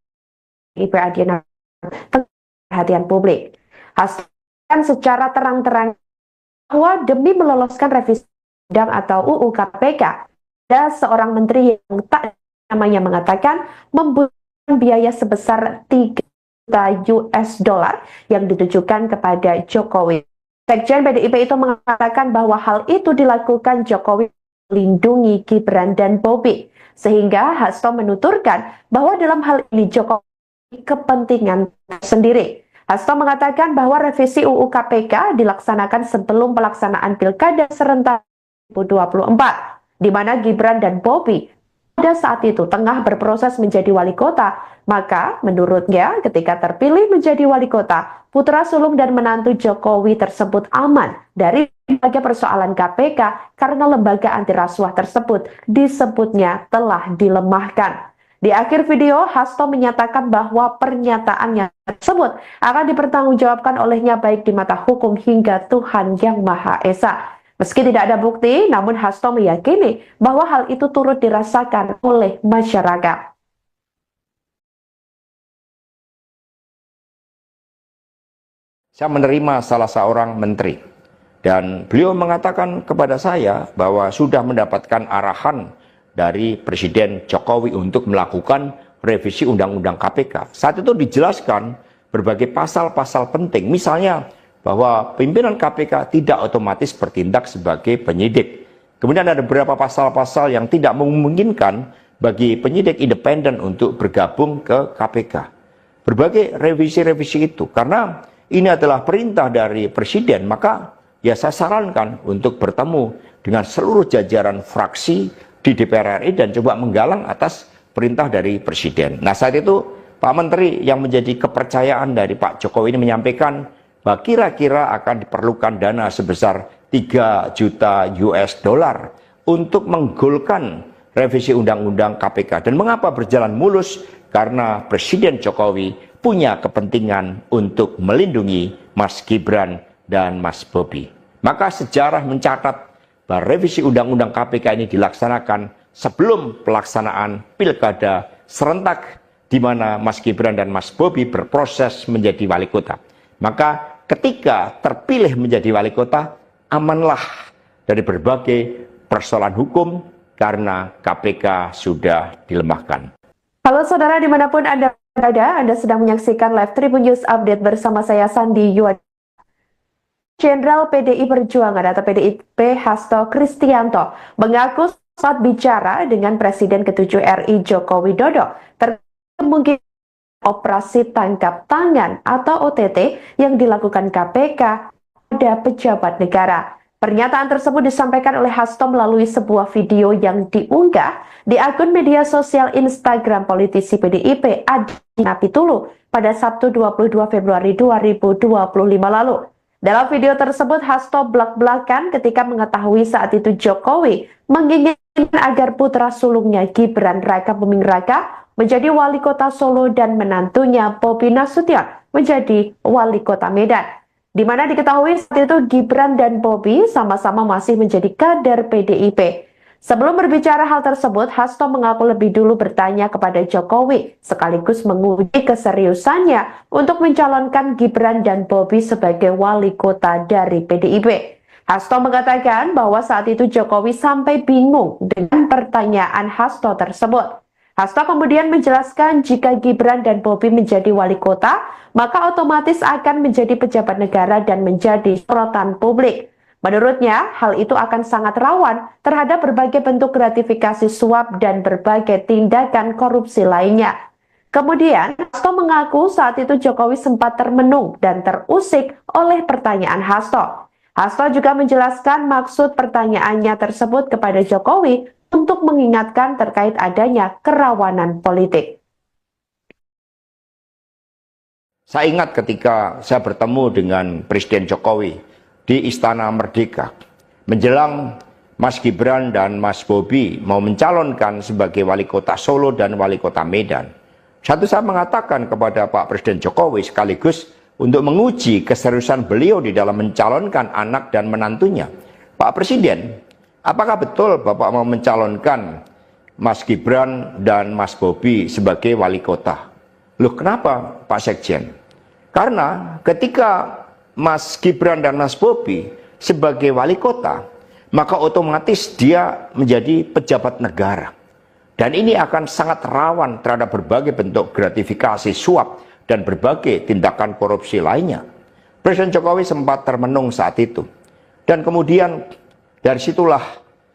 PDIP Adi Napitulu perhatian publik. Hasto secara terang-terang bahwa demi meloloskan revisi undang atau UU KPK, ada seorang menteri yang tak namanya mengatakan membutuhkan biaya sebesar 3 juta US dollar yang ditujukan kepada Jokowi. Sekjen PDIP itu mengatakan bahwa hal itu dilakukan Jokowi melindungi Gibran dan Bobi, sehingga Hasto menuturkan bahwa dalam hal ini Jokowi kepentingan sendiri. Hasto mengatakan bahwa revisi UU KPK dilaksanakan sebelum pelaksanaan Pilkada serentak 2024, di mana Gibran dan Bobi pada saat itu tengah berproses menjadi wali kota. Maka menurutnya ketika terpilih menjadi wali kota, putra sulung dan menantu Jokowi tersebut aman dari berbagai persoalan KPK karena lembaga anti rasuah tersebut disebutnya telah dilemahkan. Di akhir video, Hasto menyatakan bahwa pernyataannya tersebut akan dipertanggungjawabkan olehnya baik di mata hukum hingga Tuhan Yang Maha Esa. Meski tidak ada bukti, namun Hasto meyakini bahwa hal itu turut dirasakan oleh masyarakat. Saya menerima salah seorang menteri dan beliau mengatakan kepada saya bahwa sudah mendapatkan arahan dari Presiden Jokowi untuk melakukan revisi Undang-Undang KPK. Saat itu dijelaskan berbagai pasal-pasal penting, misalnya bahwa pimpinan KPK tidak otomatis bertindak sebagai penyidik. Kemudian ada beberapa pasal-pasal yang tidak memungkinkan bagi penyidik independen untuk bergabung ke KPK. Berbagai revisi-revisi itu, karena ini adalah perintah dari Presiden, maka ya saya sarankan untuk bertemu dengan seluruh jajaran fraksi di DPR RI dan coba menggalang atas perintah dari Presiden. Nah, saat itu Pak Menteri yang menjadi kepercayaan dari Pak Jokowi ini menyampaikan bahwa kira-kira akan diperlukan dana sebesar 3 juta US dollar untuk menggolkan revisi Undang-Undang KPK. Dan mengapa berjalan mulus? Karena Presiden Jokowi punya kepentingan untuk melindungi Mas Gibran dan Mas Bobi. Maka sejarah mencatat bahwa revisi Undang-Undang KPK ini dilaksanakan sebelum pelaksanaan Pilkada serentak di mana Mas Gibran dan Mas Bobi berproses menjadi wali kota. Maka ketika terpilih menjadi wali kota, amanlah dari berbagai persoalan hukum karena KPK sudah dilemahkan. Halo saudara dimanapun Anda berada, Anda sedang menyaksikan live Tribun News Update bersama saya Sandi Yuad. Jenderal PDI Perjuangan atau PDIP Hasto Kristianto mengaku saat bicara dengan Presiden ke-7 RI Joko Widodo terkait kemungkinan operasi tangkap tangan atau OTT yang dilakukan KPK pada pejabat negara. Pernyataan tersebut disampaikan oleh Hasto melalui sebuah video yang diunggah di akun media sosial Instagram politisi PDIP Adi Napitulu pada Sabtu 22 Februari 2025 lalu. Dalam video tersebut, Hasto belak-belakan ketika mengetahui saat itu Jokowi menginginkan agar putra sulungnya Gibran Raka Buming Raka menjadi wali kota Solo dan menantunya Bobi Nasution menjadi wali kota Medan. Di mana diketahui saat itu Gibran dan Bobi sama-sama masih menjadi kader PDIP. Sebelum berbicara hal tersebut, Hasto mengaku lebih dulu bertanya kepada Jokowi, sekaligus menguji keseriusannya untuk mencalonkan Gibran dan Bobi sebagai wali kota dari PDIP. Hasto mengatakan bahwa saat itu Jokowi sampai bingung dengan pertanyaan Hasto tersebut. Hasto kemudian menjelaskan jika Gibran dan Bobi menjadi wali kota, maka otomatis akan menjadi pejabat negara dan menjadi sorotan publik. Menurutnya, hal itu akan sangat rawan terhadap berbagai bentuk gratifikasi suap dan berbagai tindakan korupsi lainnya. Kemudian, Hasto mengaku saat itu Jokowi sempat termenung dan terusik oleh pertanyaan Hasto. Hasto juga menjelaskan maksud pertanyaannya tersebut kepada Jokowi untuk mengingatkan terkait adanya kerawanan politik. Saya ingat ketika saya bertemu dengan Presiden Jokowi di Istana Merdeka menjelang Mas Gibran dan Mas Bobi mau mencalonkan sebagai wali kota Solo dan wali kota Medan. Satu saya mengatakan kepada Pak Presiden Jokowi sekaligus untuk menguji keseriusan beliau di dalam mencalonkan anak dan menantunya. Pak Presiden, apakah betul Bapak mau mencalonkan Mas Gibran dan Mas Bobi sebagai wali kota? Loh, kenapa Pak Sekjen? Karena ketika Mas Gibran dan Mas Bobi sebagai wali kota, maka otomatis dia menjadi pejabat negara. Dan ini akan sangat rawan terhadap berbagai bentuk gratifikasi, suap, dan berbagai tindakan korupsi lainnya. Presiden Jokowi sempat termenung saat itu. Dan kemudian dari situlah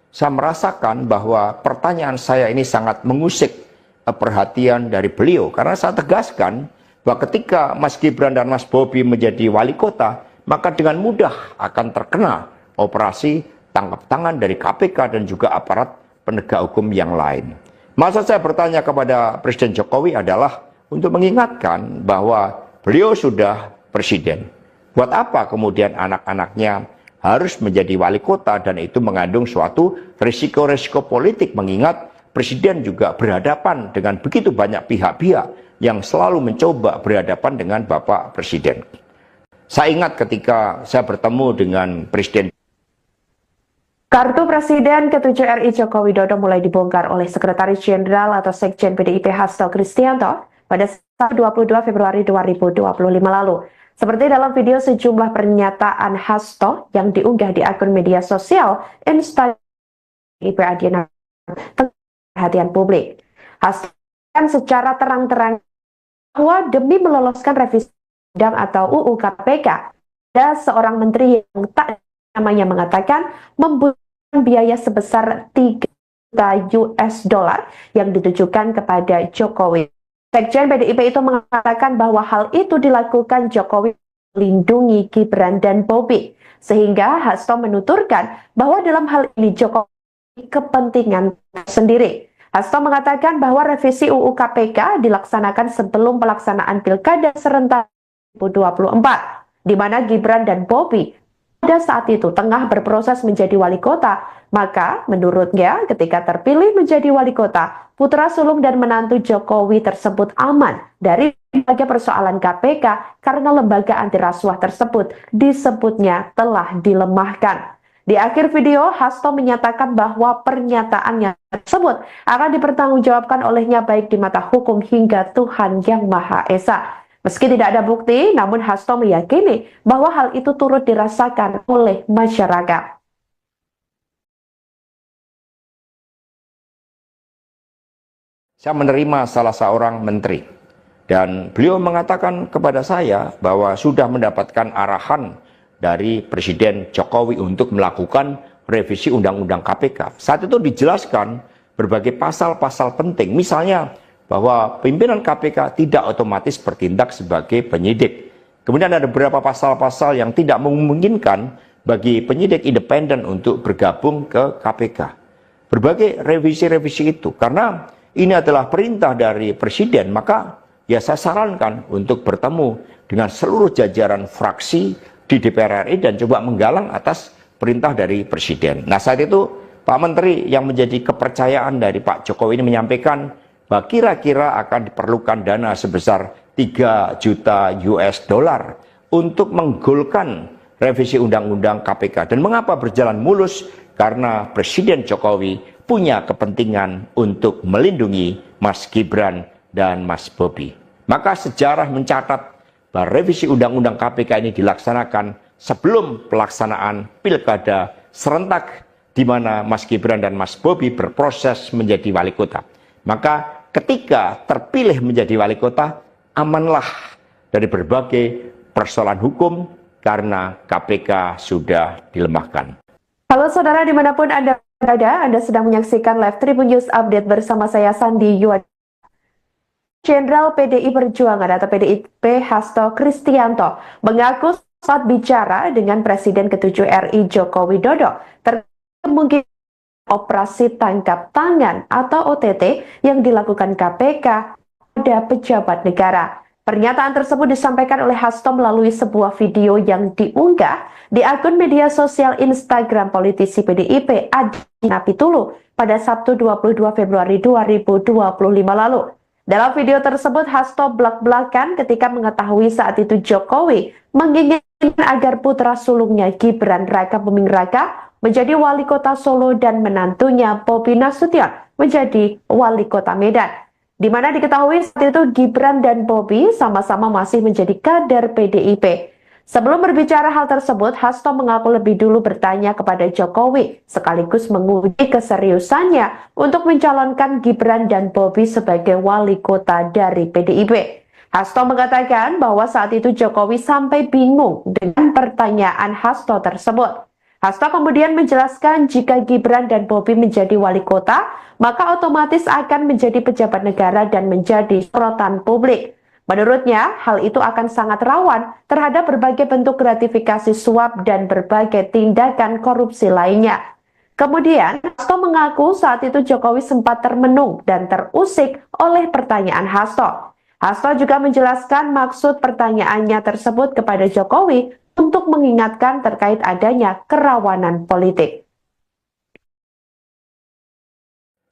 saya merasakan bahwa pertanyaan saya ini sangat mengusik perhatian dari beliau. Karena saya tegaskan bahwa ketika Mas Gibran dan Mas Bobi menjadi wali kota, maka dengan mudah akan terkena operasi tangkap tangan dari KPK dan juga aparat penegak hukum yang lain. Maksud saya bertanya kepada Presiden Jokowi adalah untuk mengingatkan bahwa beliau sudah presiden. Buat apa kemudian anak-anaknya harus menjadi wali kota, dan itu mengandung suatu risiko-risiko politik, mengingat presiden juga berhadapan dengan begitu banyak pihak-pihak yang selalu mencoba berhadapan dengan Bapak Presiden. Saya ingat ketika saya bertemu dengan Presiden. Kartu Presiden ke-7 RI Joko Widodo mulai dibongkar oleh Sekretaris Jenderal atau Sekjen PDIP Hasto Kristianto pada 22 Februari 2025 lalu. Seperti dalam video sejumlah pernyataan Hasto yang diunggah di akun media sosial Instagram PDIP Adiana perhatian publik. Hasto kan secara terang-terang bahwa demi meloloskan revisi undang atau UU KPK, ada seorang menteri yang tak namanya mengatakan membutuhkan biaya sebesar 3 juta US dollar yang ditujukan kepada Jokowi. Sekjen PDIP itu mengatakan bahwa hal itu dilakukan Jokowi melindungi Gibran dan Bobi, sehingga Hasto menuturkan bahwa dalam hal ini Jokowi kepentingan sendiri. Hasto mengatakan bahwa revisi UU KPK dilaksanakan sebelum pelaksanaan Pilkada serentak 2024, di mana Gibran dan Bobi pada saat itu tengah berproses menjadi wali kota. Maka menurutnya ketika terpilih menjadi wali kota, putra sulung dan menantu Jokowi tersebut aman dari berbagai persoalan KPK karena lembaga anti rasuah tersebut disebutnya telah dilemahkan. Di akhir video, Hasto menyatakan bahwa pernyataannya tersebut akan dipertanggungjawabkan olehnya baik di mata hukum hingga Tuhan Yang Maha Esa. Meski tidak ada bukti, namun Hasto meyakini bahwa hal itu turut dirasakan oleh masyarakat. Saya menerima salah seorang menteri, dan beliau mengatakan kepada saya bahwa sudah mendapatkan arahan dari Presiden Jokowi untuk melakukan revisi Undang-Undang KPK. Saat itu dijelaskan berbagai pasal-pasal penting, misalnya bahwa pimpinan KPK tidak otomatis bertindak sebagai penyidik. Kemudian ada beberapa pasal-pasal yang tidak memungkinkan bagi penyidik independen untuk bergabung ke KPK. Berbagai revisi-revisi itu, karena ini adalah perintah dari Presiden, maka ya saya sarankan untuk bertemu dengan seluruh jajaran fraksi di DPR RI dan coba menggalang atas perintah dari Presiden. Nah, saat itu Pak Menteri yang menjadi kepercayaan dari Pak Jokowi ini menyampaikan bahwa kira-kira akan diperlukan dana sebesar 3 juta US dollar untuk menggolkan revisi Undang-Undang KPK. Dan mengapa berjalan mulus? Karena Presiden Jokowi punya kepentingan untuk melindungi Mas Gibran dan Mas Bobi. Maka sejarah mencatat bahwa revisi Undang-Undang KPK ini dilaksanakan sebelum pelaksanaan Pilkada serentak di mana Mas Gibran dan Mas Bobi berproses menjadi wali kota. Maka ketika terpilih menjadi wali kota, amanlah dari berbagai persoalan hukum karena KPK sudah dilemahkan. Halo saudara dimanapun Anda berada, Anda sedang menyaksikan live Tribun News Update bersama saya Sandi Yuad. Jenderal PDI Perjuangan atau PDIP Hasto Kristianto mengaku saat bicara dengan Presiden ke-7 RI Joko Widodo terkait mungkin operasi tangkap tangan atau OTT yang dilakukan KPK pada pejabat negara. Pernyataan tersebut disampaikan oleh Hasto melalui sebuah video yang diunggah di akun media sosial Instagram politisi PDIP Adiana Pitulu pada Sabtu 22 Februari 2025 lalu. Dalam video tersebut, Hasto belak-belakan ketika mengetahui saat itu Jokowi menginginkan agar putra sulungnya Gibran Raka Buming Raka menjadi wali kota Solo dan menantunya Bobi Nasution menjadi wali kota Medan. di mana diketahui saat itu Gibran dan Bobi sama-sama masih menjadi kader PDIP. Sebelum berbicara hal tersebut, Hasto mengaku lebih dulu bertanya kepada Jokowi, sekaligus menguji keseriusannya untuk mencalonkan Gibran dan Bobi sebagai wali kota dari PDIP. Hasto mengatakan bahwa saat itu Jokowi sampai bingung dengan pertanyaan Hasto tersebut. Hasto kemudian menjelaskan jika Gibran dan Bobi menjadi wali kota, maka otomatis akan menjadi pejabat negara dan menjadi sorotan publik. Menurutnya, hal itu akan sangat rawan terhadap berbagai bentuk gratifikasi suap dan berbagai tindakan korupsi lainnya. Kemudian, Hasto mengaku saat itu Jokowi sempat termenung dan terusik oleh pertanyaan Hasto. Hasto juga menjelaskan maksud pertanyaannya tersebut kepada Jokowi untuk mengingatkan terkait adanya kerawanan politik.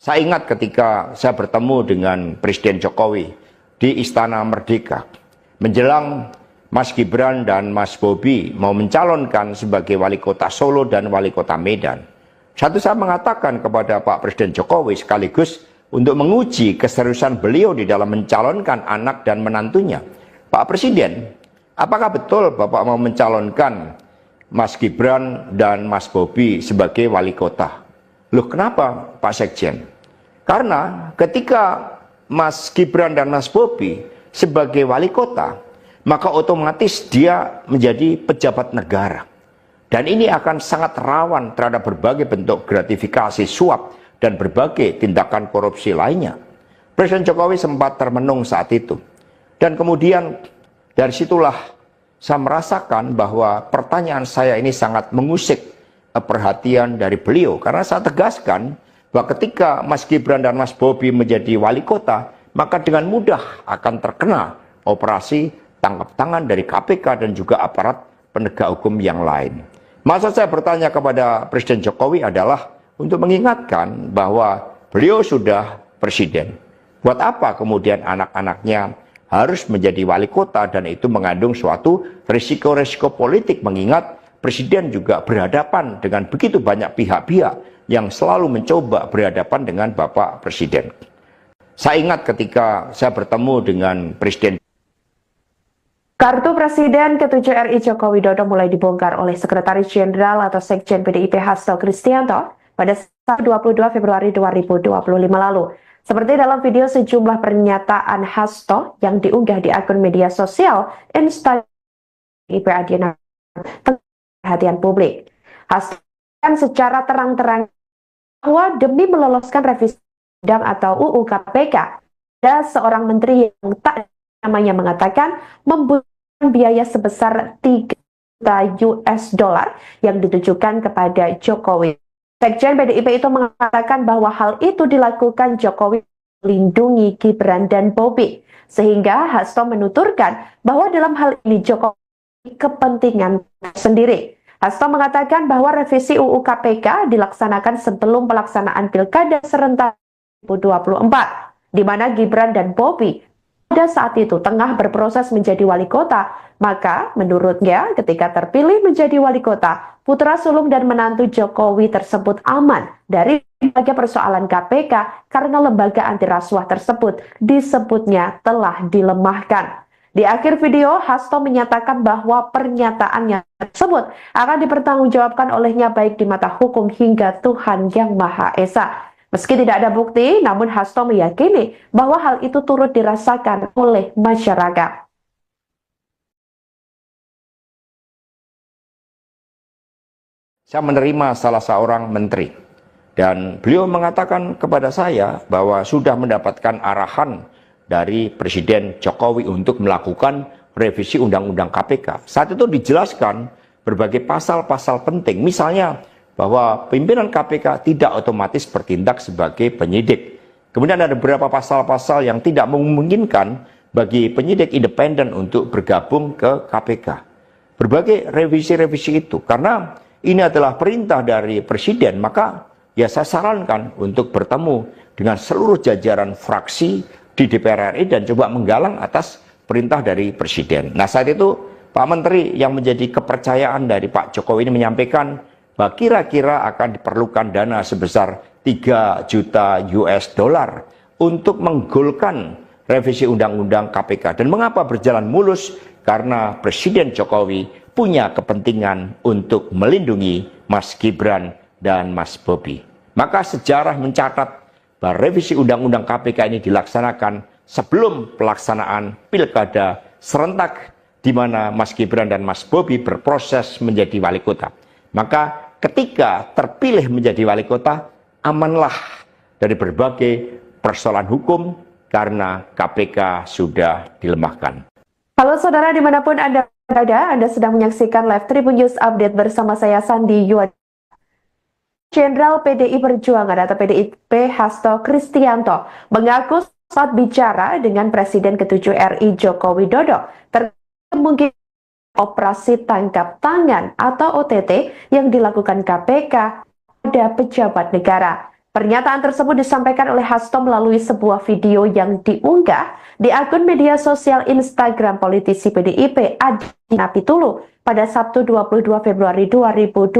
Saya ingat ketika saya bertemu dengan Presiden Jokowi di Istana Merdeka, menjelang Mas Gibran dan Mas Bobi mau mencalonkan sebagai wali kota Solo dan wali kota Medan. Satu saya mengatakan kepada Pak Presiden Jokowi sekaligus untuk menguji keseriusan beliau di dalam mencalonkan anak dan menantunya. Pak Presiden, apakah betul Bapak mau mencalonkan Mas Gibran dan Mas Bobi sebagai wali kota? Loh, kenapa Pak Sekjen? Karena ketika Mas Gibran dan Mas Bobi sebagai wali kota, maka otomatis dia menjadi pejabat negara. Dan ini akan sangat rawan terhadap berbagai bentuk gratifikasi suap dan berbagai tindakan korupsi lainnya. Presiden Jokowi sempat termenung saat itu. Dan kemudian dari situlah saya merasakan bahwa pertanyaan saya ini sangat mengusik perhatian dari beliau. Karena saya tegaskan bahwa ketika Mas Gibran dan Mas Bobi menjadi wali kota, maka dengan mudah akan terkena operasi tangkap tangan dari KPK dan juga aparat penegak hukum yang lain. Maksud saya bertanya kepada Presiden Jokowi adalah untuk mengingatkan bahwa beliau sudah presiden. Buat apa kemudian anak-anaknya harus menjadi wali kota, dan itu mengandung suatu risiko-risiko politik, mengingat presiden juga berhadapan dengan begitu banyak pihak-pihak yang selalu mencoba berhadapan dengan Bapak Presiden. Saya ingat ketika saya bertemu dengan Presiden. Kartu Presiden ke-7 RI Joko Widodo mulai dibongkar oleh Sekretaris Jenderal atau Sekjen PDIP Hasto Kristianto pada 22 Februari 2025 lalu. Seperti dalam video sejumlah pernyataan Hasto yang diunggah di akun media sosial Instagram PDIP Adiana perhatian publik. Hasto kan secara terang-terang bahwa demi meloloskan revisi undang atau UU KPK, ada seorang menteri yang tak namanya mengatakan membutuhkan biaya sebesar 3 juta US dollar yang ditujukan kepada Jokowi. Sekjen PDIP itu mengatakan bahwa hal itu dilakukan Jokowi melindungi Gibran dan Bobi, sehingga Hasto menuturkan bahwa dalam hal ini Jokowi kepentingan sendiri. Hasto mengatakan bahwa revisi UU KPK dilaksanakan sebelum pelaksanaan Pilkada serentak 2024, di mana Gibran dan Bobi pada saat itu tengah berproses menjadi wali kota. Maka menurutnya ketika terpilih menjadi wali kota, putra sulung dan menantu Jokowi tersebut aman dari berbagai persoalan KPK karena lembaga anti rasuah tersebut disebutnya telah dilemahkan. Di akhir video, Hasto menyatakan bahwa pernyataannya tersebut akan dipertanggungjawabkan olehnya baik di mata hukum hingga Tuhan Yang Maha Esa. Meski tidak ada bukti, namun Hasto meyakini bahwa hal itu turut dirasakan oleh masyarakat. Saya menerima salah seorang menteri dan beliau mengatakan kepada saya bahwa sudah mendapatkan arahan dari Presiden Jokowi untuk melakukan revisi Undang-Undang KPK. Saat itu dijelaskan berbagai pasal-pasal penting, misalnya bahwa pimpinan KPK tidak otomatis bertindak sebagai penyidik. Kemudian ada beberapa pasal-pasal yang tidak memungkinkan bagi penyidik independen untuk bergabung ke KPK. Berbagai revisi-revisi itu, karena ini adalah perintah dari Presiden, maka ya saya sarankan untuk bertemu dengan seluruh jajaran fraksi di DPR RI dan coba menggalang atas perintah dari Presiden. Nah, saat itu Pak Menteri yang menjadi kepercayaan dari Pak Jokowi ini menyampaikan bahwa kira-kira akan diperlukan dana sebesar 3 juta US dollar untuk menggolkan revisi Undang-Undang KPK. Dan mengapa berjalan mulus? Karena Presiden Jokowi punya kepentingan untuk melindungi Mas Gibran dan Mas Bobi. Maka sejarah mencatat bahwa revisi Undang-Undang KPK ini dilaksanakan sebelum pelaksanaan pilkada serentak di mana Mas Gibran dan Mas Bobi berproses menjadi wali kota. Maka ketika terpilih menjadi wali kota, amanlah dari berbagai persoalan hukum karena KPK sudah dilemahkan. Halo saudara dimanapun Anda berada, Anda sedang menyaksikan live Tribun News Update bersama saya Sandi Yuad. Jenderal PDI Perjuangan atau PDIP Hasto Kristianto mengaku saat bicara dengan Presiden ke-7 RI Joko Widodo terkait kemungkinan operasi tangkap tangan atau OTT yang dilakukan KPK pada pejabat negara. Pernyataan tersebut disampaikan oleh Hasto melalui sebuah video yang diunggah di akun media sosial Instagram politisi PDIP Adi Napitulu pada Sabtu 22 Februari 2025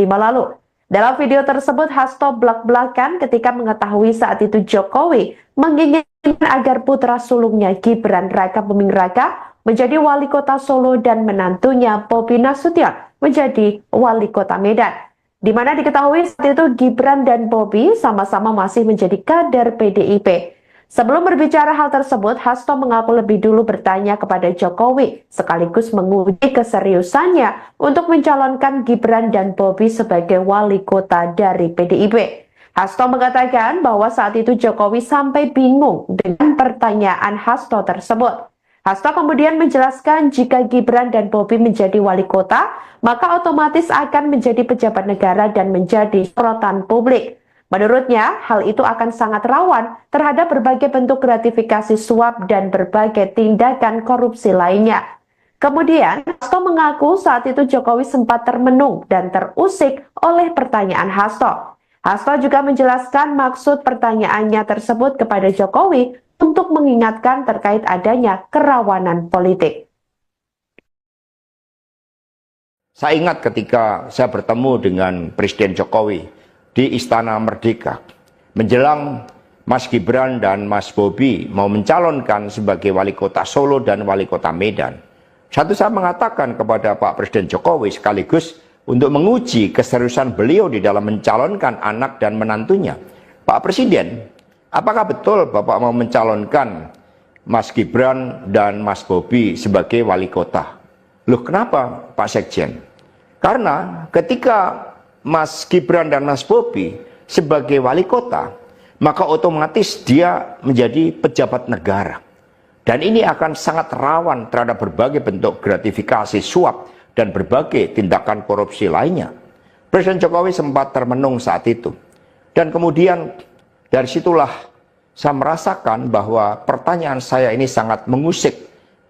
lalu. Dalam video tersebut, Hasto belak-belakan ketika mengetahui saat itu Jokowi menginginkan agar putra sulungnya Gibran Raka Buming Raka menjadi wali kota Solo dan menantunya Bobi Nasution menjadi wali kota Medan. Di mana diketahui saat itu Gibran dan Bobi sama-sama masih menjadi kader PDIP. Sebelum berbicara hal tersebut, Hasto mengaku lebih dulu bertanya kepada Jokowi sekaligus menguji keseriusannya untuk mencalonkan Gibran dan Bobi sebagai wali kota dari PDIP. Hasto mengatakan bahwa saat itu Jokowi sampai bingung dengan pertanyaan Hasto tersebut. Hasto kemudian menjelaskan jika Gibran dan Bobi menjadi wali kota, maka otomatis akan menjadi pejabat negara dan menjadi sorotan publik. Menurutnya, hal itu akan sangat rawan terhadap berbagai bentuk gratifikasi suap dan berbagai tindakan korupsi lainnya. Kemudian, Hasto mengaku saat itu Jokowi sempat termenung dan terusik oleh pertanyaan Hasto. Hasto juga menjelaskan maksud pertanyaannya tersebut kepada Jokowi untuk mengingatkan terkait adanya kerawanan politik. Saya ingat ketika saya bertemu dengan Presiden Jokowi di Istana Merdeka menjelang Mas Gibran dan Mas Bobi mau mencalonkan sebagai wali kota Solo dan wali kota Medan. Saya mengatakan kepada Pak Presiden Jokowi sekaligus untuk menguji keseriusan beliau di dalam mencalonkan anak dan menantunya. Pak Presiden, apakah betul Bapak mau mencalonkan Mas Gibran dan Mas Bobi sebagai wali kota? Loh, kenapa Pak Sekjen? Karena ketika Mas Gibran dan Mas Bobi sebagai wali kota, maka otomatis dia menjadi pejabat negara. Dan ini akan sangat rawan terhadap berbagai bentuk gratifikasi suap dan berbagai tindakan korupsi lainnya. Presiden Jokowi sempat termenung saat itu. Dan kemudian dari situlah saya merasakan bahwa pertanyaan saya ini sangat mengusik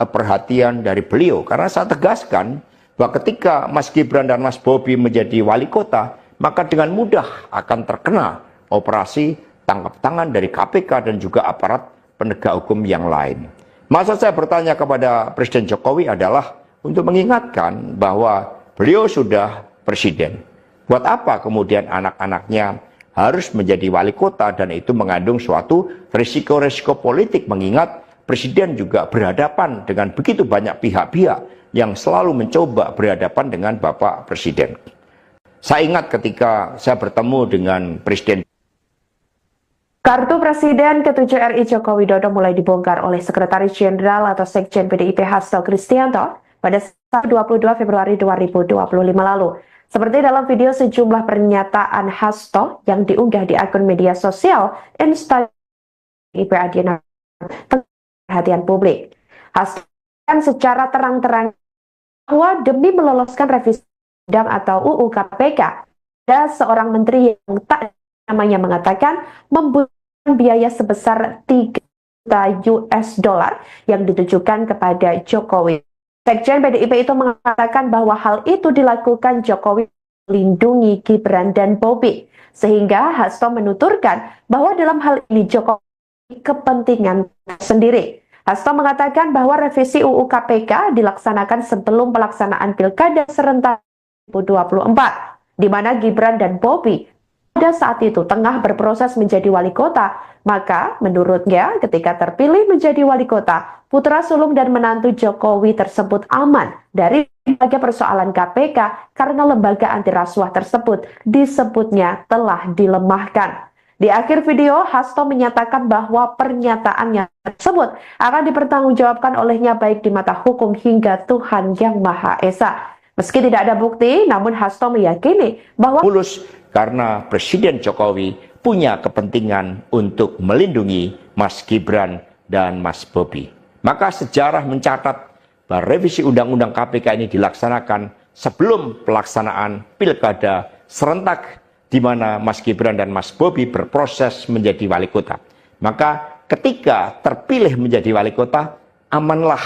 perhatian dari beliau. Karena saya tegaskan bahwa ketika Mas Gibran dan Mas Bobi menjadi wali kota, maka dengan mudah akan terkena operasi tangkap tangan dari KPK dan juga aparat penegak hukum yang lain. Maksud saya bertanya kepada Presiden Jokowi adalah untuk mengingatkan bahwa beliau sudah presiden. Buat apa kemudian anak-anaknya harus menjadi wali kota, dan itu mengandung suatu risiko-risiko politik, mengingat presiden juga berhadapan dengan begitu banyak pihak-pihak yang selalu mencoba berhadapan dengan Bapak Presiden. Saya ingat ketika saya bertemu dengan Presiden. Kartu Presiden ke-7 RI Joko Widodo mulai dibongkar oleh Sekretaris Jenderal atau Sekjen PDIP Hasto Kristianto pada 22 Februari 2025 lalu. Seperti dalam video sejumlah pernyataan Hasto yang diunggah di akun media sosial Instagram PDIP Adiana perhatian publik. Hasto secara terang-terang bahwa demi meloloskan revisi undang atau UU KPK, ada seorang menteri yang tak namanya mengatakan membutuhkan biaya sebesar 3 juta US dollar yang ditujukan kepada Jokowi. Sekjen PDIP itu mengatakan bahwa hal itu dilakukan Jokowi melindungi Gibran dan Bobi, sehingga Hasto menuturkan bahwa dalam hal ini Jokowi kepentingan sendiri. Hasto mengatakan bahwa revisi UU KPK dilaksanakan sebelum pelaksanaan pilkada serentak 2024, di mana Gibran dan Bobi pada saat itu tengah berproses menjadi wali kota. Maka menurutnya ketika terpilih menjadi wali kota, putra sulung dan menantu Jokowi tersebut aman dari berbagai persoalan KPK karena lembaga anti rasuah tersebut disebutnya telah dilemahkan. Di akhir video, Hasto menyatakan bahwa pernyataannya tersebut akan dipertanggungjawabkan olehnya baik di mata hukum hingga Tuhan Yang Maha Esa. Meski tidak ada bukti, namun Hasto meyakini bahwa mulus karena Presiden Jokowi punya kepentingan untuk melindungi Mas Gibran dan Mas Bobi. Maka sejarah mencatat bahwa revisi Undang-Undang KPK ini dilaksanakan sebelum pelaksanaan Pilkada serentak di mana Mas Gibran dan Mas Bobi berproses menjadi wali kota. Maka ketika terpilih menjadi wali kota, amanlah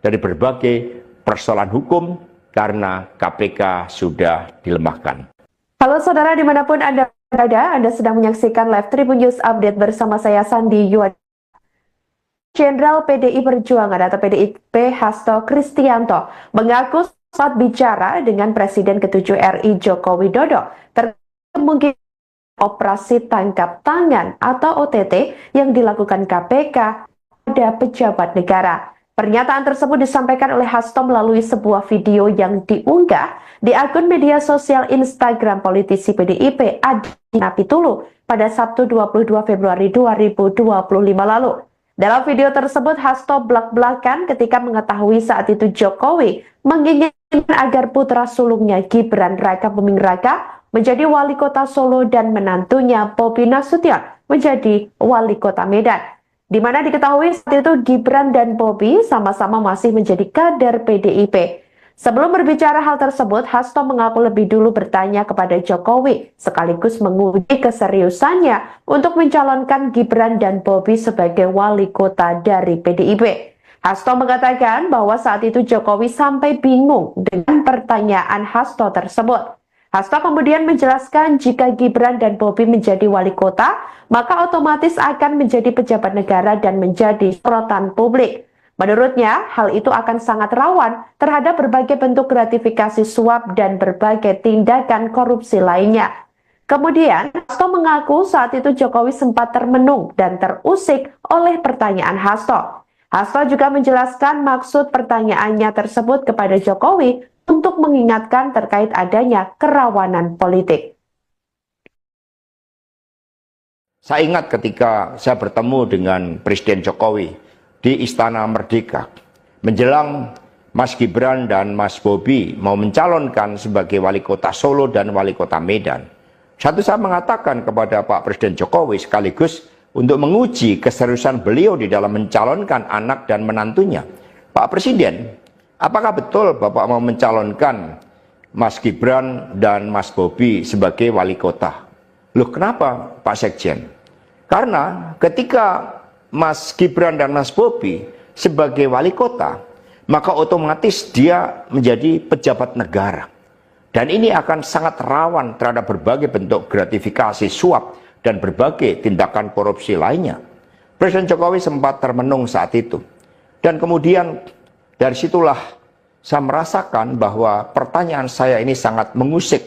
dari berbagai persoalan hukum karena KPK sudah dilemahkan. Halo saudara dimanapun Anda berada, Anda sedang menyaksikan Live Tribun News Update bersama saya Sandi Yuwan. Jenderal PDI Perjuangan atau PDIP Hasto Kristianto mengaku saat bicara dengan Presiden ke-7 RI Joko Widodo mungkin operasi tangkap tangan atau OTT yang dilakukan KPK pada pejabat negara. Pernyataan tersebut disampaikan oleh Hasto melalui sebuah video yang diunggah di akun media sosial Instagram politisi PDIP Adi Napitulu pada Sabtu 22 Februari 2025 lalu. Dalam video tersebut, Hasto belak-belakan ketika mengetahui saat itu Jokowi menginginkan agar putra sulungnya Gibran Raka Buming Raka menjadi wali kota Solo dan menantunya Bobi Nasution menjadi wali kota Medan. Di mana diketahui saat itu Gibran dan Bobi sama-sama masih menjadi kader PDIP. Sebelum berbicara hal tersebut, Hasto mengaku lebih dulu bertanya kepada Jokowi, sekaligus menguji keseriusannya untuk mencalonkan Gibran dan Bobi sebagai wali kota dari PDIP. Hasto mengatakan bahwa saat itu Jokowi sampai bingung dengan pertanyaan Hasto tersebut. Hasto kemudian menjelaskan jika Gibran dan Bobi menjadi wali kota, maka otomatis akan menjadi pejabat negara dan menjadi sorotan publik. Menurutnya, hal itu akan sangat rawan terhadap berbagai bentuk gratifikasi suap dan berbagai tindakan korupsi lainnya. Kemudian, Hasto mengaku saat itu Jokowi sempat termenung dan terusik oleh pertanyaan Hasto. Hasto juga menjelaskan maksud pertanyaannya tersebut kepada Jokowi untuk mengingatkan terkait adanya kerawanan politik. Saya ingat ketika saya bertemu dengan Presiden Jokowi di Istana Merdeka, menjelang Mas Gibran dan Mas Bobi mau mencalonkan sebagai wali kota Solo dan wali kota Medan. Saya mengatakan kepada Pak Presiden Jokowi sekaligus untuk menguji keseriusan beliau di dalam mencalonkan anak dan menantunya. Pak Presiden, apakah betul Bapak mau mencalonkan Mas Gibran dan Mas Bobi sebagai wali kota? Loh kenapa Pak Sekjen? Karena ketika Mas Gibran dan Mas Bobi sebagai wali kota, maka otomatis dia menjadi pejabat negara. Dan ini akan sangat rawan terhadap berbagai bentuk gratifikasi suap dan berbagai tindakan korupsi lainnya. Presiden Jokowi sempat termenung saat itu. Dan kemudian dari situlah saya merasakan bahwa pertanyaan saya ini sangat mengusik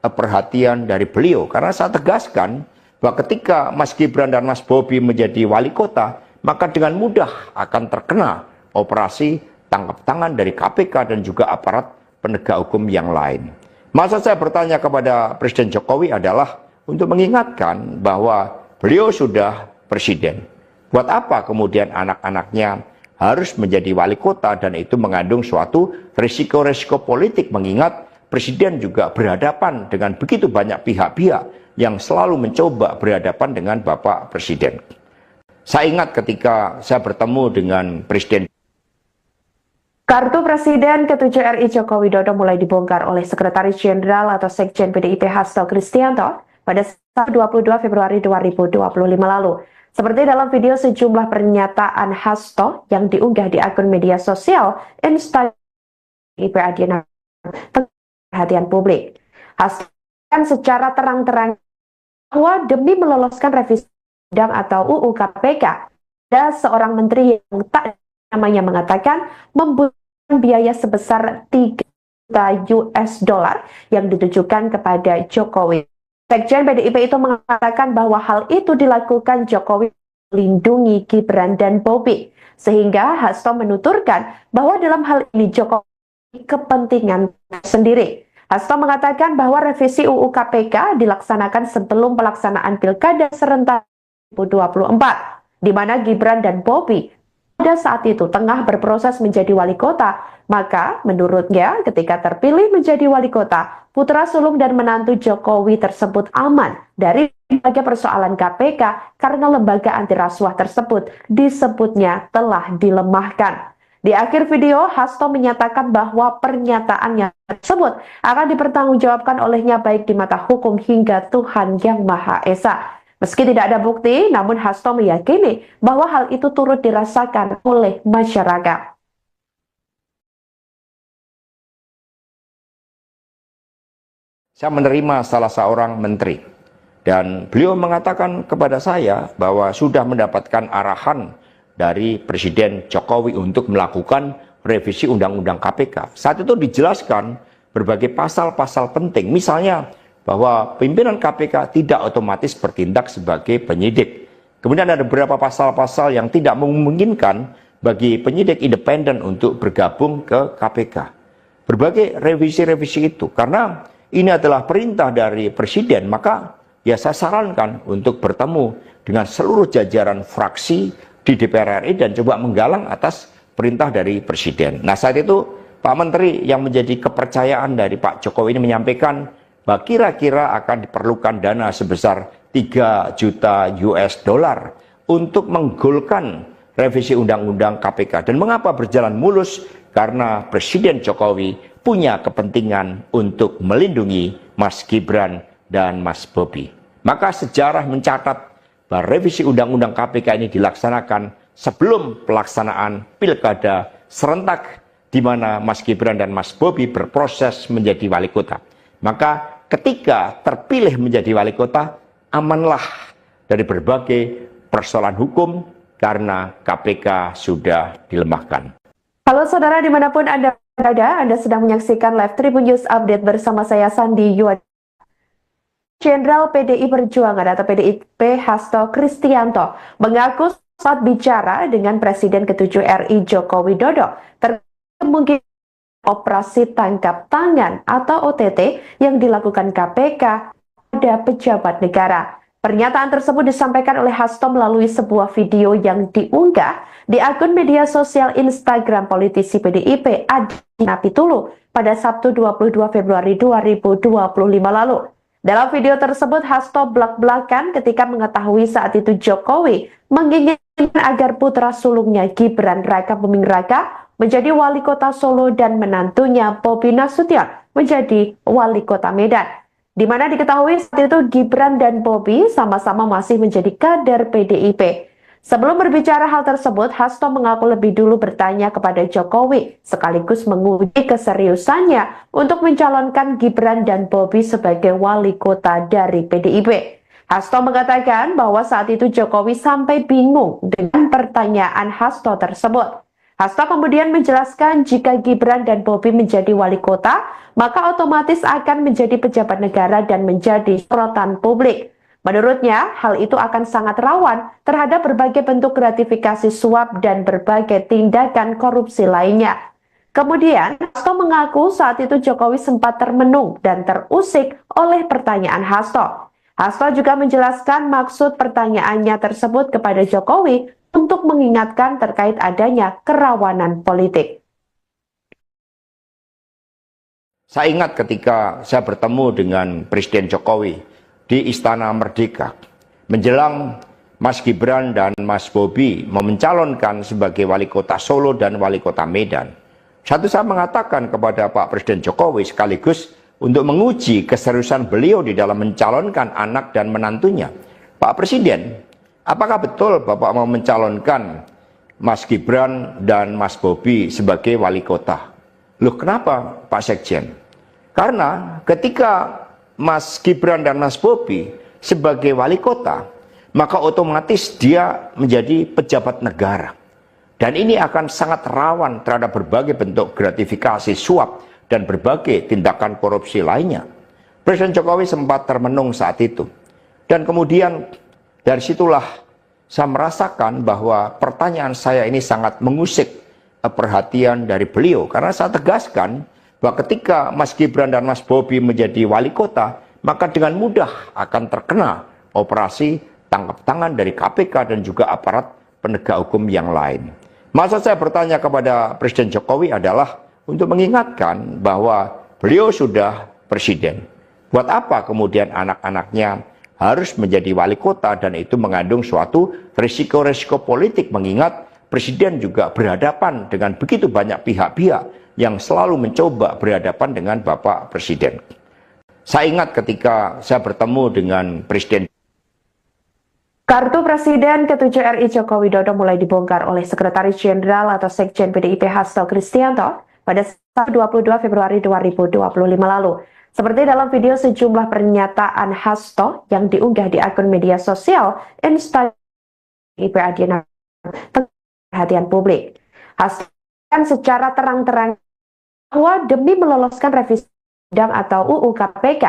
perhatian dari beliau. Karena saya tegaskan bahwa ketika Mas Gibran dan Mas Bobi menjadi wali kota, maka dengan mudah akan terkena operasi tangkap tangan dari KPK dan juga aparat penegak hukum yang lain. Maksud saya bertanya kepada Presiden Jokowi adalah untuk mengingatkan bahwa beliau sudah presiden. Buat apa kemudian anak-anaknya harus menjadi wali kota, dan itu mengandung suatu risiko-risiko politik, mengingat presiden juga berhadapan dengan begitu banyak pihak-pihak yang selalu mencoba berhadapan dengan Bapak Presiden. Saya ingat ketika saya bertemu dengan Presiden. Kartu Presiden ke-7 RI Joko Widodo mulai dibongkar oleh Sekretaris Jenderal atau Sekjen PDIP Hasto Kristianto pada 22 Februari 2025 lalu. Seperti dalam video sejumlah pernyataan Hasto yang diunggah di akun media sosial Instagram PDIP Adiana perhatian publik. Hasto kan secara terang-terang bahwa demi meloloskan revisi undang atau UU KPK, ada seorang menteri yang tak namanya mengatakan membutuhkan biaya sebesar 3 juta US dollar yang ditujukan kepada Jokowi. Sekjen PDIP itu mengatakan bahwa hal itu dilakukan Jokowi melindungi Gibran dan Bobi, sehingga Hasto menuturkan bahwa dalam hal ini Jokowi kepentingan sendiri. Hasto mengatakan bahwa revisi UU KPK dilaksanakan sebelum pelaksanaan Pilkada serentak 2024, di mana Gibran dan Bobi pada saat itu tengah berproses menjadi wali kota. Maka menurutnya ketika terpilih menjadi wali kota, putra sulung dan menantu Jokowi tersebut aman dari berbagai persoalan KPK karena lembaga anti rasuah tersebut disebutnya telah dilemahkan. Di akhir video, Hasto menyatakan bahwa pernyataannya tersebut akan dipertanggungjawabkan olehnya baik di mata hukum hingga Tuhan Yang Maha Esa. Meski tidak ada bukti, namun Hasto meyakini bahwa hal itu turut dirasakan oleh masyarakat. Saya menerima salah seorang menteri dan beliau mengatakan kepada saya bahwa sudah mendapatkan arahan dari Presiden Jokowi untuk melakukan revisi Undang-Undang KPK. Saat itu dijelaskan berbagai pasal-pasal penting, misalnya bahwa pimpinan KPK tidak otomatis bertindak sebagai penyidik. Kemudian ada beberapa pasal-pasal yang tidak memungkinkan bagi penyidik independen untuk bergabung ke KPK. Berbagai revisi-revisi itu, karena ini adalah perintah dari Presiden, maka ya saya sarankan untuk bertemu dengan seluruh jajaran fraksi di DPR RI dan coba menggalang atas perintah dari Presiden. Nah, saat itu Pak Menteri yang menjadi kepercayaan dari Pak Jokowi ini menyampaikan bahwa kira-kira akan diperlukan dana sebesar 3 juta US dollar untuk menggolkan revisi Undang-Undang KPK. Dan mengapa berjalan mulus? Karena Presiden Jokowi punya kepentingan untuk melindungi Mas Gibran dan Mas Bobi. Maka sejarah mencatat bahwa revisi Undang-Undang KPK ini dilaksanakan sebelum pelaksanaan Pilkada serentak di mana Mas Gibran dan Mas Bobi berproses menjadi wali kota. Maka ketika terpilih menjadi wali kota, amanlah dari berbagai persoalan hukum karena KPK sudah dilemahkan. Halo saudara dimanapun Anda berada, Anda sedang menyaksikan Live Tribun News Update bersama saya Sandi Yuad. Jenderal PDI Perjuangan atau PDIP Hasto Kristianto mengaku saat bicara dengan Presiden ke-7 RI Joko Widodo terkait kemungkinan operasi tangkap tangan atau OTT yang dilakukan KPK pada pejabat negara. Pernyataan tersebut disampaikan oleh Hasto melalui sebuah video yang diunggah di akun media sosial Instagram politisi PDIP Adi Napitulu pada Sabtu 22 Februari 2025 lalu. Dalam video tersebut, Hasto belak-belakan ketika mengetahui saat itu Jokowi menginginkan agar putra sulungnya Gibran Raka Buming Raka menjadi wali kota Solo dan menantunya Bobi Nasution menjadi wali kota Medan. Di mana diketahui saat itu Gibran dan Bobi sama-sama masih menjadi kader PDIP. Sebelum berbicara hal tersebut, Hasto mengaku lebih dulu bertanya kepada Jokowi, sekaligus menguji keseriusannya untuk mencalonkan Gibran dan Bobi sebagai wali kota dari PDIP. Hasto mengatakan bahwa saat itu Jokowi sampai bingung dengan pertanyaan Hasto tersebut. Hasto kemudian menjelaskan jika Gibran dan Bobi menjadi wali kota, maka otomatis akan menjadi pejabat negara dan menjadi sorotan publik. Menurutnya, hal itu akan sangat rawan terhadap berbagai bentuk gratifikasi suap dan berbagai tindakan korupsi lainnya. Kemudian, Hasto mengaku saat itu Jokowi sempat termenung dan terusik oleh pertanyaan Hasto. Hasto juga menjelaskan maksud pertanyaannya tersebut kepada Jokowi untuk mengingatkan terkait adanya kerawanan politik. Saya ingat ketika saya bertemu dengan Presiden Jokowi di Istana Merdeka menjelang Mas Gibran dan Mas Bobi mau mencalonkan sebagai wali kota Solo dan wali kota Medan. Satu saya mengatakan kepada Pak Presiden Jokowi sekaligus untuk menguji keseriusan beliau di dalam mencalonkan anak dan menantunya. Pak Presiden, apakah betul Bapak mau mencalonkan Mas Gibran dan Mas Bobi sebagai wali kota? Loh, kenapa Pak Sekjen? Karena ketika Mas Gibran dan Mas Bobi sebagai wali kota, maka otomatis dia menjadi pejabat negara. Dan ini akan sangat rawan terhadap berbagai bentuk gratifikasi suap dan berbagai tindakan korupsi lainnya. Presiden Jokowi sempat termenung saat itu. Dan kemudian dari situlah saya merasakan bahwa pertanyaan saya ini sangat mengusik perhatian dari beliau. Karena saya tegaskan bahwa ketika Mas Gibran dan Mas Bobi menjadi wali kota, maka dengan mudah akan terkena operasi tangkap tangan dari KPK dan juga aparat penegak hukum yang lain. Maksud saya bertanya kepada Presiden Jokowi adalah untuk mengingatkan bahwa beliau sudah presiden. Buat apa kemudian anak-anaknya harus menjadi wali kota, dan itu mengandung suatu risiko-risiko politik, mengingat presiden juga berhadapan dengan begitu banyak pihak-pihak yang selalu mencoba berhadapan dengan Bapak Presiden. Saya ingat ketika saya bertemu dengan Presiden. Kartu Presiden ke-7 RI Joko Widodo mulai dibongkar oleh Sekretaris Jenderal atau Sekjen PDIP Hasto Kristianto pada 22 Februari 2025 lalu. Seperti dalam video sejumlah pernyataan Hasto yang diunggah di akun media sosial Instagram PDIP Adiana perhatian publik. Hasto kan secara terang-terang bahwa demi meloloskan revisi undang atau UU KPK,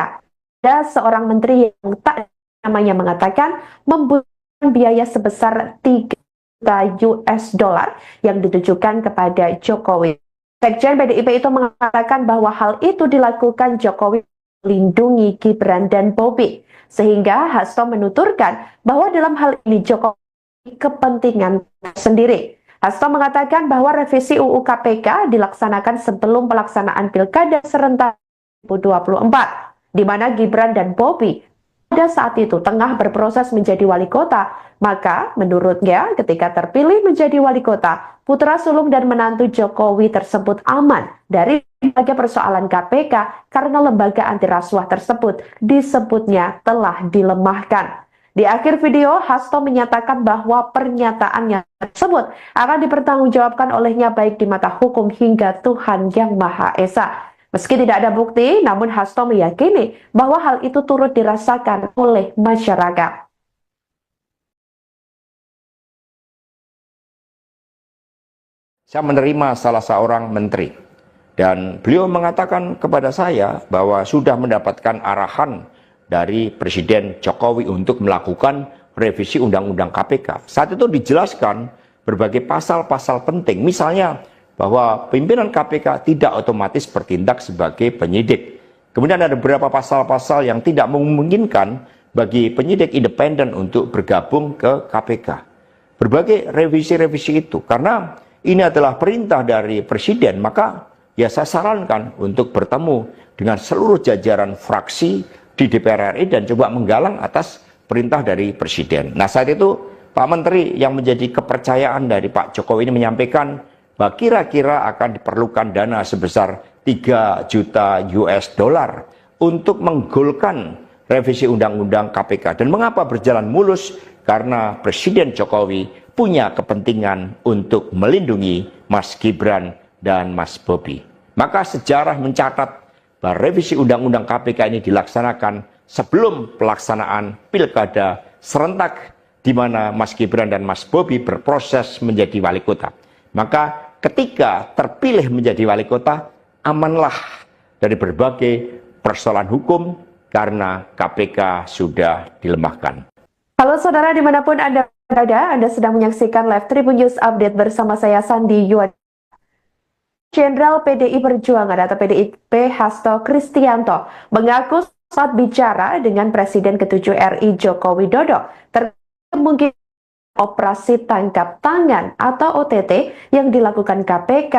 ada seorang menteri yang tak namanya mengatakan membutuhkan biaya sebesar 3 juta US dollar yang ditujukan kepada Jokowi. Sekjen PDIP itu mengatakan bahwa hal itu dilakukan Jokowi melindungi Gibran dan Bobi, sehingga Hasto menuturkan bahwa dalam hal ini Jokowi kepentingan sendiri. Hasto mengatakan bahwa revisi UU KPK dilaksanakan sebelum pelaksanaan Pilkada serentak 2024, di mana Gibran dan Bobi pada saat itu tengah berproses menjadi wali kota. Maka menurutnya ketika terpilih menjadi wali kota, putra sulung dan menantu Jokowi tersebut aman dari berbagai persoalan KPK karena lembaga anti rasuah tersebut disebutnya telah dilemahkan. Di akhir video, Hasto menyatakan bahwa pernyataannya tersebut akan dipertanggungjawabkan olehnya baik di mata hukum hingga Tuhan Yang Maha Esa. Meski tidak ada bukti, namun Hasto meyakini bahwa hal itu turut dirasakan oleh masyarakat. Saya menerima salah seorang menteri, dan beliau mengatakan kepada saya bahwa sudah mendapatkan arahan dari Presiden Jokowi untuk melakukan revisi Undang-Undang KPK. Saat itu dijelaskan berbagai pasal-pasal penting, misalnya bahwa pimpinan KPK tidak otomatis bertindak sebagai penyidik. Kemudian ada beberapa pasal-pasal yang tidak memungkinkan bagi penyidik independen untuk bergabung ke KPK. Berbagai revisi-revisi itu, karena ini adalah perintah dari Presiden, maka ya saya sarankan untuk bertemu dengan seluruh jajaran fraksi di DPR RI dan coba menggalang atas perintah dari Presiden. Nah, saat itu Pak Menteri yang menjadi kepercayaan dari Pak Jokowi ini menyampaikan bahwa kira-kira akan diperlukan dana sebesar 3 juta US dollar untuk menggolkan revisi Undang-Undang KPK. Dan mengapa berjalan mulus? Karena Presiden Jokowi punya kepentingan untuk melindungi Mas Gibran dan Mas Bobi. Maka sejarah mencatat bahwa revisi Undang-Undang KPK ini dilaksanakan sebelum pelaksanaan Pilkada serentak, di mana Mas Gibran dan Mas Bobi berproses menjadi wali kota. Maka ketika terpilih menjadi wali kota, amanlah dari berbagai persoalan hukum karena KPK sudah dilemahkan. Halo saudara, dimanapun Anda berada, Anda sedang menyaksikan Live Tribun News Update bersama saya Sandi Yuan. Jenderal PDI Perjuangan atau PDIP Hasto Kristianto mengaku saat bicara dengan Presiden ke-7 RI Joko Widodo terkait kemungkinan operasi tangkap tangan atau OTT yang dilakukan KPK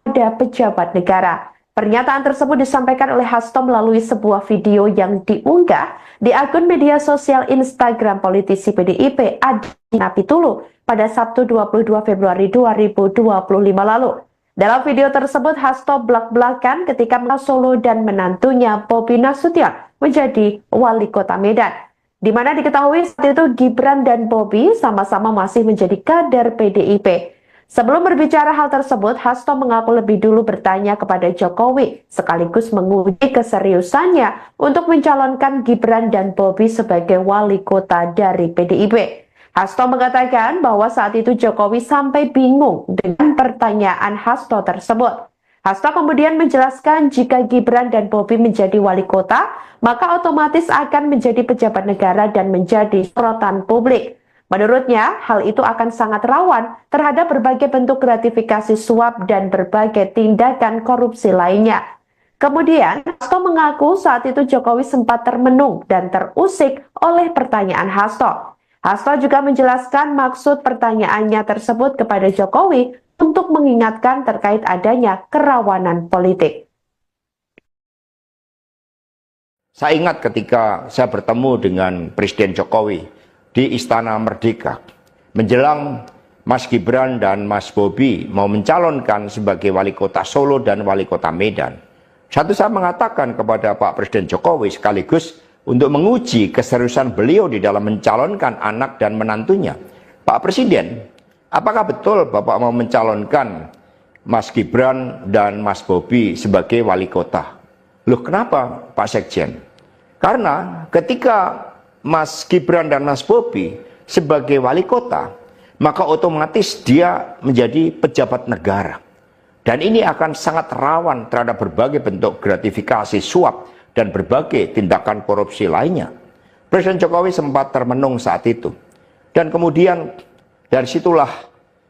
pada pejabat negara. Pernyataan tersebut disampaikan oleh Hasto melalui sebuah video yang diunggah di akun media sosial Instagram politisi PDIP Adina Pitulu pada Sabtu 22 Februari 2025 lalu. Dalam video tersebut, Hasto belak-belakan ketika Solo dan menantunya Bobi Nasution menjadi wali kota Medan, di mana diketahui saat itu Gibran dan Bobi sama-sama masih menjadi kader PDIP. Sebelum berbicara hal tersebut, Hasto mengaku lebih dulu bertanya kepada Jokowi, sekaligus menguji keseriusannya untuk mencalonkan Gibran dan Bobi sebagai wali kota dari PDIP. Hasto mengatakan bahwa saat itu Jokowi sampai bingung dengan pertanyaan Hasto tersebut. Hasto kemudian menjelaskan jika Gibran dan Bobi menjadi wali kota, maka otomatis akan menjadi pejabat negara dan menjadi sorotan publik. Menurutnya, hal itu akan sangat rawan terhadap berbagai bentuk gratifikasi suap dan berbagai tindakan korupsi lainnya. Kemudian, Hasto mengaku saat itu Jokowi sempat termenung dan terusik oleh pertanyaan Hasto. Hasto juga menjelaskan maksud pertanyaannya tersebut kepada Jokowi untuk mengingatkan terkait adanya kerawanan politik. Saya ingat ketika saya bertemu dengan Presiden Jokowi di Istana Merdeka, menjelang Mas Gibran dan Mas Bobi mau mencalonkan sebagai wali kota Solo dan wali kota Medan. Saya mengatakan kepada Pak Presiden Jokowi sekaligus untuk menguji keseriusan beliau di dalam mencalonkan anak dan menantunya. Pak Presiden, apakah betul Bapak mau mencalonkan Mas Gibran dan Mas Bobi sebagai wali kota? Loh, kenapa Pak Sekjen? Karena ketika Mas Gibran dan Mas Bobi sebagai wali kota, maka otomatis dia menjadi pejabat negara. Dan ini akan sangat rawan terhadap berbagai bentuk gratifikasi suap dan berbagai tindakan korupsi lainnya. Presiden Jokowi sempat termenung saat itu. Dan kemudian dari situlah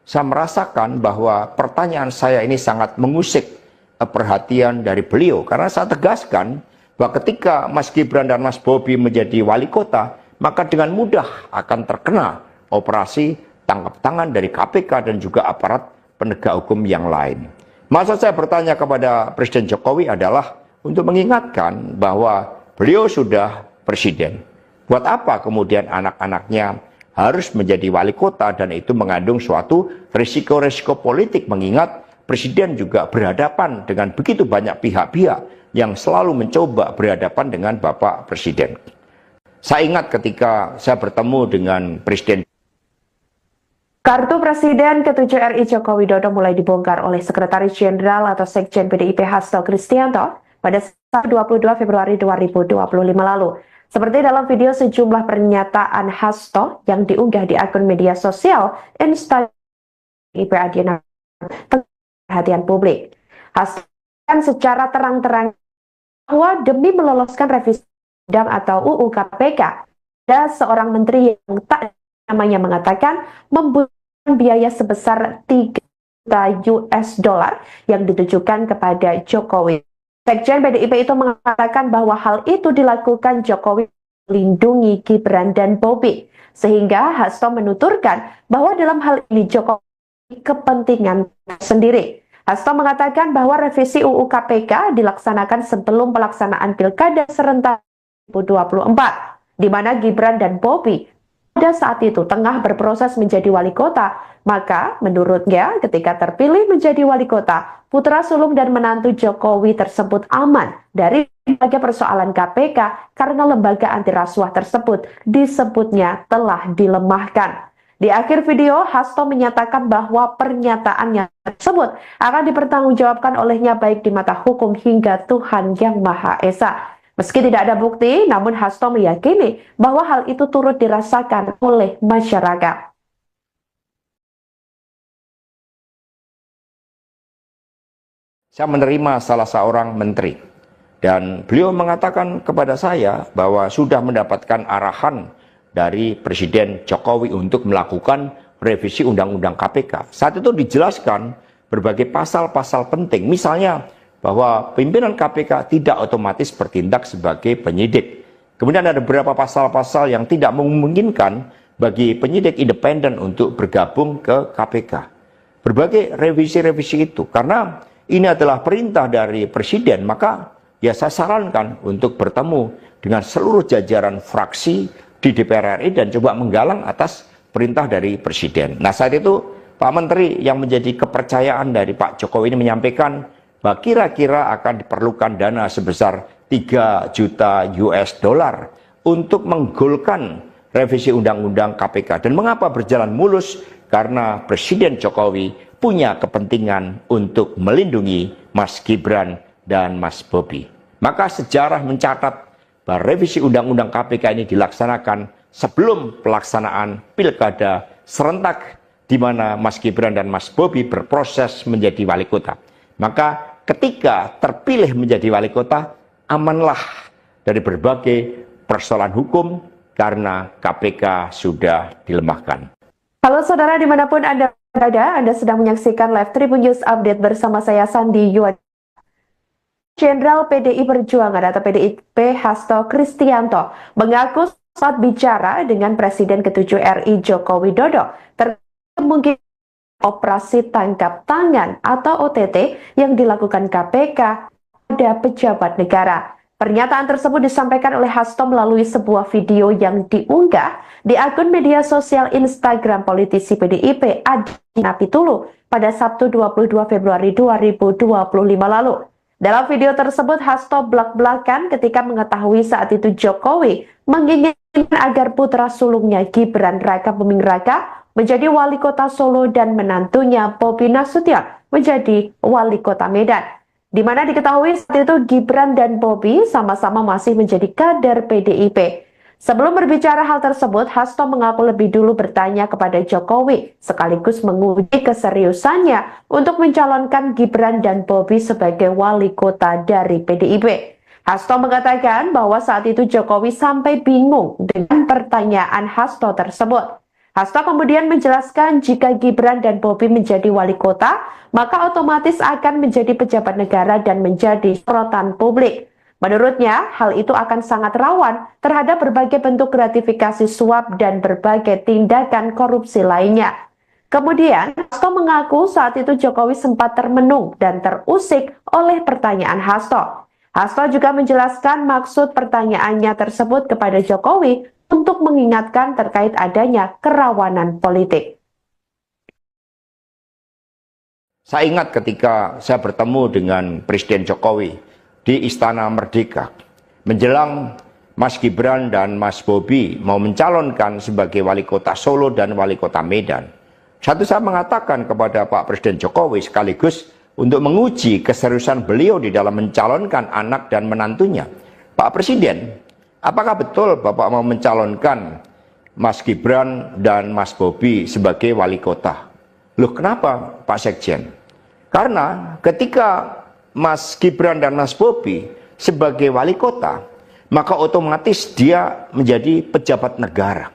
saya merasakan bahwa pertanyaan saya ini sangat mengusik perhatian dari beliau. Karena saya tegaskan bahwa ketika Mas Gibran dan Mas Bobi menjadi wali kota, maka dengan mudah akan terkena operasi tangkap tangan dari KPK dan juga aparat penegak hukum yang lain. Maksud saya bertanya kepada Presiden Jokowi adalah untuk mengingatkan bahwa beliau sudah presiden. Buat apa kemudian anak-anaknya harus menjadi wali kota, dan itu mengandung suatu risiko-risiko politik, mengingat presiden juga berhadapan dengan begitu banyak pihak-pihak yang selalu mencoba berhadapan dengan Bapak Presiden. Saya ingat ketika saya bertemu dengan Presiden. Kartu Presiden ke-7 RI Joko Widodo mulai dibongkar oleh Sekretaris Jenderal atau Sekjen PDIP Hasto Kristianto pada 22 Februari 2025 lalu. Seperti dalam video sejumlah pernyataan Hasto yang diunggah di akun media sosial Instagram PDIP Adiana perhatian publik. Hasto secara terang-terang bahwa demi meloloskan revisi undang atau UU KPK, ada seorang menteri yang tak namanya mengatakan membutuhkan biaya sebesar 3 juta US dollar yang ditujukan kepada Jokowi. Sekjen PDIP itu mengatakan bahwa hal itu dilakukan Jokowi melindungi Gibran dan Bobi, sehingga Hasto menuturkan bahwa dalam hal ini Jokowi kepentingan sendiri. Hasto mengatakan bahwa revisi UU KPK dilaksanakan sebelum pelaksanaan Pilkada serentak 2024, di mana Gibran dan Bobi pada saat itu tengah berproses menjadi wali kota. Maka menurutnya ketika terpilih menjadi wali kota, putra sulung dan menantu Jokowi tersebut aman dari berbagai persoalan KPK karena lembaga anti rasuah tersebut disebutnya telah dilemahkan. Di akhir video, Hasto menyatakan bahwa pernyataannya tersebut akan dipertanggungjawabkan olehnya baik di mata hukum hingga Tuhan Yang Maha Esa. Meski tidak ada bukti, namun Hasto meyakini bahwa hal itu turut dirasakan oleh masyarakat. Saya menerima salah seorang menteri, dan beliau mengatakan kepada saya bahwa sudah mendapatkan arahan dari Presiden Jokowi untuk melakukan revisi Undang-Undang KPK. Saat itu dijelaskan berbagai pasal-pasal penting, misalnya bahwa pimpinan KPK tidak otomatis bertindak sebagai penyidik. Kemudian ada beberapa pasal-pasal yang tidak memungkinkan bagi penyidik independen untuk bergabung ke KPK. Berbagai revisi-revisi itu, karena ini adalah perintah dari Presiden, maka ya saya sarankan untuk bertemu dengan seluruh jajaran fraksi di DPR RI dan coba menggalang atas perintah dari Presiden. Nah, saat itu Pak Menteri yang menjadi kepercayaan dari Pak Jokowi ini menyampaikan bahwa kira-kira akan diperlukan dana sebesar 3 juta US dollar untuk menggolkan revisi Undang-Undang KPK. Dan mengapa berjalan mulus? Karena Presiden Jokowi punya kepentingan untuk melindungi Mas Gibran dan Mas Bobi. Maka sejarah mencatat bahwa revisi Undang-Undang KPK ini dilaksanakan sebelum pelaksanaan Pilkada serentak di mana Mas Gibran dan Mas Bobi berproses menjadi wali kota. Maka ketika terpilih menjadi wali kota, amanlah dari berbagai persoalan hukum karena KPK sudah dilemahkan. Halo saudara dimanapun Anda berada, Anda sedang menyaksikan live Tribun News Update bersama saya Sandi Yuad. Jenderal PDI Perjuangan atau PDIP Hasto Kristianto mengaku saat bicara dengan Presiden ke-7 RI Joko Widodo terkait operasi tangkap tangan atau OTT yang dilakukan KPK pada pejabat negara. Pernyataan tersebut disampaikan oleh Hasto melalui sebuah video yang diunggah di akun media sosial Instagram politisi PDIP Adi Napitulu pada Sabtu 22 Februari 2025 lalu. Dalam video tersebut, Hasto belak-belakan ketika mengetahui saat itu Jokowi menginginkan agar putra sulungnya Gibran Raka Buming Raka menjadi wali kota Solo dan menantunya Bobi Nasution menjadi wali kota Medan. Di mana diketahui saat itu Gibran dan Bobi sama-sama masih menjadi kader PDIP. Sebelum berbicara hal tersebut, Hasto mengaku lebih dulu bertanya kepada Jokowi, sekaligus menguji keseriusannya untuk mencalonkan Gibran dan Bobi sebagai wali kota dari PDIP. Hasto mengatakan bahwa saat itu Jokowi sampai bingung dengan pertanyaan Hasto tersebut. Hasto kemudian menjelaskan jika Gibran dan Bobi menjadi wali kota, maka otomatis akan menjadi pejabat negara dan menjadi sorotan publik. Menurutnya, hal itu akan sangat rawan terhadap berbagai bentuk gratifikasi suap dan berbagai tindakan korupsi lainnya. Kemudian, Hasto mengaku saat itu Jokowi sempat termenung dan terusik oleh pertanyaan Hasto. Hasto juga menjelaskan maksud pertanyaannya tersebut kepada Jokowi untuk mengingatkan terkait adanya kerawanan politik. Saya ingat ketika saya bertemu dengan Presiden Jokowi di Istana Merdeka, menjelang Mas Gibran dan Mas Bobi mau mencalonkan sebagai wali kota Solo dan wali kota Medan. Saya mengatakan kepada Pak Presiden Jokowi sekaligus untuk menguji keseriusan beliau di dalam mencalonkan anak dan menantunya. Pak Presiden, apakah betul Bapak mau mencalonkan Mas Gibran dan Mas Bobi sebagai wali kota? Loh, kenapa Pak Sekjen? Karena ketika Mas Gibran dan Mas Bobi sebagai wali kota, maka otomatis dia menjadi pejabat negara.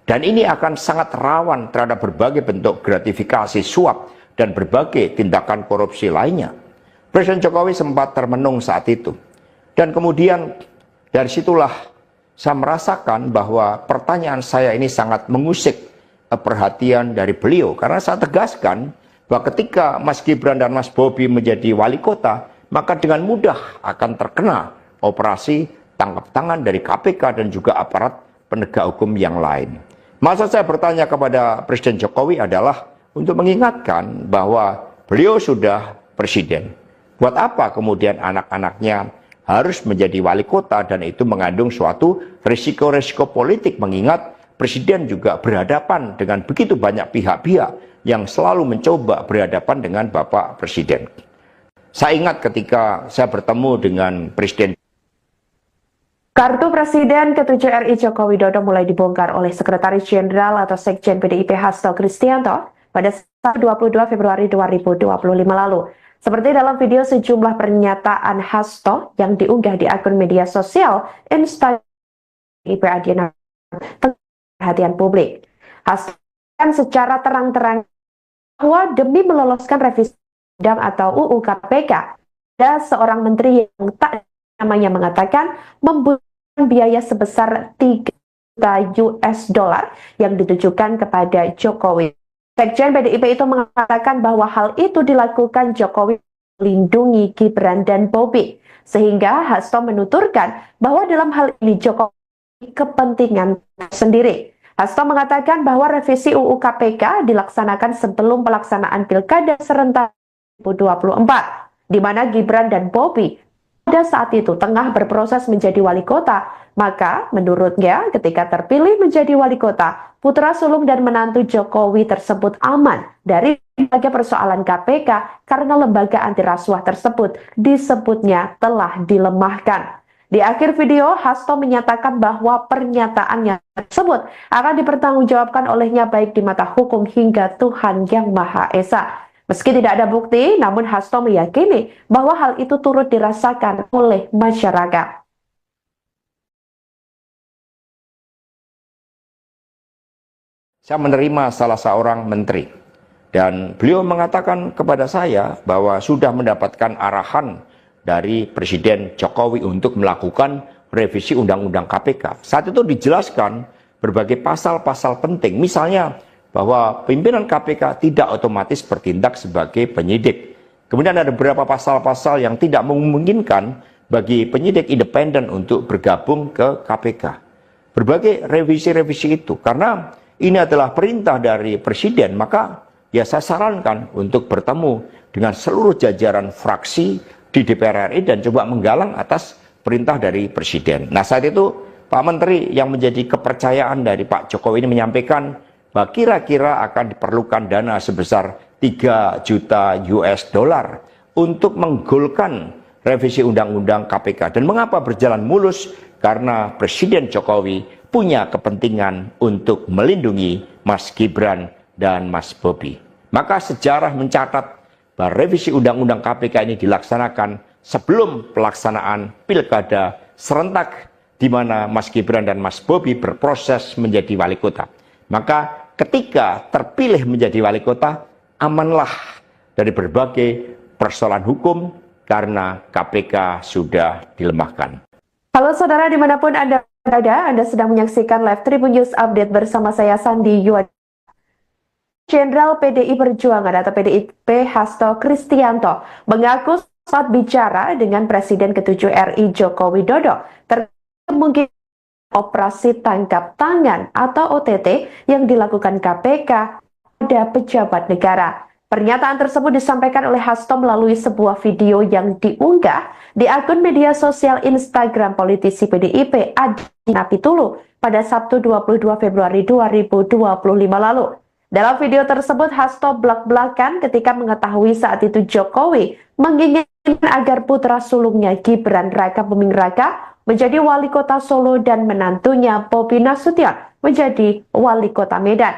Dan ini akan sangat rawan terhadap berbagai bentuk gratifikasi suap dan berbagai tindakan korupsi lainnya. Presiden Jokowi sempat termenung saat itu. Dan kemudian dari situlah saya merasakan bahwa pertanyaan saya ini sangat mengusik perhatian dari beliau. Karena saya tegaskan bahwa ketika Mas Gibran dan Mas Bobi menjadi wali kota, maka dengan mudah akan terkena operasi tangkap tangan dari KPK dan juga aparat penegak hukum yang lain. Maksud saya bertanya kepada Presiden Jokowi adalah untuk mengingatkan bahwa beliau sudah presiden. Buat apa kemudian anak-anaknya harus menjadi wali kota, dan itu mengandung suatu risiko-risiko politik, mengingat presiden juga berhadapan dengan begitu banyak pihak-pihak yang selalu mencoba berhadapan dengan Bapak Presiden. Saya ingat ketika saya bertemu dengan Presiden. Kartu Presiden ke-7 RI Joko Widodo mulai dibongkar oleh Sekretaris Jenderal atau Sekjen PDIP Hasto Kristianto pada 22 Februari 2025 lalu. Seperti dalam video sejumlah pernyataan Hasto yang diunggah di akun media sosial Instagram PDIP Adiana perhatian publik. Hasto secara terang-terang bahwa demi meloloskan revisi undang atau UU KPK, ada seorang menteri yang tak namanya mengatakan membutuhkan biaya sebesar 3 juta US dollar yang ditujukan kepada Jokowi. Sekjen PDIP itu mengatakan bahwa hal itu dilakukan Jokowi melindungi Gibran dan Bobi, sehingga Hasto menuturkan bahwa dalam hal ini Jokowi kepentingan sendiri. Hasto mengatakan bahwa revisi UU KPK dilaksanakan sebelum pelaksanaan Pilkada serentak 2024, di mana Gibran dan Bobi pada saat itu tengah berproses menjadi wali kota. Maka menurutnya ketika terpilih menjadi wali kota, putra sulung dan menantu Jokowi tersebut aman dari berbagai persoalan KPK karena lembaga anti rasuah tersebut disebutnya telah dilemahkan. Di akhir video, Hasto menyatakan bahwa pernyataannya tersebut akan dipertanggungjawabkan olehnya baik di mata hukum hingga Tuhan Yang Maha Esa. Meski tidak ada bukti, namun Hasto meyakini bahwa hal itu turut dirasakan oleh masyarakat. Saya menerima salah seorang menteri dan beliau mengatakan kepada saya bahwa sudah mendapatkan arahan dari Presiden Jokowi untuk melakukan revisi Undang-Undang KPK. Saat itu dijelaskan berbagai pasal-pasal penting, misalnya bahwa pimpinan KPK tidak otomatis bertindak sebagai penyidik. Kemudian ada beberapa pasal-pasal yang tidak memungkinkan bagi penyidik independen untuk bergabung ke KPK. Berbagai revisi-revisi itu, karena ini adalah perintah dari Presiden, maka ya saya sarankan untuk bertemu dengan seluruh jajaran fraksi di DPR RI dan coba menggalang atas perintah dari Presiden. Nah, saat itu Pak Menteri yang menjadi kepercayaan dari Pak Jokowi ini menyampaikan bahwa kira-kira akan diperlukan dana sebesar 3 juta US dollar untuk menggolkan revisi Undang-Undang KPK. Dan mengapa berjalan mulus? Karena Presiden Jokowi punya kepentingan untuk melindungi Mas Gibran dan Mas Bobi. Maka sejarah mencatat bahwa revisi Undang-Undang KPK ini dilaksanakan sebelum pelaksanaan pilkada serentak di mana Mas Gibran dan Mas Bobi berproses menjadi wali kota. Maka ketika terpilih menjadi wali kota, amanlah dari berbagai persoalan hukum karena KPK sudah dilemahkan. Halo saudara dimanapun Anda berada, Anda sedang menyaksikan live Tribun News Update bersama saya Sandi Yuad. Jenderal PDI Perjuangan atau PDIP Hasto Kristianto mengaku saat bicara dengan Presiden ke-7 RI Joko Widodo terkait kemungkinan operasi tangkap tangan atau OTT yang dilakukan KPK pada pejabat negara. Pernyataan tersebut disampaikan oleh Hasto melalui sebuah video yang diunggah di akun media sosial Instagram politisi PDIP Adi Napitulu pada Sabtu 22 Februari 2025 lalu. Dalam video tersebut, Hasto belak-belakan ketika mengetahui saat itu Jokowi menginginkan agar putra sulungnya Gibran Raka Buming Raka menjadi wali kota Solo dan menantunya Bobi Nasution menjadi wali kota Medan.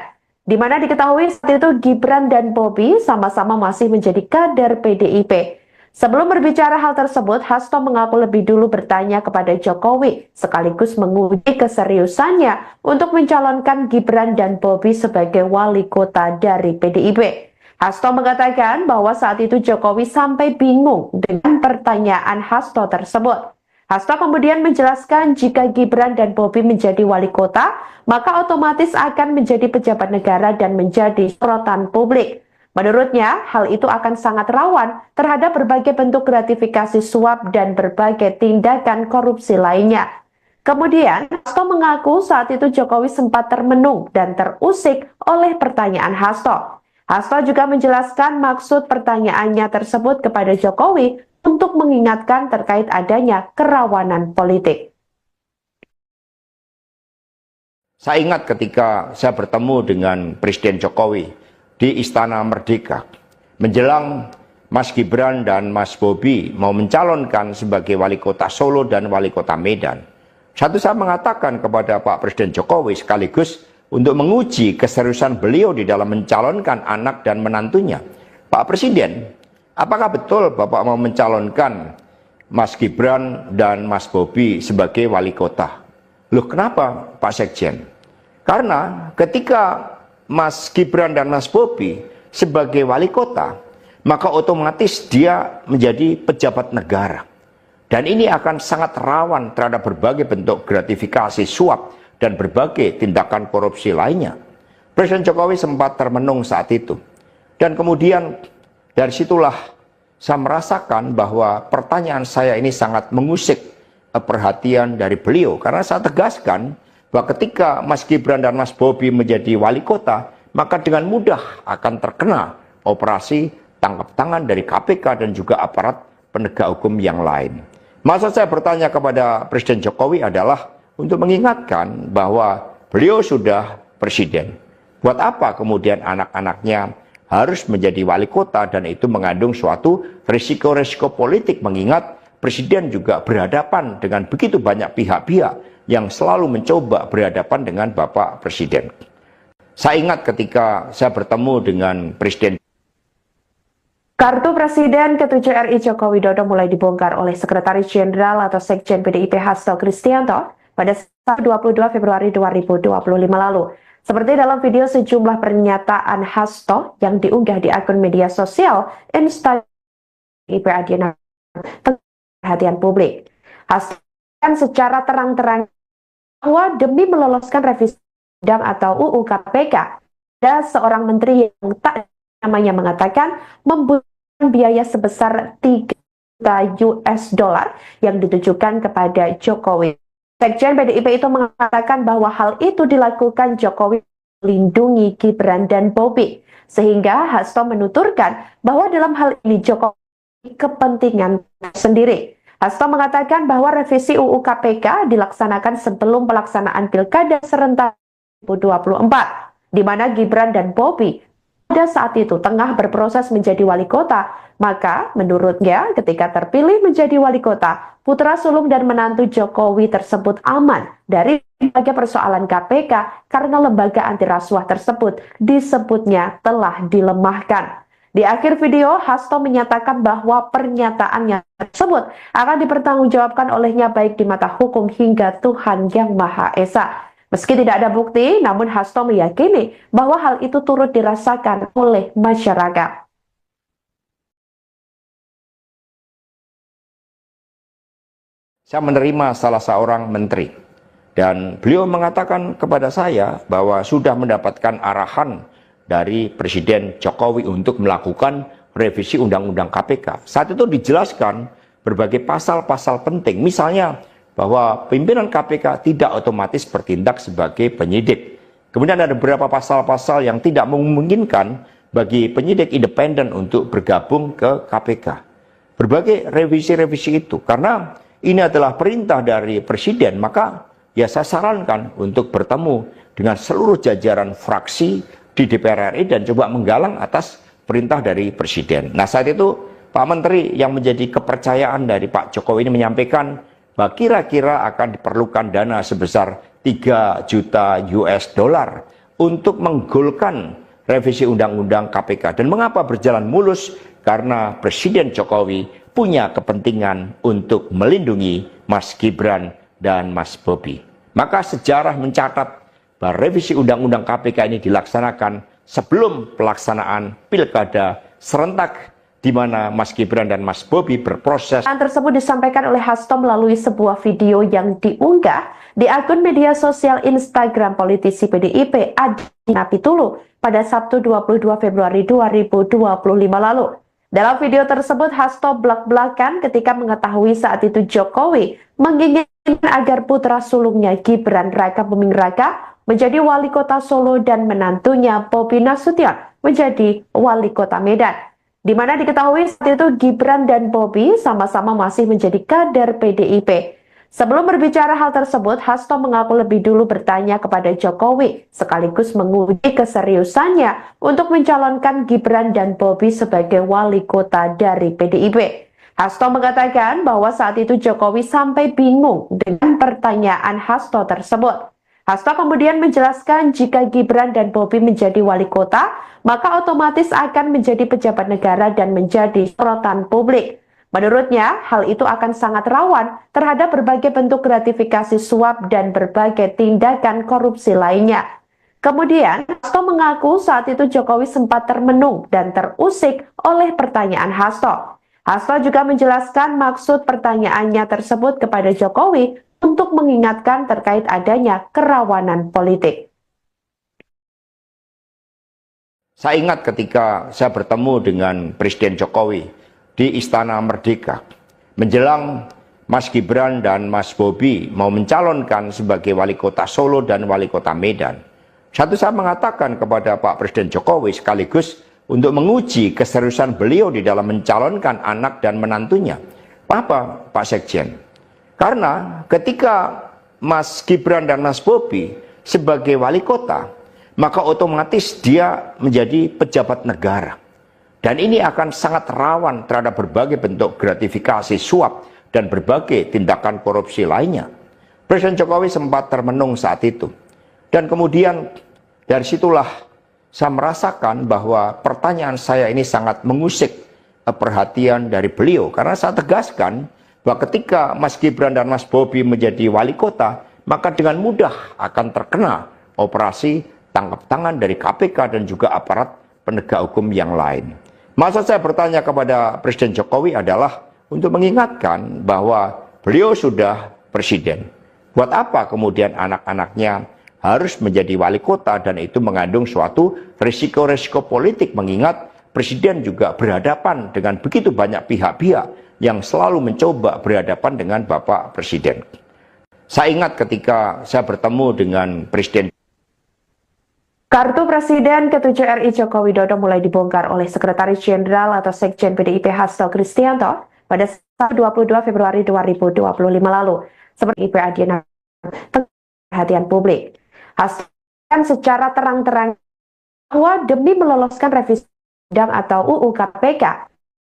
Di mana diketahui saat itu Gibran dan Bobi sama-sama masih menjadi kader PDIP. Sebelum berbicara hal tersebut, Hasto mengaku lebih dulu bertanya kepada Jokowi, sekaligus menguji keseriusannya untuk mencalonkan Gibran dan Bobi sebagai wali kota dari PDIP. Hasto mengatakan bahwa saat itu Jokowi sampai bingung dengan pertanyaan Hasto tersebut. Hasto kemudian menjelaskan jika Gibran dan Bobi menjadi wali kota, maka otomatis akan menjadi pejabat negara dan menjadi sorotan publik. Menurutnya, hal itu akan sangat rawan terhadap berbagai bentuk gratifikasi suap dan berbagai tindakan korupsi lainnya. Kemudian, Hasto mengaku saat itu Jokowi sempat termenung dan terusik oleh pertanyaan Hasto. Hasto juga menjelaskan maksud pertanyaannya tersebut kepada Jokowi untuk mengingatkan terkait adanya kerawanan politik. Saya ingat ketika saya bertemu dengan Presiden Jokowi di Istana Merdeka menjelang Mas Gibran dan Mas Bobi mau mencalonkan sebagai wali kota Solo dan wali kota Medan. Satu saya mengatakan kepada Pak Presiden Jokowi sekaligus untuk menguji keseriusan beliau di dalam mencalonkan anak dan menantunya. Pak Presiden, apakah betul Bapak mau mencalonkan Mas Gibran dan Mas Bobi sebagai wali kota? Loh, kenapa Pak Sekjen? Karena ketika Mas Gibran dan Mas Bobi sebagai wali kota, maka otomatis dia menjadi pejabat negara. Dan ini akan sangat rawan terhadap berbagai bentuk gratifikasi suap dan berbagai tindakan korupsi lainnya. Presiden Jokowi sempat termenung saat itu. Dan kemudian dari situlah saya merasakan bahwa pertanyaan saya ini sangat mengusik perhatian dari beliau. Karena saya tegaskan bahwa ketika Mas Gibran dan Mas Bobi menjadi wali kota, maka dengan mudah akan terkena operasi tangkap tangan dari KPK dan juga aparat penegak hukum yang lain. Maksud saya bertanya kepada Presiden Jokowi adalah untuk mengingatkan bahwa beliau sudah presiden. Buat apa kemudian anak-anaknya harus menjadi wali kota, dan itu mengandung suatu risiko-risiko politik, mengingat presiden juga berhadapan dengan begitu banyak pihak-pihak yang selalu mencoba berhadapan dengan Bapak Presiden. Saya ingat ketika saya bertemu dengan Presiden Kartu Presiden ke-7 RI Joko Widodo mulai dibongkar oleh Sekretaris Jenderal atau Sekjen PDIP Hasto Kristianto pada 22 Februari 2025 lalu. Seperti dalam video sejumlah pernyataan Hasto yang diunggah di akun media sosial Instagram PDIP Adiana perhatian publik. Hasto secara terang-terang bahwa demi meloloskan revisi undang atau UU KPK, ada seorang menteri yang tak namanya mengatakan membutuhkan biaya sebesar 3 juta US dollar yang ditujukan kepada Jokowi. Sekjen PDIP itu mengatakan bahwa hal itu dilakukan Jokowi melindungi Gibran dan Bobi, sehingga Hasto menuturkan bahwa dalam hal ini Jokowi kepentingan sendiri. Hasto mengatakan bahwa revisi UU KPK dilaksanakan sebelum pelaksanaan Pilkada serentak 2024, di mana Gibran dan Bobi pada saat itu tengah berproses menjadi wali kota. Maka menurutnya ketika terpilih menjadi wali kota, putra sulung dan menantu Jokowi tersebut aman dari berbagai persoalan KPK karena lembaga anti rasuah tersebut disebutnya telah dilemahkan. Di akhir video, Hasto menyatakan bahwa pernyataannya tersebut akan dipertanggungjawabkan olehnya baik di mata hukum hingga Tuhan Yang Maha Esa. Meski tidak ada bukti, namun Hasto meyakini bahwa hal itu turut dirasakan oleh masyarakat. Saya menerima salah seorang menteri dan beliau mengatakan kepada saya bahwa sudah mendapatkan arahan dari Presiden Jokowi untuk melakukan revisi Undang-Undang KPK. Saat itu dijelaskan berbagai pasal-pasal penting, misalnya bahwa pimpinan KPK tidak otomatis bertindak sebagai penyidik. Kemudian ada beberapa pasal-pasal yang tidak memungkinkan bagi penyidik independen untuk bergabung ke KPK. Berbagai revisi-revisi itu, karena ini adalah perintah dari Presiden, maka ya saya sarankan untuk bertemu dengan seluruh jajaran fraksi di DPR RI dan coba menggalang atas perintah dari Presiden. Nah, saat itu Pak Menteri yang menjadi kepercayaan dari Pak Jokowi ini menyampaikan bahwa kira-kira akan diperlukan dana sebesar 3 juta US dollar untuk menggolkan revisi Undang-Undang KPK. Dan mengapa berjalan mulus? Karena Presiden Jokowi punya kepentingan untuk melindungi Mas Gibran dan Mas Bobi. Maka sejarah mencatat bahwa revisi Undang-Undang KPK ini dilaksanakan sebelum pelaksanaan Pilkada serentak, di mana Mas Gibran dan Mas Bobi berproses. Hal tersebut disampaikan oleh Hasto melalui sebuah video yang diunggah di akun media sosial Instagram politisi PDIP Adiana Pitulu pada Sabtu 22 Februari 2025 lalu. Dalam video tersebut, Hasto belak-belakan ketika mengetahui saat itu Jokowi menginginkan agar putra sulungnya Gibran Raka Buming Raka menjadi wali kota Solo dan menantunya Bobi Nasution menjadi wali kota Medan. Di mana diketahui saat itu Gibran dan Bobi sama-sama masih menjadi kader PDIP. Sebelum berbicara hal tersebut, Hasto mengaku lebih dulu bertanya kepada Jokowi, sekaligus menguji keseriusannya untuk mencalonkan Gibran dan Bobi sebagai wali kota dari PDIP. Hasto mengatakan bahwa saat itu Jokowi sampai bingung dengan pertanyaan Hasto tersebut. Hasto kemudian menjelaskan jika Gibran dan Bobi menjadi wali kota, maka otomatis akan menjadi pejabat negara dan menjadi sorotan publik. Menurutnya, hal itu akan sangat rawan terhadap berbagai bentuk gratifikasi suap dan berbagai tindakan korupsi lainnya. Kemudian, Hasto mengaku saat itu Jokowi sempat termenung dan terusik oleh pertanyaan Hasto. Hasto juga menjelaskan maksud pertanyaannya tersebut kepada Jokowi untuk mengingatkan terkait adanya kerawanan politik. Saya ingat ketika saya bertemu dengan Presiden Jokowi di Istana Merdeka, menjelang Mas Gibran dan Mas Bobi mau mencalonkan sebagai wali kota Solo dan wali kota Medan. Satu, saya mengatakan kepada Pak Presiden Jokowi sekaligus untuk menguji keseriusan beliau di dalam mencalonkan anak dan menantunya. Apa, Pak Sekjen? Karena ketika Mas Gibran dan Mas Bobi sebagai wali kota, maka otomatis dia menjadi pejabat negara. Dan ini akan sangat rawan terhadap berbagai bentuk gratifikasi suap dan berbagai tindakan korupsi lainnya. Presiden Jokowi sempat termenung saat itu. Dan kemudian dari situlah saya merasakan bahwa pertanyaan saya ini sangat mengusik perhatian dari beliau. Karena saya tegaskan bahwa ketika Mas Gibran dan Mas Bobi menjadi wali kota, maka dengan mudah akan terkena operasi tangkap tangan dari KPK dan juga aparat penegak hukum yang lain. Maksud saya bertanya kepada Presiden Jokowi adalah untuk mengingatkan bahwa beliau sudah presiden. Buat apa kemudian anak-anaknya harus menjadi wali kota, dan itu mengandung suatu risiko-risiko politik, mengingat presiden juga berhadapan dengan begitu banyak pihak-pihak yang selalu mencoba berhadapan dengan Bapak Presiden. Saya ingat ketika saya bertemu dengan Presiden. Kartu Presiden ke-7 RI Joko Widodo mulai dibongkar oleh Sekretaris Jenderal atau Sekjen PDIP Hasto Kristianto pada 22 Februari 2025 lalu. Seperti IP Adiana perhatian publik. Hasto secara terang-terang bahwa demi meloloskan revisi undang atau UU KPK,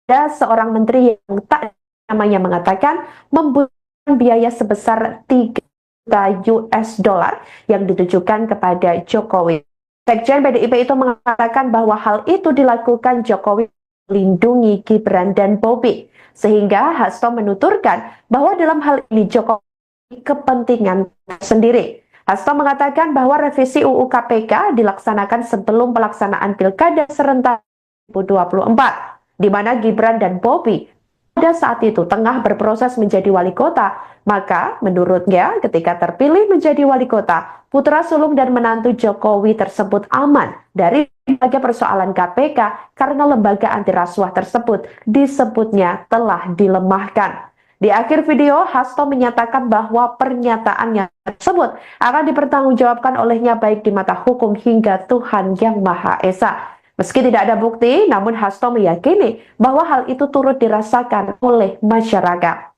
ada seorang menteri yang tak namanya mengatakan membutuhkan biaya sebesar 3 juta US dollar yang ditujukan kepada Jokowi. Sekjen PDIP itu mengatakan bahwa hal itu dilakukan Jokowi melindungi Gibran dan Bobi, sehingga Hasto menuturkan bahwa dalam hal ini Jokowi kepentingan sendiri. Hasto mengatakan bahwa revisi UU KPK dilaksanakan sebelum pelaksanaan Pilkada serentak 2024, di mana Gibran dan Bobi pada saat itu tengah berproses menjadi wali kota. Maka menurutnya ketika terpilih menjadi wali kota, putra sulung dan menantu Jokowi tersebut aman dari berbagai persoalan KPK karena lembaga anti rasuah tersebut disebutnya telah dilemahkan. Di akhir video, Hasto menyatakan bahwa pernyataannya tersebut akan dipertanggungjawabkan olehnya baik di mata hukum hingga Tuhan Yang Maha Esa. Meski tidak ada bukti, namun Hasto meyakini bahwa hal itu turut dirasakan oleh masyarakat.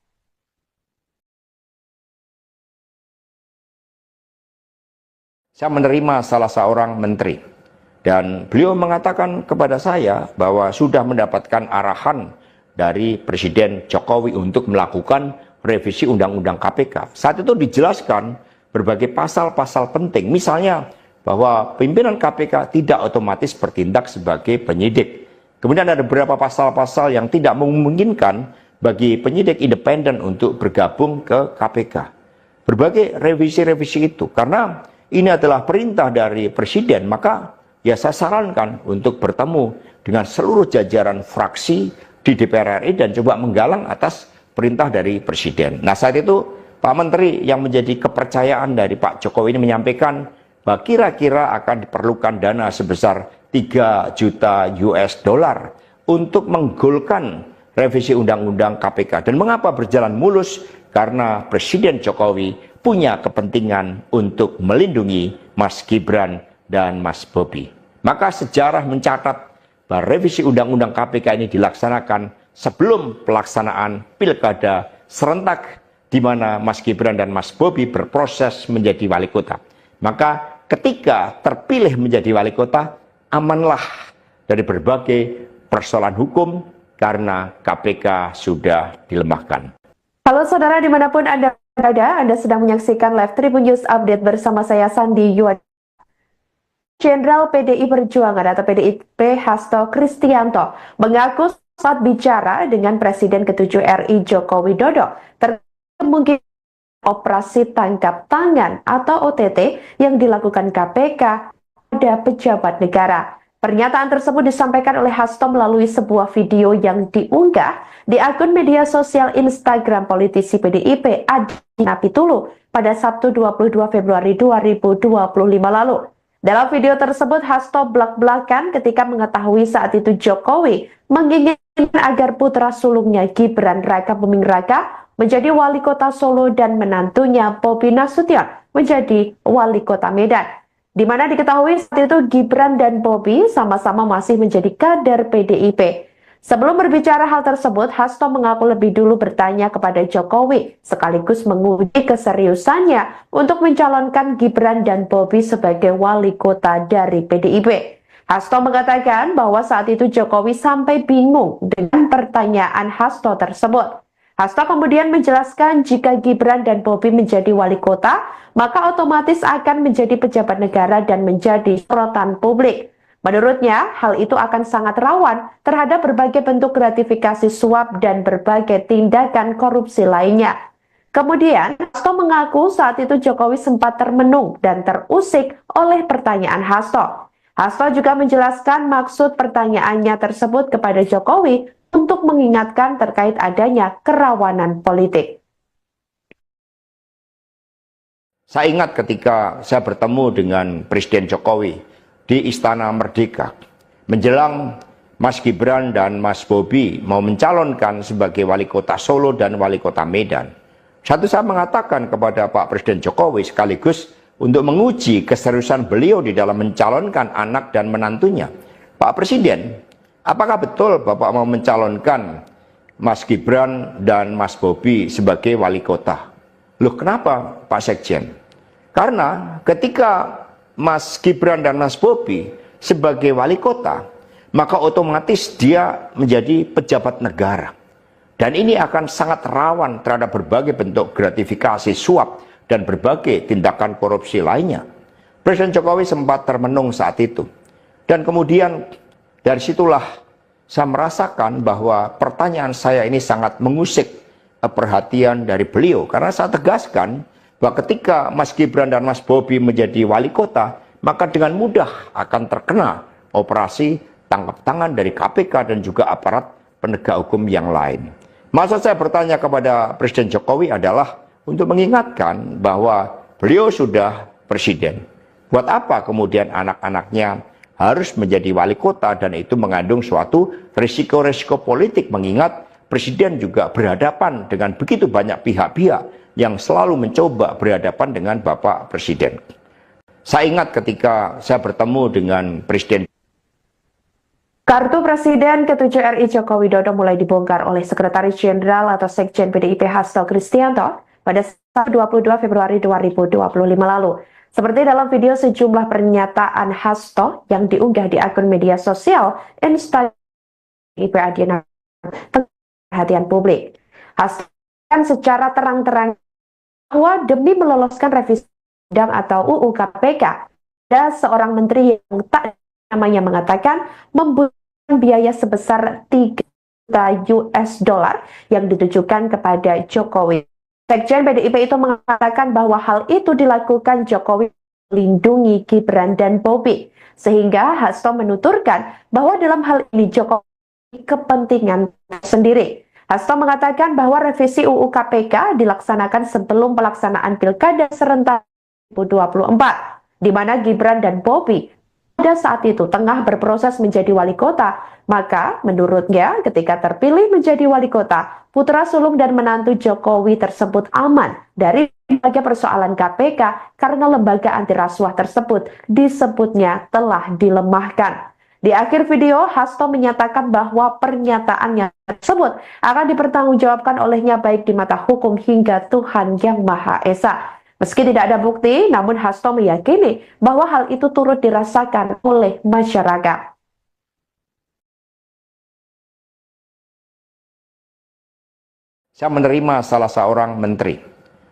Saya menerima salah seorang menteri dan beliau mengatakan kepada saya bahwa sudah mendapatkan arahan dari Presiden Jokowi untuk melakukan revisi Undang-Undang KPK. Saat itu dijelaskan berbagai pasal-pasal penting, misalnya bahwa pimpinan KPK tidak otomatis bertindak sebagai penyidik. Kemudian ada beberapa pasal-pasal yang tidak memungkinkan bagi penyidik independen untuk bergabung ke KPK. Berbagai revisi-revisi itu, karena ini adalah perintah dari Presiden, maka ya saya sarankan untuk bertemu dengan seluruh jajaran fraksi di DPR RI dan coba menggalang atas perintah dari Presiden. Nah, saat itu Pak Menteri yang menjadi kepercayaan dari Pak Jokowi ini menyampaikan bahwa kira-kira akan diperlukan dana sebesar 3 juta US dollar untuk menggolkan revisi Undang-Undang KPK. Dan mengapa berjalan mulus? Karena Presiden Jokowi punya kepentingan untuk melindungi Mas Gibran dan Mas Bobi. Maka sejarah mencatat bahwa revisi Undang-Undang KPK ini dilaksanakan sebelum pelaksanaan Pilkada serentak di mana Mas Gibran dan Mas Bobi berproses menjadi wali kota. Maka ketika terpilih menjadi wali kota, amanlah dari berbagai persoalan hukum karena KPK sudah dilemahkan. Halo saudara dimanapun Anda berada, Anda sedang menyaksikan Live Tribun News Update bersama saya Sandi Yuad. Jenderal PDI Perjuangan atau PDIP Hasto Kristianto mengaku saat bicara dengan Presiden ke-7 RI Joko Widodo terkait mungkin operasi tangkap tangan atau OTT yang dilakukan KPK pada pejabat negara. Pernyataan tersebut disampaikan oleh Hasto melalui sebuah video yang diunggah di akun media sosial Instagram politisi PDIP Adina Pitulu pada Sabtu 22 Februari 2025 lalu. Dalam video tersebut, Hasto belak-belakan ketika mengetahui saat itu Jokowi menginginkan agar putra sulungnya Gibran Raka Buming Raka menjadi wali kota Solo dan menantunya Bobi Nasution menjadi wali kota Medan. Di mana diketahui saat itu Gibran dan Bobi sama-sama masih menjadi kader PDIP. Sebelum berbicara hal tersebut, Hasto mengaku lebih dulu bertanya kepada Jokowi, sekaligus menguji keseriusannya untuk mencalonkan Gibran dan Bobi sebagai wali kota dari PDIP. Hasto mengatakan bahwa saat itu Jokowi sampai bingung dengan pertanyaan Hasto tersebut. Hasto kemudian menjelaskan jika Gibran dan Bobi menjadi wali kota, maka otomatis akan menjadi pejabat negara dan menjadi sorotan publik. Menurutnya, hal itu akan sangat rawan terhadap berbagai bentuk gratifikasi suap dan berbagai tindakan korupsi lainnya. Kemudian, Hasto mengaku saat itu Jokowi sempat termenung dan terusik oleh pertanyaan Hasto. Hasto juga menjelaskan maksud pertanyaannya tersebut kepada Jokowi untuk mengingatkan terkait adanya kerawanan politik. Saya ingat ketika saya bertemu dengan Presiden Jokowi di Istana Merdeka, menjelang Mas Gibran dan Mas Bobi mau mencalonkan sebagai wali kota Solo dan wali kota Medan. Saya mengatakan kepada Pak Presiden Jokowi sekaligus untuk menguji keseriusan beliau di dalam mencalonkan anak dan menantunya. Pak Presiden, apakah betul Bapak mau mencalonkan Mas Gibran dan Mas Bobi sebagai wali kota? Loh, kenapa Pak Sekjen? Karena ketika Mas Gibran dan Mas Bobi sebagai wali kota, maka otomatis dia menjadi pejabat negara. Dan ini akan sangat rawan terhadap berbagai bentuk gratifikasi suap dan berbagai tindakan korupsi lainnya. Presiden Jokowi sempat termenung saat itu. Dan kemudian dari situlah saya merasakan bahwa pertanyaan saya ini sangat mengusik perhatian dari beliau. Karena saya tegaskan bahwa ketika Mas Gibran dan Mas Bobi menjadi wali kota, maka dengan mudah akan terkena operasi tangkap tangan dari KPK dan juga aparat penegak hukum yang lain. Maksud saya bertanya kepada Presiden Jokowi adalah untuk mengingatkan bahwa beliau sudah presiden. Buat apa kemudian anak-anaknya harus menjadi wali kota, dan itu mengandung suatu risiko-risiko politik, mengingat presiden juga berhadapan dengan begitu banyak pihak-pihak yang selalu mencoba berhadapan dengan Bapak Presiden. Saya ingat ketika saya bertemu dengan Presiden. Kartu Presiden ke-7 RI Joko Widodo mulai dibongkar oleh Sekretaris Jenderal atau Sekjen PDIP Hasto Kristianto pada 22 Februari 2025 lalu. Seperti dalam video sejumlah pernyataan Hasto yang diunggah di akun media sosial Instagram PDIP Adiana perhatian publik. Hasto kan secara terang-terang bahwa demi meloloskan revisi undang atau UU KPK, ada seorang menteri yang tak namanya mengatakan membutuhkan biaya sebesar 3 juta US dollar yang ditujukan kepada Jokowi. Sekjen PDIP itu mengatakan bahwa hal itu dilakukan Jokowi melindungi Gibran dan Bobi, sehingga Hasto menuturkan bahwa dalam hal ini Jokowi kepentingan sendiri. Hasto mengatakan bahwa revisi UU KPK dilaksanakan sebelum pelaksanaan Pilkada serentak 2024, di mana Gibran dan Bobi pada saat itu tengah berproses menjadi wali kota. Maka menurutnya ketika terpilih menjadi wali kota, putra sulung dan menantu Jokowi tersebut aman dari berbagai persoalan KPK karena lembaga anti rasuah tersebut disebutnya telah dilemahkan. Di akhir video, Hasto menyatakan bahwa pernyataannya tersebut akan dipertanggungjawabkan olehnya baik di mata hukum hingga Tuhan Yang Maha Esa. Meski tidak ada bukti, namun Hasto meyakini bahwa hal itu turut dirasakan oleh masyarakat. Saya menerima salah seorang menteri,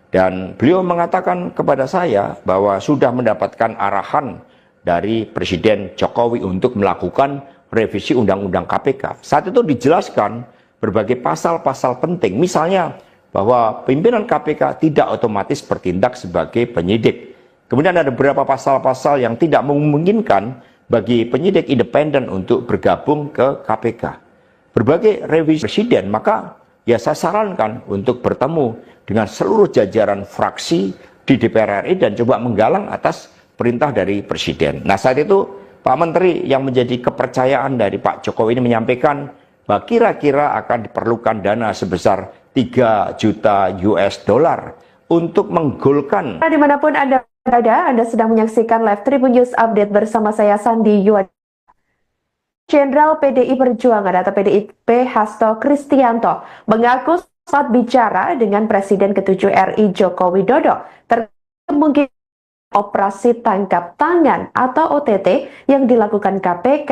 dan beliau mengatakan kepada saya bahwa sudah mendapatkan arahan dari Presiden Jokowi untuk melakukan revisi Undang-Undang KPK. Saat itu dijelaskan berbagai pasal-pasal penting, misalnya bahwa pimpinan KPK tidak otomatis bertindak sebagai penyidik. Kemudian ada beberapa pasal-pasal yang tidak memungkinkan bagi penyidik independen untuk bergabung ke KPK. Berbagai revisi presiden, maka ya saya sarankan untuk bertemu dengan seluruh jajaran fraksi di DPR RI dan coba menggalang atas perintah dari presiden. Nah, saat itu Pak Menteri yang menjadi kepercayaan dari Pak Jokowi ini menyampaikan bahwa kira-kira akan diperlukan dana sebesar 3 juta US dollar untuk menggolkan. Dimanapun Anda berada, Anda sedang menyaksikan live Tribun News Update bersama saya Sandi Yuad. Jenderal PDI Perjuangan atau PDIP Hasto Kristianto mengaku saat bicara dengan Presiden ke-7 RI Joko Widodo terkait kemungkinan operasi tangkap tangan atau OTT yang dilakukan KPK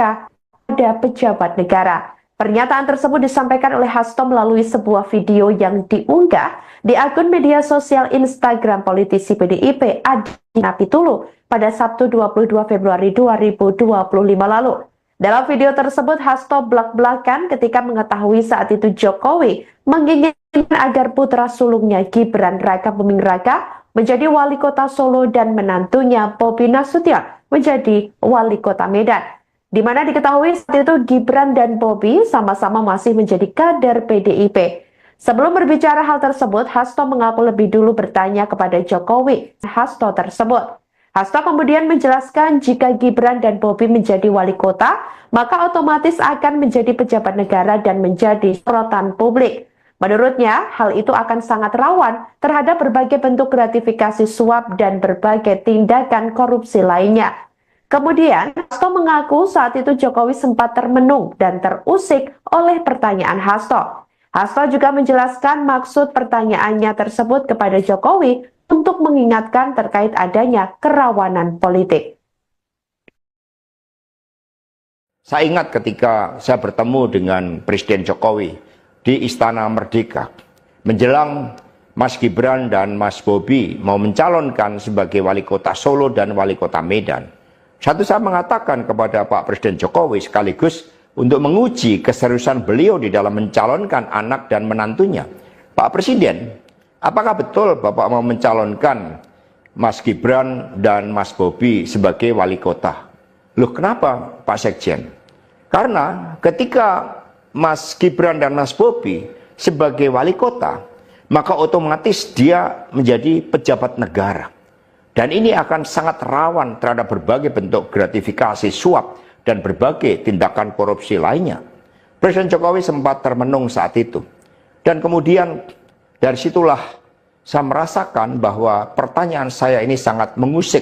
pada pejabat negara. Pernyataan tersebut disampaikan oleh Hasto melalui sebuah video yang diunggah di akun media sosial Instagram politisi PDIP Adiana Pitulu pada Sabtu 22 Februari 2025 lalu. Dalam video tersebut, Hasto belak-belakan ketika mengetahui saat itu Jokowi menginginkan agar putra sulungnya Gibran Rakabuming Raka menjadi wali kota Solo dan menantunya Bobi Nasution menjadi wali kota Medan. Di mana diketahui saat itu Gibran dan Bobi sama-sama masih menjadi kader PDIP. Sebelum berbicara hal tersebut, Hasto mengaku lebih dulu bertanya kepada Jokowi Hasto tersebut. Hasto kemudian menjelaskan jika Gibran dan Bobi menjadi wali kota, maka otomatis akan menjadi pejabat negara dan menjadi sorotan publik. Menurutnya, hal itu akan sangat rawan terhadap berbagai bentuk gratifikasi suap dan berbagai tindakan korupsi lainnya. Kemudian, Hasto mengaku saat itu Jokowi sempat termenung dan terusik oleh pertanyaan Hasto. Hasto juga menjelaskan maksud pertanyaannya tersebut kepada Jokowi untuk mengingatkan terkait adanya kerawanan politik. Saya ingat ketika saya bertemu dengan Presiden Jokowi di Istana Merdeka, menjelang Mas Gibran dan Mas Bobi mau mencalonkan sebagai wali kota Solo dan wali kota Medan. Saya mengatakan kepada Pak Presiden Jokowi sekaligus untuk menguji keseriusan beliau di dalam mencalonkan anak dan menantunya. Pak Presiden, apakah betul Bapak mau mencalonkan Mas Gibran dan Mas Bobi sebagai wali kota? Loh, kenapa Pak Sekjen? Karena ketika Mas Gibran dan Mas Bobi sebagai wali kota, maka otomatis dia menjadi pejabat negara. Dan ini akan sangat rawan terhadap berbagai bentuk gratifikasi suap dan berbagai tindakan korupsi lainnya. Presiden Jokowi sempat termenung saat itu. Dan kemudian dari situlah saya merasakan bahwa pertanyaan saya ini sangat mengusik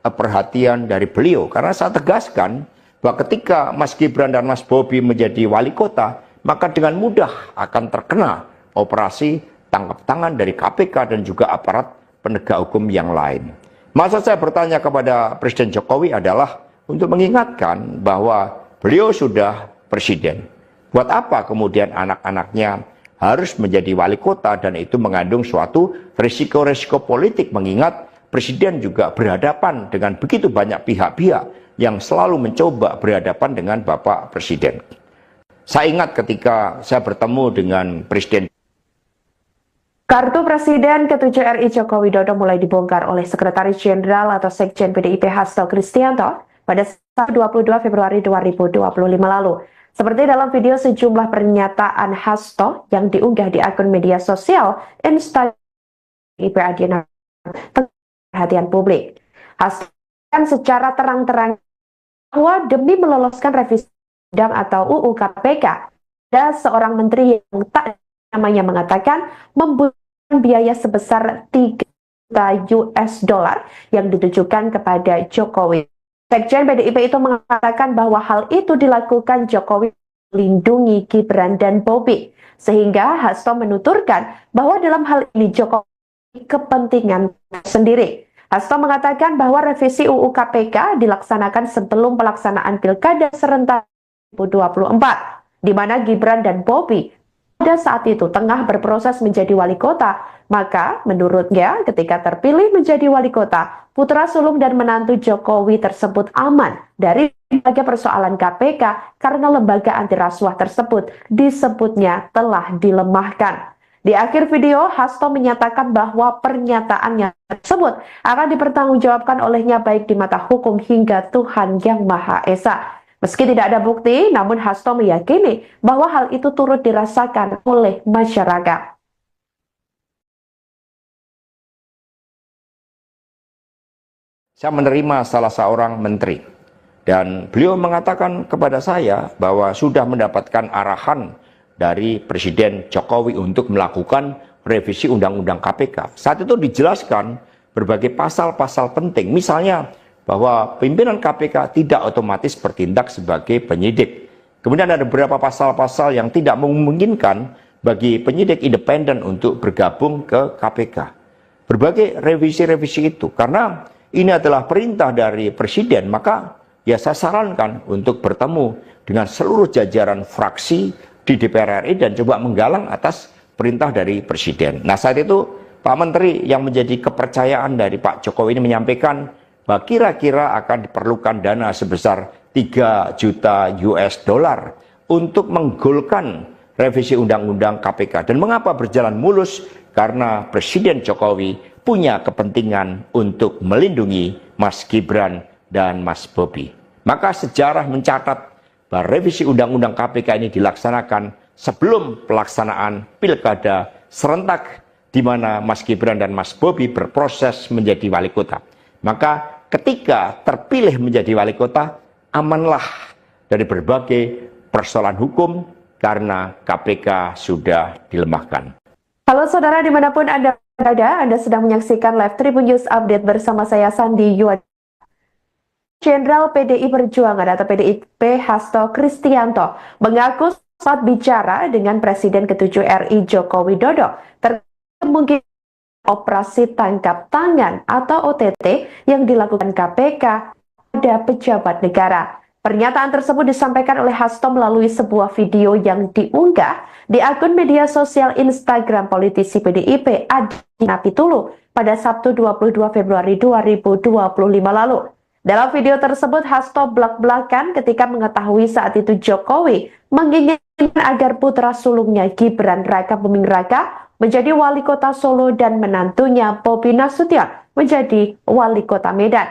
perhatian dari beliau. Karena saya tegaskan bahwa ketika Mas Gibran dan Mas Bobi menjadi wali kota, maka dengan mudah akan terkena operasi tangkap tangan dari KPK dan juga aparat penegak hukum yang lain. Maksud saya bertanya kepada Presiden Jokowi adalah untuk mengingatkan bahwa beliau sudah presiden. Buat apa kemudian anak-anaknya harus menjadi wali kota, dan itu mengandung suatu risiko-risiko politik, mengingat presiden juga berhadapan dengan begitu banyak pihak-pihak yang selalu mencoba berhadapan dengan Bapak Presiden. Saya ingat ketika saya bertemu dengan Presiden. Kartu Presiden ke-7 RI Joko Widodo mulai dibongkar oleh Sekretaris Jenderal atau Sekjen PDIP Hasto Kristianto pada Sabtu 22 Februari 2025 lalu. Seperti dalam video sejumlah pernyataan Hasto yang diunggah di akun media sosial Instagram PDIP Adiana perhatian publik. Hasto kan secara terang-terang bahwa demi meloloskan revisi undang atau UU KPK, ada seorang menteri yang tak namanya mengatakan membutuhkan biaya sebesar 3 juta US dollar yang ditujukan kepada Jokowi. Sekjen PDIP itu mengatakan bahwa hal itu dilakukan Jokowi melindungi Gibran dan Bobi, sehingga Hasto menuturkan bahwa dalam hal ini Jokowi kepentingan sendiri. Hasto mengatakan bahwa revisi UU KPK dilaksanakan sebelum pelaksanaan Pilkada serentak 2024, di mana Gibran dan Bobi pada saat itu tengah berproses menjadi wali kota. Maka menurutnya ketika terpilih menjadi wali kota, putra sulung dan menantu Jokowi tersebut aman dari berbagai persoalan KPK karena lembaga anti rasuah tersebut disebutnya telah dilemahkan. Di akhir video, Hasto menyatakan bahwa pernyataannya tersebut akan dipertanggungjawabkan olehnya baik di mata hukum hingga Tuhan Yang Maha Esa. Meski tidak ada bukti, namun Hasto meyakini bahwa hal itu turut dirasakan oleh masyarakat. Saya menerima salah seorang menteri, dan beliau mengatakan kepada saya bahwa sudah mendapatkan arahan dari Presiden Jokowi untuk melakukan revisi Undang-Undang KPK. Saat itu dijelaskan berbagai pasal-pasal penting, misalnya bahwa pimpinan KPK tidak otomatis bertindak sebagai penyidik. Kemudian ada beberapa pasal-pasal yang tidak memungkinkan bagi penyidik independen untuk bergabung ke KPK. Berbagai revisi-revisi itu, karena ini adalah perintah dari Presiden, maka ya saya sarankan untuk bertemu dengan seluruh jajaran fraksi di DPR RI dan coba menggalang atas perintah dari Presiden. Nah, saat itu Pak Menteri yang menjadi kepercayaan dari Pak Jokowi ini menyampaikan kira-kira akan diperlukan dana sebesar 3 juta US dollar untuk menggolkan revisi Undang-Undang KPK. Dan mengapa berjalan mulus? Karena Presiden Jokowi punya kepentingan untuk melindungi Mas Gibran dan Mas Bobi. Maka sejarah mencatat bahwa revisi Undang-Undang KPK ini dilaksanakan sebelum pelaksanaan pilkada serentak di mana Mas Gibran dan Mas Bobi berproses menjadi wali kota. Maka ketika terpilih menjadi wali kota, amanlah dari berbagai persoalan hukum karena KPK sudah dilemahkan. Halo saudara dimanapun Anda berada, Anda sedang menyaksikan live Tribun News Update bersama saya Sandi Yuad. Jenderal PDI Perjuangan atau PDIP Hasto Kristianto mengaku saat bicara dengan Presiden ke-7 RI Joko Widodo terkait kemungkinan operasi tangkap tangan atau OTT yang dilakukan KPK pada pejabat negara. Pernyataan tersebut disampaikan oleh Hasto melalui sebuah video yang diunggah di akun media sosial Instagram politisi PDIP Adi Napitulu pada Sabtu 22 Februari 2025 lalu. Dalam video tersebut, Hasto belak-belakan ketika mengetahui saat itu Jokowi menginginkan agar putra sulungnya Gibran Raka Buming Raka menjadi wali kota Solo dan menantunya Bobi Nasution menjadi wali kota Medan.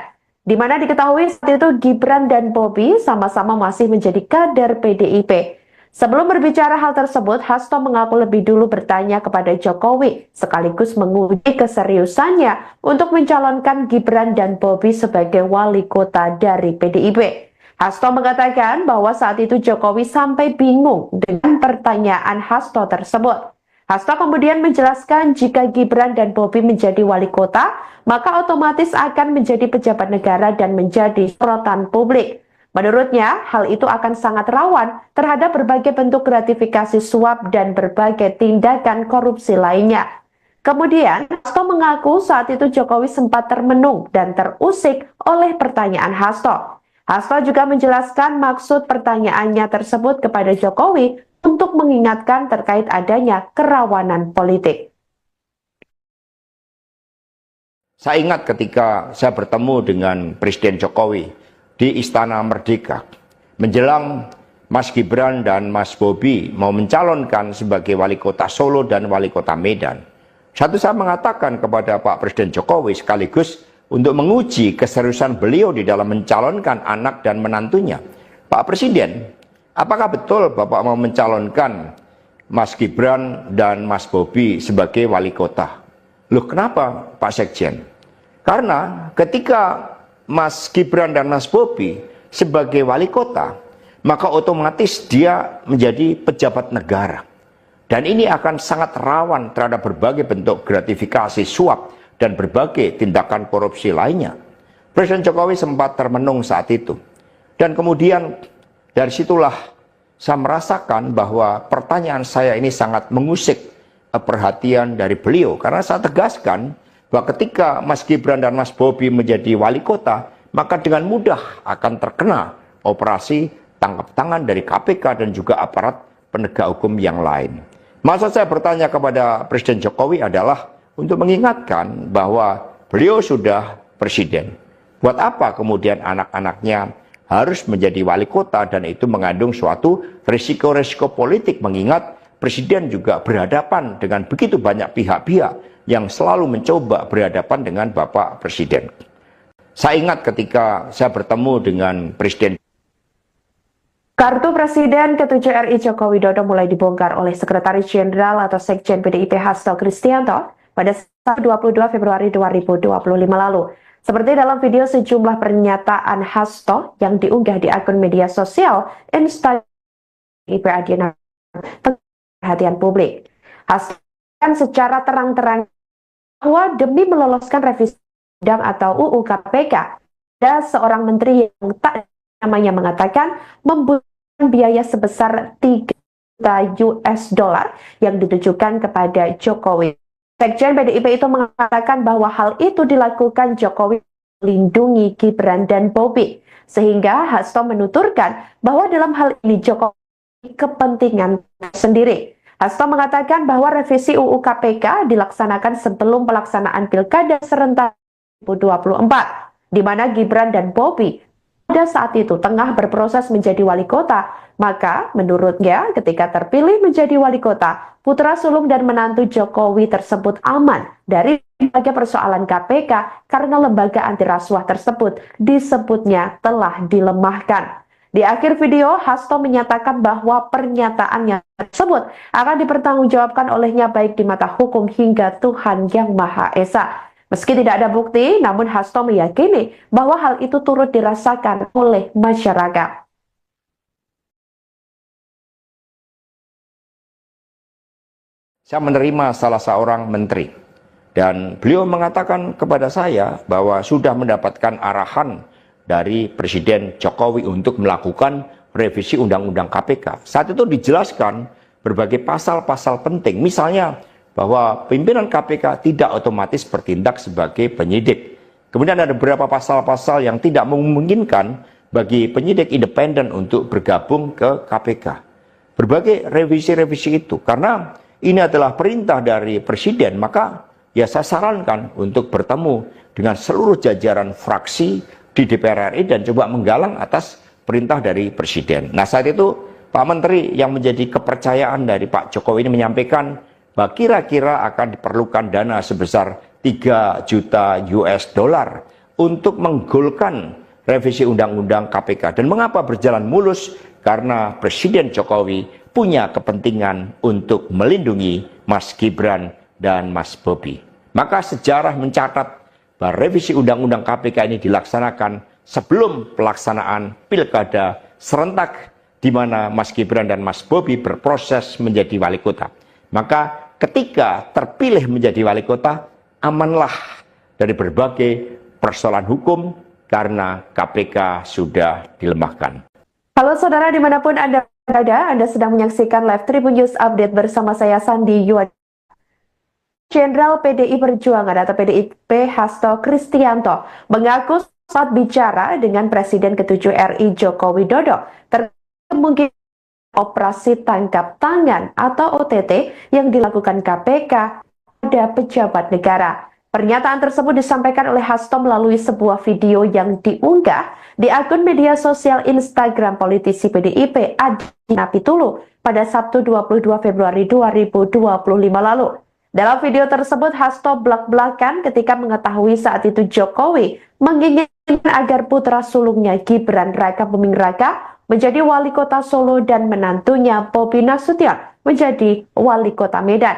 Di mana diketahui saat itu Gibran dan Bobi sama-sama masih menjadi kader PDIP. Sebelum berbicara hal tersebut, Hasto mengaku lebih dulu bertanya kepada Jokowi, sekaligus menguji keseriusannya untuk mencalonkan Gibran dan Bobi sebagai wali kota dari PDIP. Hasto mengatakan bahwa saat itu Jokowi sampai bingung dengan pertanyaan Hasto tersebut. Hasto kemudian menjelaskan jika Gibran dan Bobi menjadi wali kota, maka otomatis akan menjadi pejabat negara dan menjadi sorotan publik. Menurutnya, hal itu akan sangat rawan terhadap berbagai bentuk gratifikasi suap dan berbagai tindakan korupsi lainnya. Kemudian, Hasto mengaku saat itu Jokowi sempat termenung dan terusik oleh pertanyaan Hasto. Hasto juga menjelaskan maksud pertanyaannya tersebut kepada Jokowi untuk mengingatkan terkait adanya kerawanan politik. Saya ingat ketika saya bertemu dengan Presiden Jokowi di Istana Merdeka menjelang Mas Gibran dan Mas Bobi mau mencalonkan sebagai wali kota Solo dan wali kota Medan. Saya mengatakan kepada Pak Presiden Jokowi sekaligus untuk menguji keseriusan beliau di dalam mencalonkan anak dan menantunya. Pak Presiden, apakah betul Bapak mau mencalonkan Mas Gibran dan Mas Bobi sebagai wali kota? Loh, kenapa Pak Sekjen? Karena ketika Mas Gibran dan Mas Bobi sebagai wali kota, maka otomatis dia menjadi pejabat negara. Dan ini akan sangat rawan terhadap berbagai bentuk gratifikasi suap dan berbagai tindakan korupsi lainnya. Presiden Jokowi sempat termenung saat itu. Dan kemudian dari situlah saya merasakan bahwa pertanyaan saya ini sangat mengusik perhatian dari beliau. Karena saya tegaskan bahwa ketika Mas Gibran dan Mas Bobi menjadi wali kota, maka dengan mudah akan terkena operasi tangkap tangan dari KPK dan juga aparat penegak hukum yang lain. Maksud saya bertanya kepada Presiden Jokowi adalah untuk mengingatkan bahwa beliau sudah presiden. Buat apa kemudian anak-anaknya harus menjadi wali kota, dan itu mengandung suatu risiko-risiko politik, mengingat presiden juga berhadapan dengan begitu banyak pihak-pihak yang selalu mencoba berhadapan dengan Bapak Presiden. Saya ingat ketika saya bertemu dengan Presiden. Kartu Presiden ke-7 RI Joko Widodo mulai dibongkar oleh Sekretaris Jenderal atau Sekjen PDIP Hasto Kristianto pada 22 Februari 2025 lalu. Seperti dalam video sejumlah pernyataan Hasto yang diunggah di akun media sosial Instagram PDIP Adiana perhatian publik. Hasto secara terang-terang bahwa demi meloloskan revisi undang atau UU KPK, ada seorang menteri yang tak namanya mengatakan membutuhkan biaya sebesar 3 juta US dollar yang ditujukan kepada Jokowi. Sekjen PDIP itu mengatakan bahwa hal itu dilakukan Jokowi melindungi Gibran dan Bobi, sehingga Hasto menuturkan bahwa dalam hal ini Jokowi kepentingan sendiri. Hasto mengatakan bahwa revisi UU KPK dilaksanakan sebelum pelaksanaan Pilkada serentak 2024. di mana Gibran dan Bobi pada saat itu tengah berproses menjadi wali kota. Maka menurutnya ketika terpilih menjadi wali kota, putra sulung dan menantu Jokowi tersebut aman dari berbagai persoalan KPK karena lembaga anti rasuah tersebut disebutnya telah dilemahkan. Di akhir video, Hasto menyatakan bahwa pernyataannya tersebut akan dipertanggungjawabkan olehnya baik di mata hukum hingga Tuhan Yang Maha Esa. Meski tidak ada bukti, namun Hasto meyakini bahwa hal itu turut dirasakan oleh masyarakat. Saya menerima salah seorang menteri dan beliau mengatakan kepada saya bahwa sudah mendapatkan arahan dari Presiden Jokowi untuk melakukan revisi Undang-Undang KPK. Saat itu dijelaskan berbagai pasal-pasal penting, misalnya bahwa pimpinan KPK tidak otomatis bertindak sebagai penyidik. Kemudian ada beberapa pasal-pasal yang tidak memungkinkan bagi penyidik independen untuk bergabung ke KPK. Berbagai revisi-revisi itu, karena ini adalah perintah dari Presiden, maka ya saya sarankan untuk bertemu dengan seluruh jajaran fraksi di DPR RI dan coba menggalang atas perintah dari Presiden. Nah, saat itu Pak Menteri yang menjadi kepercayaan dari Pak Jokowi ini menyampaikan bahwa kira-kira akan diperlukan dana sebesar 3 juta US dollar untuk menggolkan revisi Undang-Undang KPK. Dan mengapa berjalan mulus? Karena Presiden Jokowi punya kepentingan untuk melindungi Mas Gibran dan Mas Bobi. Maka sejarah mencatat bahwa revisi Undang-Undang KPK ini dilaksanakan sebelum pelaksanaan pilkada serentak di mana Mas Gibran dan Mas Bobi berproses menjadi wali kota. Maka ketika terpilih menjadi wali kota, amanlah dari berbagai persoalan hukum karena KPK sudah dilemahkan. Halo saudara dimanapun Anda berada, Anda sedang menyaksikan live Tribun News Update bersama saya Sandi Yuad. Jenderal PDI Perjuangan atau PDIP Hasto Kristianto mengaku saat bicara dengan Presiden ke-7 RI Joko Widodo terkait kemungkinan operasi tangkap tangan atau OTT yang dilakukan KPK pada pejabat negara. Pernyataan tersebut disampaikan oleh Hasto melalui sebuah video yang diunggah di akun media sosial Instagram politisi PDIP Adi Napitulu pada Sabtu 22 Februari 2025 lalu. Dalam video tersebut, Hasto belak-belakan ketika mengetahui saat itu Jokowi menginginkan agar putra sulungnya Gibran Raka Buming Raka menjadi wali kota Solo dan menantunya Bobi Nasution menjadi wali kota Medan.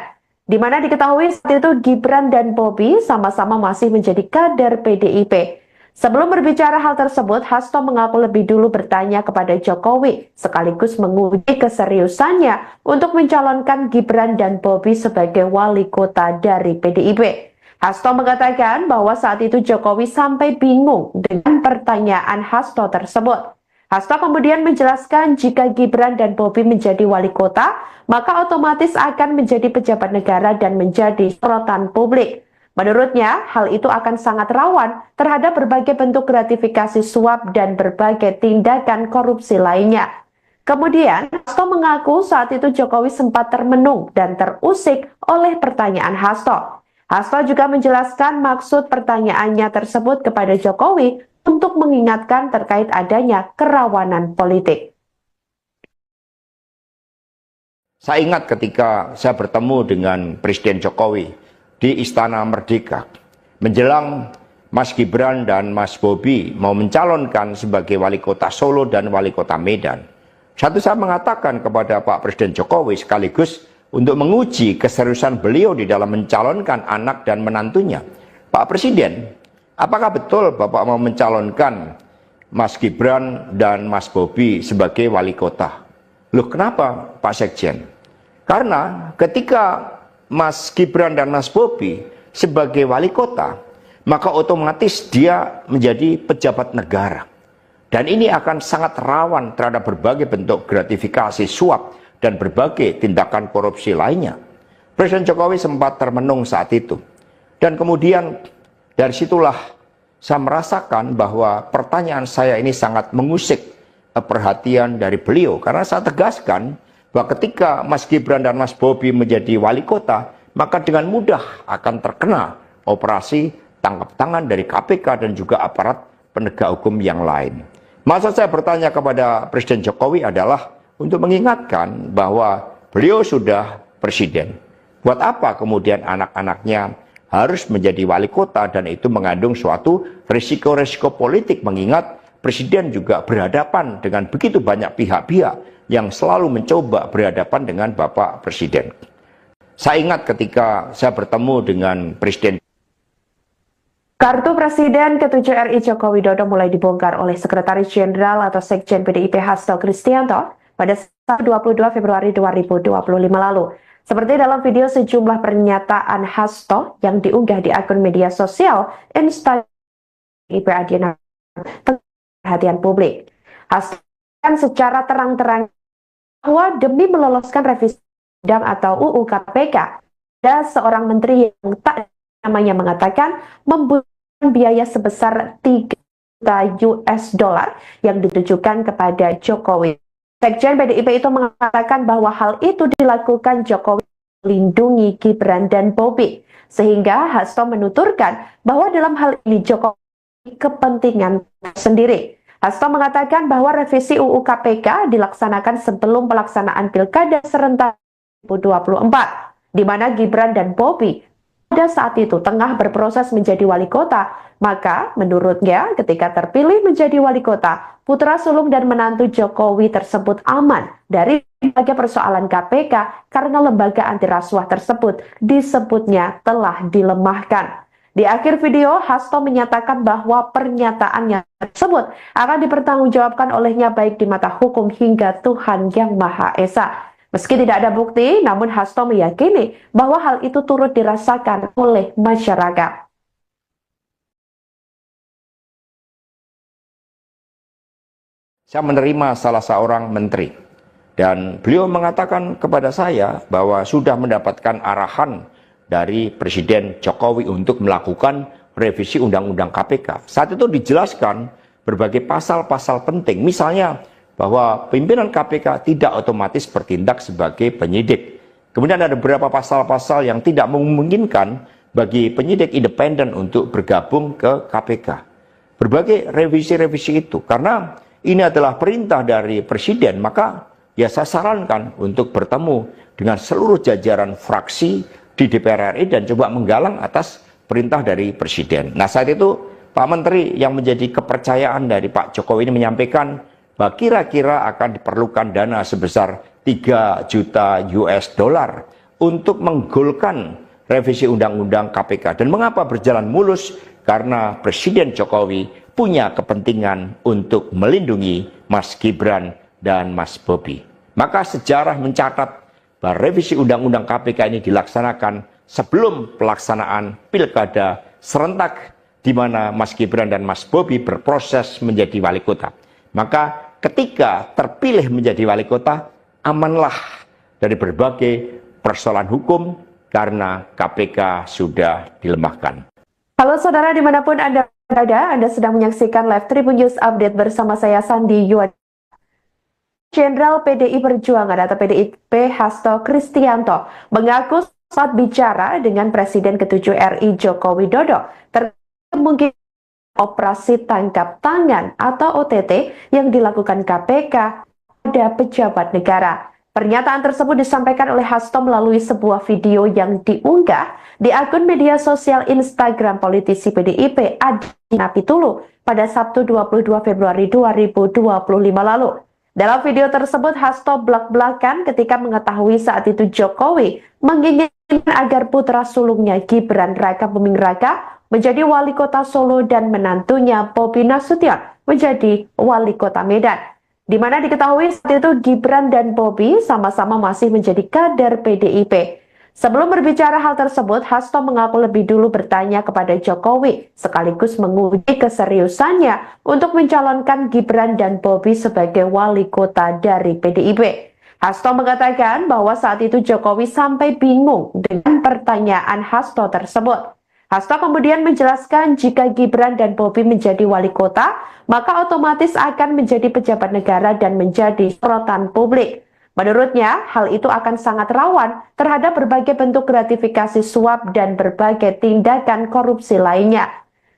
Di mana diketahui saat itu Gibran dan Bobi sama-sama masih menjadi kader PDIP. Sebelum berbicara hal tersebut, Hasto mengaku lebih dulu bertanya kepada Jokowi, sekaligus menguji keseriusannya untuk mencalonkan Gibran dan Bobi sebagai wali kota dari PDIP. Hasto mengatakan bahwa saat itu Jokowi sampai bingung dengan pertanyaan Hasto tersebut. Hasto kemudian menjelaskan jika Gibran dan Bobi menjadi wali kota, maka otomatis akan menjadi pejabat negara dan menjadi sorotan publik. Menurutnya, hal itu akan sangat rawan terhadap berbagai bentuk gratifikasi suap dan berbagai tindakan korupsi lainnya. Kemudian, Hasto mengaku saat itu Jokowi sempat termenung dan terusik oleh pertanyaan Hasto. Hasto juga menjelaskan maksud pertanyaannya tersebut kepada Jokowi untuk mengingatkan terkait adanya kerawanan politik. Saya ingat ketika saya bertemu dengan Presiden Jokowi di Istana Merdeka menjelang Mas Gibran dan Mas Bobi mau mencalonkan sebagai wali kota Solo dan wali kota Medan. Satu saya mengatakan kepada Pak Presiden Jokowi sekaligus untuk menguji keseriusan beliau di dalam mencalonkan anak dan menantunya. Pak Presiden, apakah betul Bapak mau mencalonkan Mas Gibran dan Mas Bobi sebagai wali kota? Loh, kenapa Pak Sekjen? Karena ketika Mas Gibran dan Mas Bobi sebagai wali kota, maka otomatis dia menjadi pejabat negara. Dan ini akan sangat rawan terhadap berbagai bentuk gratifikasi suap dan berbagai tindakan korupsi lainnya. Presiden Jokowi sempat termenung saat itu. Dan kemudian dari situlah saya merasakan bahwa pertanyaan saya ini sangat mengusik perhatian dari beliau. Karena saya tegaskan bahwa ketika Mas Gibran dan Mas Bobi menjadi wali kota, maka dengan mudah akan terkena operasi tangkap tangan dari KPK dan juga aparat penegak hukum yang lain. Maksud saya bertanya kepada Presiden Jokowi adalah untuk mengingatkan bahwa beliau sudah presiden. Buat apa kemudian anak-anaknya harus menjadi wali kota, dan itu mengandung suatu risiko-risiko politik, mengingat presiden juga berhadapan dengan begitu banyak pihak-pihak yang selalu mencoba berhadapan dengan Bapak Presiden. Saya ingat ketika saya bertemu dengan Presiden. Kartu Presiden ke-7 RI Joko Widodo mulai dibongkar oleh Sekretaris Jenderal atau Sekjen PDIP Hasto Kristianto pada 22 Februari 2025 lalu. Seperti dalam video sejumlah pernyataan Hasto yang diunggah di akun media sosial Instagram PDIP Adiana perhatian publik. Hasto kan secara terang-terang bahwa demi meloloskan revisi undang atau UU KPK, ada seorang menteri yang tak namanya mengatakan membutuhkan biaya sebesar 3 juta US dollar yang ditujukan kepada Jokowi. Sekjen PDIP itu mengatakan bahwa hal itu dilakukan Jokowi melindungi Gibran dan Bobi, sehingga Hasto menuturkan bahwa dalam hal ini Jokowi kepentingan sendiri. Hasto mengatakan bahwa revisi UU KPK dilaksanakan sebelum pelaksanaan Pilkada serentak 2024, di mana Gibran dan Bobi pada saat itu tengah berproses menjadi wali kota. Maka menurutnya ketika terpilih menjadi wali kota, putra sulung dan menantu Jokowi tersebut aman dari berbagai persoalan KPK karena lembaga anti rasuah tersebut disebutnya telah dilemahkan. Di akhir video, Hasto menyatakan bahwa pernyataannya tersebut akan dipertanggungjawabkan olehnya baik di mata hukum hingga Tuhan Yang Maha Esa. Meski tidak ada bukti, namun Hasto meyakini bahwa hal itu turut dirasakan oleh masyarakat. Saya menerima salah seorang menteri, dan beliau mengatakan kepada saya bahwa sudah mendapatkan arahan dari Presiden Jokowi untuk melakukan revisi Undang-Undang KPK. Saat itu dijelaskan berbagai pasal-pasal penting, misalnya bahwa pimpinan KPK tidak otomatis bertindak sebagai penyidik. Kemudian ada beberapa pasal-pasal yang tidak memungkinkan bagi penyidik independen untuk bergabung ke KPK. Berbagai revisi-revisi itu, karena ini adalah perintah dari Presiden, maka ya saya sarankan untuk bertemu dengan seluruh jajaran fraksi di DPR RI dan coba menggalang atas perintah dari Presiden. Nah, saat itu Pak Menteri yang menjadi kepercayaan dari Pak Jokowi ini menyampaikan bahwa kira-kira akan diperlukan dana sebesar 3 juta US dollar untuk menggolkan revisi Undang-Undang KPK. Dan mengapa berjalan mulus? Karena Presiden Jokowi punya kepentingan untuk melindungi Mas Gibran dan Mas Bobi. Maka sejarah mencatat bahwa revisi Undang-Undang KPK ini dilaksanakan sebelum pelaksanaan Pilkada serentak, di mana Mas Gibran dan Mas Bobi berproses menjadi wali kota. Maka ketika terpilih menjadi wali kota, amanlah dari berbagai persoalan hukum karena KPK sudah dilemahkan. Halo saudara dimanapun Anda berada, Anda sedang menyaksikan live Tribun News Update bersama saya Sandi Yuad. Jenderal PDI Perjuangan atau PDIP Hasto Kristianto mengaku saat bicara dengan Presiden ke-7 RI Joko Widodo terkait kemungkinan operasi tangkap tangan atau OTT yang dilakukan KPK pada pejabat negara. Pernyataan tersebut disampaikan oleh Hasto melalui sebuah video yang diunggah di akun media sosial Instagram politisi PDIP Adiana Pitulu pada Sabtu 22 Februari 2025 lalu. Dalam video tersebut, Hasto belak-belakan ketika mengetahui saat itu Jokowi menginginkan agar putra sulungnya Gibran Raka Buming Raka menjadi wali kota Solo dan menantunya Bobi Nasution menjadi wali kota Medan. Di mana diketahui saat itu Gibran dan Bobi sama-sama masih menjadi kader PDIP. Sebelum berbicara hal tersebut, Hasto mengaku lebih dulu bertanya kepada Jokowi, sekaligus menguji keseriusannya untuk mencalonkan Gibran dan Bobi sebagai wali kota dari PDIP. Hasto mengatakan bahwa saat itu Jokowi sampai bingung dengan pertanyaan Hasto tersebut. Hasto kemudian menjelaskan jika Gibran dan Bobi menjadi wali kota, maka otomatis akan menjadi pejabat negara dan menjadi sorotan publik. Menurutnya, hal itu akan sangat rawan terhadap berbagai bentuk gratifikasi suap dan berbagai tindakan korupsi lainnya.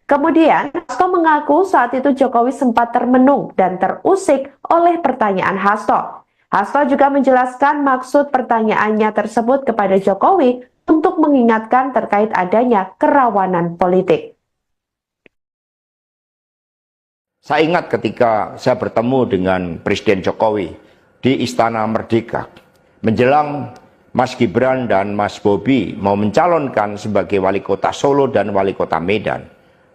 Kemudian, Hasto mengaku saat itu Jokowi sempat termenung dan terusik oleh pertanyaan Hasto. Hasto juga menjelaskan maksud pertanyaannya tersebut kepada Jokowi untuk mengingatkan terkait adanya kerawanan politik. Saya ingat ketika saya bertemu dengan Presiden Jokowi di Istana Merdeka menjelang Mas Gibran dan Mas Bobi mau mencalonkan sebagai wali kota Solo dan wali kota Medan.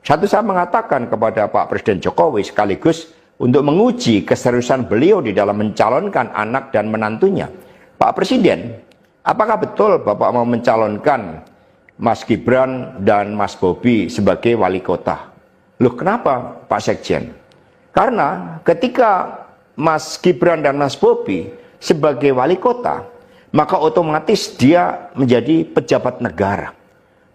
Saya mengatakan kepada Pak Presiden Jokowi sekaligus untuk menguji keseriusan beliau di dalam mencalonkan anak dan menantunya. Pak Presiden, apakah betul Bapak mau mencalonkan Mas Gibran dan Mas Bobi sebagai wali kota? Loh, kenapa Pak Sekjen? Karena ketika Mas Gibran dan Mas Bobi sebagai wali kota, maka otomatis dia menjadi pejabat negara.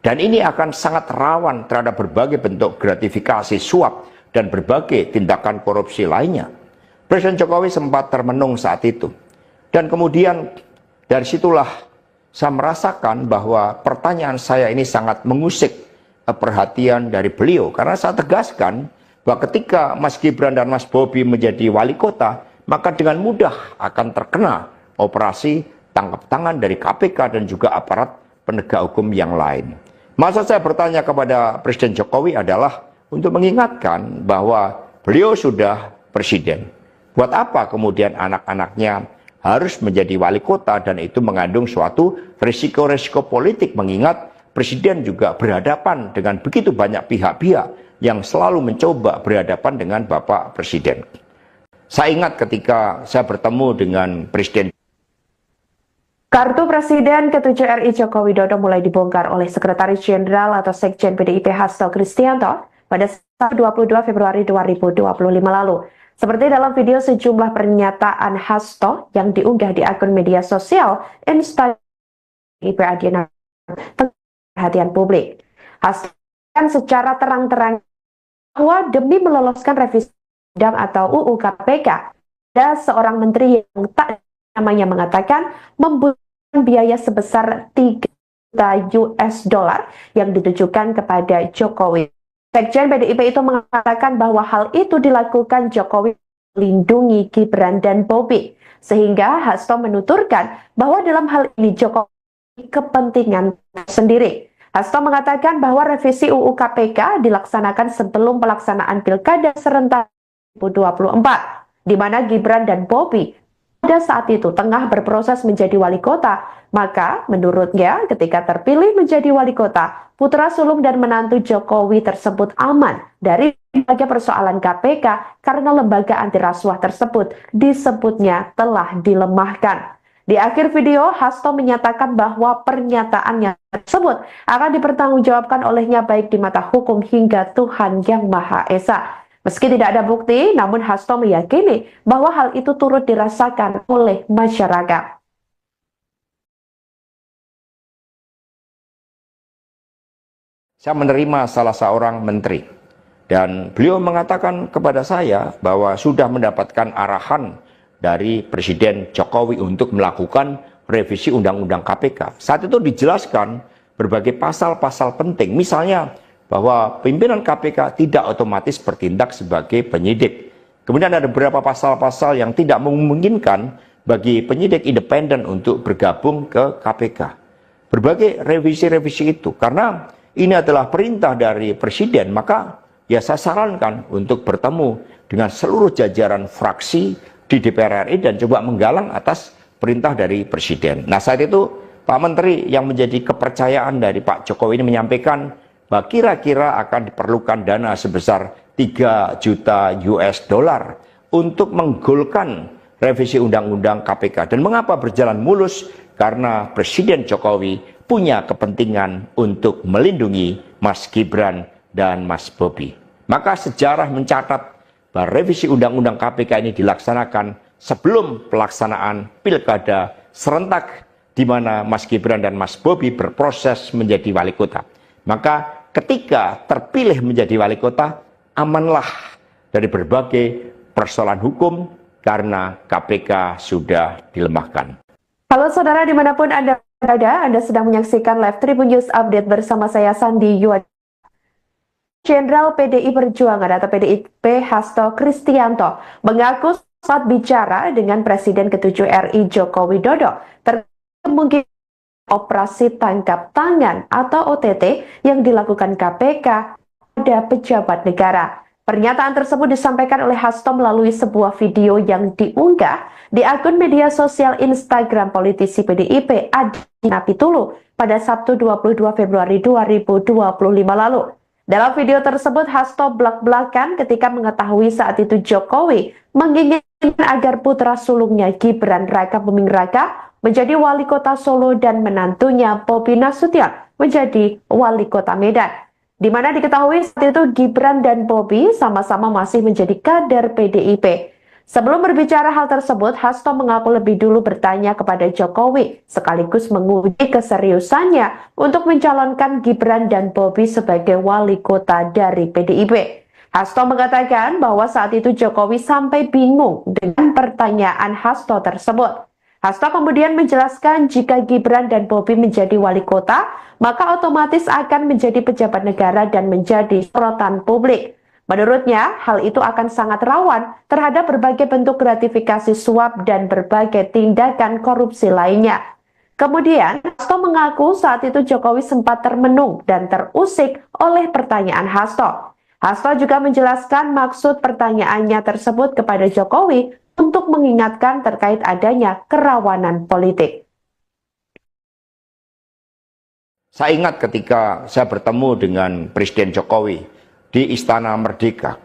Dan ini akan sangat rawan terhadap berbagai bentuk gratifikasi suap dan berbagai tindakan korupsi lainnya. Presiden Jokowi sempat termenung saat itu. Dan kemudian dari situlah saya merasakan bahwa pertanyaan saya ini sangat mengusik perhatian dari beliau. Karena saya tegaskan bahwa ketika Mas Gibran dan Mas Bobi menjadi wali kota, maka dengan mudah akan terkena operasi tangkap tangan dari KPK dan juga aparat penegak hukum yang lain. Maksud saya bertanya kepada Presiden Jokowi adalah untuk mengingatkan bahwa beliau sudah presiden. Buat apa kemudian anak-anaknya harus menjadi wali kota, dan itu mengandung suatu risiko-risiko politik, mengingat presiden juga berhadapan dengan begitu banyak pihak-pihak yang selalu mencoba berhadapan dengan Bapak Presiden. Saya ingat ketika saya bertemu dengan Presiden. Kartu Presiden ke-7 RI Joko Widodo mulai dibongkar oleh Sekretaris Jenderal atau Sekjen PDIP Hasto Kristianto pada 22 Februari 2025 lalu. Seperti dalam video sejumlah pernyataan Hasto yang diunggah di akun media sosial Instagram PDIP Adiana perhatian publik. Hasto secara terang-terang bahwa demi meloloskan revisi undang atau UU KPK, ada seorang menteri yang tak namanya mengatakan membutuhkan biaya sebesar 3 juta US dollar yang ditujukan kepada Jokowi. Sekjen PDIP itu mengatakan bahwa hal itu dilakukan Jokowi melindungi Gibran dan Bobi, sehingga Hasto menuturkan bahwa dalam hal ini Jokowi kepentingan sendiri. Hasto mengatakan bahwa revisi UU KPK dilaksanakan sebelum pelaksanaan Pilkada serentak 2024, di mana Gibran dan Bobi pada saat itu tengah berproses menjadi wali kota. Maka menurutnya ketika terpilih menjadi wali kota, putra sulung dan menantu Jokowi tersebut aman dari berbagai persoalan KPK karena lembaga anti rasuah tersebut disebutnya telah dilemahkan. Di akhir video, Hasto menyatakan bahwa pernyataannya tersebut akan dipertanggungjawabkan olehnya baik di mata hukum hingga Tuhan Yang Maha Esa. Meski tidak ada bukti, namun Hasto meyakini bahwa hal itu turut dirasakan oleh masyarakat. Saya menerima salah seorang menteri, dan beliau mengatakan kepada saya bahwa sudah mendapatkan arahan dari Presiden Jokowi untuk melakukan revisi Undang-Undang KPK. Saat itu dijelaskan berbagai pasal-pasal penting, misalnya bahwa pimpinan KPK tidak otomatis bertindak sebagai penyidik. Kemudian ada beberapa pasal-pasal yang tidak memungkinkan bagi penyidik independen untuk bergabung ke KPK. Berbagai revisi-revisi itu, karena ini adalah perintah dari Presiden, maka ya saya sarankan untuk bertemu dengan seluruh jajaran fraksi di DPR RI dan coba menggalang atas perintah dari Presiden. Nah, saat itu Pak Menteri yang menjadi kepercayaan dari Pak Jokowi ini menyampaikan bahwa kira-kira akan diperlukan dana sebesar 3 juta US dollar untuk menggolkan revisi Undang-Undang KPK. Dan mengapa berjalan mulus? Karena Presiden Jokowi punya kepentingan untuk melindungi Mas Gibran dan Mas Bobi. Maka sejarah mencatat bahwa revisi Undang-Undang KPK ini dilaksanakan sebelum pelaksanaan Pilkada serentak di mana Mas Gibran dan Mas Bobi berproses menjadi wali kota. Maka ketika terpilih menjadi wali kota, amanlah dari berbagai persoalan hukum, karena KPK sudah dilemahkan. Halo saudara dimanapun Anda berada, Anda sedang menyaksikan live Tribun News Update bersama saya Sandi Yuad. Jenderal PDI Perjuangan atau PDIP Hasto Kristianto mengaku saat bicara dengan Presiden ke-7 RI Joko Widodo terkait kemungkinan operasi tangkap tangan atau OTT yang dilakukan KPK pada pejabat negara. Pernyataan tersebut disampaikan oleh Hasto melalui sebuah video yang diunggah di akun media sosial Instagram politisi PDIP Adi Napitulu pada Sabtu 22 Februari 2025 lalu. Dalam video tersebut, Hasto belak-belakan ketika mengetahui saat itu Jokowi menginginkan agar putra sulungnya Gibran Raka Buming Raka menjadi wali kota Solo dan menantunya Bobi Nasution menjadi wali kota Medan. Di mana diketahui saat itu Gibran dan Bobi sama-sama masih menjadi kader PDIP. Sebelum berbicara hal tersebut, Hasto mengaku lebih dulu bertanya kepada Jokowi, sekaligus menguji keseriusannya untuk mencalonkan Gibran dan Bobi sebagai wali kota dari PDIP. Hasto mengatakan bahwa saat itu Jokowi sampai bingung dengan pertanyaan Hasto tersebut. Hasto kemudian menjelaskan jika Gibran dan Bobi menjadi wali kota, maka otomatis akan menjadi pejabat negara dan menjadi sorotan publik. Menurutnya, hal itu akan sangat rawan terhadap berbagai bentuk gratifikasi suap dan berbagai tindakan korupsi lainnya. Kemudian, Hasto mengaku saat itu Jokowi sempat termenung dan terusik oleh pertanyaan Hasto. Hasto juga menjelaskan maksud pertanyaannya tersebut kepada Jokowi untuk mengingatkan terkait adanya kerawanan politik. Saya ingat ketika saya bertemu dengan Presiden Jokowi di Istana Merdeka,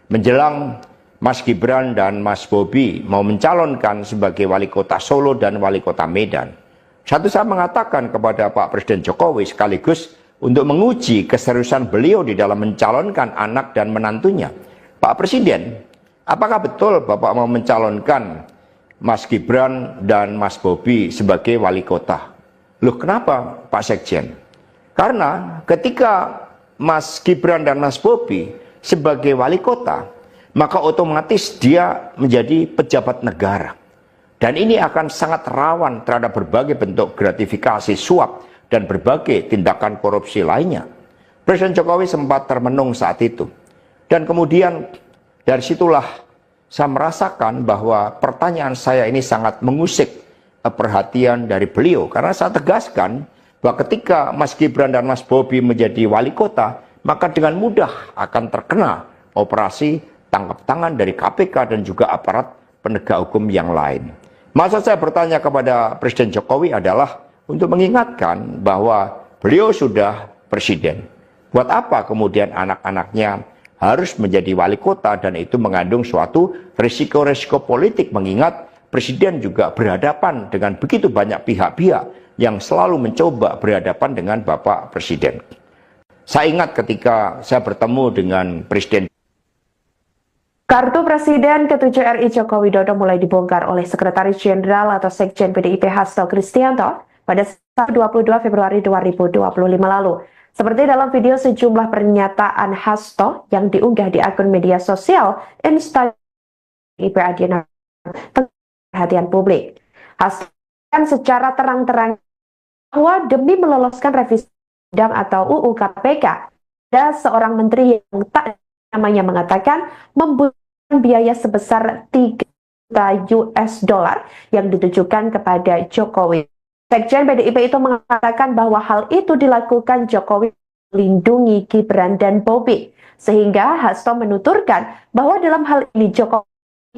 menjelang Mas Gibran dan Mas Bobi mau mencalonkan sebagai wali kota Solo dan wali kota Medan. Saya mengatakan kepada Pak Presiden Jokowi sekaligus untuk menguji keseriusan beliau di dalam mencalonkan anak dan menantunya. Pak Presiden, apakah betul Bapak mau mencalonkan Mas Gibran dan Mas Bobi sebagai wali kota? Loh, kenapa Pak Sekjen? Karena ketika Mas Gibran dan Mas Bobi sebagai wali kota, maka otomatis dia menjadi pejabat negara. Dan ini akan sangat rawan terhadap berbagai bentuk gratifikasi suap dan berbagai tindakan korupsi lainnya. Presiden Jokowi sempat termenung saat itu. Dan kemudian dari situlah saya merasakan bahwa pertanyaan saya ini sangat mengusik perhatian dari beliau. Karena saya tegaskan bahwa ketika Mas Gibran dan Mas Bobi menjadi wali kota, maka dengan mudah akan terkena operasi tangkap tangan dari KPK dan juga aparat penegak hukum yang lain. Maksud saya bertanya kepada Presiden Jokowi adalah untuk mengingatkan bahwa beliau sudah presiden. Buat apa kemudian anak-anaknya harus menjadi wali kota, dan itu mengandung suatu risiko-risiko politik, mengingat presiden juga berhadapan dengan begitu banyak pihak-pihak yang selalu mencoba berhadapan dengan Bapak Presiden. Saya ingat ketika saya bertemu dengan Presiden. Kartu Presiden ke-7 RI Joko Widodo mulai dibongkar oleh Sekretaris Jenderal atau Sekjen PDIP Hasto Kristianto pada 22 Februari 2025 lalu. Seperti dalam video sejumlah pernyataan Hasto yang diunggah di akun media sosial Instagram PDIP Adi Napitulu perhatian publik. Hasto secara terang-terang bahwa demi meloloskan revisi undang atau UU KPK, ada seorang menteri yang tak namanya mengatakan membutuhkan biaya sebesar 3 juta US dollar yang ditujukan kepada Jokowi. Sekjen PDIP itu mengatakan bahwa hal itu dilakukan Jokowi melindungi Gibran dan Bobi, sehingga Hasto menuturkan bahwa dalam hal ini Jokowi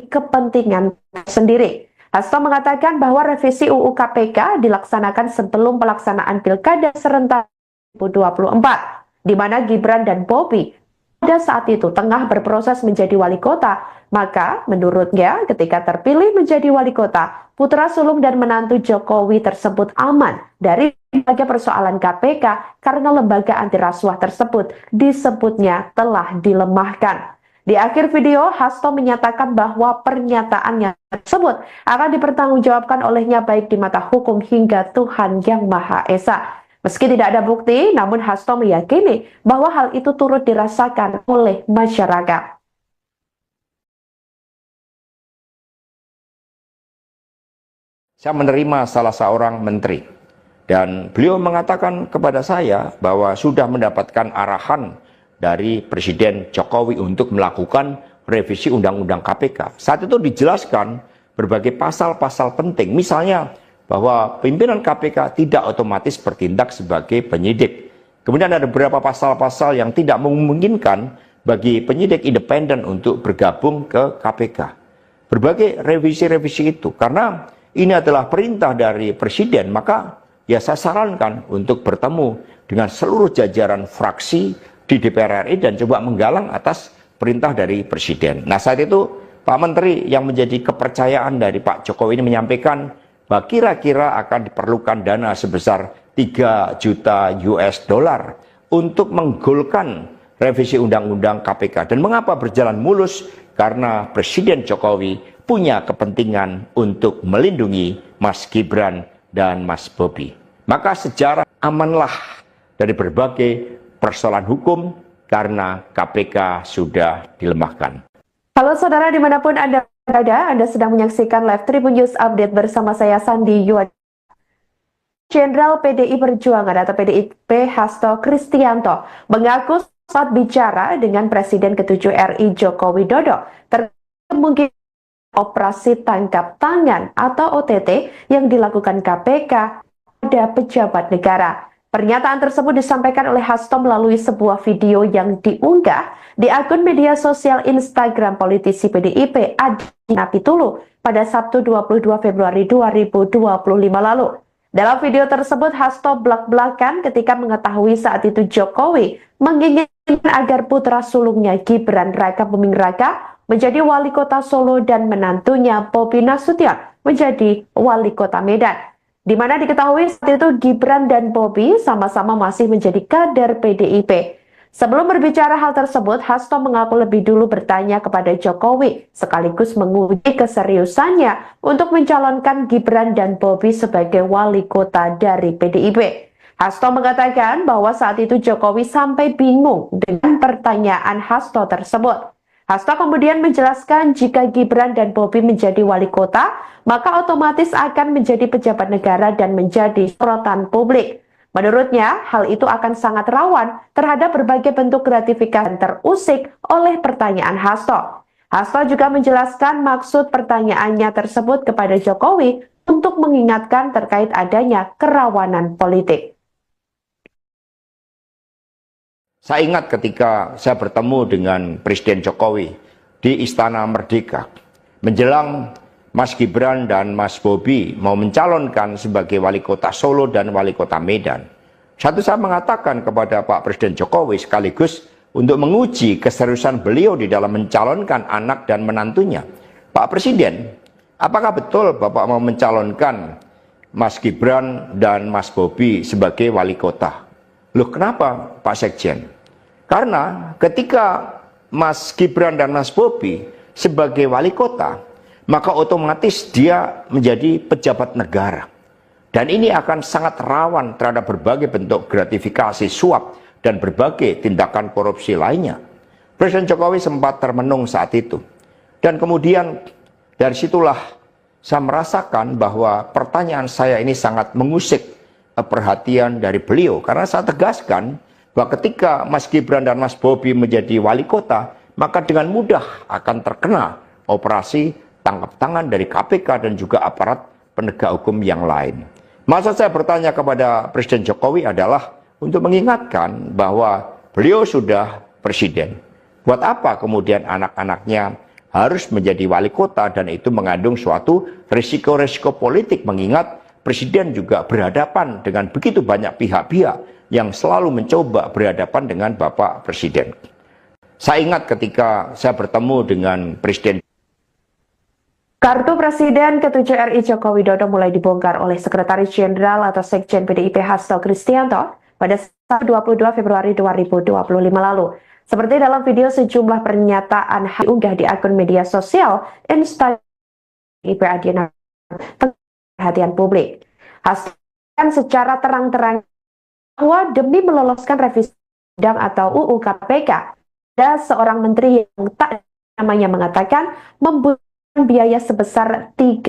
kepentingan sendiri. Hasto mengatakan bahwa revisi UU KPK dilaksanakan sebelum pelaksanaan Pilkada serentak 2024, di mana Gibran dan Bobi pada saat itu tengah berproses menjadi wali kota. Maka menurutnya ketika terpilih menjadi wali kota, putra sulung dan menantu Jokowi tersebut aman dari berbagai persoalan KPK karena lembaga anti rasuah tersebut disebutnya telah dilemahkan. Di akhir video, Hasto menyatakan bahwa pernyataannya tersebut akan dipertanggungjawabkan olehnya baik di mata hukum hingga Tuhan Yang Maha Esa. Meski tidak ada bukti, namun Hasto meyakini bahwa hal itu turut dirasakan oleh masyarakat. Saya menerima salah seorang menteri dan beliau mengatakan kepada saya bahwa sudah mendapatkan arahan dari Presiden Jokowi untuk melakukan revisi Undang-Undang KPK. Saat itu dijelaskan berbagai pasal-pasal penting, misalnya bahwa pimpinan KPK tidak otomatis bertindak sebagai penyidik. Kemudian ada beberapa pasal-pasal yang tidak memungkinkan bagi penyidik independen untuk bergabung ke KPK. Berbagai revisi-revisi itu, karena ini adalah perintah dari Presiden, maka ya saya sarankan untuk bertemu dengan seluruh jajaran fraksi di DPR RI dan coba menggalang atas perintah dari Presiden. Nah, saat itu Pak Menteri yang menjadi kepercayaan dari Pak Jokowi ini menyampaikan bahwa kira-kira akan diperlukan dana sebesar 3 juta US dollar untuk menggolkan revisi Undang-Undang KPK. Dan mengapa berjalan mulus? Karena Presiden Jokowi punya kepentingan untuk melindungi Mas Gibran dan Mas Bobi. Maka sejarah amanlah dari berbagai persoalan hukum karena KPK sudah dilemahkan. Halo saudara dimanapun Anda berada, Anda sedang menyaksikan Live Tribun News Update bersama saya Sandi Yuad. Jenderal PDI Perjuangan atau PDIP Hasto Kristianto mengaku saat bicara dengan Presiden ke-7 RI Joko Widodo terkait kemungkinan operasi tangkap tangan atau OTT yang dilakukan KPK pada pejabat negara. Pernyataan tersebut disampaikan oleh Hasto melalui sebuah video yang diunggah di akun media sosial Instagram politisi PDIP Adi Napitulu pada Sabtu 22 Februari 2025 lalu. Dalam video tersebut, Hasto belak-belakan ketika mengetahui saat itu Jokowi menginginkan agar putra sulungnya Gibran Raka Buming Raka menjadi wali kota Solo dan menantunya Bobi Nasution menjadi wali kota Medan. Di mana diketahui saat itu Gibran dan Bobi sama-sama masih menjadi kader PDIP. Sebelum berbicara hal tersebut, Hasto mengaku lebih dulu bertanya kepada Jokowi, sekaligus menguji keseriusannya untuk mencalonkan Gibran dan Bobi sebagai wali kota dari PDIP. Hasto mengatakan bahwa saat itu Jokowi sampai bingung dengan pertanyaan Hasto tersebut. Hasto kemudian menjelaskan jika Gibran dan Bobi menjadi wali kota, maka otomatis akan menjadi pejabat negara dan menjadi sorotan publik. Menurutnya, hal itu akan sangat rawan terhadap berbagai bentuk gratifikasi terusik oleh pertanyaan Hasto. Hasto juga menjelaskan maksud pertanyaannya tersebut kepada Jokowi untuk mengingatkan terkait adanya kerawanan politik. Saya ingat ketika saya bertemu dengan Presiden Jokowi di Istana Merdeka menjelang Mas Gibran dan Mas Bobi mau mencalonkan sebagai wali kota Solo dan wali kota Medan. Satu saya mengatakan kepada Pak Presiden Jokowi sekaligus untuk menguji keseriusan beliau di dalam mencalonkan anak dan menantunya. Pak Presiden, apakah betul Bapak mau mencalonkan Mas Gibran dan Mas Bobi sebagai wali kota? Loh, kenapa Pak Sekjen? Karena ketika Mas Gibran dan Mas Bobi sebagai wali kota, maka otomatis dia menjadi pejabat negara. Dan ini akan sangat rawan terhadap berbagai bentuk gratifikasi, suap, dan berbagai tindakan korupsi lainnya. Presiden Jokowi sempat termenung saat itu. Dan kemudian dari situlah saya merasakan bahwa pertanyaan saya ini sangat mengusik perhatian dari beliau. Karena saya tegaskan bahwa ketika Mas Gibran dan Mas Bobi menjadi wali kota, maka dengan mudah akan terkena operasi tangkap tangan dari KPK dan juga aparat penegak hukum yang lain. Maksud saya bertanya kepada Presiden Jokowi adalah untuk mengingatkan bahwa beliau sudah presiden. Buat apa kemudian anak-anaknya harus menjadi wali kota, dan itu mengandung suatu risiko-risiko politik, mengingat presiden juga berhadapan dengan begitu banyak pihak-pihak yang selalu mencoba berhadapan dengan Bapak Presiden. Saya ingat ketika saya bertemu dengan Presiden. Kartu Presiden ke-7 RI Joko Widodo mulai dibongkar oleh Sekretaris Jenderal atau Sekjen PDIP Hasto Kristianto pada 22 Februari 2025 lalu. Seperti dalam video, sejumlah pernyataan diunggah di akun media sosial Instagram PDIP Adiana perhatian publik. Hasto secara terang-terang bahwa demi meloloskan revisi undang atau UU KPK, ada seorang menteri yang tak namanya mengatakan membutuhkan biaya sebesar 3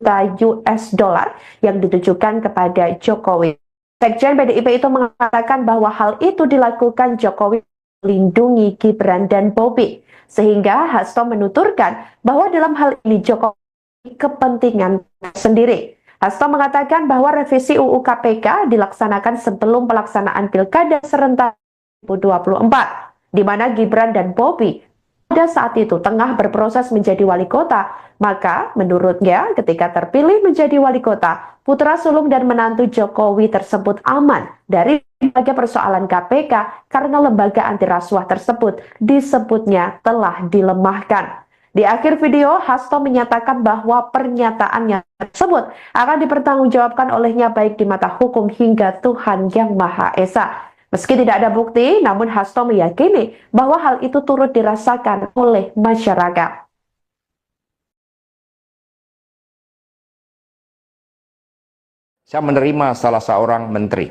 US dollar yang ditujukan kepada Jokowi. Sekjen PDIP itu mengatakan bahwa hal itu dilakukan Jokowi melindungi Gibran dan Bobi. Sehingga Hasto menuturkan bahwa dalam hal ini Jokowi kepentingan sendiri. Hasto mengatakan bahwa revisi UU KPK dilaksanakan sebelum pelaksanaan Pilkada serentak 2024, di mana Gibran dan Bobi pada saat itu tengah berproses menjadi wali kota. Maka menurutnya ketika terpilih menjadi wali kota, putra sulung dan menantu Jokowi tersebut aman dari berbagai persoalan KPK karena lembaga anti rasuah tersebut disebutnya telah dilemahkan. Di akhir video, Hasto menyatakan bahwa pernyataannya tersebut akan dipertanggungjawabkan olehnya baik di mata hukum hingga Tuhan Yang Maha Esa. Meski tidak ada bukti, namun Hasto meyakini bahwa hal itu turut dirasakan oleh masyarakat. Saya menerima salah seorang menteri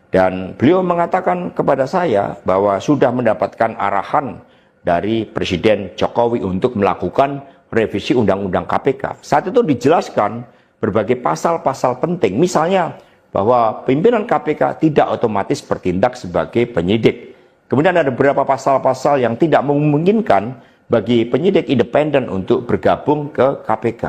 dan beliau mengatakan kepada saya bahwa sudah mendapatkan arahan dari Presiden Jokowi untuk melakukan revisi Undang-Undang KPK. Saat itu dijelaskan berbagai pasal-pasal penting, misalnya bahwa pimpinan KPK tidak otomatis bertindak sebagai penyidik. Kemudian ada beberapa pasal-pasal yang tidak memungkinkan bagi penyidik independen untuk bergabung ke KPK.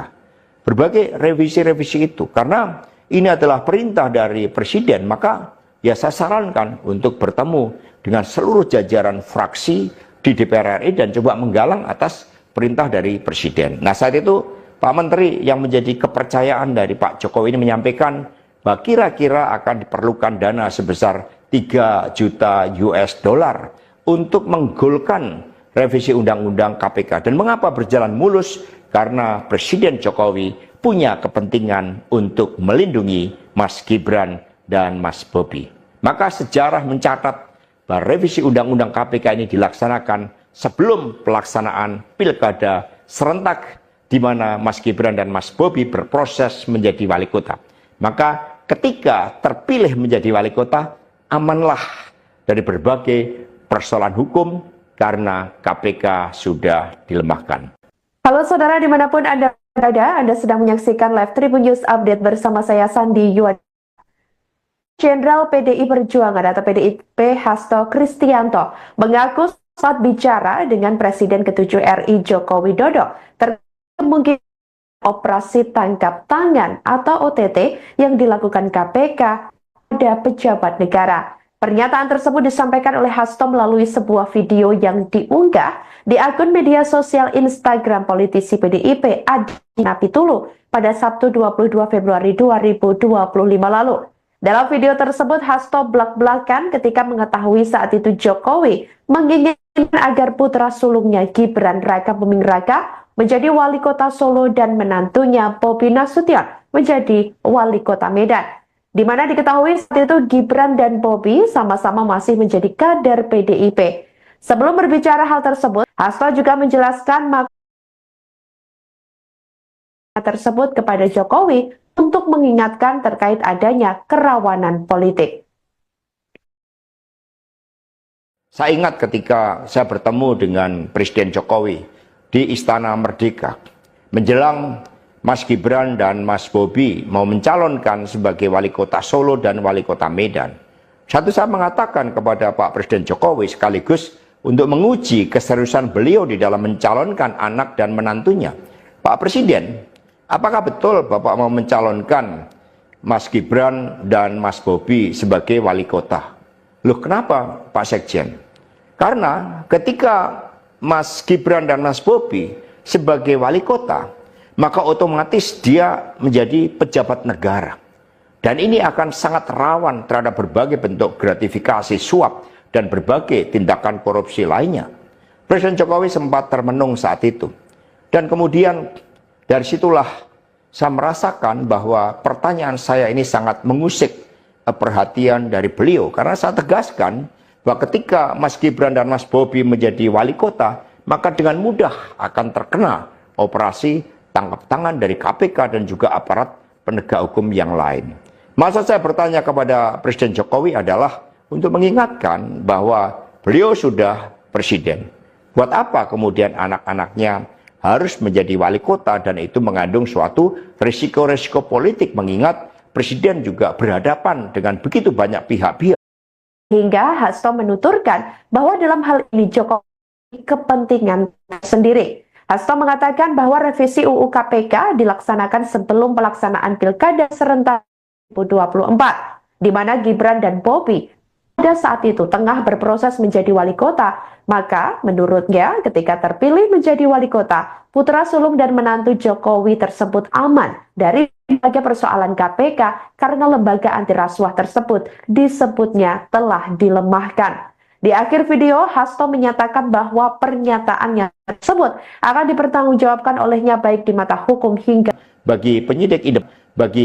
Berbagai revisi-revisi itu, karena ini adalah perintah dari Presiden, maka ya saya sarankan untuk bertemu dengan seluruh jajaran fraksi di DPR RI dan coba menggalang atas perintah dari Presiden. Nah saat itu Pak Menteri yang menjadi kepercayaan dari Pak Jokowi ini menyampaikan bahwa kira-kira akan diperlukan dana sebesar 3 juta US dollar untuk menggolkan revisi Undang-Undang KPK. Dan mengapa berjalan mulus? Karena Presiden Jokowi punya kepentingan untuk melindungi Mas Gibran dan Mas Bobi. Maka sejarah mencatat bahwa revisi Undang-Undang KPK ini dilaksanakan sebelum pelaksanaan Pilkada serentak di mana Mas Gibran dan Mas Bobi berproses menjadi wali kota. Maka ketika terpilih menjadi wali kota, amanlah dari berbagai persoalan hukum karena KPK sudah dilemahkan. Halo saudara dimanapun Anda berada, Anda sedang menyaksikan live Tribun News Update bersama saya Sandi Yuwan. Jenderal PDI Perjuangan atau PDIP Hasto Kristianto mengaku saat bicara dengan Presiden ke-7 RI Joko Widodo terkait kemungkinan operasi tangkap tangan atau OTT yang dilakukan KPK pada pejabat negara. Pernyataan tersebut disampaikan oleh Hasto melalui sebuah video yang diunggah di akun media sosial Instagram politisi PDIP Adi Napitulu pada Sabtu 22 Februari 2025 lalu. Dalam video tersebut, Hasto belak-belakan ketika mengetahui saat itu Jokowi menginginkan agar putra sulungnya Gibran Raka Buming Raka menjadi wali kota Solo dan menantunya Bobi Nasution menjadi wali kota Medan. Di mana diketahui saat itu Gibran dan Bobi sama-sama masih menjadi kader PDIP. Sebelum berbicara hal tersebut, Hasto juga menjelaskan makna tersebut kepada Jokowi untuk mengingatkan terkait adanya kerawanan politik. Saya ingat ketika saya bertemu dengan Presiden Jokowi di Istana Merdeka menjelang Mas Gibran dan Mas Bobi mau mencalonkan sebagai wali kota Solo dan wali kota Medan. Satu saya mengatakan kepada Pak Presiden Jokowi sekaligus untuk menguji keseriusan beliau di dalam mencalonkan anak dan menantunya. Pak Presiden, apakah betul Bapak mau mencalonkan Mas Gibran dan Mas Bobi sebagai wali kota? Loh kenapa Pak Sekjen? Karena ketika Mas Gibran dan Mas Bobi sebagai wali kota, maka otomatis dia menjadi pejabat negara. Dan ini akan sangat rawan terhadap berbagai bentuk gratifikasi, suap, dan berbagai tindakan korupsi lainnya. Presiden Jokowi sempat termenung saat itu. Dan kemudian dari situlah saya merasakan bahwa pertanyaan saya ini sangat mengusik perhatian dari beliau. Karena saya tegaskan bahwa ketika Mas Gibran dan Mas Bobi menjadi wali kota, maka dengan mudah akan terkena operasi tangkap tangan dari KPK dan juga aparat penegak hukum yang lain. Maksud saya bertanya kepada Presiden Jokowi adalah untuk mengingatkan bahwa beliau sudah presiden. Buat apa kemudian anak-anaknya harus menjadi wali kota, dan itu mengandung suatu risiko-risiko politik mengingat Presiden juga berhadapan dengan begitu banyak pihak-pihak. Hingga Hasto menuturkan bahwa dalam hal ini Jokowi kepentingan sendiri. Hasto mengatakan bahwa revisi UU KPK dilaksanakan sebelum pelaksanaan Pilkada serentak 2024, di mana Gibran dan Bobi pada saat itu tengah berproses menjadi wali kota. Maka menurutnya ketika terpilih menjadi wali kota, putra sulung dan menantu Jokowi tersebut aman dari berbagai persoalan KPK karena lembaga anti rasuah tersebut disebutnya telah dilemahkan. Di akhir video, Hasto menyatakan bahwa pernyataannya tersebut akan dipertanggungjawabkan olehnya baik di mata hukum hingga bagi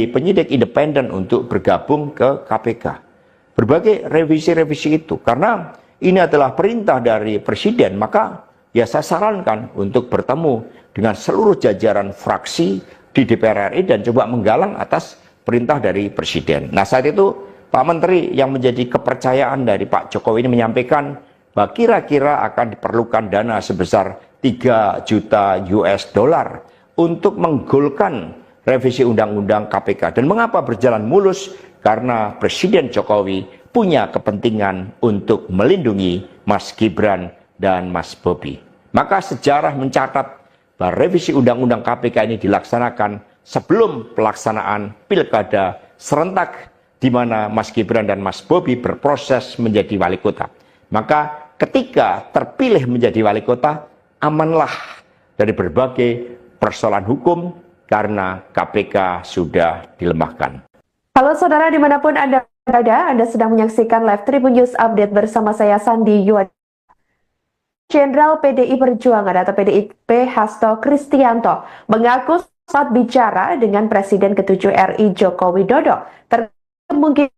penyidik independen untuk bergabung ke KPK. Berbagai revisi-revisi itu, karena ini adalah perintah dari Presiden, maka ya saya sarankan untuk bertemu dengan seluruh jajaran fraksi di DPR RI dan coba menggalang atas perintah dari Presiden. Nah, saat itu Pak Menteri yang menjadi kepercayaan dari Pak Jokowi ini menyampaikan bahwa kira-kira akan diperlukan dana sebesar 3 juta US dollar untuk menggolkan revisi Undang-Undang KPK. Dan mengapa berjalan mulus? Karena Presiden Jokowi punya kepentingan untuk melindungi Mas Gibran dan Mas Bobi. Maka sejarah mencatat bahwa revisi Undang-Undang KPK ini dilaksanakan sebelum pelaksanaan Pilkada serentak, di mana Mas Gibran dan Mas Bobi berproses menjadi wali kota. Maka ketika terpilih menjadi wali kota, amanlah dari berbagai persoalan hukum karena KPK sudah dilemahkan. Halo saudara dimanapun Anda berada, Anda sedang menyaksikan Live Tribun News Update bersama saya Sandi Yuad. Jenderal PDI Perjuangan atau PDIP Hasto Kristianto mengaku saat bicara dengan Presiden ke-7 RI Joko Widodo terkait kemungkinan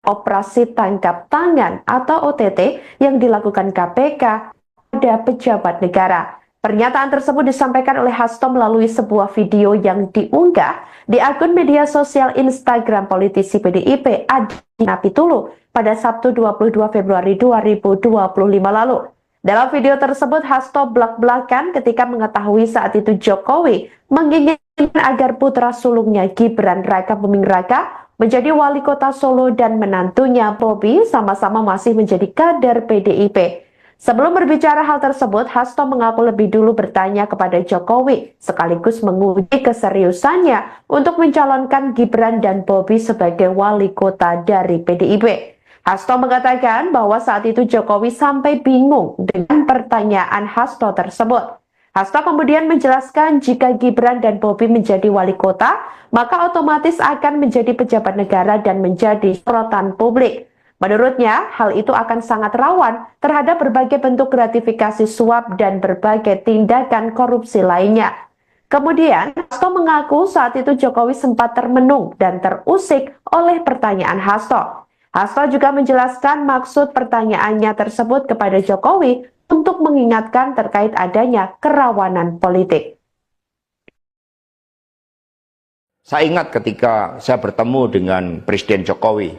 operasi tangkap tangan atau OTT yang dilakukan KPK pada pejabat negara. Pernyataan tersebut disampaikan oleh Hasto melalui sebuah video yang diunggah di akun media sosial Instagram politisi PDIP Adi Napitulu pada Sabtu 22 Februari 2025 lalu. Dalam video tersebut, Hasto belak-belakan ketika mengetahui saat itu Jokowi menginginkan agar putra sulungnya Gibran Raka Buming Raka menjadi wali kota Solo dan menantunya Bobi sama-sama masih menjadi kader PDIP. Sebelum berbicara hal tersebut, Hasto mengaku lebih dulu bertanya kepada Jokowi, sekaligus menguji keseriusannya untuk mencalonkan Gibran dan Bobi sebagai wali kota dari PDIP. Hasto mengatakan bahwa saat itu Jokowi sampai bingung dengan pertanyaan Hasto tersebut. Hasto kemudian menjelaskan jika Gibran dan Bobi menjadi wali kota, maka otomatis akan menjadi pejabat negara dan menjadi sorotan publik. Menurutnya, hal itu akan sangat rawan terhadap berbagai bentuk gratifikasi suap dan berbagai tindakan korupsi lainnya. Kemudian, Hasto mengaku saat itu Jokowi sempat termenung dan terusik oleh pertanyaan Hasto. Hasto juga menjelaskan maksud pertanyaannya tersebut kepada Jokowi untuk mengingatkan terkait adanya kerawanan politik. Saya ingat ketika saya bertemu dengan Presiden Jokowi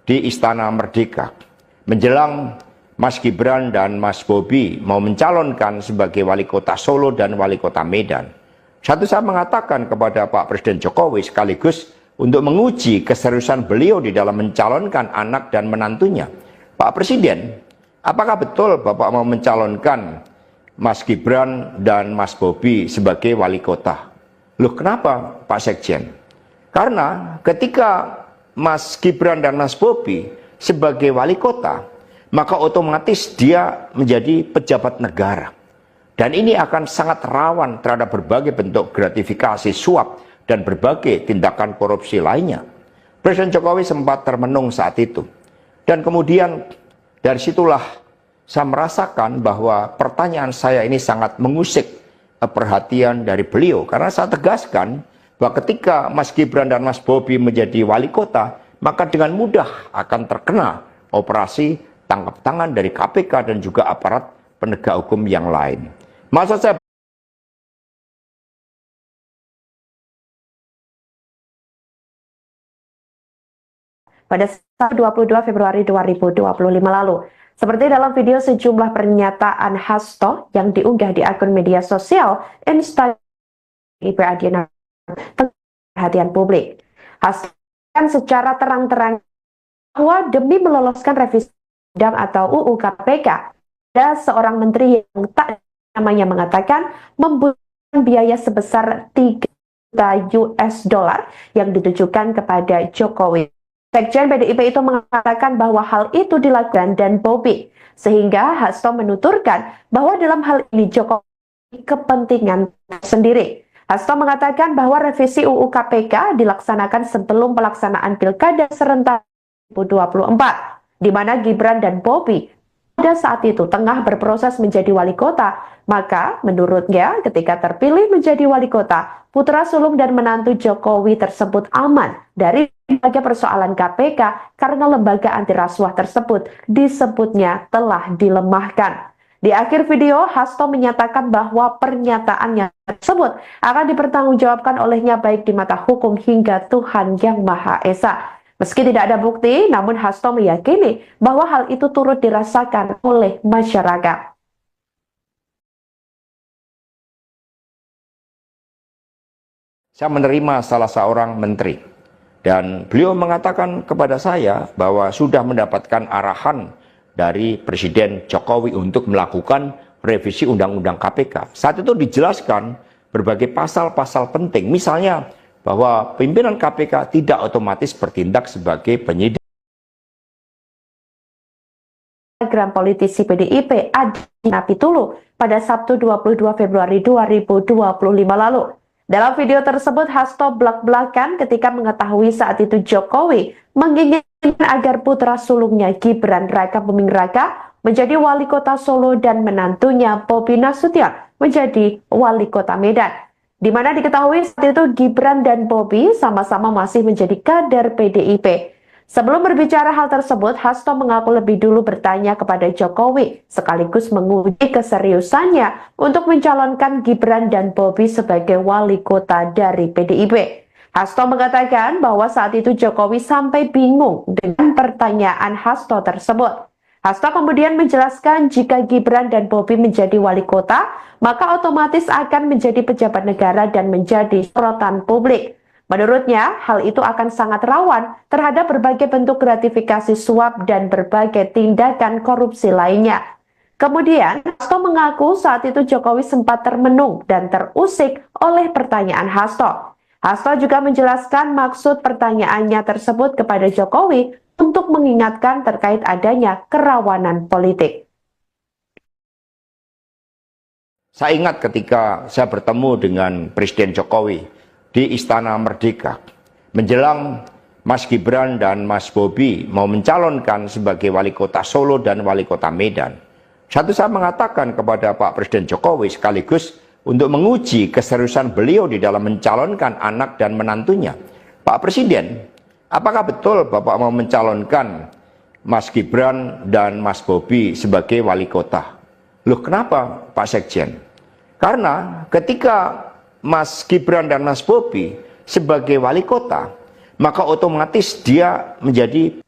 di Istana Merdeka menjelang Mas Gibran dan Mas Bobi mau mencalonkan sebagai wali kota Solo dan wali kota Medan. Satu, saya mengatakan kepada Pak Presiden Jokowi sekaligus untuk menguji keseriusan beliau di dalam mencalonkan anak dan menantunya. Pak Presiden, apakah betul Bapak mau mencalonkan Mas Gibran dan Mas Bobi sebagai wali kota? Loh, kenapa Pak Sekjen? Karena ketika Mas Gibran dan Mas Bobi sebagai wali kota, maka otomatis dia menjadi pejabat negara. Dan ini akan sangat rawan terhadap berbagai bentuk gratifikasi suap dan berbagai tindakan korupsi lainnya. Presiden Jokowi sempat termenung saat itu. Dan kemudian dari situlah saya merasakan bahwa pertanyaan saya ini sangat mengusik perhatian dari beliau. Karena saya tegaskan bahwa ketika Mas Gibran dan Mas Bobi menjadi wali kota, maka dengan mudah akan terkena operasi tangkap tangan dari KPK dan juga aparat penegak hukum yang lain. Maksud saya, pada 22 Februari 2025 lalu, Seperti dalam video sejumlah pernyataan Hasto yang diunggah di akun media sosial Instagram IP Adiana perhatian publik. Hasto kan secara terang-terang bahwa demi meloloskan revisi undang atau UU KPK, ada seorang menteri yang tak namanya mengatakan membutuhkan biaya sebesar 3 juta US dollar yang ditujukan kepada Jokowi. Sekjen PDIP itu mengatakan bahwa hal itu dilakukan dan Bobi, sehingga Hasto menuturkan bahwa dalam hal ini Jokowi kepentingan sendiri. Hasto mengatakan bahwa revisi UU KPK dilaksanakan sebelum pelaksanaan Pilkada serentak 2024, di mana Gibran dan Bobi pada saat itu tengah berproses menjadi wali kota. Maka menurutnya ketika terpilih menjadi wali kota, putra sulung dan menantu Jokowi tersebut aman dari berbagai persoalan KPK karena lembaga anti rasuah tersebut disebutnya telah dilemahkan. Di akhir video, Hasto menyatakan bahwa pernyataannya tersebut akan dipertanggungjawabkan olehnya baik di mata hukum hingga Tuhan Yang Maha Esa. Meski tidak ada bukti, namun Hasto meyakini bahwa hal itu turut dirasakan oleh masyarakat. Saya menerima salah seorang menteri dan beliau mengatakan kepada saya bahwa sudah mendapatkan arahan dari Presiden Jokowi untuk melakukan revisi Undang-Undang KPK. Saat itu dijelaskan berbagai pasal-pasal penting, misalnya bahwa pimpinan KPK tidak otomatis bertindak sebagai penyidik. Instagram politisi PDIP Adi Napitulu pada Sabtu 22 Februari 2025 lalu. Dalam video tersebut, Hasto belak-belakan ketika mengetahui saat itu Jokowi menginginkan agar putra sulungnya Gibran Raka Buming Raka menjadi wali kota Solo dan menantunya Bobi Nasution menjadi wali kota Medan. Di mana diketahui saat itu Gibran dan Bobi sama-sama masih menjadi kader PDIP. Sebelum berbicara hal tersebut, Hasto mengaku lebih dulu bertanya kepada Jokowi, sekaligus menguji keseriusannya untuk mencalonkan Gibran dan Bobi sebagai wali kota dari PDIP. Hasto mengatakan bahwa saat itu Jokowi sampai bingung dengan pertanyaan Hasto tersebut. Hasto kemudian menjelaskan jika Gibran dan Bobi menjadi wali kota, maka otomatis akan menjadi pejabat negara dan menjadi sorotan publik. Menurutnya, hal itu akan sangat rawan terhadap berbagai bentuk gratifikasi suap dan berbagai tindakan korupsi lainnya. Kemudian, Hasto mengaku saat itu Jokowi sempat termenung dan terusik oleh pertanyaan Hasto. Hasto juga menjelaskan maksud pertanyaannya tersebut kepada Jokowi untuk mengingatkan terkait adanya kerawanan politik. Saya ingat ketika saya bertemu dengan Presiden Jokowi di Istana Merdeka, menjelang Mas Gibran dan Mas Bobi mau mencalonkan sebagai wali kota Solo dan wali kota Medan. Satu saya mengatakan kepada Pak Presiden Jokowi sekaligus untuk menguji keseriusan beliau di dalam mencalonkan anak dan menantunya. Pak Presiden, apakah betul Bapak mau mencalonkan Mas Gibran dan Mas Bobi sebagai wali kota? Loh, kenapa Pak Sekjen? Karena ketika Mas Gibran dan Mas Bobi sebagai wali kota, maka otomatis dia menjadi.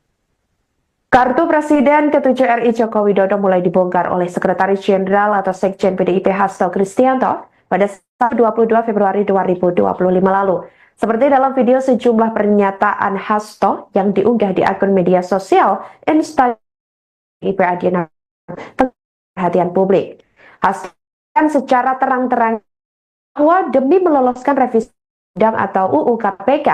Kartu Presiden ke-7 RI Joko Widodo mulai dibongkar oleh Sekretaris Jenderal atau Sekjen PDIP Hasto Kristianto pada 22 Februari 2025 lalu. Seperti dalam video sejumlah pernyataan Hasto yang diunggah di akun media sosial Instagram IP Adiana perhatian publik. Hasto kan secara terang-terang bahwa demi meloloskan revisi undang atau UU KPK,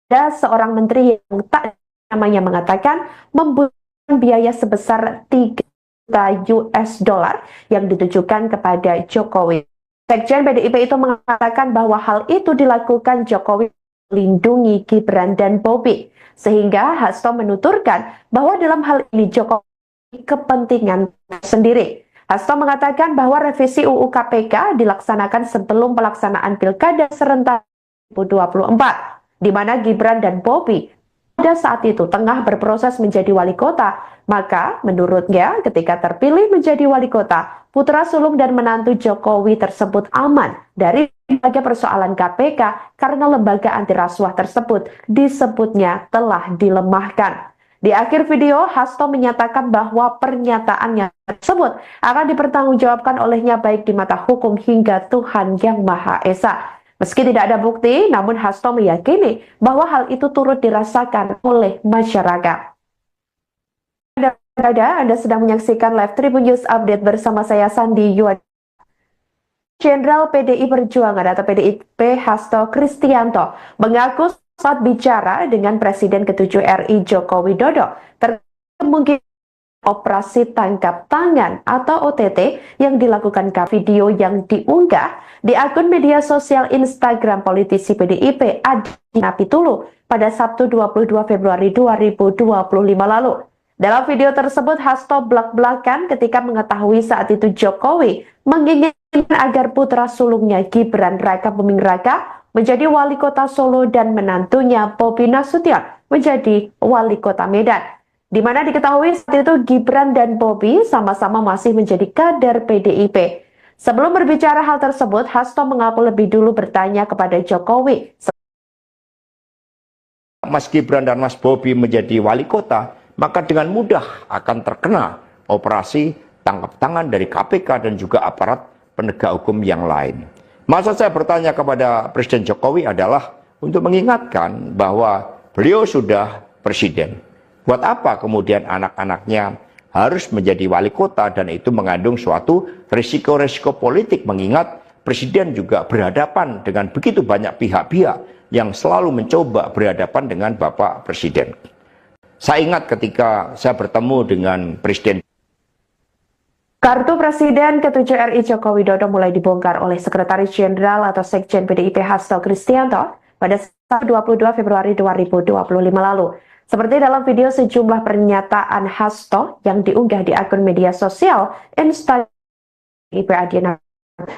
ada seorang menteri yang tak namanya mengatakan membutuhkan biaya sebesar 3 juta US dollar yang ditujukan kepada Jokowi. Sekjen PDIP itu mengatakan bahwa hal itu dilakukan Jokowi melindungi Gibran dan Bobi, sehingga Hasto menuturkan bahwa dalam hal ini Jokowi kepentingan sendiri. Hasto mengatakan bahwa revisi UU KPK dilaksanakan sebelum pelaksanaan Pilkada serentak 2024, di mana Gibran dan Bobi pada saat itu tengah berproses menjadi wali kota. Maka menurutnya ketika terpilih menjadi wali kota, putra sulung dan menantu Jokowi tersebut aman dari berbagai persoalan KPK karena lembaga anti rasuah tersebut disebutnya telah dilemahkan. Di akhir video, Hasto menyatakan bahwa pernyataannya tersebut akan dipertanggungjawabkan olehnya baik di mata hukum hingga Tuhan Yang Maha Esa. Meski tidak ada bukti, namun Hasto meyakini bahwa hal itu turut dirasakan oleh masyarakat. Anda sedang menyaksikan Live Tribun News Update bersama saya Sandi Yuad. Jenderal PDI Perjuangan atau PDIP Hasto Kristianto mengaku saat bicara dengan Presiden ke-7 RI Joko Widodo terkait kemungkinan operasi tangkap tangan atau OTT yang dilakukan ke video yang diunggah di akun media sosial Instagram politisi PDIP Adi Napitulu pada Sabtu 22 Februari 2025 lalu. Dalam video tersebut, Hasto belak-belakan ketika mengetahui saat itu Jokowi menginginkan agar putra sulungnya Gibran Raka Buming Raka menjadi wali kota Solo dan menantunya Bobi Nasution menjadi wali kota Medan. Di mana diketahui saat itu Gibran dan Bobi sama-sama masih menjadi kader PDIP. Sebelum berbicara hal tersebut, Hasto mengaku lebih dulu bertanya kepada Jokowi. Mas Gibran dan Mas Bobi menjadi wali kota, maka dengan mudah akan terkena operasi tangkap tangan dari KPK dan juga aparat penegak hukum yang lain. Maksud saya bertanya kepada Presiden Jokowi adalah untuk mengingatkan bahwa beliau sudah presiden. Buat apa kemudian anak-anaknya harus menjadi wali kota, dan itu mengandung suatu risiko-risiko politik, mengingat presiden juga berhadapan dengan begitu banyak pihak-pihak yang selalu mencoba berhadapan dengan Bapak Presiden. Saya ingat ketika saya bertemu dengan Presiden. Kartu Presiden ke-7 RI Joko Widodo mulai dibongkar oleh Sekretaris Jenderal atau Sekjen PDIP Hasto Kristianto pada 22 Februari 2025 lalu. Seperti dalam video, sejumlah pernyataan Hasto yang diunggah di akun media sosial Instagram PDIP Adi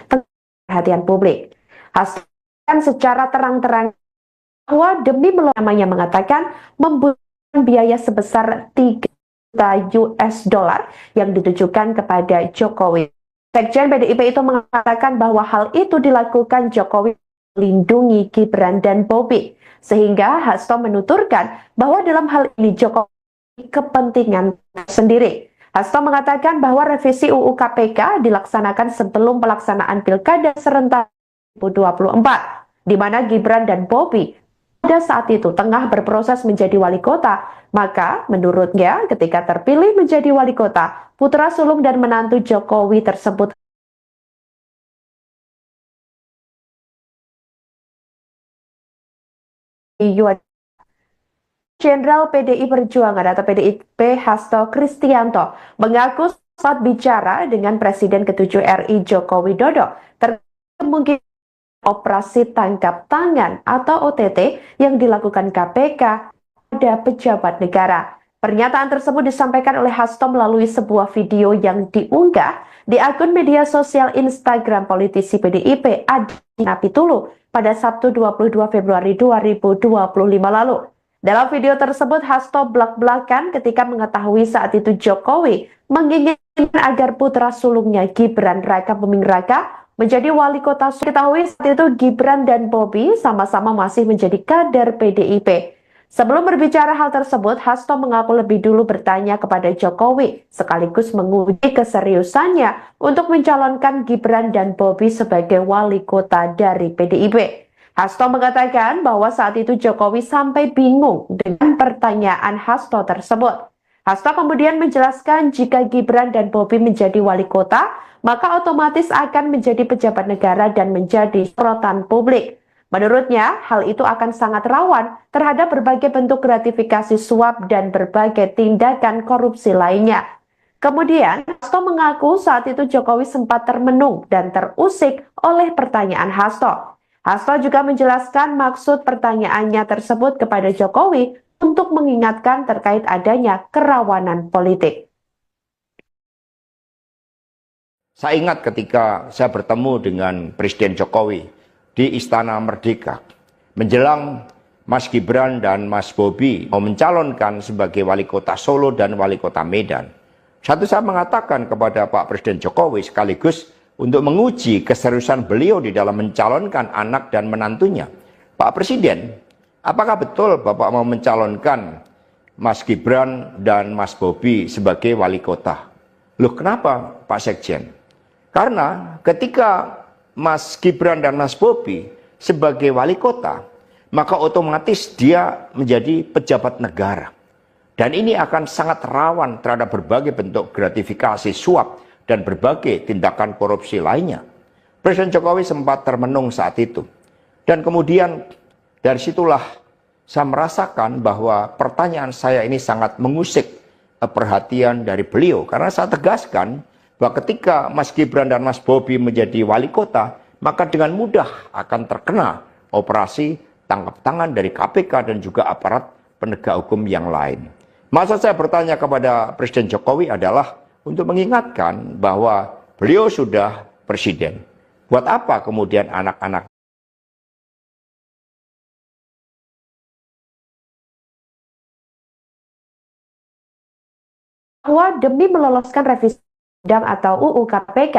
perhatian publik. Hasto secara terang-terang bahwa demi namanya mengatakan membutuhkan biaya sebesar 3 juta US dollar yang ditujukan kepada Jokowi. Sekjen PDIP itu mengatakan bahwa hal itu dilakukan Jokowi melindungi Gibran dan Bobi, sehingga Hasto menuturkan bahwa dalam hal ini Jokowi kepentingan sendiri. Hasto mengatakan bahwa revisi UU KPK dilaksanakan sebelum pelaksanaan Pilkada serentak 2024, di mana Gibran dan Bobi pada saat itu tengah berproses menjadi wali kota. Maka menurutnya ketika terpilih menjadi wali kota, putra sulung dan menantu Jokowi tersebut Jenderal PDI Perjuangan atau PDIP Hasto Kristianto mengaku saat bicara dengan Presiden ke-7 RI Joko Widodo terkait kemungkinan operasi tangkap tangan atau OTT yang dilakukan KPK pada pejabat negara. Pernyataan tersebut disampaikan oleh Hasto melalui sebuah video yang diunggah di akun media sosial Instagram politisi PDIP Adi Napitulu pada Sabtu 22 Februari 2025 lalu. Dalam video tersebut, Hasto belak-belakan ketika mengetahui saat itu Jokowi menginginkan agar putra sulungnya Gibran Raka Buming Raka menjadi wali kota Solo. Diketahui saat itu Gibran dan Bobi sama-sama masih menjadi kader PDIP. Sebelum berbicara hal tersebut, Hasto mengaku lebih dulu bertanya kepada Jokowi, sekaligus menguji keseriusannya untuk mencalonkan Gibran dan Bobi sebagai wali kota dari PDIP. Hasto mengatakan bahwa saat itu Jokowi sampai bingung dengan pertanyaan Hasto tersebut. Hasto kemudian menjelaskan jika Gibran dan Bobi menjadi wali kota, maka otomatis akan menjadi pejabat negara dan menjadi sorotan publik. Menurutnya, hal itu akan sangat rawan terhadap berbagai bentuk gratifikasi suap dan berbagai tindakan korupsi lainnya. Kemudian, Hasto mengaku saat itu Jokowi sempat termenung dan terusik oleh pertanyaan Hasto. Hasto juga menjelaskan maksud pertanyaannya tersebut kepada Jokowi untuk mengingatkan terkait adanya kerawanan politik. Saya ingat ketika saya bertemu dengan Presiden Jokowi di Istana Merdeka, menjelang Mas Gibran dan Mas Bobi mau mencalonkan sebagai wali kota Solo dan wali kota Medan. Satu, saya mengatakan kepada Pak Presiden Jokowi sekaligus untuk menguji keseriusan beliau di dalam mencalonkan anak dan menantunya. Pak Presiden, apakah betul Bapak mau mencalonkan Mas Gibran dan Mas Bobi sebagai wali kota. Loh, kenapa Pak Sekjen? Karena ketika Mas Gibran dan Mas Bobi sebagai wali kota, maka otomatis dia menjadi pejabat negara. Dan ini akan sangat rawan terhadap berbagai bentuk gratifikasi, suap, dan berbagai tindakan korupsi lainnya. Presiden Jokowi sempat termenung saat itu. Dan kemudian dari situlah saya merasakan bahwa pertanyaan saya ini sangat mengusik perhatian dari beliau. Karena saya tegaskan bahwa ketika Mas Gibran dan Mas Bobi menjadi wali kota, maka dengan mudah akan terkena operasi tangkap tangan dari KPK dan juga aparat penegak hukum yang lain. Maksud saya bertanya kepada Presiden Jokowi adalah untuk mengingatkan bahwa beliau sudah presiden. Buat apa kemudian anak-anak bahwa demi meloloskan revisi undang atau UU KPK,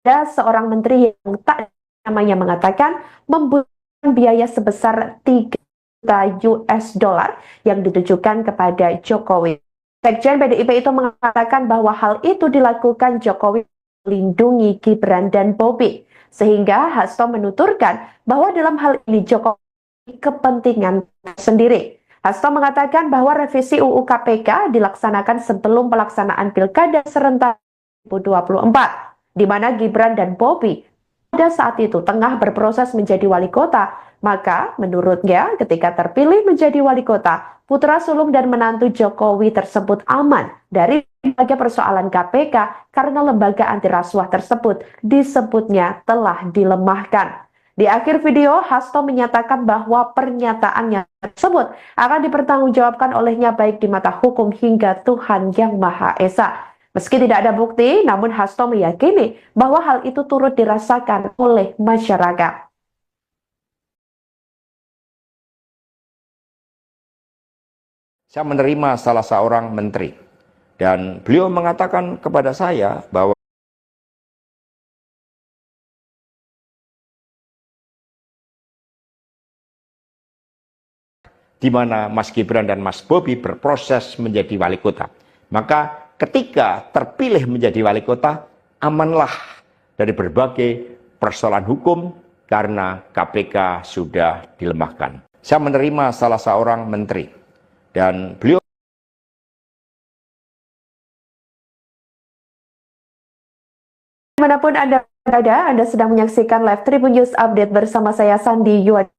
ada seorang menteri yang tak namanya mengatakan membutuhkan biaya sebesar 3 juta US dollar yang ditujukan kepada Jokowi. Sekjen PDIP itu mengatakan bahwa hal itu dilakukan Jokowi melindungi Gibran dan Bobi, sehingga Hasto menuturkan bahwa dalam hal ini Jokowi kepentingan sendiri. Hasto mengatakan bahwa revisi UU KPK dilaksanakan sebelum pelaksanaan Pilkada serentak 2024, di mana Gibran dan Bobi pada saat itu tengah berproses menjadi wali kota. Maka menurutnya ketika terpilih menjadi wali kota, putra sulung dan menantu Jokowi tersebut aman dari berbagai persoalan KPK karena lembaga anti rasuah tersebut disebutnya telah dilemahkan. Di akhir video, Hasto menyatakan bahwa pernyataannya tersebut akan dipertanggungjawabkan olehnya baik di mata hukum hingga Tuhan Yang Maha Esa. Meski tidak ada bukti, namun Hasto meyakini bahwa hal itu turut dirasakan oleh masyarakat. saya menerima salah seorang menteri dan beliau mengatakan kepada saya bahwa di mana Mas Gibran dan Mas Bobi berproses menjadi wali kota. Maka ketika terpilih menjadi wali kota, amanlah dari berbagai persoalan hukum karena KPK sudah dilemahkan. Saya menerima salah seorang menteri dan beliau dimanapun Anda berada, Anda sedang menyaksikan live Tribun News Update bersama saya Sandi Yuad.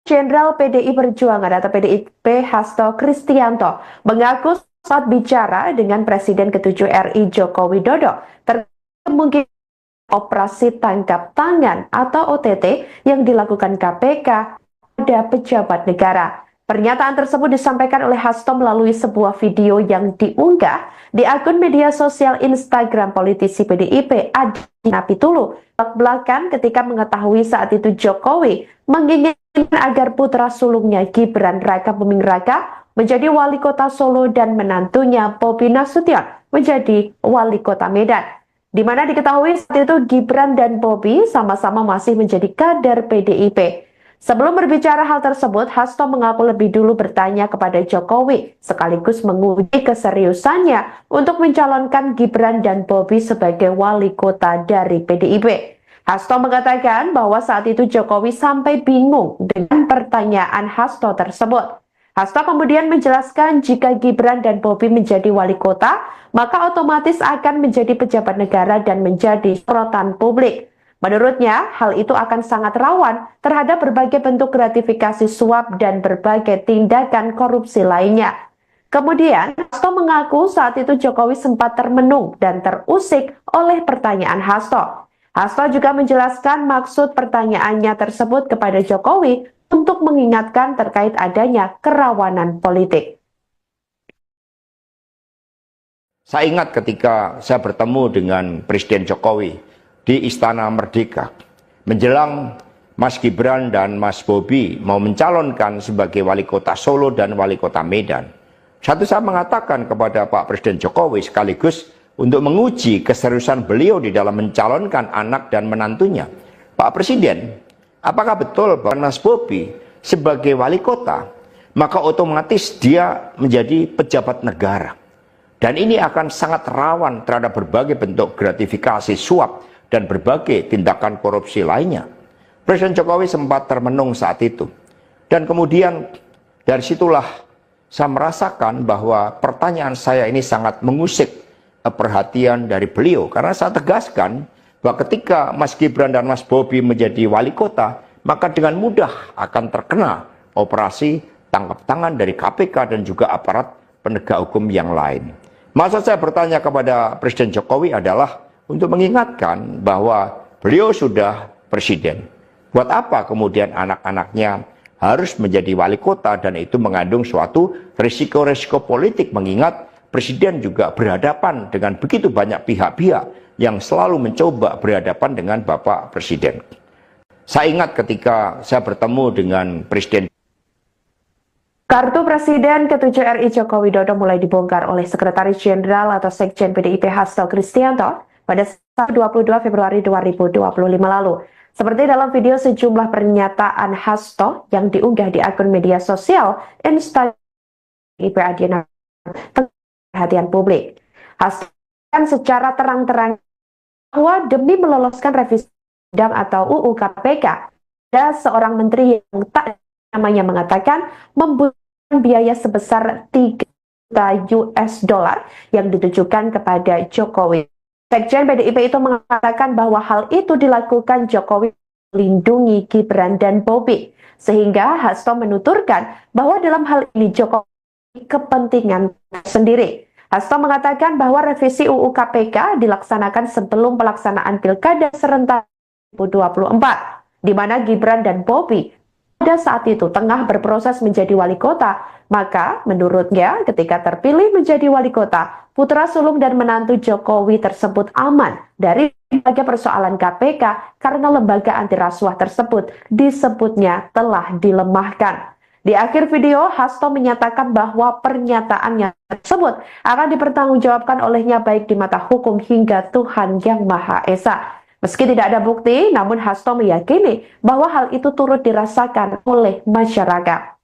Jenderal PDI Perjuangan atau PDIP Hasto Kristianto mengaku saat bicara dengan Presiden ke-7 RI Joko Widodo terkait kemungkinan operasi tangkap tangan atau OTT yang dilakukan KPK pada pejabat negara. Pernyataan tersebut disampaikan oleh Hasto melalui sebuah video yang diunggah di akun media sosial Instagram politisi PDIP Adi Napitulu belakang ketika mengetahui saat itu Jokowi menginginkan agar putra sulungnya Gibran Raka Buming Raka menjadi wali kota Solo dan menantunya Bobi Nasution menjadi wali kota Medan. Di mana diketahui saat itu Gibran dan Bobi sama-sama masih menjadi kader PDIP. Sebelum berbicara hal tersebut, Hasto mengaku lebih dulu bertanya kepada Jokowi, sekaligus menguji keseriusannya untuk mencalonkan Gibran dan Bobi sebagai wali kota dari PDIP. Hasto mengatakan bahwa saat itu Jokowi sampai bingung dengan pertanyaan Hasto tersebut. Hasto kemudian menjelaskan jika Gibran dan Bobi menjadi wali kota, maka otomatis akan menjadi pejabat negara dan menjadi sorotan publik. Menurutnya, hal itu akan sangat rawan terhadap berbagai bentuk gratifikasi suap dan berbagai tindakan korupsi lainnya. Kemudian, Hasto mengaku saat itu Jokowi sempat termenung dan terusik oleh pertanyaan Hasto. Hasto juga menjelaskan maksud pertanyaannya tersebut kepada Jokowi untuk mengingatkan terkait adanya kerawanan politik. saya ingat ketika saya bertemu dengan Presiden Jokowi di Istana Merdeka menjelang Mas Gibran dan Mas Bobi mau mencalonkan sebagai wali kota Solo dan wali kota Medan. Satu saya mengatakan kepada Pak Presiden Jokowi sekaligus untuk menguji keseriusan beliau di dalam mencalonkan anak dan menantunya. Pak Presiden, apakah betul bahwa Mas Bobi sebagai wali kota maka otomatis dia menjadi pejabat negara. Dan ini akan sangat rawan terhadap berbagai bentuk gratifikasi, suap, dan berbagai tindakan korupsi lainnya. Presiden Jokowi sempat termenung saat itu. Dan kemudian dari situlah saya merasakan bahwa pertanyaan saya ini sangat mengusik perhatian dari beliau. Karena saya tegaskan bahwa ketika Mas Gibran dan Mas Bobi menjadi wali kota, maka dengan mudah akan terkena operasi tangkap tangan dari KPK dan juga aparat penegak hukum yang lain. Maksud saya bertanya kepada Presiden Jokowi adalah untuk mengingatkan bahwa beliau sudah presiden. Buat apa kemudian anak-anaknya harus menjadi wali kota, dan itu mengandung suatu risiko-risiko politik, mengingat presiden juga berhadapan dengan begitu banyak pihak-pihak yang selalu mencoba berhadapan dengan Bapak Presiden. Saya ingat ketika saya bertemu dengan Presiden. Kartu Presiden ke-7 RI Joko Widodo mulai dibongkar oleh Sekretaris Jenderal atau Sekjen PDIP Hasto Kristianto pada 22 Februari 2025 lalu. Seperti dalam video sejumlah pernyataan Hasto yang diunggah di akun media sosial Instagram PDIP Adiana perhatian publik. Hasto secara terang-terang bahwa demi meloloskan revisi undang atau UU KPK, ada seorang menteri yang tak namanya mengatakan membutuhkan biaya sebesar 3 juta US dollar yang ditujukan kepada Jokowi. Sekjen PDIP itu mengatakan bahwa hal itu dilakukan Jokowi melindungi Gibran dan Bobi, sehingga Hasto menuturkan bahwa dalam hal ini Jokowi kepentingan sendiri. Hasto mengatakan bahwa revisi UU KPK dilaksanakan sebelum pelaksanaan Pilkada serentak 2024, di mana Gibran dan Bobi pada saat itu tengah berproses menjadi wali kota. Maka menurutnya ketika terpilih menjadi wali kota, putra sulung dan menantu Jokowi tersebut aman dari berbagai persoalan KPK karena lembaga anti rasuah tersebut disebutnya telah dilemahkan. Di akhir video, Hasto menyatakan bahwa pernyataannya tersebut akan dipertanggungjawabkan olehnya baik di mata hukum hingga Tuhan Yang Maha Esa. Meski tidak ada bukti, namun Hasto meyakini bahwa hal itu turut dirasakan oleh masyarakat.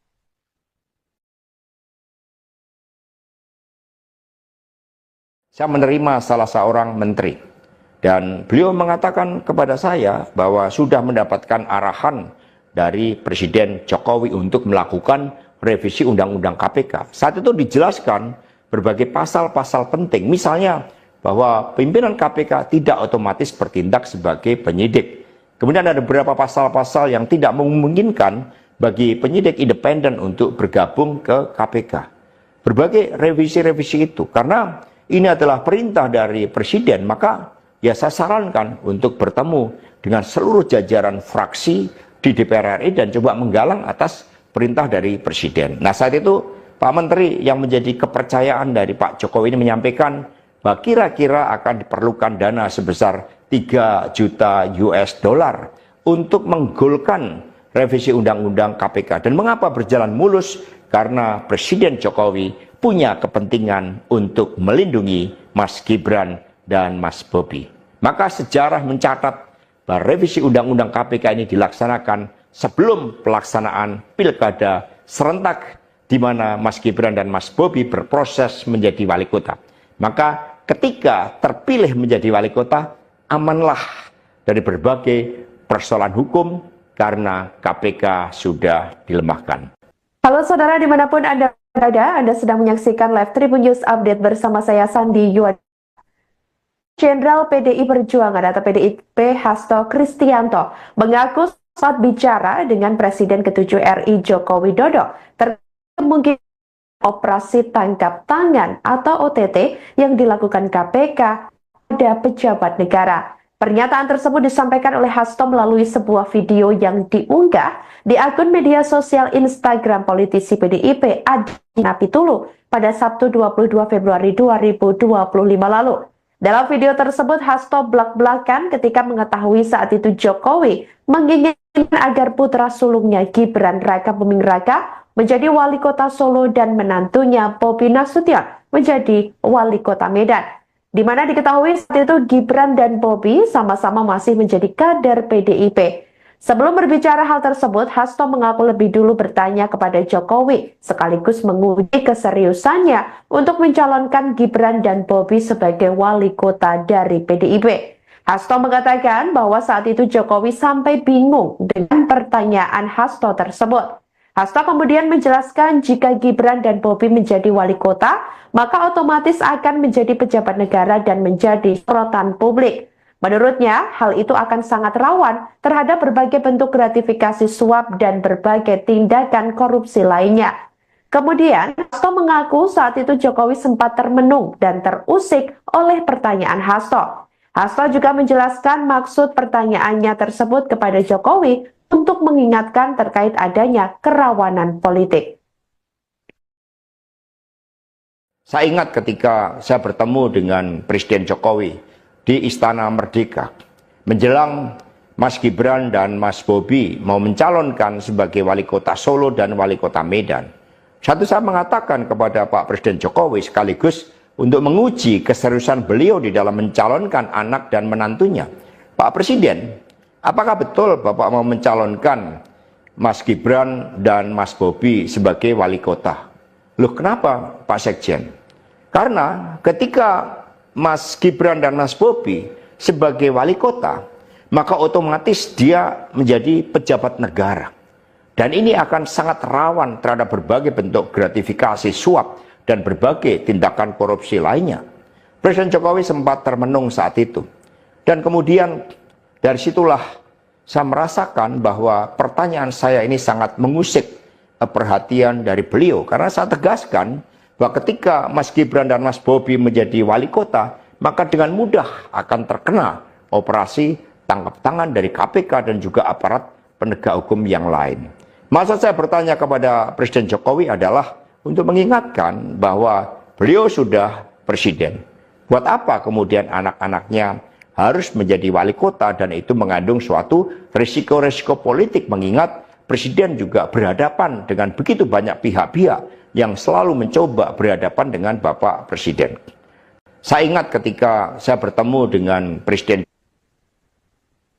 Saya menerima salah seorang menteri, dan beliau mengatakan kepada saya bahwa sudah mendapatkan arahan dari Presiden Jokowi untuk melakukan revisi Undang-Undang KPK. Saat itu dijelaskan berbagai pasal-pasal penting, misalnya bahwa pimpinan KPK tidak otomatis bertindak sebagai penyidik. Kemudian ada beberapa pasal-pasal yang tidak memungkinkan bagi penyidik independen untuk bergabung ke KPK. Berbagai revisi-revisi itu, karena ini adalah perintah dari Presiden, maka ya saya sarankan untuk bertemu dengan seluruh jajaran fraksi di DPR RI dan coba menggalang atas perintah dari Presiden. Nah, saat itu Pak Menteri yang menjadi kepercayaan dari Pak Jokowi ini menyampaikan bahwa kira-kira akan diperlukan dana sebesar 3 juta US dollar untuk menggolkan revisi Undang-Undang KPK. Dan mengapa berjalan mulus? Karena Presiden Jokowi punya kepentingan untuk melindungi Mas Gibran dan Mas Bobi. Maka sejarah mencatat bahwa revisi Undang-Undang KPK ini dilaksanakan sebelum pelaksanaan Pilkada serentak di mana Mas Gibran dan Mas Bobi berproses menjadi wali kota. Maka ketika terpilih menjadi wali kota, amanlah dari berbagai persoalan hukum karena KPK sudah dilemahkan. Halo saudara dimanapun Anda berada, Anda sedang menyaksikan live Tribun News Update bersama saya Sandi Yuad. Jenderal PDI Perjuangan atau PDIP Hasto Kristianto mengaku saat bicara dengan Presiden ke-7 RI Joko Widodo terkait operasi tangkap tangan atau OTT yang dilakukan KPK pada pejabat negara. Pernyataan tersebut disampaikan oleh Hasto melalui sebuah video yang diunggah di akun media sosial Instagram politisi PDIP Adiana Pitulu pada Sabtu 22 Februari 2025 lalu. Dalam video tersebut, Hasto belak-belakan ketika mengetahui saat itu Jokowi menginginkan agar putra sulungnya Gibran Raka Buming Raka menjadi wali kota Solo dan menantunya Bobi Nasution menjadi wali kota Medan. Di mana diketahui saat itu Gibran dan Bobi sama-sama masih menjadi kader PDIP. Sebelum berbicara hal tersebut, Hasto mengaku lebih dulu bertanya kepada Jokowi, sekaligus menguji keseriusannya untuk mencalonkan Gibran dan Bobi sebagai wali kota dari PDIP. Hasto mengatakan bahwa saat itu Jokowi sampai bingung dengan pertanyaan Hasto tersebut. Hasto kemudian menjelaskan jika Gibran dan Bobi menjadi wali kota, maka otomatis akan menjadi pejabat negara dan menjadi sorotan publik. Menurutnya, hal itu akan sangat rawan terhadap berbagai bentuk gratifikasi suap dan berbagai tindakan korupsi lainnya. Kemudian, Hasto mengaku saat itu Jokowi sempat termenung dan terusik oleh pertanyaan Hasto. Hasto juga menjelaskan maksud pertanyaannya tersebut kepada Jokowi untuk mengingatkan terkait adanya kerawanan politik. Saya ingat ketika saya bertemu dengan Presiden Jokowi di Istana Merdeka, menjelang Mas Gibran dan Mas Bobi mau mencalonkan sebagai wali kota Solo dan wali kota Medan. Saya mengatakan kepada Pak Presiden Jokowi sekaligus untuk menguji keseriusan beliau di dalam mencalonkan anak dan menantunya. Pak Presiden, apakah betul Bapak mau mencalonkan Mas Gibran dan Mas Bobi sebagai wali kota? Loh, kenapa Pak Sekjen? Karena ketika Mas Gibran dan Mas Bobi sebagai wali kota, maka otomatis dia menjadi pejabat negara. Dan ini akan sangat rawan terhadap berbagai bentuk gratifikasi suap dan berbagai tindakan korupsi lainnya. Presiden Jokowi sempat termenung saat itu. Dan kemudian dari situlah saya merasakan bahwa pertanyaan saya ini sangat mengusik perhatian dari beliau. Karena saya tegaskan bahwa ketika Mas Gibran dan Mas Bobi menjadi wali kota, maka dengan mudah akan terkena operasi tangkap tangan dari KPK dan juga aparat penegak hukum yang lain. Maksud saya bertanya kepada Presiden Jokowi adalah untuk mengingatkan bahwa beliau sudah presiden. Buat apa kemudian anak-anaknya harus menjadi wali kota, dan itu mengandung suatu risiko-risiko politik, mengingat presiden juga berhadapan dengan begitu banyak pihak-pihak yang selalu mencoba berhadapan dengan Bapak Presiden. Saya ingat ketika saya bertemu dengan Presiden.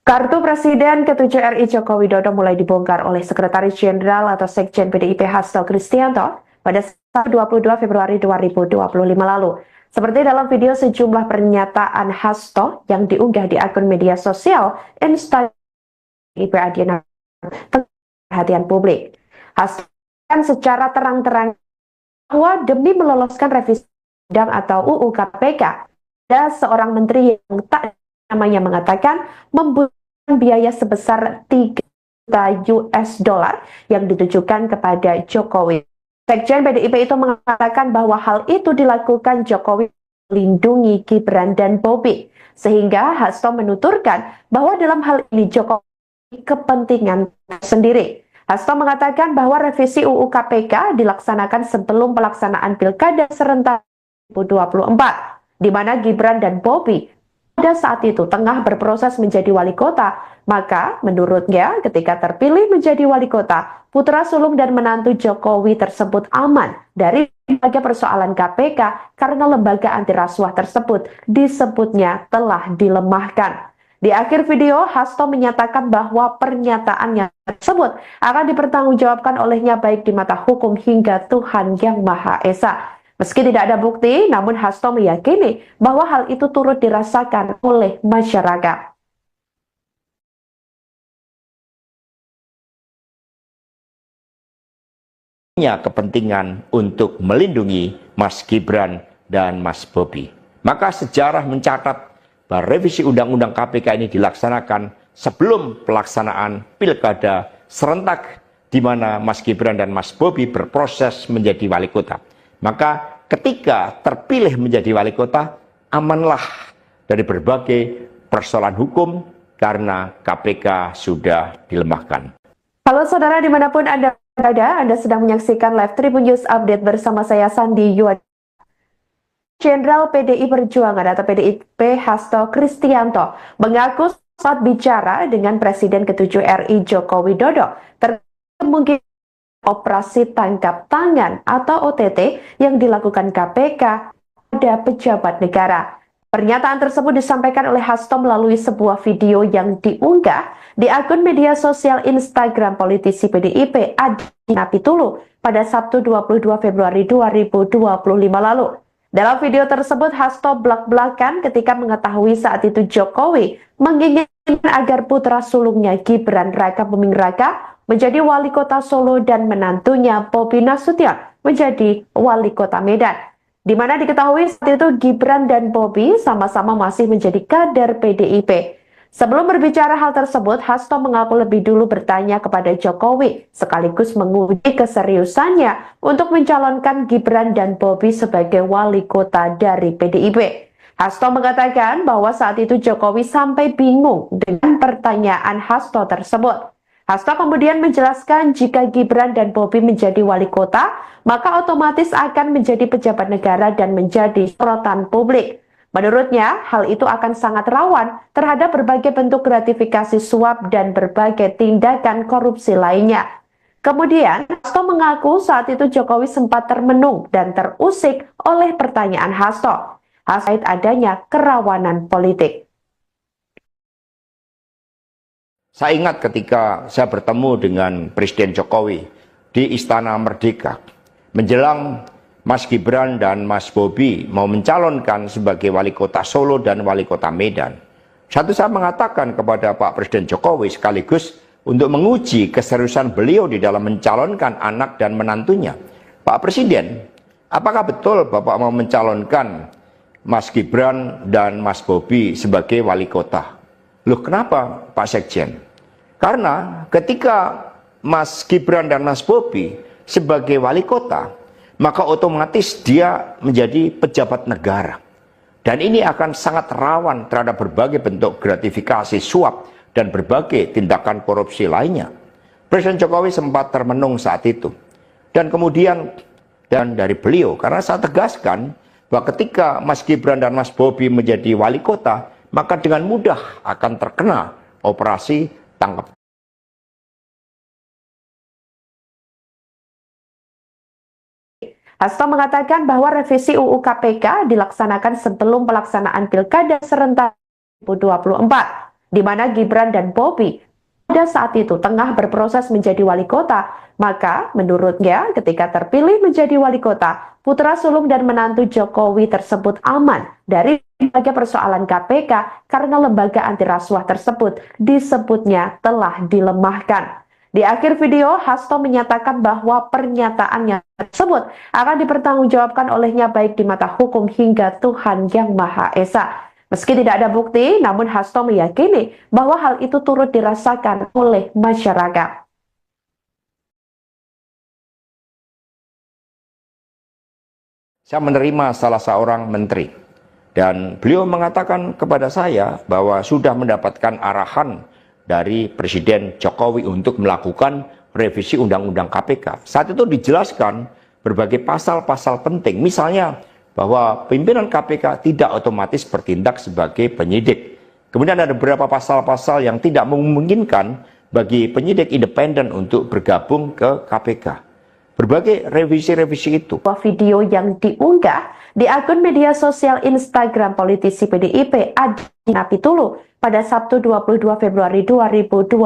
Kartu Presiden ke-7 RI Joko Widodo mulai dibongkar oleh Sekretaris Jenderal atau Sekjen PDIP Hasto Kristianto pada 22 Februari 2025 lalu. Seperti dalam video sejumlah pernyataan Hasto yang diunggah di akun media sosial Instagram PDIP Adiana perhatian publik. Hasto secara terang-terang bahwa demi meloloskan revisi undang atau UU KPK, ada seorang menteri yang tak namanya mengatakan membutuhkan biaya sebesar 3 juta US dollar yang ditujukan kepada Jokowi. Sekjen PDIP itu mengatakan bahwa hal itu dilakukan Jokowi melindungi Gibran dan Bobi, sehingga Hasto menuturkan bahwa dalam hal ini Jokowi kepentingan sendiri. Hasto mengatakan bahwa revisi UU KPK dilaksanakan sebelum pelaksanaan Pilkada serentak 2024, di mana Gibran dan Bobi pada saat itu tengah berproses menjadi wali kota. Maka menurutnya ketika terpilih menjadi wali kota, putra sulung dan menantu Jokowi tersebut aman dari berbagai persoalan KPK karena lembaga anti rasuah tersebut disebutnya telah dilemahkan. Di akhir video, Hasto menyatakan bahwa pernyataannya tersebut akan dipertanggungjawabkan olehnya baik di mata hukum hingga Tuhan Yang Maha Esa. Meski tidak ada bukti, namun Hasto meyakini bahwa hal itu turut dirasakan oleh masyarakat. Punya kepentingan untuk melindungi Mas Gibran dan Mas Bobi. Maka sejarah mencatat bahwa revisi Undang-Undang KPK ini dilaksanakan sebelum pelaksanaan Pilkada serentak di mana Mas Gibran dan Mas Bobi berproses menjadi wali kota. Maka ketika terpilih menjadi wali kota, amanlah dari berbagai persoalan hukum karena KPK sudah dilemahkan. Halo saudara dimanapun Anda berada, Anda sedang menyaksikan live Tribun News Update bersama saya Sandi Yuad. Jenderal PDI Perjuangan atau PDIP Hasto Kristianto mengaku saat bicara dengan Presiden ke-7 RI Joko Widodo terkait mungkin operasi tangkap tangan atau OTT yang dilakukan KPK pada pejabat negara. Pernyataan tersebut disampaikan oleh Hasto melalui sebuah video yang diunggah di akun media sosial Instagram politisi PDIP Adi Napitulu pada Sabtu 22 Februari 2025 lalu. Dalam video tersebut, Hasto belak-belakan ketika mengetahui saat itu Jokowi menginginkan agar putra sulungnya Gibran Raka Buming Raka menjadi wali kota Solo dan menantunya Bobi Nasution menjadi wali kota Medan. Di mana diketahui saat itu Gibran dan Bobi sama-sama masih menjadi kader PDIP. Sebelum berbicara hal tersebut, Hasto mengaku lebih dulu bertanya kepada Jokowi, sekaligus menguji keseriusannya untuk mencalonkan Gibran dan Bobi sebagai wali kota dari PDIP. Hasto mengatakan bahwa saat itu Jokowi sampai bingung dengan pertanyaan Hasto tersebut. Hasto kemudian menjelaskan jika Gibran dan Bobi menjadi wali kota, maka otomatis akan menjadi pejabat negara dan menjadi sorotan publik. Menurutnya, hal itu akan sangat rawan terhadap berbagai bentuk gratifikasi suap dan berbagai tindakan korupsi lainnya. Kemudian, Hasto mengaku saat itu Jokowi sempat termenung dan terusik oleh pertanyaan Hasto terkait adanya kerawanan politik. Saya ingat ketika saya bertemu dengan Presiden Jokowi di Istana Merdeka menjelang Mas Gibran dan Mas Bobi mau mencalonkan sebagai wali kota Solo dan wali kota Medan. Saya mengatakan kepada Pak Presiden Jokowi sekaligus untuk menguji keseriusan beliau di dalam mencalonkan anak dan menantunya. Pak Presiden, apakah betul Bapak mau mencalonkan Mas Gibran dan Mas Bobi sebagai wali kota? Loh, kenapa Pak Sekjen? Karena ketika Mas Gibran dan Mas Bobi sebagai wali kota, maka otomatis dia menjadi pejabat negara. Dan ini akan sangat rawan terhadap berbagai bentuk gratifikasi suap dan berbagai tindakan korupsi lainnya. Presiden Jokowi sempat termenung saat itu. Dan kemudian dari beliau, karena saya tegaskan bahwa ketika Mas Gibran dan Mas Bobi menjadi wali kota, maka dengan mudah akan terkena operasi tangkap. Hasto mengatakan bahwa revisi UU KPK dilaksanakan sebelum pelaksanaan Pilkada serentak 2024, di mana Gibran dan Bobi pada saat itu tengah berproses menjadi wali kota. Maka menurutnya ketika terpilih menjadi wali kota, putra sulung dan menantu Jokowi tersebut aman dari berbagai persoalan KPK karena lembaga anti rasuah tersebut disebutnya telah dilemahkan. Di akhir video, Hasto menyatakan bahwa pernyataannya tersebut akan dipertanggungjawabkan olehnya baik di mata hukum hingga Tuhan Yang Maha Esa. Meski tidak ada bukti, namun Hasto meyakini bahwa hal itu turut dirasakan oleh masyarakat. Saya menerima salah seorang menteri dan beliau mengatakan kepada saya bahwa sudah mendapatkan arahan dari Presiden Jokowi untuk melakukan revisi Undang-Undang KPK. Saat itu dijelaskan berbagai pasal-pasal penting, misalnya bahwa pimpinan KPK tidak otomatis bertindak sebagai penyidik. Kemudian ada beberapa pasal-pasal yang tidak memungkinkan bagi penyidik independen untuk bergabung ke KPK. Berbagai revisi-revisi itu. Video yang diunggah di akun media sosial Instagram politisi PDIP Adi Napitulu pada Sabtu 22 Februari 2025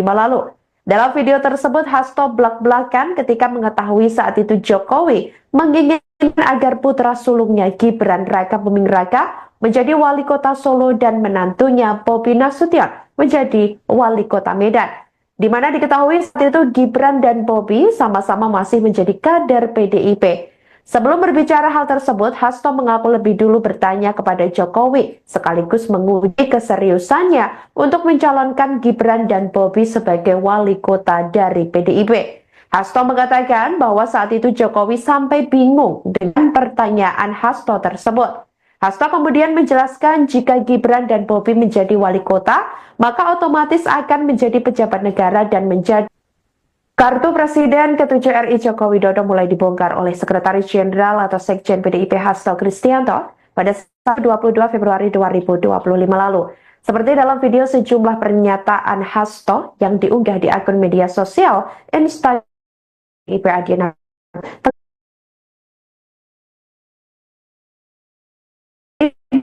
lalu. Dalam video tersebut, Hasto belak-belakan ketika mengetahui saat itu Jokowi menginginkan agar putra sulungnya Gibran Raka Buming Raka menjadi wali kota Solo dan menantunya Bobi Nasution menjadi wali kota Medan. Di mana diketahui saat itu Gibran dan Bobi sama-sama masih menjadi kader PDIP. Sebelum berbicara hal tersebut, Hasto mengaku lebih dulu bertanya kepada Jokowi, sekaligus menguji keseriusannya untuk mencalonkan Gibran dan Bobi sebagai wali kota dari PDIP. Hasto mengatakan bahwa saat itu Jokowi sampai bingung dengan pertanyaan Hasto tersebut. Hasto kemudian menjelaskan jika Gibran dan Bobi menjadi wali kota, maka otomatis akan menjadi pejabat negara dan menjadi. Kartu Presiden ke-7 RI Joko Widodo mulai dibongkar oleh Sekretaris Jenderal atau Sekjen PDIP Hasto Kristianto pada 22 Februari 2025 lalu. Seperti dalam video sejumlah pernyataan Hasto yang diunggah di akun media sosial Instagram PDIP Adiana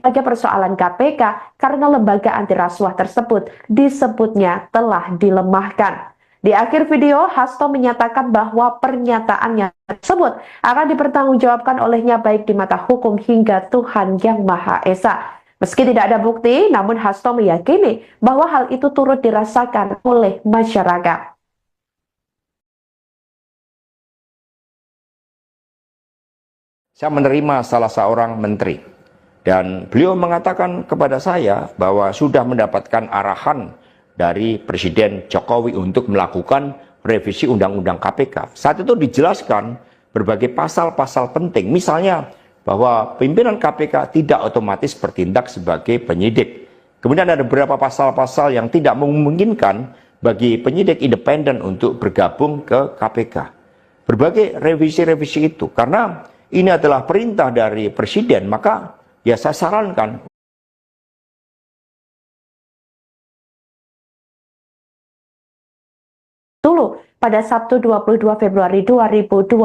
sebagai persoalan KPK karena lembaga anti rasuah tersebut disebutnya telah dilemahkan. Di akhir video, Hasto menyatakan bahwa pernyataannya tersebut akan dipertanggungjawabkan olehnya baik di mata hukum hingga Tuhan Yang Maha Esa. Meski tidak ada bukti, namun Hasto meyakini bahwa hal itu turut dirasakan oleh masyarakat. Saya menerima salah seorang menteri dan beliau mengatakan kepada saya bahwa sudah mendapatkan arahan dari Presiden Jokowi untuk melakukan revisi Undang-Undang KPK. Saat itu dijelaskan berbagai pasal-pasal penting, misalnya bahwa pimpinan KPK tidak otomatis bertindak sebagai penyidik. Kemudian ada beberapa pasal-pasal yang tidak memungkinkan bagi penyidik independen untuk bergabung ke KPK. Berbagai revisi-revisi itu, karena ini adalah perintah dari Presiden, maka ya saya sarankan. Dulu pada Sabtu 22 Februari 2025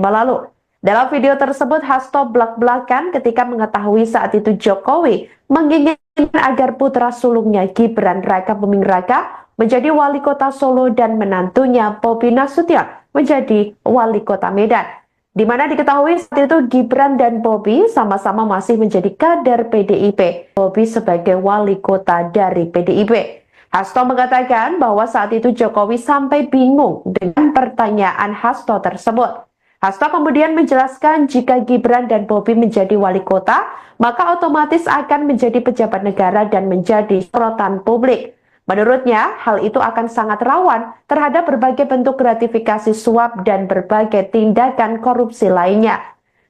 lalu. Dalam video tersebut, Hasto belak-belakan ketika mengetahui saat itu Jokowi menginginkan agar putra sulungnya Gibran Raka Buming Raka menjadi wali kota Solo dan menantunya Bobi Nasution menjadi wali kota Medan. Di mana diketahui saat itu Gibran dan Bobi sama-sama masih menjadi kader PDIP. Bobi sebagai wali kota dari PDIP. Hasto mengatakan bahwa saat itu Jokowi sampai bingung dengan pertanyaan Hasto tersebut. Hasto kemudian menjelaskan jika Gibran dan Bobi menjadi wali kota, maka otomatis akan menjadi pejabat negara dan menjadi sorotan publik. Menurutnya, hal itu akan sangat rawan terhadap berbagai bentuk gratifikasi suap dan berbagai tindakan korupsi lainnya.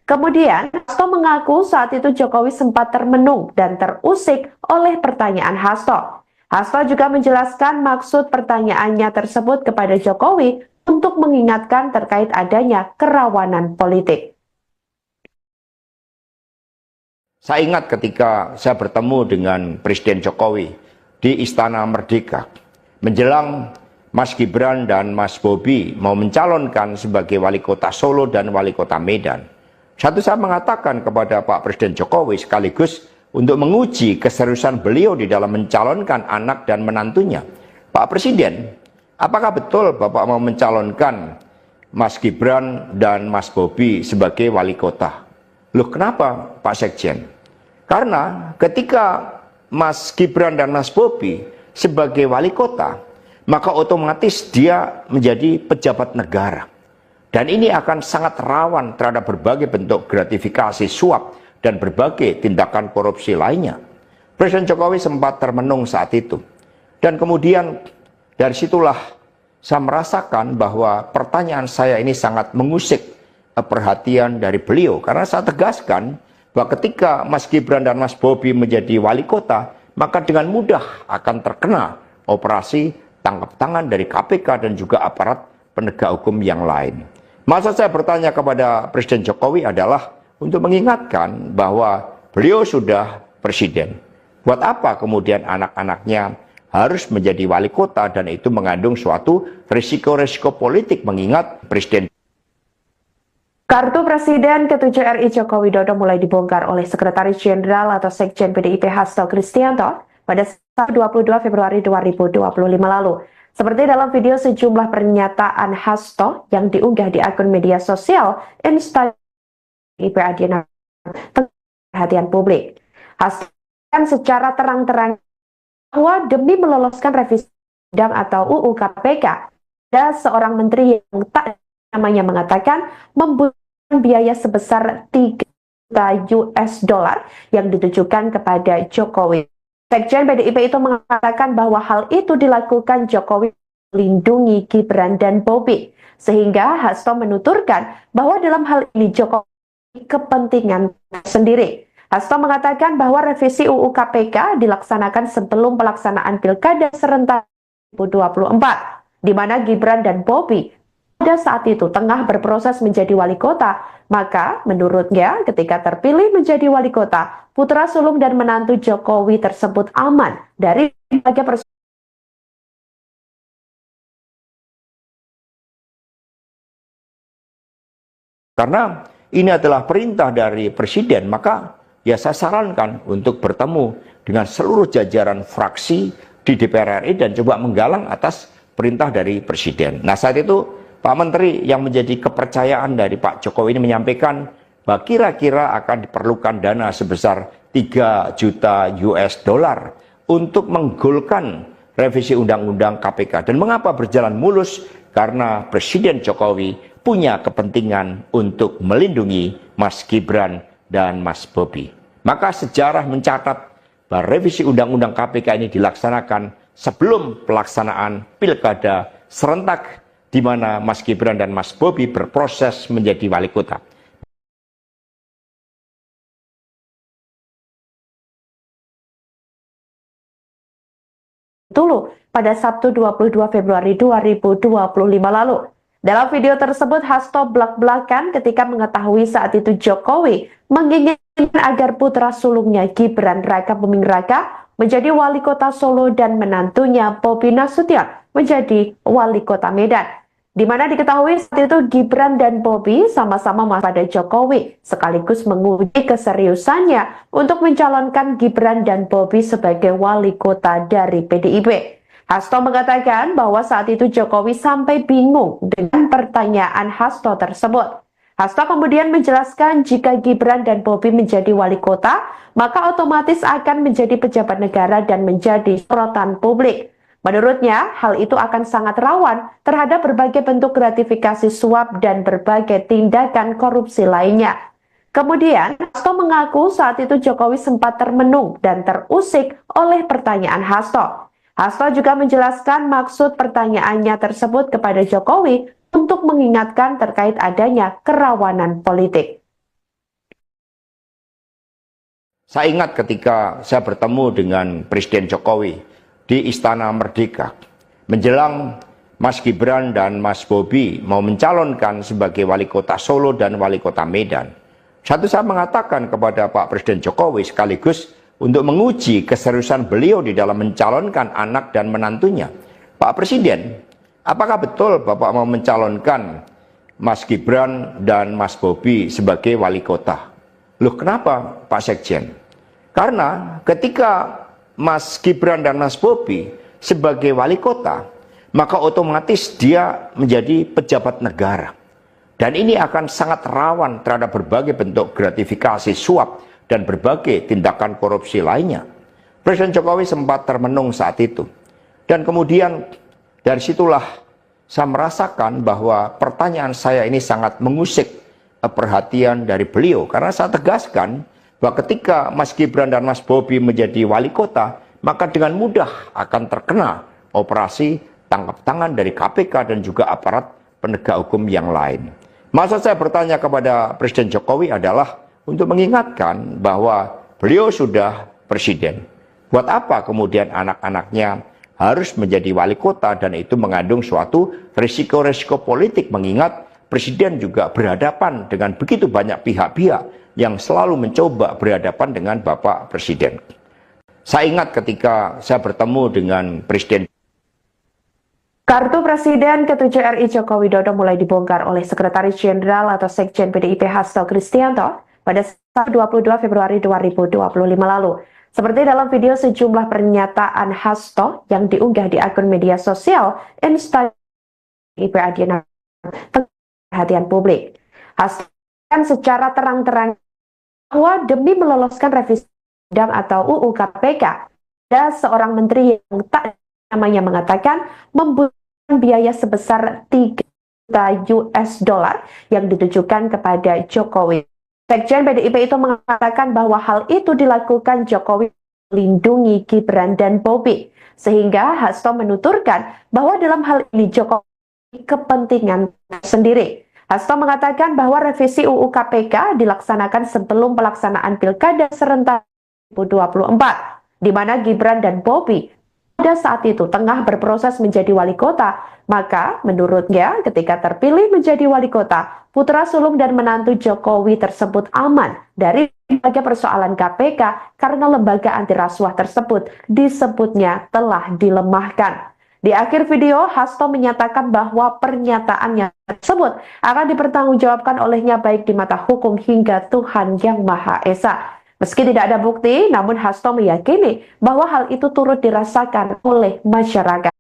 Kemudian, Hasto mengaku saat itu Jokowi sempat termenung dan terusik oleh pertanyaan Hasto. Hasto juga menjelaskan maksud pertanyaannya tersebut kepada Jokowi untuk mengingatkan terkait adanya kerawanan politik. Saya ingat ketika saya bertemu dengan Presiden Jokowi di Istana Merdeka, menjelang Mas Gibran dan Mas Bobi mau mencalonkan sebagai wali kota Solo dan wali kota Medan. Saya mengatakan kepada Pak Presiden Jokowi sekaligus untuk menguji keseriusan beliau di dalam mencalonkan anak dan menantunya. Pak Presiden, apakah betul Bapak mau mencalonkan Mas Gibran dan Mas Bobi sebagai wali kota? Loh, kenapa Pak Sekjen? Karena ketika Mas Gibran dan Mas Bobi sebagai wali kota, maka otomatis dia menjadi pejabat negara. Dan ini akan sangat rawan terhadap berbagai bentuk gratifikasi suap dan berbagai tindakan korupsi lainnya. Presiden Jokowi sempat termenung saat itu. Dan kemudian dari situlah saya merasakan bahwa pertanyaan saya ini sangat mengusik perhatian dari beliau. Karena saya tegaskan bahwa ketika Mas Gibran dan Mas Bobi menjadi wali kota, maka dengan mudah akan terkena operasi tangkap tangan dari KPK dan juga aparat penegak hukum yang lain. Maksud saya bertanya kepada Presiden Jokowi adalah untuk mengingatkan bahwa beliau sudah presiden. Buat apa kemudian anak-anaknya harus menjadi wali kota dan itu mengandung suatu risiko-risiko politik mengingat presiden. Kartu Presiden ke-7 RI Joko Widodo mulai dibongkar oleh Sekretaris Jenderal atau Sekjen PDIP Hasto Kristianto pada 22 Februari 2025 lalu. Seperti dalam video sejumlah pernyataan Hasto yang diunggah di akun media sosial Instagram PDIP Adiana perhatian publik. Hasto secara terang-terang bahwa demi meloloskan revisi undang atau UU KPK, ada seorang menteri yang tak namanya mengatakan membutuhkan biaya sebesar 3 juta US dollar yang ditujukan kepada Jokowi. Sekjen PDIP itu mengatakan bahwa hal itu dilakukan Jokowi melindungi Gibran dan Bobi, sehingga Hasto menuturkan bahwa dalam hal ini Jokowi kepentingan sendiri. Hasto mengatakan bahwa revisi UU KPK dilaksanakan sebelum pelaksanaan Pilkada serentak 2024, di mana Gibran dan Bobi pada saat itu tengah berproses menjadi wali kota. Maka menurutnya ketika terpilih menjadi wali kota, putra sulung dan menantu Jokowi tersebut aman dari berbagai persoalan. Karena ini adalah perintah dari presiden, maka ya saya sarankan untuk bertemu dengan seluruh jajaran fraksi di DPR RI dan coba menggalang atas perintah dari Presiden. Nah, saat itu Pak Menteri yang menjadi kepercayaan dari Pak Jokowi ini menyampaikan bahwa kira-kira akan diperlukan dana sebesar 3 juta US dollar untuk menggolkan revisi Undang-Undang KPK. Dan mengapa berjalan mulus? Karena Presiden Jokowi punya kepentingan untuk melindungi Mas Gibran dan Mas Bobi. Maka sejarah mencatat bahwa revisi Undang-Undang KPK ini dilaksanakan sebelum pelaksanaan pilkada serentak di mana Mas Gibran dan Mas Bobi berproses menjadi wali kota. Dulu pada Sabtu 22 Februari 2025 lalu. Dalam video tersebut, Hasto belak-belakan ketika mengetahui saat itu Jokowi menginginkan agar putra sulungnya Gibran Raka Buming Raka menjadi wali kota Solo dan menantunya Bobi Nasution menjadi wali kota Medan. Di mana diketahui saat itu Gibran dan Bobi sama-sama pada Jokowi, sekaligus menguji keseriusannya untuk mencalonkan Gibran dan Bobi sebagai wali kota dari PDIP. Hasto mengatakan bahwa saat itu Jokowi sampai bingung dengan pertanyaan Hasto tersebut. Hasto kemudian menjelaskan jika Gibran dan Bobi menjadi wali kota, maka otomatis akan menjadi pejabat negara dan menjadi sorotan publik. Menurutnya, hal itu akan sangat rawan terhadap berbagai bentuk gratifikasi suap dan berbagai tindakan korupsi lainnya. Kemudian, Hasto mengaku saat itu Jokowi sempat termenung dan terusik oleh pertanyaan Hasto. Hasto juga menjelaskan maksud pertanyaannya tersebut kepada Jokowi untuk mengingatkan terkait adanya kerawanan politik. Saya ingat ketika saya bertemu dengan Presiden Jokowi di Istana Merdeka menjelang Mas Gibran dan Mas Bobi mau mencalonkan sebagai wali kota Solo dan wali kota Medan. Satu, saya mengatakan kepada Pak Presiden Jokowi sekaligus untuk menguji keseriusan beliau di dalam mencalonkan anak dan menantunya. Pak Presiden, apakah betul Bapak mau mencalonkan Mas Gibran dan Mas Bobi sebagai wali kota? Loh, kenapa Pak Sekjen? Karena ketika Mas Gibran dan Mas Bobi sebagai wali kota, maka otomatis dia menjadi pejabat negara. Dan ini akan sangat rawan terhadap berbagai bentuk gratifikasi suap dan berbagai tindakan korupsi lainnya. Presiden Jokowi sempat termenung saat itu. Dan kemudian dari situlah saya merasakan bahwa pertanyaan saya ini sangat mengusik perhatian dari beliau. Karena saya tegaskan bahwa ketika Mas Gibran dan Mas Bobi menjadi wali kota, maka dengan mudah akan terkena operasi tangkap tangan dari KPK dan juga aparat penegak hukum yang lain. Maksud saya bertanya kepada Presiden Jokowi adalah untuk mengingatkan bahwa beliau sudah presiden. Buat apa kemudian anak-anaknya harus menjadi wali kota, dan itu mengandung suatu risiko-risiko politik, mengingat presiden juga berhadapan dengan begitu banyak pihak-pihak yang selalu mencoba berhadapan dengan Bapak Presiden. Saya ingat ketika saya bertemu dengan Presiden. Kartu Presiden ke-7 RI Joko Widodo mulai dibongkar oleh Sekretaris Jenderal atau Sekjen PDIP Hasto Kristianto pada 22 Februari 2025 lalu. Seperti dalam video sejumlah pernyataan Hasto yang diunggah di akun media sosial Instagram PDIP Adiana perhatian publik. Hasto kan secara terang-terang bahwa demi meloloskan revisi undang atau UU KPK, ada seorang menteri yang tak namanya mengatakan membutuhkan biaya sebesar 3 juta US dollar yang ditujukan kepada Jokowi. Sekjen PDIP itu mengatakan bahwa hal itu dilakukan Jokowi melindungi Gibran dan Bobi, sehingga Hasto menuturkan bahwa dalam hal ini Jokowi kepentingan sendiri. Hasto mengatakan bahwa revisi UU KPK dilaksanakan sebelum pelaksanaan Pilkada serentak 2024, di mana Gibran dan Bobi pada saat itu tengah berproses menjadi wali kota. Maka menurutnya ketika terpilih menjadi wali kota, putra sulung dan menantu Jokowi tersebut aman dari berbagai persoalan KPK karena lembaga anti rasuah tersebut disebutnya telah dilemahkan. Di akhir video, Hasto menyatakan bahwa pernyataannya tersebut akan dipertanggungjawabkan olehnya baik di mata hukum hingga Tuhan Yang Maha Esa. Meski tidak ada bukti, namun Hasto meyakini bahwa hal itu turut dirasakan oleh masyarakat.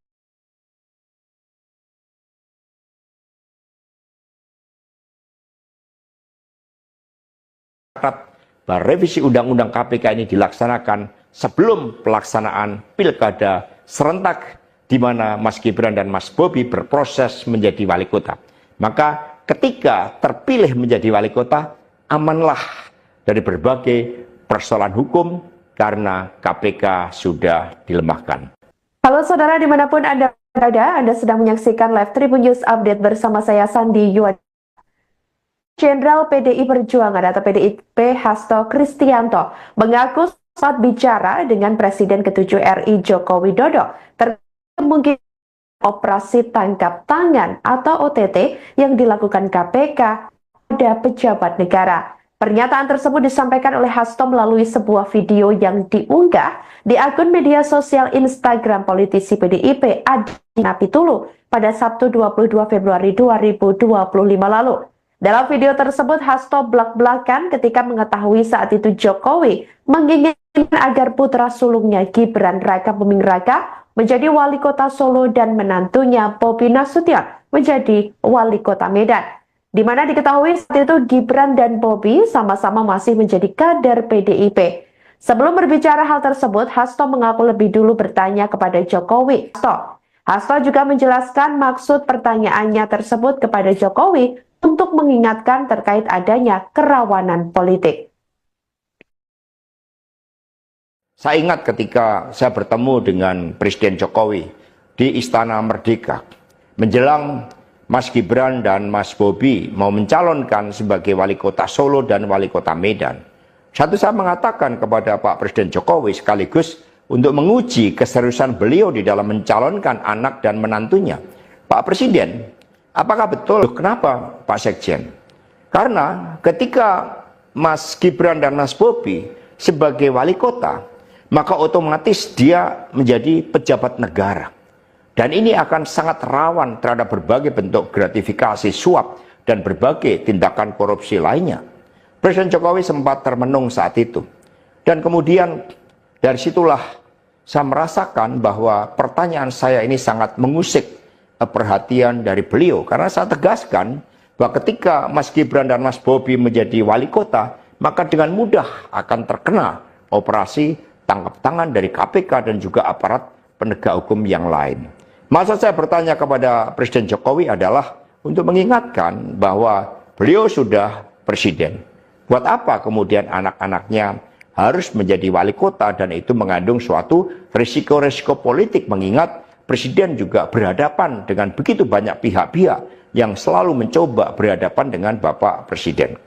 Bahwa revisi Undang-Undang KPK ini dilaksanakan sebelum pelaksanaan pilkada serentak di mana Mas Gibran dan Mas Bobi berproses menjadi wali kota. Maka ketika terpilih menjadi wali kota, amanlah dari berbagai persoalan hukum karena KPK sudah dilemahkan. Halo saudara dimanapun Anda berada, Anda sedang menyaksikan live Tribun News Update bersama saya Sandi Yuad. Jenderal PDI Perjuangan atau PDIP Hasto Kristianto mengaku saat bicara dengan Presiden ke-7 RI Joko Widodo terkait kemungkinan operasi tangkap tangan atau OTT yang dilakukan KPK pada pejabat negara. Pernyataan tersebut disampaikan oleh Hasto melalui sebuah video yang diunggah di akun media sosial Instagram politisi PDIP Adi Napitulu pada Sabtu 22 Februari 2025 lalu. Dalam video tersebut, Hasto belak-belakan ketika mengetahui saat itu Jokowi menginginkan agar putra sulungnya Gibran Raka Buming Raka menjadi wali kota Solo dan menantunya Bobi Nasution menjadi wali kota Medan. Di mana diketahui saat itu Gibran dan Bobi sama-sama masih menjadi kader PDIP. Sebelum berbicara hal tersebut, Hasto mengaku lebih dulu bertanya kepada Jokowi. Hasto juga menjelaskan maksud pertanyaannya tersebut kepada Jokowi untuk mengingatkan terkait adanya kerawanan politik. Saya ingat ketika saya bertemu dengan Presiden Jokowi di Istana Merdeka menjelang Mas Gibran dan Mas Bobi mau mencalonkan sebagai wali kota Solo dan wali kota Medan. Saya mengatakan kepada Pak Presiden Jokowi sekaligus untuk menguji keseriusan beliau di dalam mencalonkan anak dan menantunya. Pak Presiden, apakah betul? Kenapa Pak Sekjen? Karena ketika Mas Gibran dan Mas Bobi sebagai wali kota, maka otomatis dia menjadi pejabat negara. Dan ini akan sangat rawan terhadap berbagai bentuk gratifikasi, suap, dan berbagai tindakan korupsi lainnya. Presiden Jokowi sempat termenung saat itu. Dan kemudian dari situlah saya merasakan bahwa pertanyaan saya ini sangat mengusik perhatian dari beliau. Karena saya tegaskan bahwa ketika Mas Gibran dan Mas Bobi menjadi wali kota, maka dengan mudah akan terkena operasi tangkap tangan dari KPK dan juga aparat penegak hukum yang lain. Maksud saya bertanya kepada Presiden Jokowi adalah untuk mengingatkan bahwa beliau sudah presiden. Buat apa kemudian anak-anaknya harus menjadi wali kota dan itu mengandung suatu risiko-risiko politik mengingat presiden juga berhadapan dengan begitu banyak pihak-pihak yang selalu mencoba berhadapan dengan Bapak Presiden.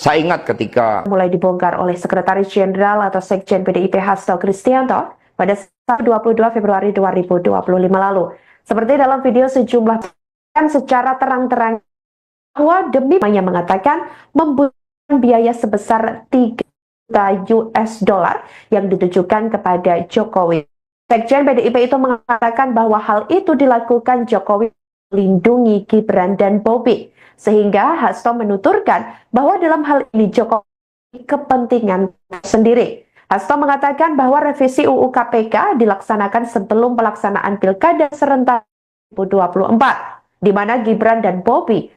Saya ingat ketika mulai dibongkar oleh Sekretaris Jenderal atau Sekjen PDIP Hasto Kristianto pada 22 Februari 2025 lalu. Seperti dalam video sejumlah secara terang-terang bahwa demi mengatakan membutuhkan biaya sebesar 3 juta US dollar yang ditujukan kepada Jokowi. Sekjen PDIP itu mengatakan bahwa hal itu dilakukan Jokowi melindungi Gibran dan Bobi. Sehingga Hasto menuturkan bahwa dalam hal ini Jokowi kepentingan sendiri. Hasto mengatakan bahwa revisi UU KPK dilaksanakan sebelum pelaksanaan pilkada serentak 2024, di mana Gibran dan Bobi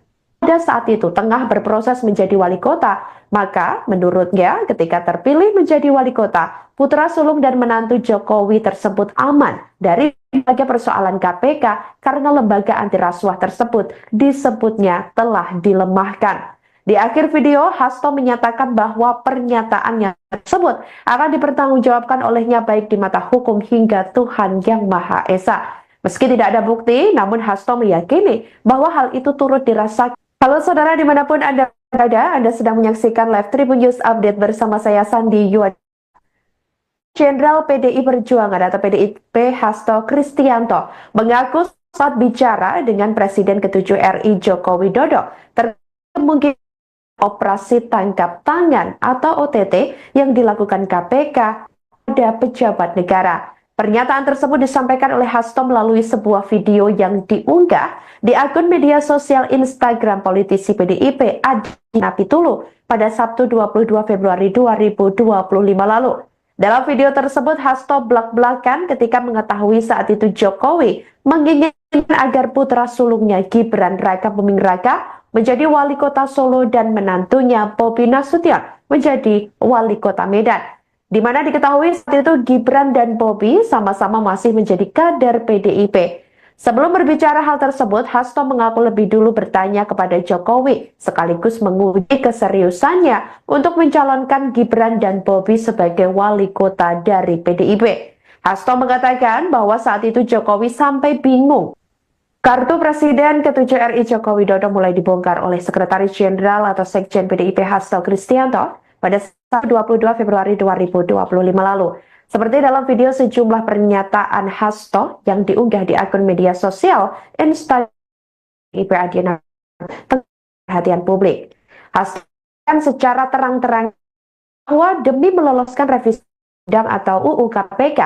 pada saat itu tengah berproses menjadi wali kota. Maka menurutnya ketika terpilih menjadi wali kota, putra sulung dan menantu Jokowi tersebut aman dari berbagai persoalan KPK karena lembaga anti rasuah tersebut disebutnya telah dilemahkan. Di akhir video, Hasto menyatakan bahwa pernyataannya tersebut akan dipertanggungjawabkan olehnya baik di mata hukum hingga Tuhan Yang Maha Esa. Meski tidak ada bukti, namun Hasto meyakini bahwa hal itu turut dirasakan. Halo saudara dimanapun Anda berada, Anda sedang menyaksikan live Tribun News Update bersama saya Sandi Yuad. Jenderal PDI Perjuangan atau PDIP Hasto Kristianto mengaku saat bicara dengan Presiden ke-7 RI Joko Widodo terkait kemungkinan operasi tangkap tangan atau OTT yang dilakukan KPK pada pejabat negara. Pernyataan tersebut disampaikan oleh Hasto melalui sebuah video yang diunggah di akun media sosial Instagram politisi PDIP Adi Napitulu pada Sabtu 22 Februari 2025 lalu. Dalam video tersebut, Hasto belak-belakan ketika mengetahui saat itu Jokowi menginginkan agar putra sulungnya Gibran Raka Buming Raka menjadi wali kota Solo dan menantunya Bobi Nasution menjadi wali kota Medan. Di mana diketahui saat itu Gibran dan Bobi sama-sama masih menjadi kader PDIP. Sebelum berbicara hal tersebut, Hasto mengaku lebih dulu bertanya kepada Jokowi, sekaligus menguji keseriusannya untuk mencalonkan Gibran dan Bobi sebagai wali kota dari PDIP. Hasto mengatakan bahwa saat itu Jokowi sampai bingung. Kartu Presiden ke-7 RI Joko Widodo mulai dibongkar oleh Sekretaris Jenderal atau Sekjen PDIP Hasto Kristianto pada 22 Februari 2025 lalu. Seperti dalam video sejumlah pernyataan Hasto yang diunggah di akun media sosial Instagram PDIP Adiana perhatian publik. Hasto kan secara terang-terang bahwa demi meloloskan revisi undang atau UU KPK,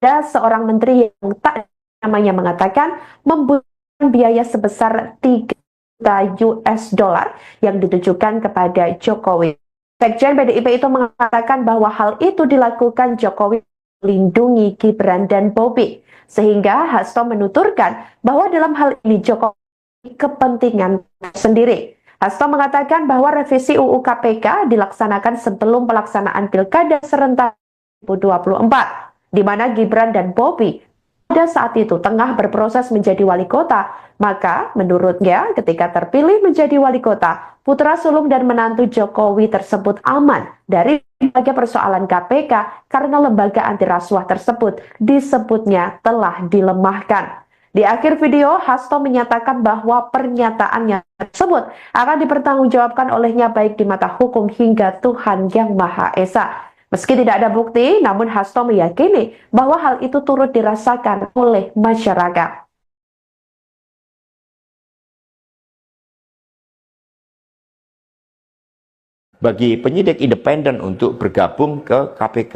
ada seorang menteri yang tak namanya mengatakan membutuhkan biaya sebesar 3 juta US dollar yang ditujukan kepada Jokowi. Sekjen PDIP itu mengatakan bahwa hal itu dilakukan Jokowi melindungi Gibran dan Bobi. Sehingga Hasto menuturkan bahwa dalam hal ini Jokowi kepentingan sendiri. Hasto mengatakan bahwa revisi UU KPK dilaksanakan sebelum pelaksanaan Pilkada serentak 2024, di mana Gibran dan Bobi pada saat itu tengah berproses menjadi wali kota. Maka menurutnya ketika terpilih menjadi wali kota, putra sulung dan menantu Jokowi tersebut aman dari berbagai persoalan KPK karena lembaga anti rasuah tersebut disebutnya telah dilemahkan. Di akhir video, Hasto menyatakan bahwa pernyataannya tersebut akan dipertanggungjawabkan olehnya baik di mata hukum hingga Tuhan Yang Maha Esa. Meski tidak ada bukti, namun Hasto meyakini bahwa hal itu turut dirasakan oleh masyarakat. Bagi penyidik independen untuk bergabung ke KPK.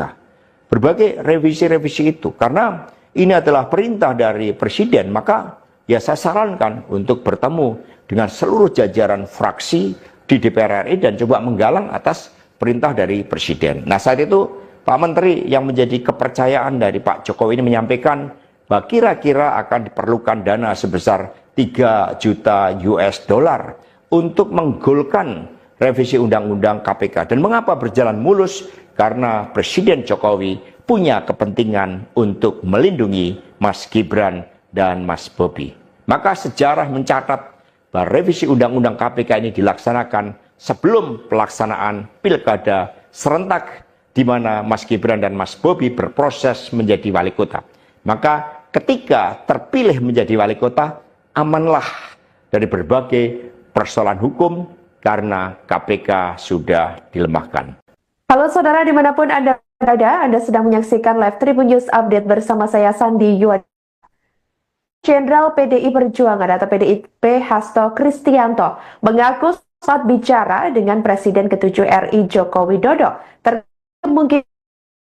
Berbagai revisi-revisi itu, karena ini adalah perintah dari Presiden, maka ya saya sarankan untuk bertemu dengan seluruh jajaran fraksi di DPR RI dan coba menggalang atas perintah dari Presiden. Nah saat itu Pak Menteri yang menjadi kepercayaan dari Pak Jokowi ini menyampaikan bahwa kira-kira akan diperlukan dana sebesar 3 juta US dollar untuk menggolkan revisi Undang-Undang KPK. Dan mengapa berjalan mulus? Karena Presiden Jokowi punya kepentingan untuk melindungi Mas Gibran dan Mas Bobi. Maka sejarah mencatat bahwa revisi Undang-Undang KPK ini dilaksanakan sebelum pelaksanaan Pilkada serentak di mana Mas Gibran dan Mas Bobi berproses menjadi wali kota. Maka ketika terpilih menjadi wali kota, amanlah dari berbagai persoalan hukum karena KPK sudah dilemahkan. Halo saudara dimanapun Anda berada, Anda sedang menyaksikan live Tribun News Update bersama saya Sandi Yuad. Jenderal PDI Perjuangan atau PDIP Hasto Kristianto mengaku saat bicara dengan Presiden ke-7 RI Joko Widodo terkait mungkin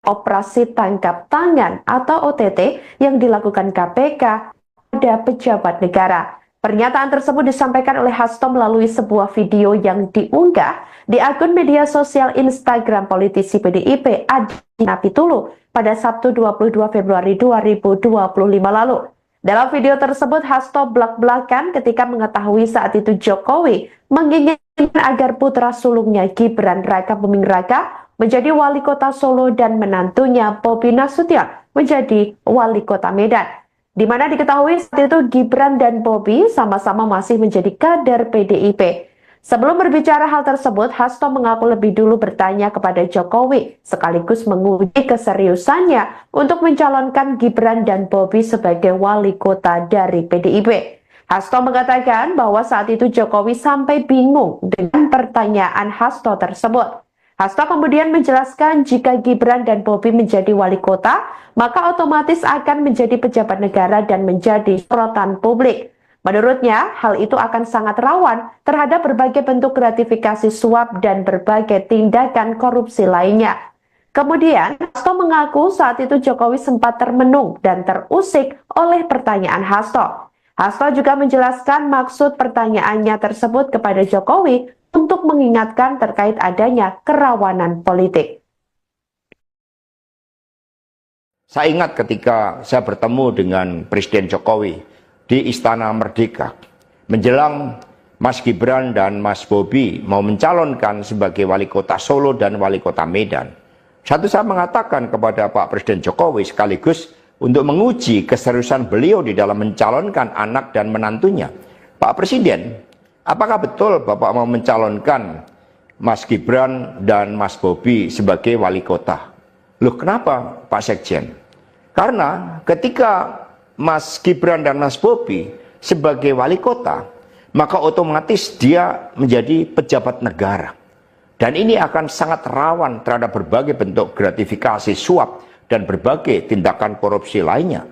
operasi tangkap tangan atau OTT yang dilakukan KPK pada pejabat negara. Pernyataan tersebut disampaikan oleh Hasto melalui sebuah video yang diunggah di akun media sosial Instagram politisi PDIP Adi Napitulu pada Sabtu 22 Februari 2025 lalu. Dalam video tersebut, Hasto belak-belakan ketika mengetahui saat itu Jokowi menginginkan agar putra sulungnya Gibran Raka Buming Raka menjadi wali kota Solo dan menantunya Bobi Nasution menjadi wali kota Medan. Di mana diketahui saat itu Gibran dan Bobi sama-sama masih menjadi kader PDIP. Sebelum berbicara hal tersebut, Hasto mengaku lebih dulu bertanya kepada Jokowi, sekaligus menguji keseriusannya untuk mencalonkan Gibran dan Bobi sebagai wali kota dari PDIP. Hasto mengatakan bahwa saat itu Jokowi sampai bingung dengan pertanyaan Hasto tersebut. Hasto kemudian menjelaskan jika Gibran dan Bobi menjadi wali kota, maka otomatis akan menjadi pejabat negara dan menjadi sorotan publik. Menurutnya, hal itu akan sangat rawan terhadap berbagai bentuk gratifikasi suap dan berbagai tindakan korupsi lainnya. Kemudian, Hasto mengaku saat itu Jokowi sempat termenung dan terusik oleh pertanyaan Hasto. Hasto juga menjelaskan maksud pertanyaannya tersebut kepada Jokowi untuk mengingatkan terkait adanya kerawanan politik. Saya ingat ketika saya bertemu dengan Presiden Jokowi di Istana Merdeka, menjelang Mas Gibran dan Mas Bobi mau mencalonkan sebagai wali kota Solo dan wali kota Medan. Satu saya mengatakan kepada Pak Presiden Jokowi sekaligus untuk menguji keseriusan beliau di dalam mencalonkan anak dan menantunya. Pak Presiden, apakah betul Bapak mau mencalonkan Mas Gibran dan Mas Bobi sebagai wali kota? Loh, kenapa Pak Sekjen? Karena ketika Mas Gibran dan Mas Bobi sebagai wali kota, maka otomatis dia menjadi pejabat negara. Dan ini akan sangat rawan terhadap berbagai bentuk gratifikasi, suap, dan berbagai tindakan korupsi lainnya.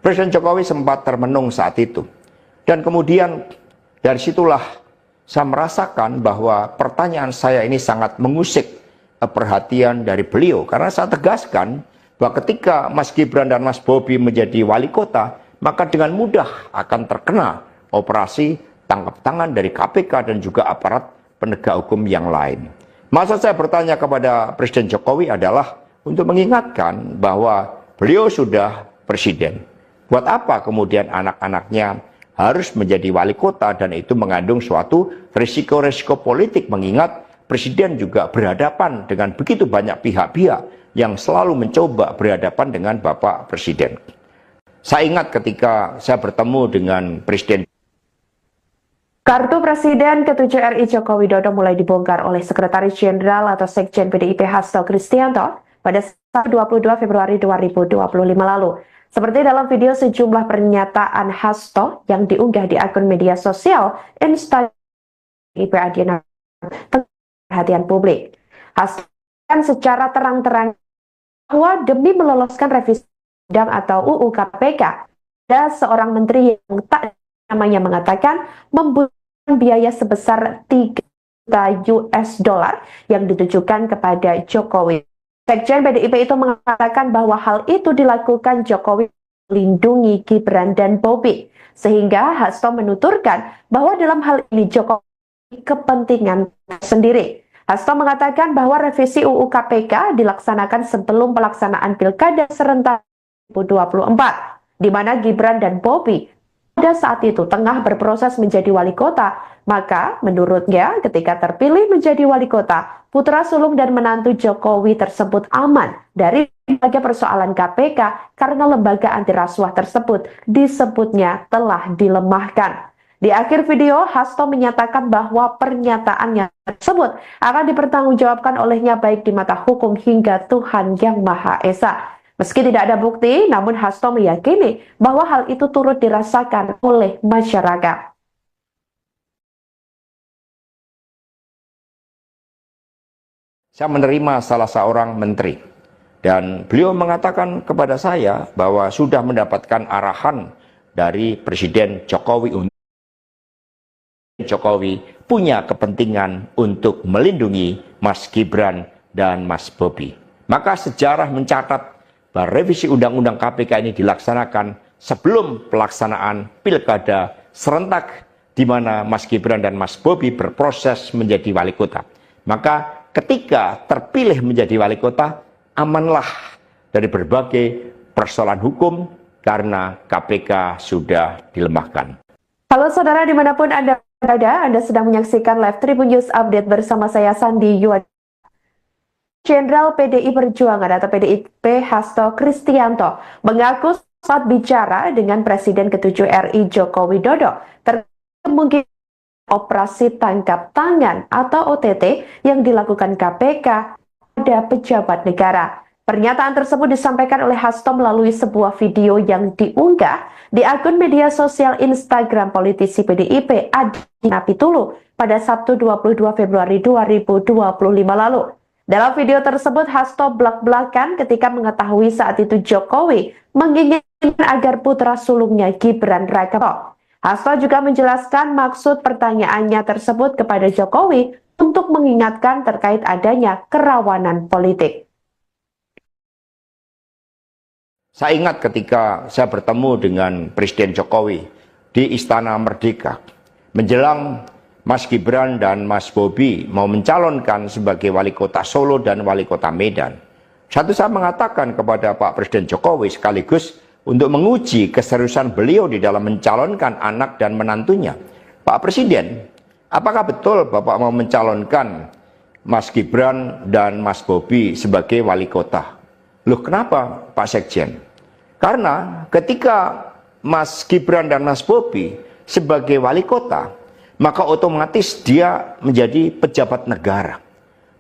Presiden Jokowi sempat termenung saat itu. Dan kemudian dari situlah saya merasakan bahwa pertanyaan saya ini sangat mengusik perhatian dari beliau. Karena saya tegaskan bahwa ketika Mas Gibran dan Mas Bobi menjadi wali kota, maka dengan mudah akan terkena operasi tangkap tangan dari KPK dan juga aparat penegak hukum yang lain. Maksud saya bertanya kepada Presiden Jokowi adalah untuk mengingatkan bahwa beliau sudah presiden. Buat apa kemudian anak-anaknya harus menjadi wali kota, dan itu mengandung suatu risiko-risiko politik, mengingat presiden juga berhadapan dengan begitu banyak pihak-pihak yang selalu mencoba berhadapan dengan Bapak Presiden. Saya ingat ketika saya bertemu dengan Presiden. Kartu Presiden ke-7 RI Joko Widodo mulai dibongkar oleh Sekretaris Jenderal atau Sekjen PDIP Hasto Kristianto pada 22 Februari 2025 lalu. Seperti dalam video sejumlah pernyataan Hasto yang diunggah di akun media sosial Instagram PDIP Adiana perhatian publik. Hasto secara terang-terang bahwa demi meloloskan revisi undang atau UU KPK, ada seorang menteri yang tak namanya mengatakan membutuhkan biaya sebesar 3 juta US dollar yang ditujukan kepada Jokowi. Sekjen PDIP itu mengatakan bahwa hal itu dilakukan Jokowi melindungi Gibran dan Bobi, sehingga Hasto menuturkan bahwa dalam hal ini Jokowi kepentingan sendiri. Hasto mengatakan bahwa revisi UU KPK dilaksanakan sebelum pelaksanaan Pilkada serentak 2024, di mana Gibran dan Bobi pada saat itu tengah berproses menjadi wali kota. Maka menurutnya ketika terpilih menjadi wali kota, putra sulung dan menantu Jokowi tersebut aman dari berbagai persoalan KPK karena lembaga anti rasuah tersebut disebutnya telah dilemahkan. Di akhir video, Hasto menyatakan bahwa pernyataannya tersebut akan dipertanggungjawabkan olehnya baik di mata hukum hingga Tuhan Yang Maha Esa. Meski tidak ada bukti, namun Hasto meyakini bahwa hal itu turut dirasakan oleh masyarakat. Saya menerima salah seorang menteri, dan beliau mengatakan kepada saya bahwa sudah mendapatkan arahan dari Presiden Jokowi. Jokowi punya kepentingan untuk melindungi Mas Gibran dan Mas Bobi. Maka sejarah mencatat bahwa revisi Undang-Undang KPK ini dilaksanakan sebelum pelaksanaan Pilkada serentak, di mana Mas Gibran dan Mas Bobi berproses menjadi wali kota. Maka ketika terpilih menjadi wali kota, amanlah dari berbagai persoalan hukum karena KPK sudah dilemahkan. Halo saudara, dimanapun Anda berada, Anda sedang menyaksikan Live Tribun News Update bersama saya Sandi Yuad. Jenderal PDI Perjuangan atau PDIP Hasto Kristianto mengaku saat bicara dengan Presiden ke-7 RI Joko Widodo terkait kemungkinan operasi tangkap tangan atau OTT yang dilakukan KPK pada pejabat negara. Pernyataan tersebut disampaikan oleh Hasto melalui sebuah video yang diunggah di akun media sosial Instagram politisi PDIP Adiana Pitulu pada Sabtu 22 Februari 2025 lalu. Dalam video tersebut, Hasto belak-belakan ketika mengetahui saat itu Jokowi menginginkan agar putra sulungnya Gibran Raka. Hasto juga menjelaskan maksud pertanyaannya tersebut kepada Jokowi untuk mengingatkan terkait adanya kerawanan politik. Saya ingat ketika saya bertemu dengan Presiden Jokowi di Istana Merdeka, menjelang Mas Gibran dan Mas Bobi mau mencalonkan sebagai wali kota Solo dan wali kota Medan. Saya mengatakan kepada Pak Presiden Jokowi sekaligus untuk menguji keseriusan beliau di dalam mencalonkan anak dan menantunya. Pak Presiden, apakah betul Bapak mau mencalonkan Mas Gibran dan Mas Bobi sebagai wali kota? Loh, kenapa Pak Sekjen? Karena ketika Mas Gibran dan Mas Bobi sebagai wali kota, maka otomatis dia menjadi pejabat negara.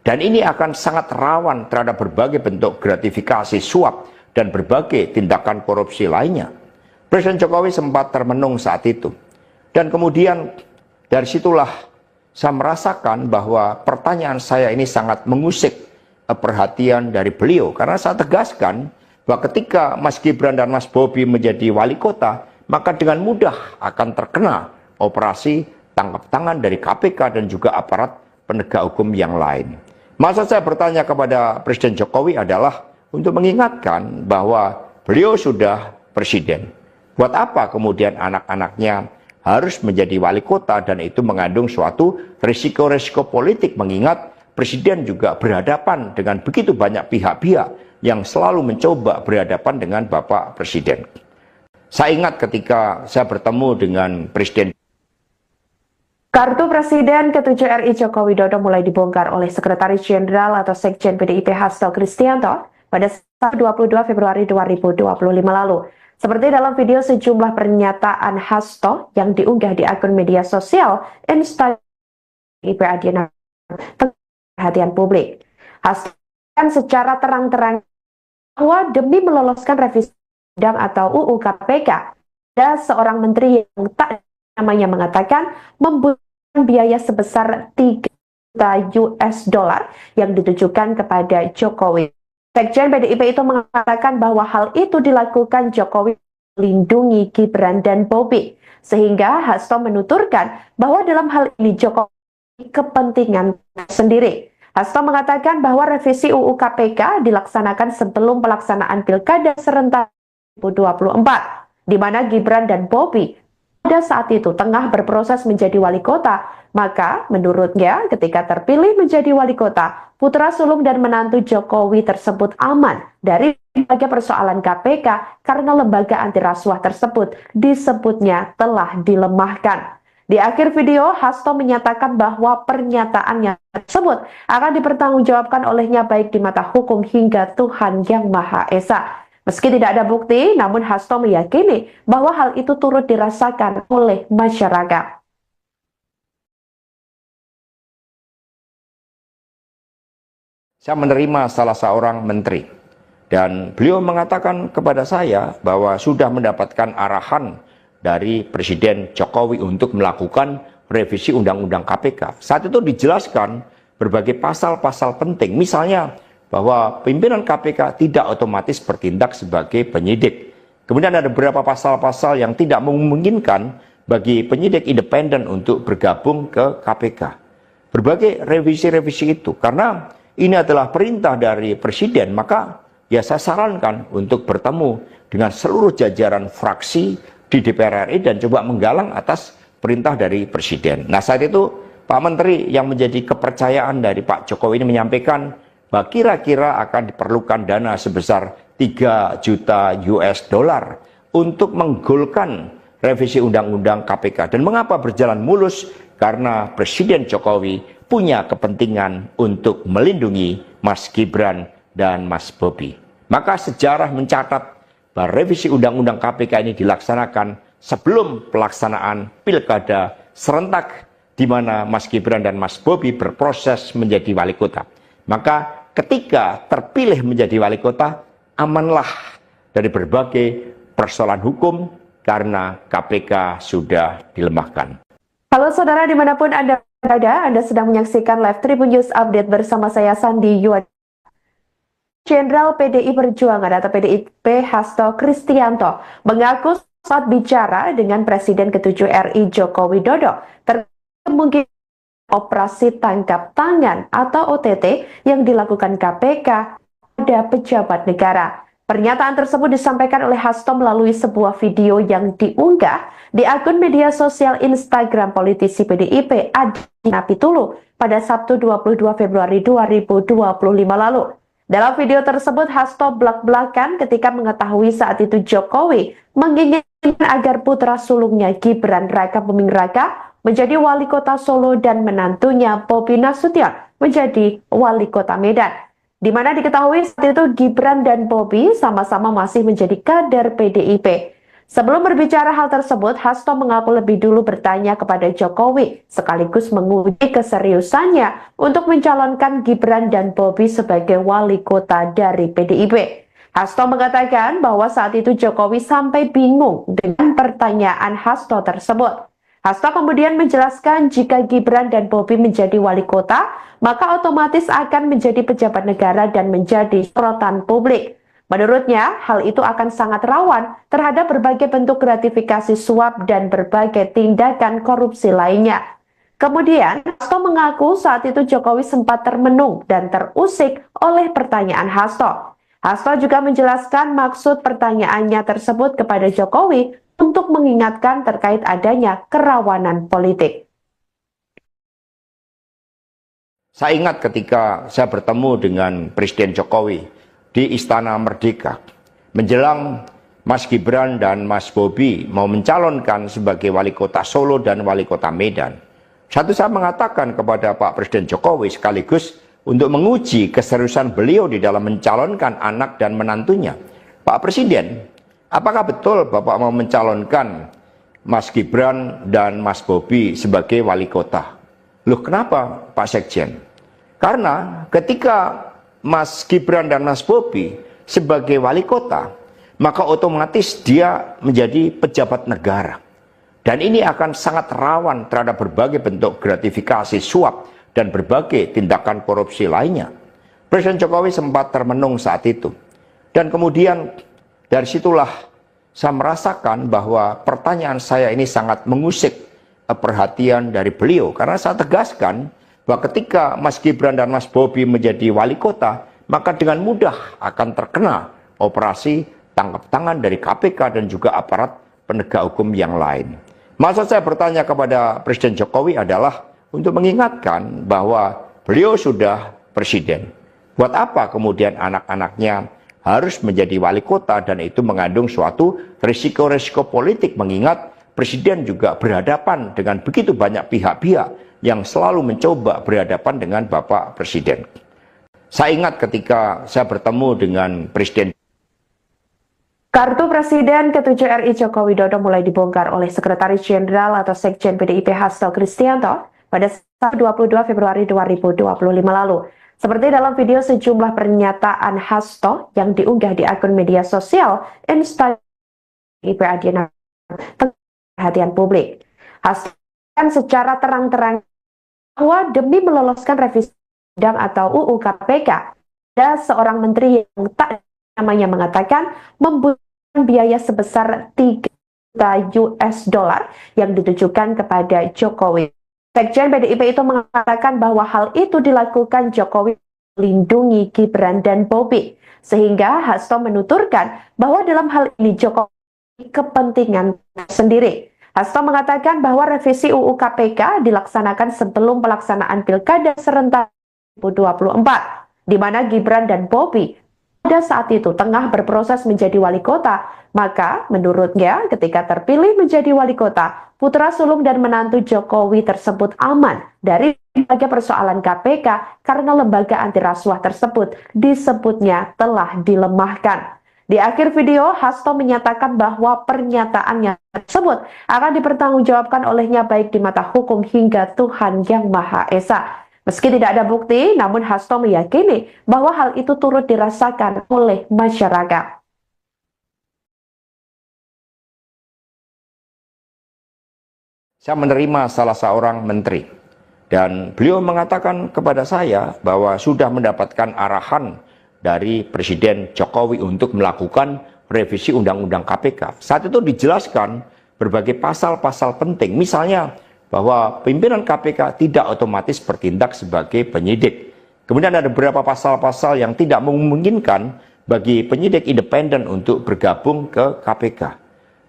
Dan ini akan sangat rawan terhadap berbagai bentuk gratifikasi, suap, dan berbagai tindakan korupsi lainnya. Presiden Jokowi sempat termenung saat itu. Dan kemudian dari situlah saya merasakan bahwa pertanyaan saya ini sangat mengusik perhatian dari beliau. Karena saya tegaskan bahwa ketika Mas Gibran dan Mas Bobi menjadi wali kota, maka dengan mudah akan terkena operasi tangkap tangan dari KPK dan juga aparat penegak hukum yang lain. Maksud saya bertanya kepada Presiden Jokowi adalah untuk mengingatkan bahwa beliau sudah presiden. Buat apa kemudian anak-anaknya harus menjadi wali kota, dan itu mengandung suatu risiko-risiko politik, mengingat presiden juga berhadapan dengan begitu banyak pihak-pihak yang selalu mencoba berhadapan dengan Bapak Presiden. Saya ingat ketika saya bertemu dengan Presiden. Kartu Presiden ke-7 RI Joko Widodo mulai dibongkar oleh Sekretaris Jenderal atau Sekjen PDIP Hasto Kristianto pada 22 Februari 2025 lalu. Seperti dalam video sejumlah pernyataan Hasto yang diunggah di akun media sosial Instagram PDIP Adiana perhatian publik. Hasto secara terang-terang bahwa demi meloloskan revisi undang atau UU KPK, ada seorang menteri yang tak namanya mengatakan membutuhkan biaya sebesar 3 juta US dollar yang ditujukan kepada Jokowi. Sekjen PDIP itu mengatakan bahwa hal itu dilakukan Jokowi melindungi Gibran dan Bobi, sehingga Hasto menuturkan bahwa dalam hal ini Jokowi kepentingan sendiri. Hasto mengatakan bahwa revisi UU KPK dilaksanakan sebelum pelaksanaan Pilkada serentak 2024, di mana Gibran dan Bobi pada saat itu tengah berproses menjadi wali kota. Maka menurutnya ketika terpilih menjadi wali kota, putra sulung dan menantu Jokowi tersebut aman dari berbagai persoalan KPK karena lembaga anti rasuah tersebut disebutnya telah dilemahkan. Di akhir video, Hasto menyatakan bahwa pernyataannya tersebut akan dipertanggungjawabkan olehnya baik di mata hukum hingga Tuhan Yang Maha Esa. Meski tidak ada bukti, namun Hasto meyakini bahwa hal itu turut dirasakan oleh masyarakat. Saya menerima salah seorang menteri, dan beliau mengatakan kepada saya bahwa sudah mendapatkan arahan dari Presiden Jokowi untuk melakukan revisi Undang-Undang KPK. Saat itu dijelaskan berbagai pasal-pasal penting, misalnya bahwa pimpinan KPK tidak otomatis bertindak sebagai penyidik. Kemudian ada beberapa pasal-pasal yang tidak memungkinkan bagi penyidik independen untuk bergabung ke KPK. Berbagai revisi-revisi itu, karena ini adalah perintah dari Presiden, maka ya saya sarankan untuk bertemu dengan seluruh jajaran fraksi di DPR RI dan coba menggalang atas perintah dari Presiden. Nah, saat itu Pak Menteri yang menjadi kepercayaan dari Pak Jokowi ini menyampaikan bahwa kira-kira akan diperlukan dana sebesar 3 juta US dollar untuk menggolkan revisi Undang-Undang KPK. Dan mengapa berjalan mulus? Karena Presiden Jokowi punya kepentingan untuk melindungi Mas Gibran dan Mas Bobi. Maka sejarah mencatat bahwa revisi Undang-Undang KPK ini dilaksanakan sebelum pelaksanaan Pilkada serentak di mana Mas Gibran dan Mas Bobi berproses menjadi wali kota. Maka ketika terpilih menjadi wali kota, amanlah dari berbagai persoalan hukum karena KPK sudah dilemahkan. Halo saudara dimanapun Anda berada, Anda sedang menyaksikan live Tribun News Update bersama saya Sandi Yuad. Jenderal PDI Perjuangan atau PDIP Hasto Kristianto mengaku saat bicara dengan Presiden ke-7 RI Joko Widodo terkemungkinan operasi tangkap tangan atau OTT yang dilakukan KPK pada pejabat negara. Pernyataan tersebut disampaikan oleh Hasto melalui sebuah video yang diunggah di akun media sosial Instagram politisi PDIP Adi Napitulu pada Sabtu 22 Februari 2025 lalu. Dalam video tersebut, Hasto belak-belakan ketika mengetahui saat itu Jokowi menginginkan agar putra sulungnya Gibran Raka Buming Raka menjadi wali kota Solo dan menantunya Bobi Nasution menjadi wali kota Medan. Di mana diketahui saat itu Gibran dan Bobi sama-sama masih menjadi kader PDIP. Sebelum berbicara hal tersebut, Hasto mengaku lebih dulu bertanya kepada Jokowi, sekaligus menguji keseriusannya untuk mencalonkan Gibran dan Bobi sebagai wali kota dari PDIP. Hasto mengatakan bahwa saat itu Jokowi sampai bingung dengan pertanyaan Hasto tersebut. Hasto kemudian menjelaskan jika Gibran dan Bobi menjadi wali kota, maka otomatis akan menjadi pejabat negara dan menjadi sorotan publik. Menurutnya, hal itu akan sangat rawan terhadap berbagai bentuk gratifikasi suap dan berbagai tindakan korupsi lainnya. Kemudian, Hasto mengaku saat itu Jokowi sempat termenung dan terusik oleh pertanyaan Hasto. Hasto juga menjelaskan maksud pertanyaannya tersebut kepada Jokowi untuk mengingatkan terkait adanya kerawanan politik. Saya ingat ketika saya bertemu dengan Presiden Jokowi di Istana Merdeka menjelang Mas Gibran dan Mas Bobi mau mencalonkan sebagai wali kota Solo dan wali kota Medan. Satu, saya mengatakan kepada Pak Presiden Jokowi sekaligus untuk menguji keseriusan beliau di dalam mencalonkan anak dan menantunya. Pak Presiden, apakah betul Bapak mau mencalonkan Mas Gibran dan Mas Bobi sebagai wali kota? Loh, kenapa Pak Sekjen? Karena ketika Mas Gibran dan Mas Bobi sebagai wali kota, maka otomatis dia menjadi pejabat negara. Dan ini akan sangat rawan terhadap berbagai bentuk gratifikasi suap dan berbagai tindakan korupsi lainnya. Presiden Jokowi sempat termenung saat itu. Dan kemudian dari situlah saya merasakan bahwa pertanyaan saya ini sangat mengusik perhatian dari beliau. Karena saya tegaskan bahwa ketika Mas Gibran dan Mas Bobi menjadi wali kota, maka dengan mudah akan terkena operasi tangkap tangan dari KPK dan juga aparat penegak hukum yang lain. Maksud saya bertanya kepada Presiden Jokowi adalah untuk mengingatkan bahwa beliau sudah presiden. Buat apa kemudian anak-anaknya harus menjadi wali kota, dan itu mengandung suatu risiko-risiko politik, mengingat presiden juga berhadapan dengan begitu banyak pihak-pihak yang selalu mencoba berhadapan dengan Bapak Presiden. Saya ingat ketika saya bertemu dengan Presiden. Kartu Presiden ke-7 RI Joko Widodo mulai dibongkar oleh Sekretaris Jenderal atau Sekjen PDIP Hasto Kristianto pada 22 Februari 2025 lalu. Seperti dalam video sejumlah pernyataan Hasto yang diunggah di akun media sosial Instagram PDIP Adiana perhatian publik. Hasto secara terang-terang bahwa demi meloloskan revisi undang atau UU KPK, ada seorang menteri yang tak namanya mengatakan membutuhkan biaya sebesar 3 juta US dollar yang ditujukan kepada Jokowi. Sekjen PDIP itu mengatakan bahwa hal itu dilakukan Jokowi melindungi Gibran dan Bobi, sehingga Hasto menuturkan bahwa dalam hal ini Jokowi kepentingan sendiri. Hasto mengatakan bahwa revisi UU KPK dilaksanakan sebelum pelaksanaan Pilkada serentak 2024, di mana Gibran dan Bobi pada saat itu tengah berproses menjadi wali kota. Maka menurutnya ketika terpilih menjadi wali kota, putra sulung dan menantu Jokowi tersebut aman dari berbagai persoalan KPK karena lembaga anti rasuah tersebut disebutnya telah dilemahkan. Di akhir video, Hasto menyatakan bahwa pernyataannya tersebut akan dipertanggungjawabkan olehnya baik di mata hukum hingga Tuhan Yang Maha Esa. Meski tidak ada bukti, namun Hasto meyakini bahwa hal itu turut dirasakan oleh masyarakat. Saya menerima salah seorang menteri, dan beliau mengatakan kepada saya bahwa sudah mendapatkan arahan dari Presiden Jokowi untuk melakukan revisi Undang-Undang KPK. Saat itu dijelaskan berbagai pasal-pasal penting, misalnya bahwa pimpinan KPK tidak otomatis bertindak sebagai penyidik. Kemudian ada beberapa pasal-pasal yang tidak memungkinkan bagi penyidik independen untuk bergabung ke KPK.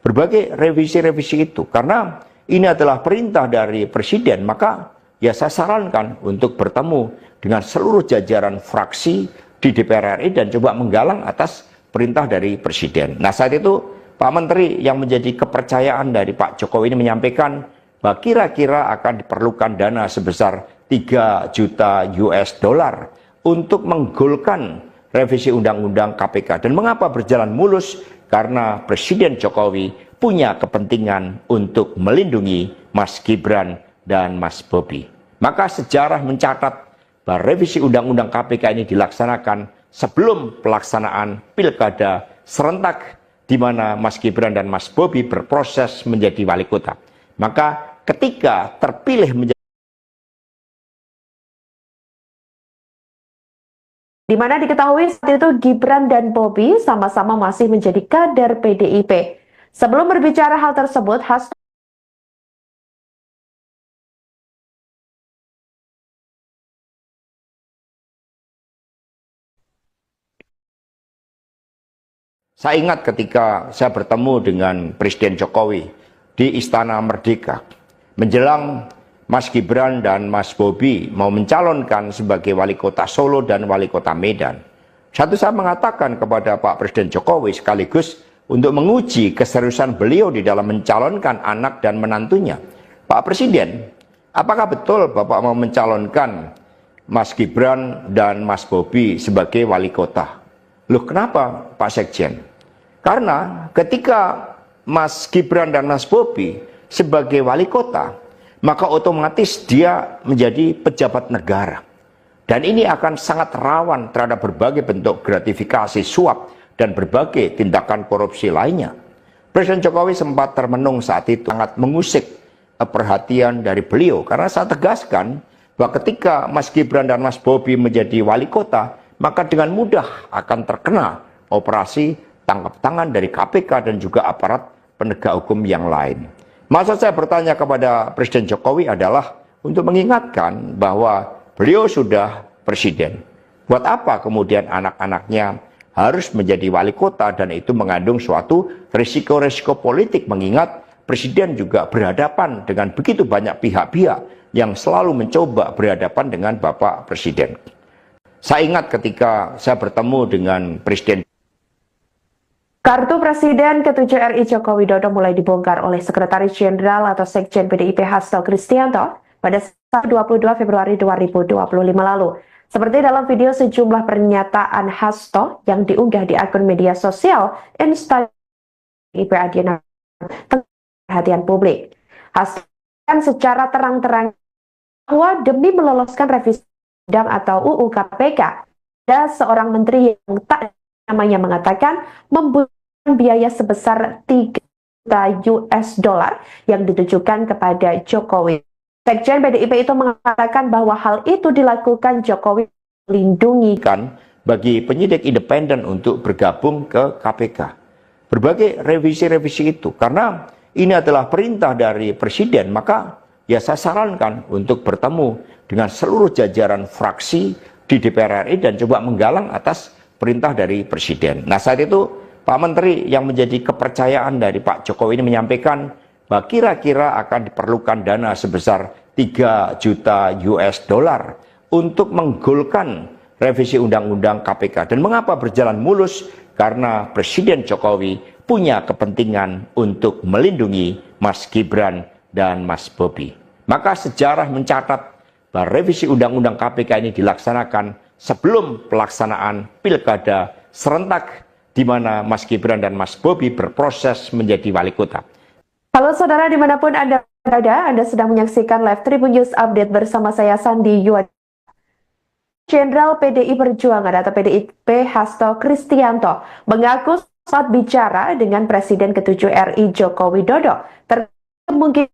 Berbagai revisi-revisi itu, karena ini adalah perintah dari Presiden, maka ya saya sarankan untuk bertemu dengan seluruh jajaran fraksi di DPR RI dan coba menggalang atas perintah dari Presiden. Nah, saat itu Pak Menteri yang menjadi kepercayaan dari Pak Jokowi ini menyampaikan bahwa kira-kira akan diperlukan dana sebesar 3 juta US dollar untuk menggolkan revisi Undang-Undang KPK. Dan mengapa berjalan mulus? Karena Presiden Jokowi punya kepentingan untuk melindungi Mas Gibran dan Mas Bobi. Maka sejarah mencatat bahwa revisi Undang-Undang KPK ini dilaksanakan sebelum pelaksanaan Pilkada serentak di mana Mas Gibran dan Mas Bobi berproses menjadi wali kota. Maka ketika terpilih menjadi di mana diketahui saat itu Gibran dan Bobi sama-sama masih menjadi kader PDIP. Sebelum berbicara hal tersebut, Hasto saya ingat ketika saya bertemu dengan Presiden Jokowi di Istana Merdeka menjelang Mas Gibran dan Mas Bobi mau mencalonkan sebagai wali kota Solo dan wali kota Medan. Satu, saya mengatakan kepada Pak Presiden Jokowi sekaligus untuk menguji keseriusan beliau di dalam mencalonkan anak dan menantunya. Pak Presiden, apakah betul Bapak mau mencalonkan Mas Gibran dan Mas Bobi sebagai wali kota? Loh, kenapa Pak Sekjen? Karena ketika Mas Gibran dan Mas Bobi sebagai wali kota, maka otomatis dia menjadi pejabat negara. Dan ini akan sangat rawan terhadap berbagai bentuk gratifikasi, suap, dan berbagai tindakan korupsi lainnya. Presiden Jokowi sempat termenung saat itu, sangat mengusik perhatian dari beliau. Karena saya tegaskan bahwa ketika Mas Gibran dan Mas Bobi menjadi wali kota, maka dengan mudah akan terkena operasi tangkap tangan dari KPK dan juga aparat penegak hukum yang lain. Maksud saya bertanya kepada Presiden Jokowi adalah untuk mengingatkan bahwa beliau sudah presiden. Buat apa kemudian anak-anaknya harus menjadi wali kota, dan itu mengandung suatu risiko-risiko politik, mengingat presiden juga berhadapan dengan begitu banyak pihak-pihak yang selalu mencoba berhadapan dengan Bapak Presiden. Saya ingat ketika saya bertemu dengan Presiden. Kartu Presiden ke-7 RI Joko Widodo mulai dibongkar oleh Sekretaris Jenderal atau Sekjen PDIP Hasto Kristianto pada 22 Februari 2025 lalu. Seperti dalam video sejumlah pernyataan Hasto yang diunggah di akun media sosial Instagram PDIP Adiana perhatian publik. Hasto secara terang-terang bahwa demi meloloskan revisi undang atau UU KPK, ada seorang menteri yang tak namanya mengatakan membutuhkan biaya sebesar 3 juta US dollar yang ditujukan kepada Jokowi. Sekjen PDIP itu mengatakan bahwa hal itu dilakukan Jokowi melindungi bagi penyidik independen untuk bergabung ke KPK. Berbagai revisi-revisi itu, karena ini adalah perintah dari Presiden, maka ya saya sarankan untuk bertemu dengan seluruh jajaran fraksi di DPR RI dan coba menggalang atas perintah dari Presiden. Nah, saat itu Pak Menteri yang menjadi kepercayaan dari Pak Jokowi ini menyampaikan bahwa kira-kira akan diperlukan dana sebesar 3 juta US dollar untuk menggolkan revisi Undang-Undang KPK. Dan mengapa berjalan mulus? Karena Presiden Jokowi punya kepentingan untuk melindungi Mas Gibran dan Mas Bobi. Maka sejarah mencatat bahwa revisi Undang-Undang KPK ini dilaksanakan sebelum pelaksanaan Pilkada serentak di mana Mas Gibran dan Mas Bobi berproses menjadi wali kota. Halo saudara dimanapun Anda berada, Anda sedang menyaksikan live Tribun News Update bersama saya Sandi Yuad. Jenderal PDI Perjuangan atau PDIP Hasto Kristianto mengaku saat bicara dengan Presiden ke-7 RI Joko Widodo terkait mungkin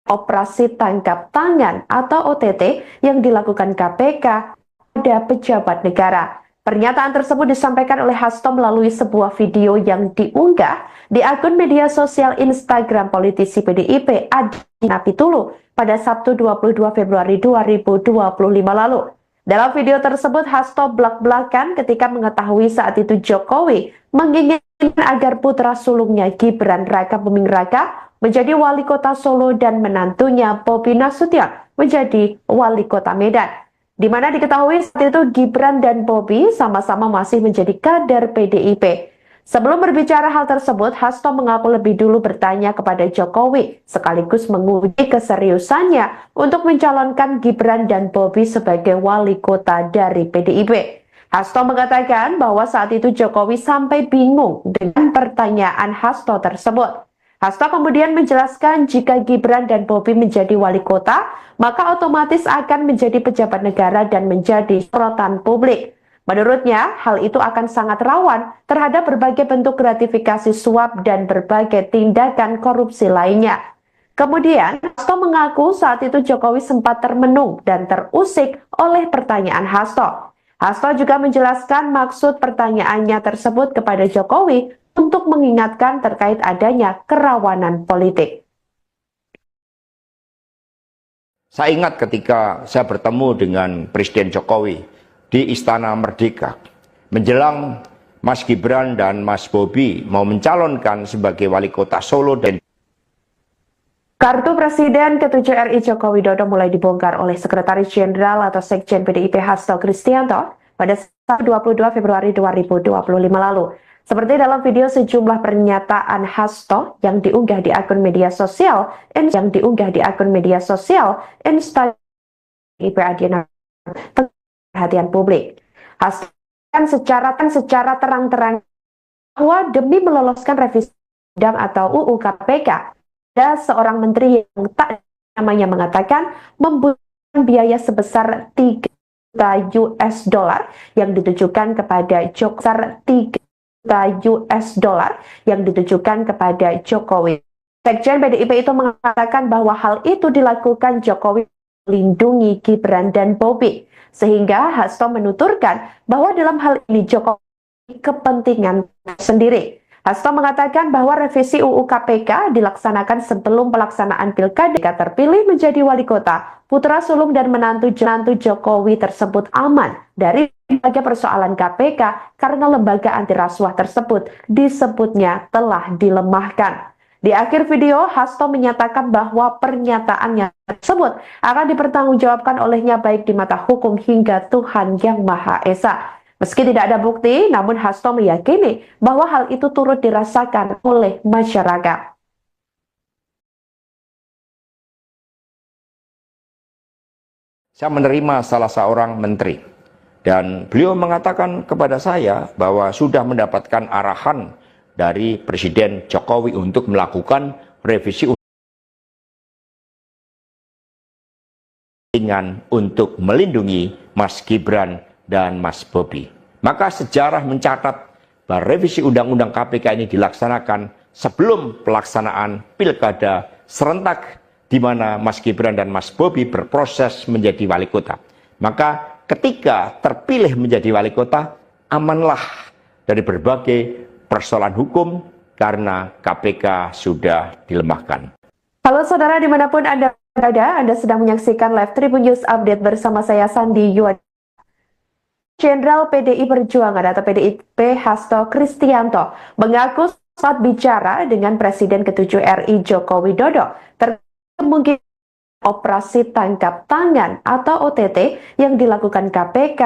operasi tangkap tangan atau OTT yang dilakukan KPK pada pejabat negara. Pernyataan tersebut disampaikan oleh Hasto melalui sebuah video yang diunggah di akun media sosial Instagram politisi PDIP Adiana Pitulu pada Sabtu 22 Februari 2025 lalu. Dalam video tersebut, Hasto belak-belakan ketika mengetahui saat itu Jokowi menginginkan agar putra sulungnya Gibran Rakabuming Raka menjadi wali kota Solo dan menantunya Bobi Nasution menjadi wali kota Medan. Di mana diketahui saat itu Gibran dan Bobi sama-sama masih menjadi kader PDIP. Sebelum berbicara hal tersebut, Hasto mengaku lebih dulu bertanya kepada Jokowi, sekaligus menguji keseriusannya untuk mencalonkan Gibran dan Bobi sebagai wali kota dari PDIP. Hasto mengatakan bahwa saat itu Jokowi sampai bingung dengan pertanyaan Hasto tersebut. Hasto kemudian menjelaskan jika Gibran dan Bobi menjadi wali kota, maka otomatis akan menjadi pejabat negara dan menjadi sorotan publik. Menurutnya, hal itu akan sangat rawan terhadap berbagai bentuk gratifikasi suap dan berbagai tindakan korupsi lainnya. Kemudian, Hasto mengaku saat itu Jokowi sempat termenung dan terusik oleh pertanyaan Hasto. Hasto juga menjelaskan maksud pertanyaannya tersebut kepada Jokowi untuk mengingatkan terkait adanya kerawanan politik. Saya ingat ketika saya bertemu dengan Presiden Jokowi di Istana Merdeka menjelang Mas Gibran dan Mas Bobi mau mencalonkan sebagai wali kota Solo dan Kartu Presiden ke-7 RI Joko Widodo mulai dibongkar oleh Sekretaris Jenderal atau Sekjen PDIP Hasto Kristianto pada 22 Februari 2025 lalu. Seperti dalam video sejumlah pernyataan Hasto yang diunggah di akun media sosial Instagram PDIP Adiana perhatian publik. Hasto secara terang-terang bahwa demi meloloskan revisi undang atau UU KPK, ada seorang menteri yang tak namanya mengatakan membutuhkan biaya sebesar 3 juta US dollar yang ditujukan kepada Jokowi. Sekjen PDIP itu mengatakan bahwa hal itu dilakukan Jokowi melindungi Gibran dan Bobi. Sehingga Hasto menuturkan bahwa dalam hal ini Jokowi kepentingan sendiri. Hasto mengatakan bahwa revisi UU KPK dilaksanakan sebelum pelaksanaan pilkada terpilih menjadi wali kota. Putra sulung dan menantu Jokowi tersebut aman dari berbagai persoalan KPK karena lembaga anti rasuah tersebut disebutnya telah dilemahkan. Di akhir video, Hasto menyatakan bahwa pernyataannya tersebut akan dipertanggungjawabkan olehnya baik di mata hukum hingga Tuhan Yang Maha Esa. Meski tidak ada bukti, namun Hasto meyakini bahwa hal itu turut dirasakan oleh masyarakat. saya menerima salah seorang menteri dan beliau mengatakan kepada saya bahwa sudah mendapatkan arahan dari Presiden Jokowi untuk melakukan revisi undang untuk melindungi Mas Gibran dan Mas Bobi. Maka sejarah mencatat bahwa revisi Undang-Undang KPK ini dilaksanakan sebelum pelaksanaan pilkada serentak di mana Mas Gibran dan Mas Bobi berproses menjadi wali kota. Maka ketika terpilih menjadi wali kota, amanlah dari berbagai persoalan hukum karena KPK sudah dilemahkan. Halo saudara dimanapun Anda berada, Anda sedang menyaksikan Live Tribun News Update bersama saya Sandi Yuwan. Jenderal PDI Perjuangan atau PDIP Hasto Kristianto mengaku saat bicara dengan Presiden ke-7 RI Joko Widodo terkait kemungkinan operasi tangkap tangan atau OTT yang dilakukan KPK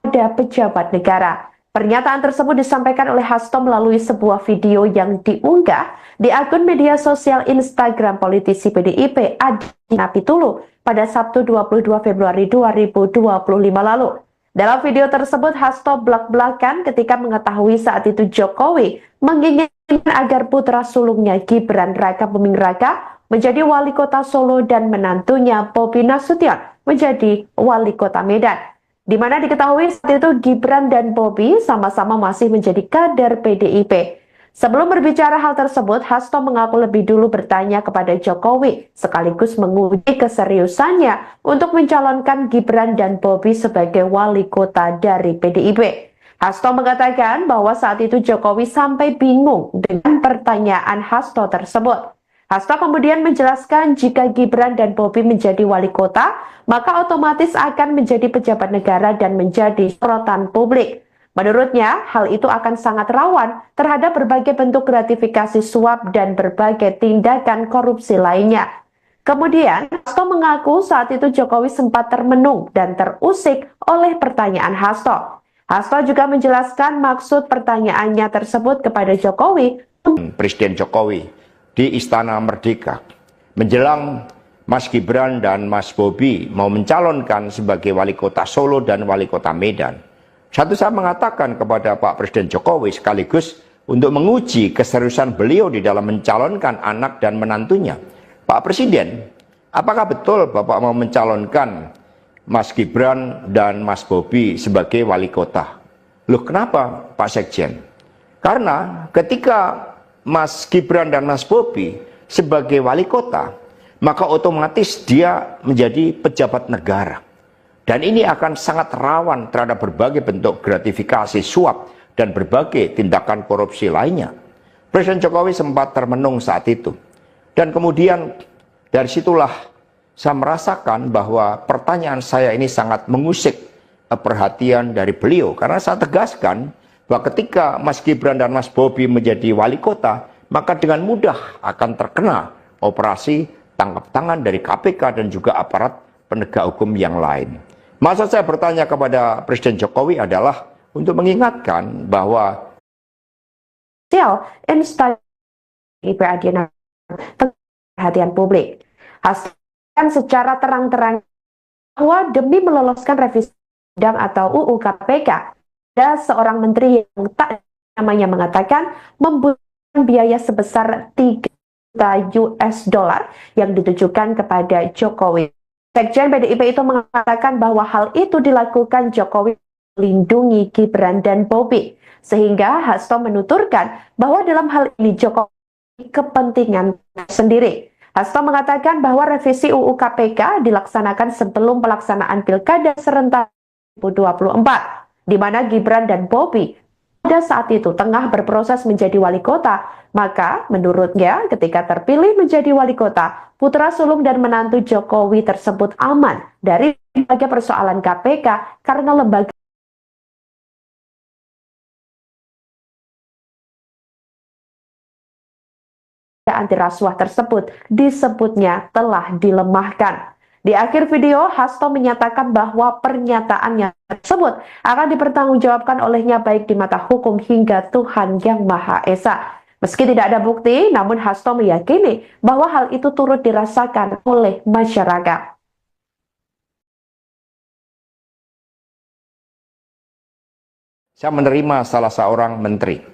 pada pejabat negara. Pernyataan tersebut disampaikan oleh Hasto melalui sebuah video yang diunggah di akun media sosial Instagram politisi PDIP Adina Pitulu pada Sabtu 22 Februari 2025 lalu. Dalam video tersebut, Hasto belak-belakan ketika mengetahui saat itu Jokowi menginginkan agar putra sulungnya Gibran Rakabuming Raka menjadi wali kota Solo dan menantunya Bobi Nasution menjadi wali kota Medan. Di mana diketahui saat itu Gibran dan Bobi sama-sama masih menjadi kader PDIP. Sebelum berbicara hal tersebut, Hasto mengaku lebih dulu bertanya kepada Jokowi, sekaligus menguji keseriusannya untuk mencalonkan Gibran dan Bobi sebagai wali kota dari PDIP. Hasto mengatakan bahwa saat itu Jokowi sampai bingung dengan pertanyaan Hasto tersebut. Hasto kemudian menjelaskan jika Gibran dan Bobi menjadi wali kota, maka otomatis akan menjadi pejabat negara dan menjadi sorotan publik. Menurutnya, hal itu akan sangat rawan terhadap berbagai bentuk gratifikasi suap dan berbagai tindakan korupsi lainnya. Kemudian, Hasto mengaku saat itu Jokowi sempat termenung dan terusik oleh pertanyaan Hasto. Hasto juga menjelaskan maksud pertanyaannya tersebut kepada Jokowi. Presiden Jokowi di Istana Merdeka menjelang Mas Gibran dan Mas Bobi mau mencalonkan sebagai wali kota Solo dan wali kota Medan. Satu, saya mengatakan kepada Pak Presiden Jokowi sekaligus untuk menguji keseriusan beliau di dalam mencalonkan anak dan menantunya. Pak Presiden, apakah betul Bapak mau mencalonkan Mas Gibran dan Mas Bobi sebagai wali kota? Loh, kenapa Pak Sekjen? Karena ketika Mas Gibran dan Mas Bobi sebagai wali kota, maka otomatis dia menjadi pejabat negara. Dan ini akan sangat rawan terhadap berbagai bentuk gratifikasi suap dan berbagai tindakan korupsi lainnya. Presiden Jokowi sempat termenung saat itu. Dan kemudian dari situlah saya merasakan bahwa pertanyaan saya ini sangat mengusik perhatian dari beliau. Karena saya tegaskan bahwa ketika Mas Gibran dan Mas Bobi menjadi wali kota, maka dengan mudah akan terkena operasi tangkap tangan dari KPK dan juga aparat penegak hukum yang lain. Maksud saya bertanya kepada Presiden Jokowi adalah untuk mengingatkan bahwa instansi perhatian publik hasilkan secara terang-terang bahwa demi meloloskan revisi undang atau UU KPK, ada seorang menteri yang tak namanya mengatakan membutuhkan biaya sebesar 3 juta US dollar yang ditujukan kepada Jokowi. Sekjen PDIP itu mengatakan bahwa hal itu dilakukan Jokowi melindungi Gibran dan Bobi, sehingga Hasto menuturkan bahwa dalam hal ini Jokowi kepentingan sendiri. Hasto mengatakan bahwa revisi UU KPK dilaksanakan sebelum pelaksanaan Pilkada serentak 2024, di mana Gibran dan Bobi pada saat itu tengah berproses menjadi wali kota. Maka menurutnya ketika terpilih menjadi wali kota, putra sulung dan menantu Jokowi tersebut aman dari berbagai persoalan KPK karena lembaga anti rasuah tersebut disebutnya telah dilemahkan. Di akhir video, Hasto menyatakan bahwa pernyataannya tersebut akan dipertanggungjawabkan olehnya baik di mata hukum hingga Tuhan Yang Maha Esa. Meski tidak ada bukti, namun Hasto meyakini bahwa hal itu turut dirasakan oleh masyarakat. saya menerima salah seorang menteri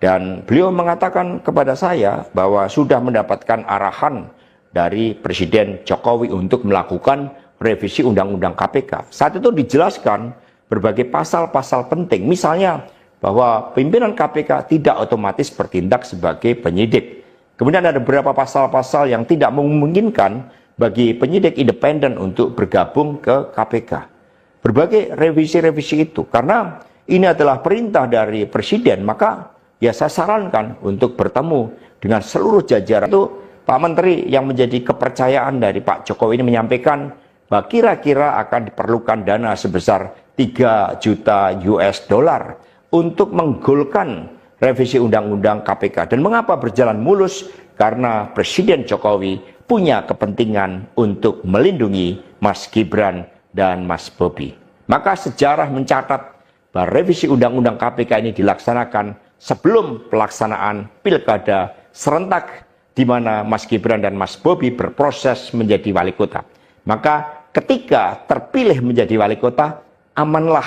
dan beliau mengatakan kepada saya bahwa sudah mendapatkan arahan dari Presiden Jokowi untuk melakukan revisi Undang-Undang KPK. Saat itu dijelaskan berbagai pasal-pasal penting, misalnya bahwa pimpinan KPK tidak otomatis bertindak sebagai penyidik. Kemudian ada beberapa pasal-pasal yang tidak memungkinkan bagi penyidik independen untuk bergabung ke KPK. Berbagai revisi-revisi itu, karena ini adalah perintah dari Presiden, maka ya saya sarankan untuk bertemu dengan seluruh jajaran itu. Pak Menteri yang menjadi kepercayaan dari Pak Jokowi ini menyampaikan bahwa kira-kira akan diperlukan dana sebesar 3 juta US dollar untuk menggolkan revisi Undang-Undang KPK. Dan mengapa berjalan mulus? Karena Presiden Jokowi punya kepentingan untuk melindungi Mas Gibran dan Mas Bobi. Maka sejarah mencatat bahwa revisi Undang-Undang KPK ini dilaksanakan sebelum pelaksanaan Pilkada serentak di mana Mas Gibran dan Mas Bobi berproses menjadi wali kota. Maka ketika terpilih menjadi wali kota, amanlah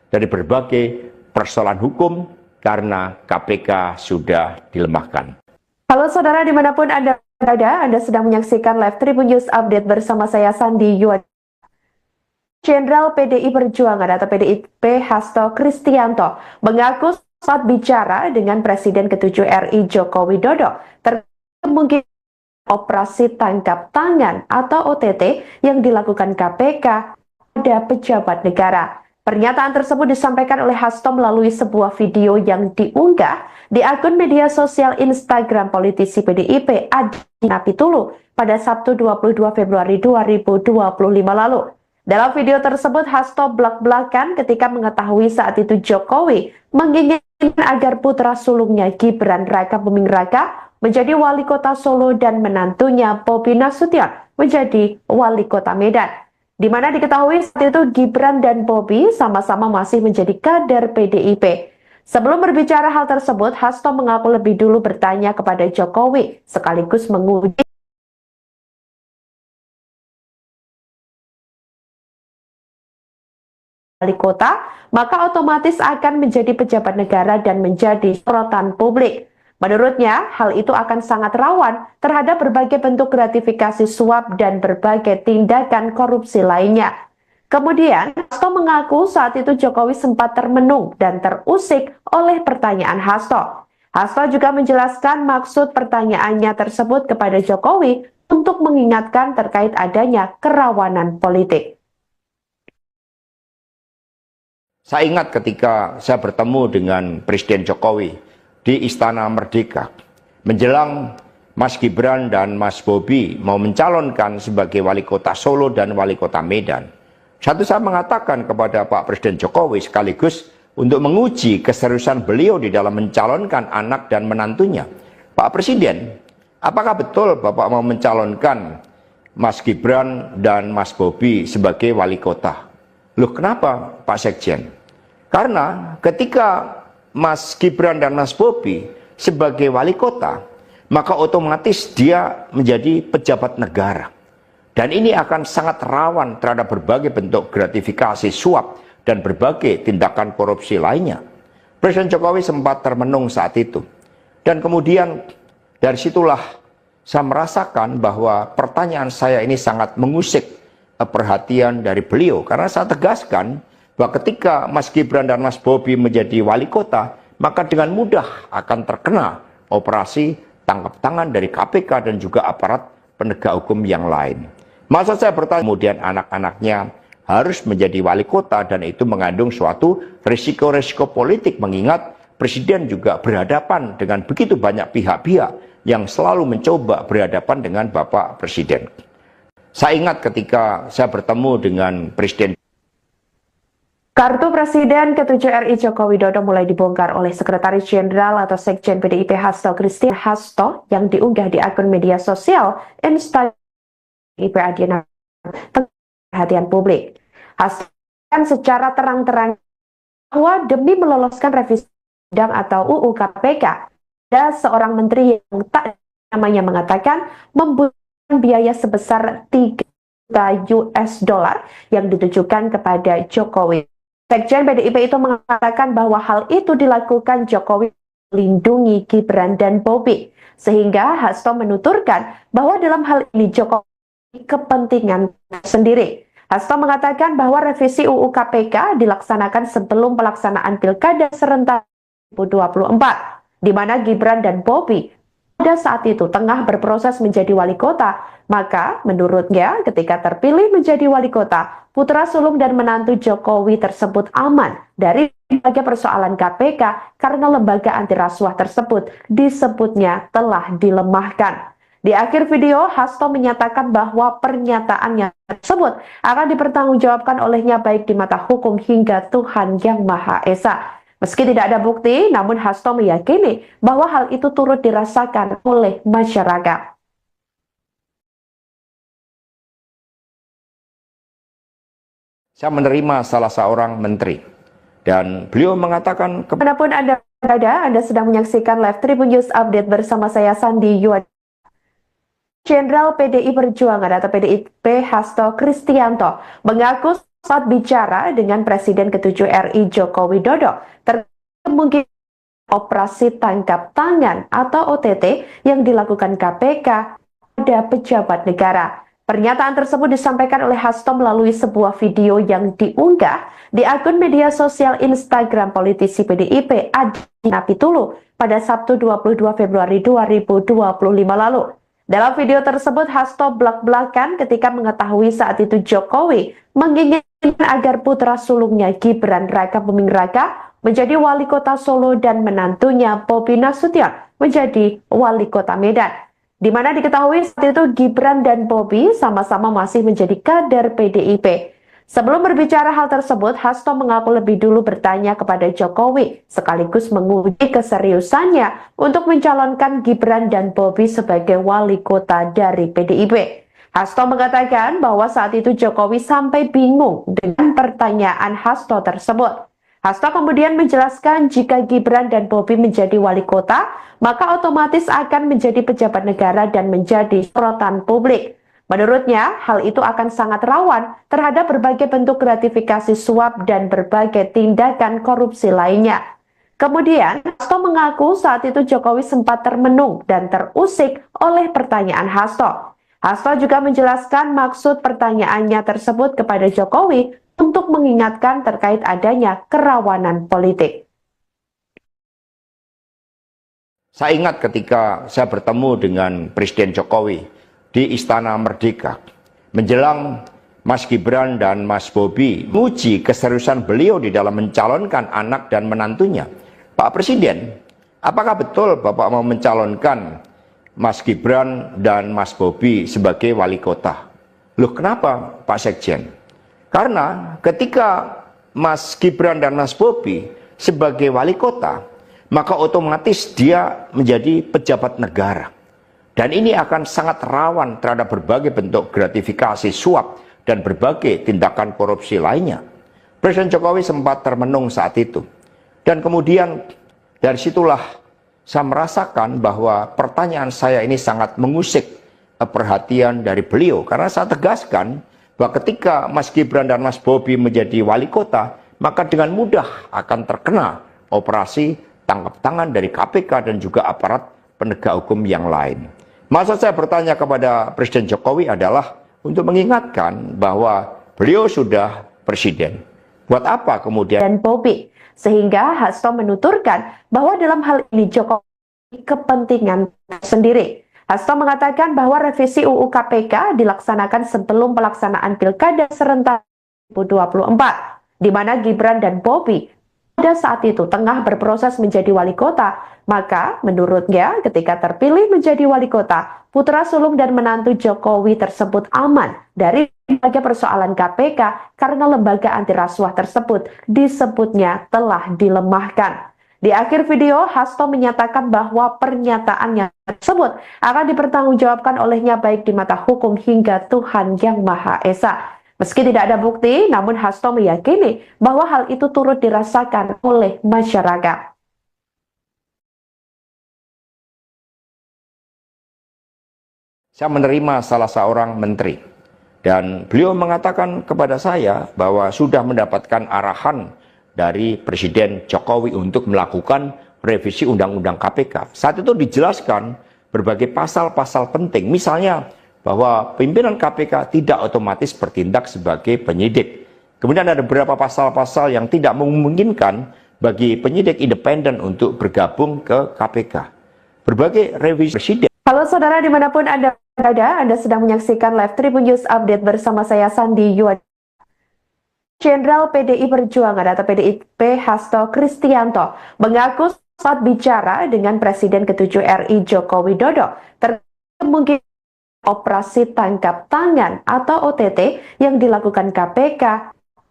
dari berbagai persoalan hukum karena KPK sudah dilemahkan. Halo saudara dimanapun Anda berada, Anda sedang menyaksikan Live Tribun News Update bersama saya Sandi Yuan. Jenderal PDI Perjuangan atau PDIP Hasto Kristianto mengaku saat bicara dengan Presiden ke-7 RI Joko Widodo mungkin operasi tangkap tangan atau OTT yang dilakukan KPK pada pejabat negara. Pernyataan tersebut disampaikan oleh Hasto melalui sebuah video yang diunggah di akun media sosial Instagram politisi PDIP Adi Napitulu pada Sabtu 22 Februari 2025 lalu. Dalam video tersebut, Hasto belak-belakan ketika mengetahui saat itu Jokowi menginginkan agar putra sulungnya Gibran Raka Buming Raka menjadi wali kota Solo dan menantunya Bobi Nasution menjadi wali kota Medan. Di mana diketahui saat itu Gibran dan Bobi sama-sama masih menjadi kader PDIP. Sebelum berbicara hal tersebut, Hasto mengaku lebih dulu bertanya kepada Jokowi sekaligus menguji wali kota, maka otomatis akan menjadi pejabat negara dan menjadi sorotan publik. Menurutnya, hal itu akan sangat rawan terhadap berbagai bentuk gratifikasi suap dan berbagai tindakan korupsi lainnya. Kemudian, Hasto mengaku saat itu Jokowi sempat termenung dan terusik oleh pertanyaan Hasto. Hasto juga menjelaskan maksud pertanyaannya tersebut kepada Jokowi untuk mengingatkan terkait adanya kerawanan politik. Saya ingat ketika saya bertemu dengan Presiden Jokowi di Istana Merdeka, menjelang Mas Gibran dan Mas Bobi mau mencalonkan sebagai wali kota Solo dan wali kota Medan. Saya mengatakan kepada Pak Presiden Jokowi sekaligus untuk menguji keseriusan beliau di dalam mencalonkan anak dan menantunya. Pak Presiden, apakah betul Bapak mau mencalonkan Mas Gibran dan Mas Bobi sebagai wali kota? Loh, kenapa Pak Sekjen? Karena ketika Mas Gibran dan Mas Bobi sebagai wali kota, maka otomatis dia menjadi pejabat negara. Dan ini akan sangat rawan terhadap berbagai bentuk gratifikasi suap dan berbagai tindakan korupsi lainnya. Presiden Jokowi sempat termenung saat itu. Dan kemudian dari situlah saya merasakan bahwa pertanyaan saya ini sangat mengusik perhatian dari beliau, karena saya tegaskan bahwa ketika Mas Gibran dan Mas Bobi menjadi wali kota, maka dengan mudah akan terkena operasi tangkap tangan dari KPK dan juga aparat penegak hukum yang lain. Masa saya bertanya, kemudian anak-anaknya harus menjadi wali kota, dan itu mengandung suatu risiko-risiko politik, mengingat Presiden juga berhadapan dengan begitu banyak pihak-pihak yang selalu mencoba berhadapan dengan Bapak Presiden. Saya ingat ketika saya bertemu dengan Presiden. Kartu Presiden ke-7 RI Joko Widodo mulai dibongkar oleh Sekretaris Jenderal atau Sekjen PDIP Hasto Christian Hasto yang diunggah di akun media sosial Instagram PDIP Adiana perhatian publik. Hasto secara terang-terang bahwa demi meloloskan revisi undang atau UU KPK, ada seorang menteri yang tak namanya mengatakan membutuhkan biaya sebesar 3 juta US dollar yang ditujukan kepada Jokowi. Sekjen PDIP itu mengatakan bahwa hal itu dilakukan Jokowi melindungi Gibran dan Bobi, sehingga Hasto menuturkan bahwa dalam hal ini Jokowi kepentingan sendiri. Hasto mengatakan bahwa revisi UU KPK dilaksanakan sebelum pelaksanaan Pilkada serentak 2024, di mana Gibran dan Bobi pada saat itu tengah berproses menjadi wali kota. Maka menurutnya ketika terpilih menjadi wali kota, putra sulung dan menantu Jokowi tersebut aman dari berbagai persoalan KPK karena lembaga anti rasuah tersebut disebutnya telah dilemahkan. Di akhir video, Hasto menyatakan bahwa pernyataannya tersebut akan dipertanggungjawabkan olehnya baik di mata hukum hingga Tuhan Yang Maha Esa. Meski tidak ada bukti, namun Hasto meyakini bahwa hal itu turut dirasakan oleh masyarakat. Saya menerima salah seorang menteri, dan beliau mengatakan, kemanapun Anda berada, Anda sedang menyaksikan Live Tribun News Update bersama saya Sandi Yuan. Jenderal PDI Perjuangan atau PDIP Hasto Kristianto mengaku saat bicara dengan Presiden ke-7 RI Joko Widodo terkait mungkin operasi tangkap tangan atau OTT yang dilakukan KPK pada pejabat negara. Pernyataan tersebut disampaikan oleh Hasto melalui sebuah video yang diunggah di akun media sosial Instagram politisi PDIP Adi Napitulu pada Sabtu 22 Februari 2025 lalu. Dalam video tersebut, Hasto belak-belakan ketika mengetahui saat itu Jokowi menginginkan agar putra sulungnya Gibran Raka Buming Raka menjadi wali kota Solo dan menantunya Bobi Nasution menjadi wali kota Medan. Di mana diketahui saat itu Gibran dan Bobi sama-sama masih menjadi kader PDIP. Sebelum berbicara hal tersebut, Hasto mengaku lebih dulu bertanya kepada Jokowi, sekaligus menguji keseriusannya untuk mencalonkan Gibran dan Bobi sebagai wali kota dari PDIP. Hasto mengatakan bahwa saat itu Jokowi sampai bingung dengan pertanyaan Hasto tersebut. Hasto kemudian menjelaskan jika Gibran dan Bobi menjadi wali kota, maka otomatis akan menjadi pejabat negara dan menjadi sorotan publik. Menurutnya, hal itu akan sangat rawan terhadap berbagai bentuk gratifikasi suap dan berbagai tindakan korupsi lainnya. Kemudian, Hasto mengaku saat itu Jokowi sempat termenung dan terusik oleh pertanyaan Hasto. Hasto juga menjelaskan maksud pertanyaannya tersebut kepada Jokowi untuk mengingatkan terkait adanya kerawanan politik. Saya ingat ketika saya bertemu dengan Presiden Jokowi di Istana Merdeka, menjelang Mas Gibran dan Mas Bobi menguji keseriusan beliau di dalam mencalonkan anak dan menantunya. Pak Presiden, apakah betul Bapak mau mencalonkan Mas Gibran dan Mas Bobi sebagai wali kota? Loh, kenapa Pak Sekjen? Karena ketika Mas Gibran dan Mas Bobi sebagai wali kota, maka otomatis dia menjadi pejabat negara. Dan ini akan sangat rawan terhadap berbagai bentuk gratifikasi suap dan berbagai tindakan korupsi lainnya. Presiden Jokowi sempat termenung saat itu. Dan kemudian dari situlah saya merasakan bahwa pertanyaan saya ini sangat mengusik perhatian dari beliau. Karena saya tegaskan bahwa ketika Mas Gibran dan Mas Bobi menjadi wali kota, maka dengan mudah akan terkena operasi tangkap tangan dari KPK dan juga aparat penegak hukum yang lain. Maksud saya bertanya kepada Presiden Jokowi adalah untuk mengingatkan bahwa beliau sudah presiden. Buat apa kemudian? Dan Bobi, sehingga Hasto menuturkan bahwa dalam hal ini Jokowi kepentingan sendiri. Hasto mengatakan bahwa revisi UU KPK dilaksanakan sebelum pelaksanaan Pilkada serentak 2024, di mana Gibran dan Bobi pada saat itu tengah berproses menjadi wali kota. Maka menurutnya ketika terpilih menjadi wali kota, putra sulung dan menantu Jokowi tersebut aman dari berbagai persoalan KPK karena lembaga anti rasuah tersebut disebutnya telah dilemahkan. Di akhir video, Hasto menyatakan bahwa pernyataannya tersebut akan dipertanggungjawabkan olehnya baik di mata hukum hingga Tuhan Yang Maha Esa. Meski tidak ada bukti, namun Hasto meyakini bahwa hal itu turut dirasakan oleh masyarakat. Saya menerima salah seorang menteri dan beliau mengatakan kepada saya bahwa sudah mendapatkan arahan dari Presiden Jokowi untuk melakukan revisi Undang-Undang KPK. Saat itu dijelaskan berbagai pasal-pasal penting, misalnya bahwa pimpinan KPK tidak otomatis bertindak sebagai penyidik. Kemudian ada beberapa pasal-pasal yang tidak memungkinkan bagi penyidik independen untuk bergabung ke KPK. Berbagai revisi Presiden. Halo saudara dimanapun Anda berada, Anda sedang menyaksikan live Tribun News Update bersama saya Sandi Yuwan. Jenderal PDI Perjuangan atau PDIP Hasto Kristianto mengaku saat bicara dengan Presiden ke-7 RI Joko Widodo terkait kemungkinan operasi tangkap tangan atau OTT yang dilakukan KPK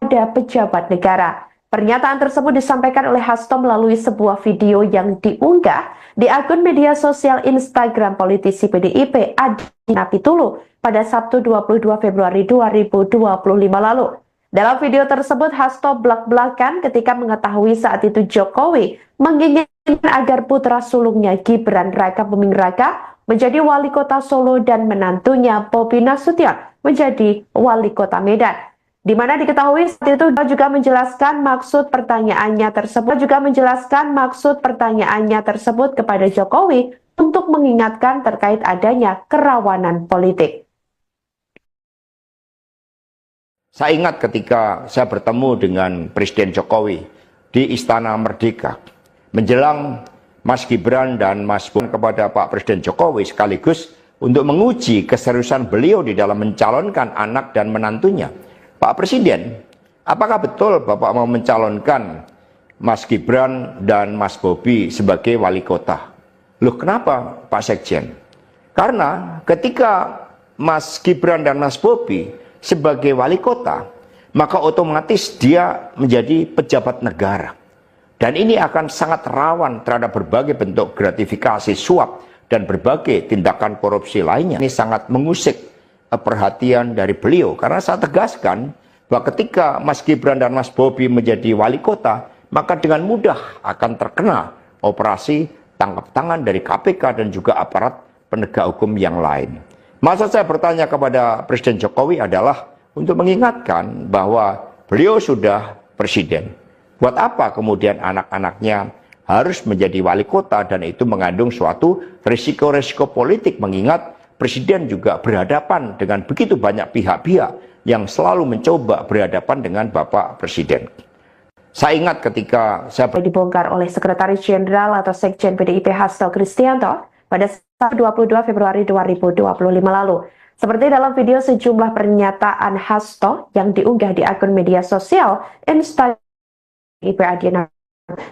pada pejabat negara. Pernyataan tersebut disampaikan oleh Hasto melalui sebuah video yang diunggah di akun media sosial Instagram politisi PDIP Adi Napitulu pada Sabtu 22 Februari 2025 lalu. Dalam video tersebut, Hasto belak-belakan ketika mengetahui saat itu Jokowi menginginkan agar putra sulungnya Gibran Raka Buming Raka menjadi wali kota Solo dan menantunya Bobi Nasution menjadi wali kota Medan. Di mana diketahui saat itu juga menjelaskan maksud pertanyaannya tersebut kepada Jokowi untuk mengingatkan terkait adanya kerawanan politik. Saya ingat ketika saya bertemu dengan Presiden Jokowi di Istana Merdeka, menjelang Mas Gibran dan Mas Bobi kepada Pak Presiden Jokowi sekaligus untuk menguji keseriusan beliau di dalam mencalonkan anak dan menantunya. Pak Presiden, apakah betul Bapak mau mencalonkan Mas Gibran dan Mas Bobi sebagai wali kota? Loh, kenapa Pak Sekjen? Karena ketika Mas Gibran dan Mas Bobi sebagai wali kota, maka otomatis dia menjadi pejabat negara. Dan ini akan sangat rawan terhadap berbagai bentuk gratifikasi, suap, dan berbagai tindakan korupsi lainnya. Ini sangat mengusik perhatian dari beliau. Karena saya tegaskan bahwa ketika Mas Gibran dan Mas Bobi menjadi wali kota, maka dengan mudah akan terkena operasi tangkap tangan dari KPK dan juga aparat penegak hukum yang lain. Maksud saya bertanya kepada Presiden Jokowi adalah untuk mengingatkan bahwa beliau sudah presiden. Buat apa kemudian anak-anaknya harus menjadi wali kota, dan itu mengandung suatu risiko-risiko politik, mengingat presiden juga berhadapan dengan begitu banyak pihak-pihak yang selalu mencoba berhadapan dengan Bapak Presiden. Saya ingat ketika saya dibongkar oleh Sekretaris Jenderal atau Sekjen PDIP Hasto Kristianto pada 22 Februari 2025 lalu. Seperti dalam video sejumlah pernyataan Hasto yang diunggah di akun media sosial Instagram PDIP Adiana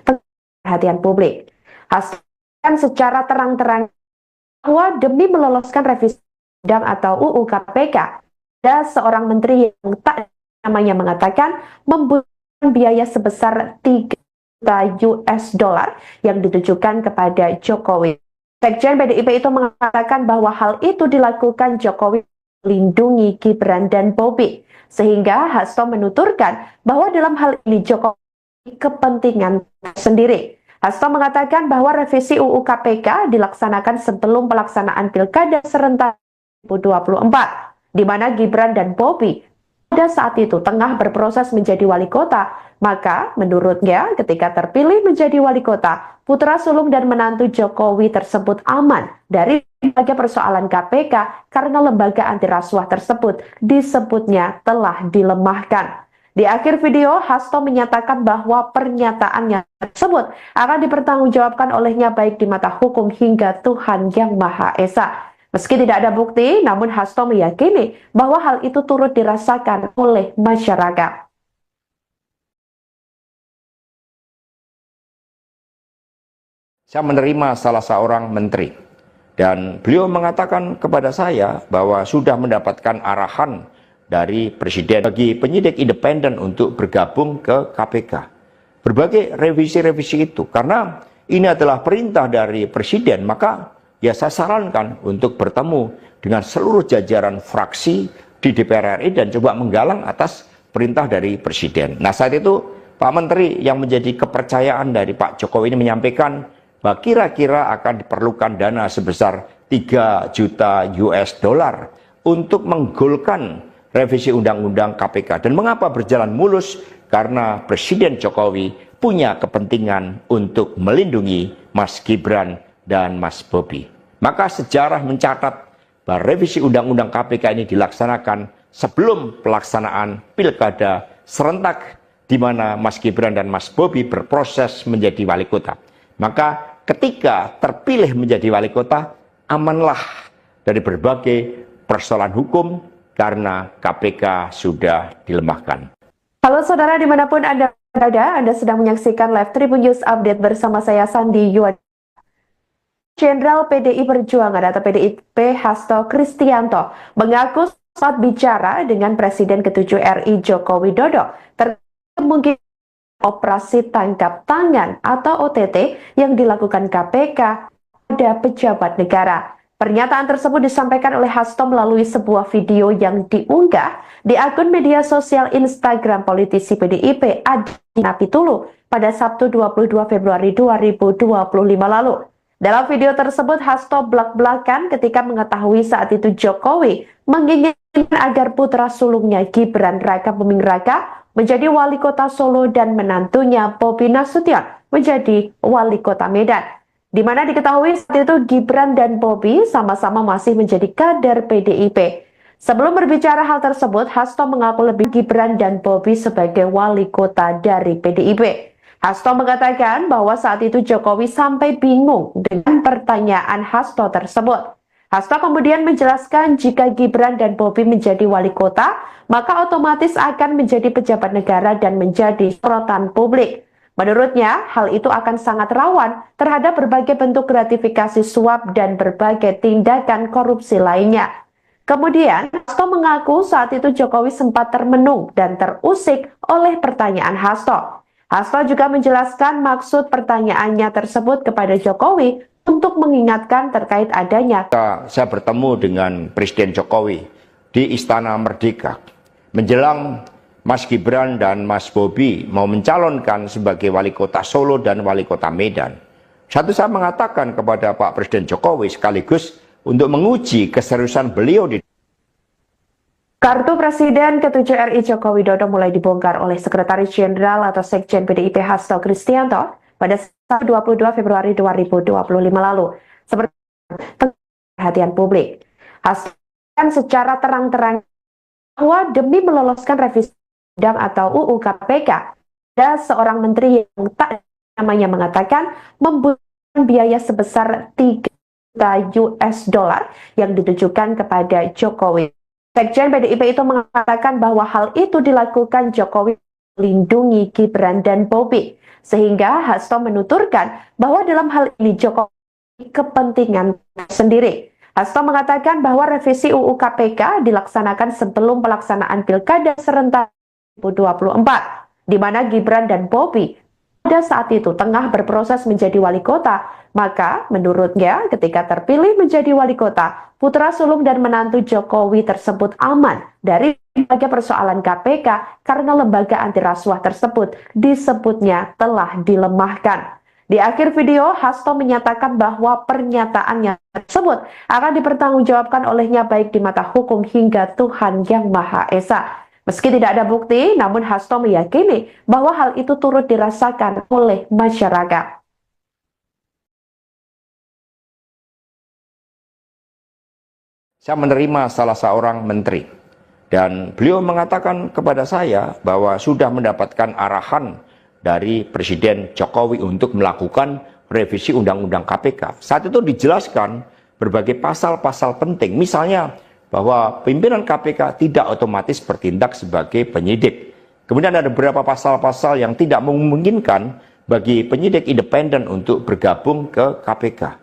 perhatian publik. Hasto kan secara terang-terang bahwa demi meloloskan revisi undang atau UU KPK, ada seorang menteri yang tak namanya mengatakan membutuhkan biaya sebesar 3 juta US dollar yang ditujukan kepada Jokowi. Sekjen PDIP itu mengatakan bahwa hal itu dilakukan Jokowi melindungi Gibran dan Bobi, sehingga Hasto menuturkan bahwa dalam hal ini Jokowi kepentingan sendiri. Hasto mengatakan bahwa revisi UU KPK dilaksanakan sebelum pelaksanaan Pilkada serentak 2024, di mana Gibran dan Bobi pada saat itu tengah berproses menjadi wali kota. Maka menurutnya ketika terpilih menjadi wali kota, putra sulung dan menantu Jokowi tersebut aman dari berbagai persoalan KPK karena lembaga anti rasuah tersebut disebutnya telah dilemahkan. Di akhir video, Hasto menyatakan bahwa pernyataannya tersebut akan dipertanggungjawabkan olehnya baik di mata hukum hingga Tuhan Yang Maha Esa. Meski tidak ada bukti, namun Hasto meyakini bahwa hal itu turut dirasakan oleh masyarakat. Saya menerima salah seorang menteri, dan beliau mengatakan kepada saya bahwa sudah mendapatkan arahan dari Presiden bagi penyidik independen untuk bergabung ke KPK. Berbagai revisi-revisi itu, karena ini adalah perintah dari Presiden, maka ya saya sarankan untuk bertemu dengan seluruh jajaran fraksi di DPR RI dan coba menggalang atas perintah dari Presiden. Nah, saat itu Pak Menteri yang menjadi kepercayaan dari Pak Jokowi ini menyampaikan bahwa kira-kira akan diperlukan dana sebesar 3 juta US dollar untuk menggolkan revisi undang-undang KPK. Dan mengapa berjalan mulus? Karena Presiden Jokowi punya kepentingan untuk melindungi Mas Gibran dan Mas Bobi. Maka sejarah mencatat bahwa revisi undang-undang KPK ini dilaksanakan sebelum pelaksanaan Pilkada serentak, di mana Mas Gibran dan Mas Bobi berproses menjadi wali kota. Maka ketika terpilih menjadi wali kota, amanlah dari berbagai persoalan hukum karena KPK sudah dilemahkan. Halo saudara dimanapun Anda berada, Anda sedang menyaksikan live Tribun News Update bersama saya Sandi Yuad. Jenderal PDI Perjuangan atau PDIP Hasto Kristianto mengaku saat bicara dengan Presiden ke-7 RI Joko Widodo terkait kemungkinan operasi tangkap tangan atau OTT yang dilakukan KPK pada pejabat negara. Pernyataan tersebut disampaikan oleh Hasto melalui sebuah video yang diunggah di akun media sosial Instagram politisi PDIP Adiana Pitulu pada Sabtu 22 Februari 2025 lalu. Dalam video tersebut, Hasto belak-belakan ketika mengetahui saat itu Jokowi menginginkan agar putra sulungnya Gibran Raka Buming Raka menjadi wali kota Solo dan menantunya Bobi Nasution menjadi wali kota Medan. Di mana diketahui saat itu Gibran dan Bobi sama-sama masih menjadi kader PDIP. Sebelum berbicara hal tersebut, Hasto mengaku lebih Gibran dan Bobi sebagai wali kota dari PDIP. Hasto mengatakan bahwa saat itu Jokowi sampai bingung dengan pertanyaan Hasto tersebut. Hasto kemudian menjelaskan jika Gibran dan Bobi menjadi wali kota, maka otomatis akan menjadi pejabat negara dan menjadi sorotan publik. Menurutnya, hal itu akan sangat rawan terhadap berbagai bentuk gratifikasi suap dan berbagai tindakan korupsi lainnya. Kemudian, Hasto mengaku saat itu Jokowi sempat termenung dan terusik oleh pertanyaan Hasto. Hasto juga menjelaskan maksud pertanyaannya tersebut kepada Jokowi untuk mengingatkan terkait adanya. Saya bertemu dengan Presiden Jokowi di Istana Merdeka menjelang Mas Gibran dan Mas Bobi mau mencalonkan sebagai wali kota Solo dan wali kota Medan. Saya mengatakan kepada Pak Presiden Jokowi sekaligus untuk menguji keseriusan beliau di Kartu Presiden ke-7 RI Joko Widodo mulai dibongkar oleh Sekretaris Jenderal atau Sekjen PDIP Hasto Kristianto pada 22 Februari 2025 lalu. Seperti perhatian publik. Hasto secara terang-terang bahwa demi meloloskan revisi undang atau UU KPK, ada seorang menteri yang tak namanya mengatakan membutuhkan biaya sebesar 3 juta US dollar yang ditujukan kepada Jokowi. Sekjen PDIP itu mengatakan bahwa hal itu dilakukan Jokowi melindungi Gibran dan Bobi, sehingga Hasto menuturkan bahwa dalam hal ini Jokowi kepentingan sendiri. Hasto mengatakan bahwa revisi UU KPK dilaksanakan sebelum pelaksanaan Pilkada serentak 2024, di mana Gibran dan Bobi pada saat itu tengah berproses menjadi wali kota. Maka menurutnya ketika terpilih menjadi wali kota, putra sulung dan menantu Jokowi tersebut aman dari berbagai persoalan KPK karena lembaga anti rasuah tersebut disebutnya telah dilemahkan. Di akhir video, Hasto menyatakan bahwa pernyataannya tersebut akan dipertanggungjawabkan olehnya baik di mata hukum hingga Tuhan Yang Maha Esa. Meski tidak ada bukti, namun Hasto meyakini bahwa hal itu turut dirasakan oleh masyarakat. Saya menerima salah seorang menteri dan beliau mengatakan kepada saya bahwa sudah mendapatkan arahan dari Presiden Jokowi untuk melakukan revisi Undang-Undang KPK. Saat itu dijelaskan berbagai pasal-pasal penting, misalnya bahwa pimpinan KPK tidak otomatis bertindak sebagai penyidik. Kemudian ada beberapa pasal-pasal yang tidak memungkinkan bagi penyidik independen untuk bergabung ke KPK.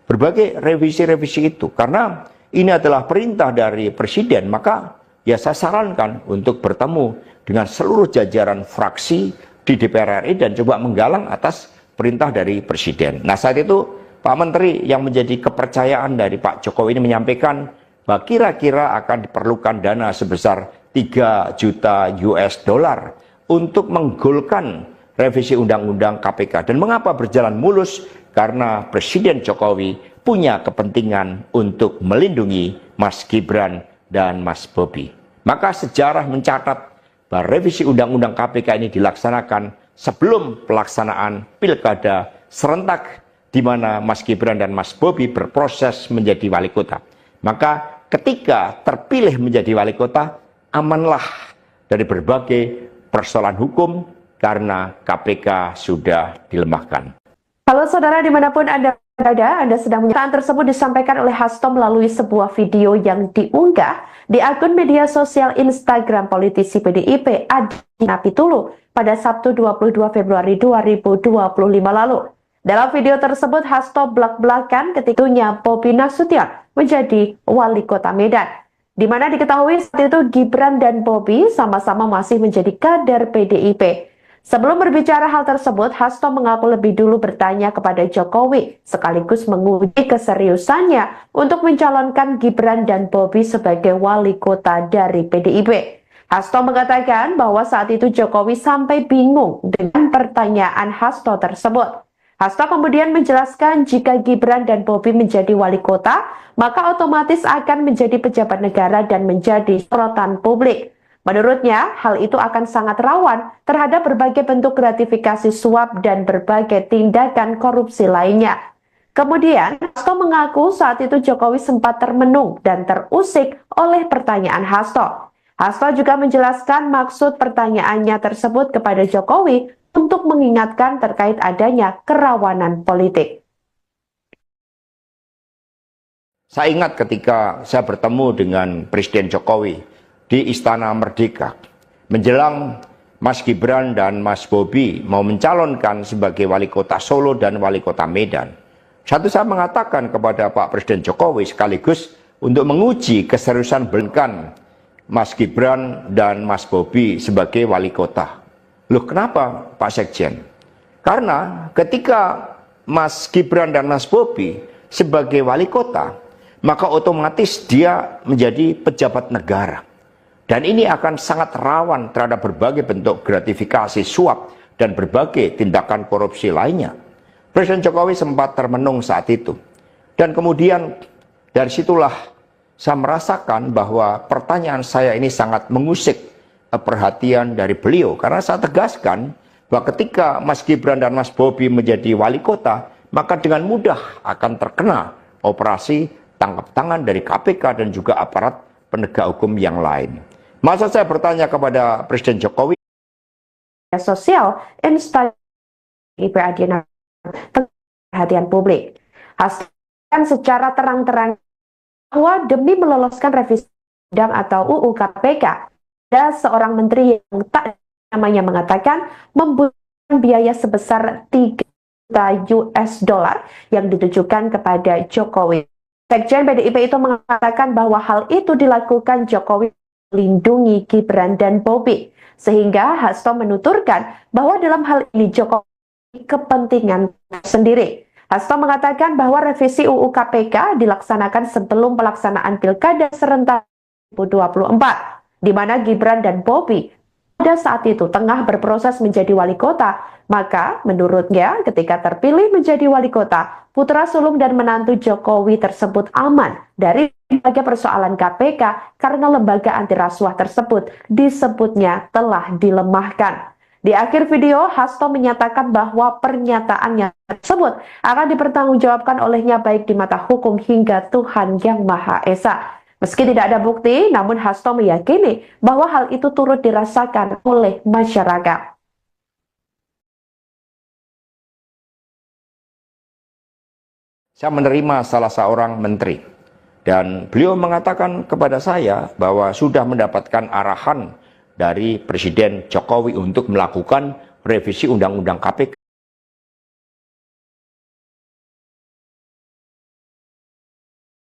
Berbagai revisi-revisi itu, karena ini adalah perintah dari Presiden, maka ya saya sarankan untuk bertemu dengan seluruh jajaran fraksi di DPR RI dan coba menggalang atas perintah dari Presiden. Nah saat itu Pak Menteri yang menjadi kepercayaan dari Pak Jokowi ini menyampaikan bahwa kira-kira akan diperlukan dana sebesar 3 juta US dollar untuk menggolkan revisi Undang-Undang KPK. Dan mengapa berjalan mulus? Karena Presiden Jokowi punya kepentingan untuk melindungi Mas Gibran dan Mas Bobi. Maka sejarah mencatat bahwa revisi Undang-Undang KPK ini dilaksanakan sebelum pelaksanaan Pilkada serentak di mana Mas Gibran dan Mas Bobi berproses menjadi wali kota. Maka ketika terpilih menjadi wali kota, amanlah dari berbagai persoalan hukum karena KPK sudah dilemahkan. Halo saudara dimanapun Anda berada, Anda sedang menyaksikan tersebut disampaikan oleh Hasto melalui sebuah video yang diunggah di akun media sosial Instagram politisi PDIP Adi Napitulu pada Sabtu 22 Februari 2025 lalu. Dalam video tersebut Hasto belak-belakan ketikanya Bobi Nasution menjadi wali kota Medan, di mana diketahui saat itu Gibran dan Bobi sama-sama masih menjadi kader PDIP. Sebelum berbicara hal tersebut, Hasto mengaku lebih dulu bertanya kepada Jokowi, sekaligus menguji keseriusannya untuk mencalonkan Gibran dan Bobi sebagai wali kota dari PDIP. Hasto mengatakan bahwa saat itu Jokowi sampai bingung dengan pertanyaan Hasto tersebut. Hasto kemudian menjelaskan jika Gibran dan Bobi menjadi wali kota, maka otomatis akan menjadi pejabat negara dan menjadi sorotan publik. Menurutnya, hal itu akan sangat rawan terhadap berbagai bentuk gratifikasi suap dan berbagai tindakan korupsi lainnya. Kemudian, Hasto mengaku saat itu Jokowi sempat termenung dan terusik oleh pertanyaan Hasto. Hasto juga menjelaskan maksud pertanyaannya tersebut kepada Jokowi untuk mengingatkan terkait adanya kerawanan politik. Saya ingat ketika saya bertemu dengan Presiden Jokowi di Istana Merdeka, menjelang Mas Gibran dan Mas Bobi mau mencalonkan sebagai wali kota Solo dan wali kota Medan. Saya mengatakan kepada Pak Presiden Jokowi sekaligus untuk menguji keseriusan belikan Mas Gibran dan Mas Bobi sebagai wali kota. Loh, kenapa Pak Sekjen? Karena ketika Mas Gibran dan Mas Bobi sebagai wali kota, maka otomatis dia menjadi pejabat negara. Dan ini akan sangat rawan terhadap berbagai bentuk gratifikasi, suap, dan berbagai tindakan korupsi lainnya. Presiden Jokowi sempat termenung saat itu. Dan kemudian dari situlah saya merasakan bahwa pertanyaan saya ini sangat mengusik perhatian dari beliau. Karena saya tegaskan bahwa ketika Mas Gibran dan Mas Bobi menjadi wali kota, maka dengan mudah akan terkena operasi tangkap tangan dari KPK dan juga aparat penegak hukum yang lain. Masa saya bertanya kepada Presiden Jokowi, sosial Instagram IP Adiana perhatian publik. Hasilkan secara terang-terang bahwa demi meloloskan revisi undang atau UU KPK, ada seorang menteri yang tak namanya mengatakan membutuhkan biaya sebesar 3 juta US dollar yang ditujukan kepada Jokowi. Sekjen PDIP itu mengatakan bahwa hal itu dilakukan Jokowi melindungi Gibran dan Bobi, sehingga Hasto menuturkan bahwa dalam hal ini Jokowi kepentingan sendiri. Hasto mengatakan bahwa revisi UU KPK dilaksanakan sebelum pelaksanaan Pilkada serentak 2024, di mana Gibran dan Bobi pada saat itu tengah berproses menjadi wali kota. Maka menurutnya ketika terpilih menjadi wali kota, putra sulung dan menantu Jokowi tersebut aman dari berbagai persoalan KPK karena lembaga anti rasuah tersebut disebutnya telah dilemahkan. Di akhir video, Hasto menyatakan bahwa pernyataannya tersebut akan dipertanggungjawabkan olehnya baik di mata hukum hingga Tuhan Yang Maha Esa. Meski tidak ada bukti, namun Hasto meyakini bahwa hal itu turut dirasakan oleh masyarakat. saya menerima salah seorang menteri dan beliau mengatakan kepada saya bahwa sudah mendapatkan arahan dari Presiden Jokowi untuk melakukan revisi Undang-Undang KPK.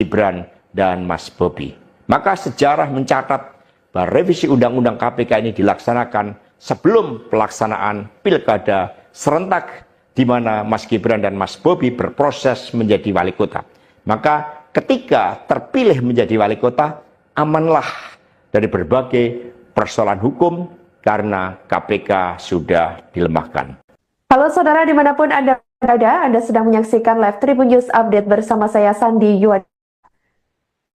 Gibran dan Mas Bobi. Maka sejarah mencatat bahwa revisi Undang-Undang KPK ini dilaksanakan sebelum pelaksanaan Pilkada serentak di mana Mas Gibran dan Mas Bobi berproses menjadi wali kota. Maka ketika terpilih menjadi wali kota, amanlah dari berbagai persoalan hukum karena KPK sudah dilemahkan. Halo saudara dimanapun Anda berada, Anda sedang menyaksikan live Tribun News Update bersama saya Sandi Yuwan.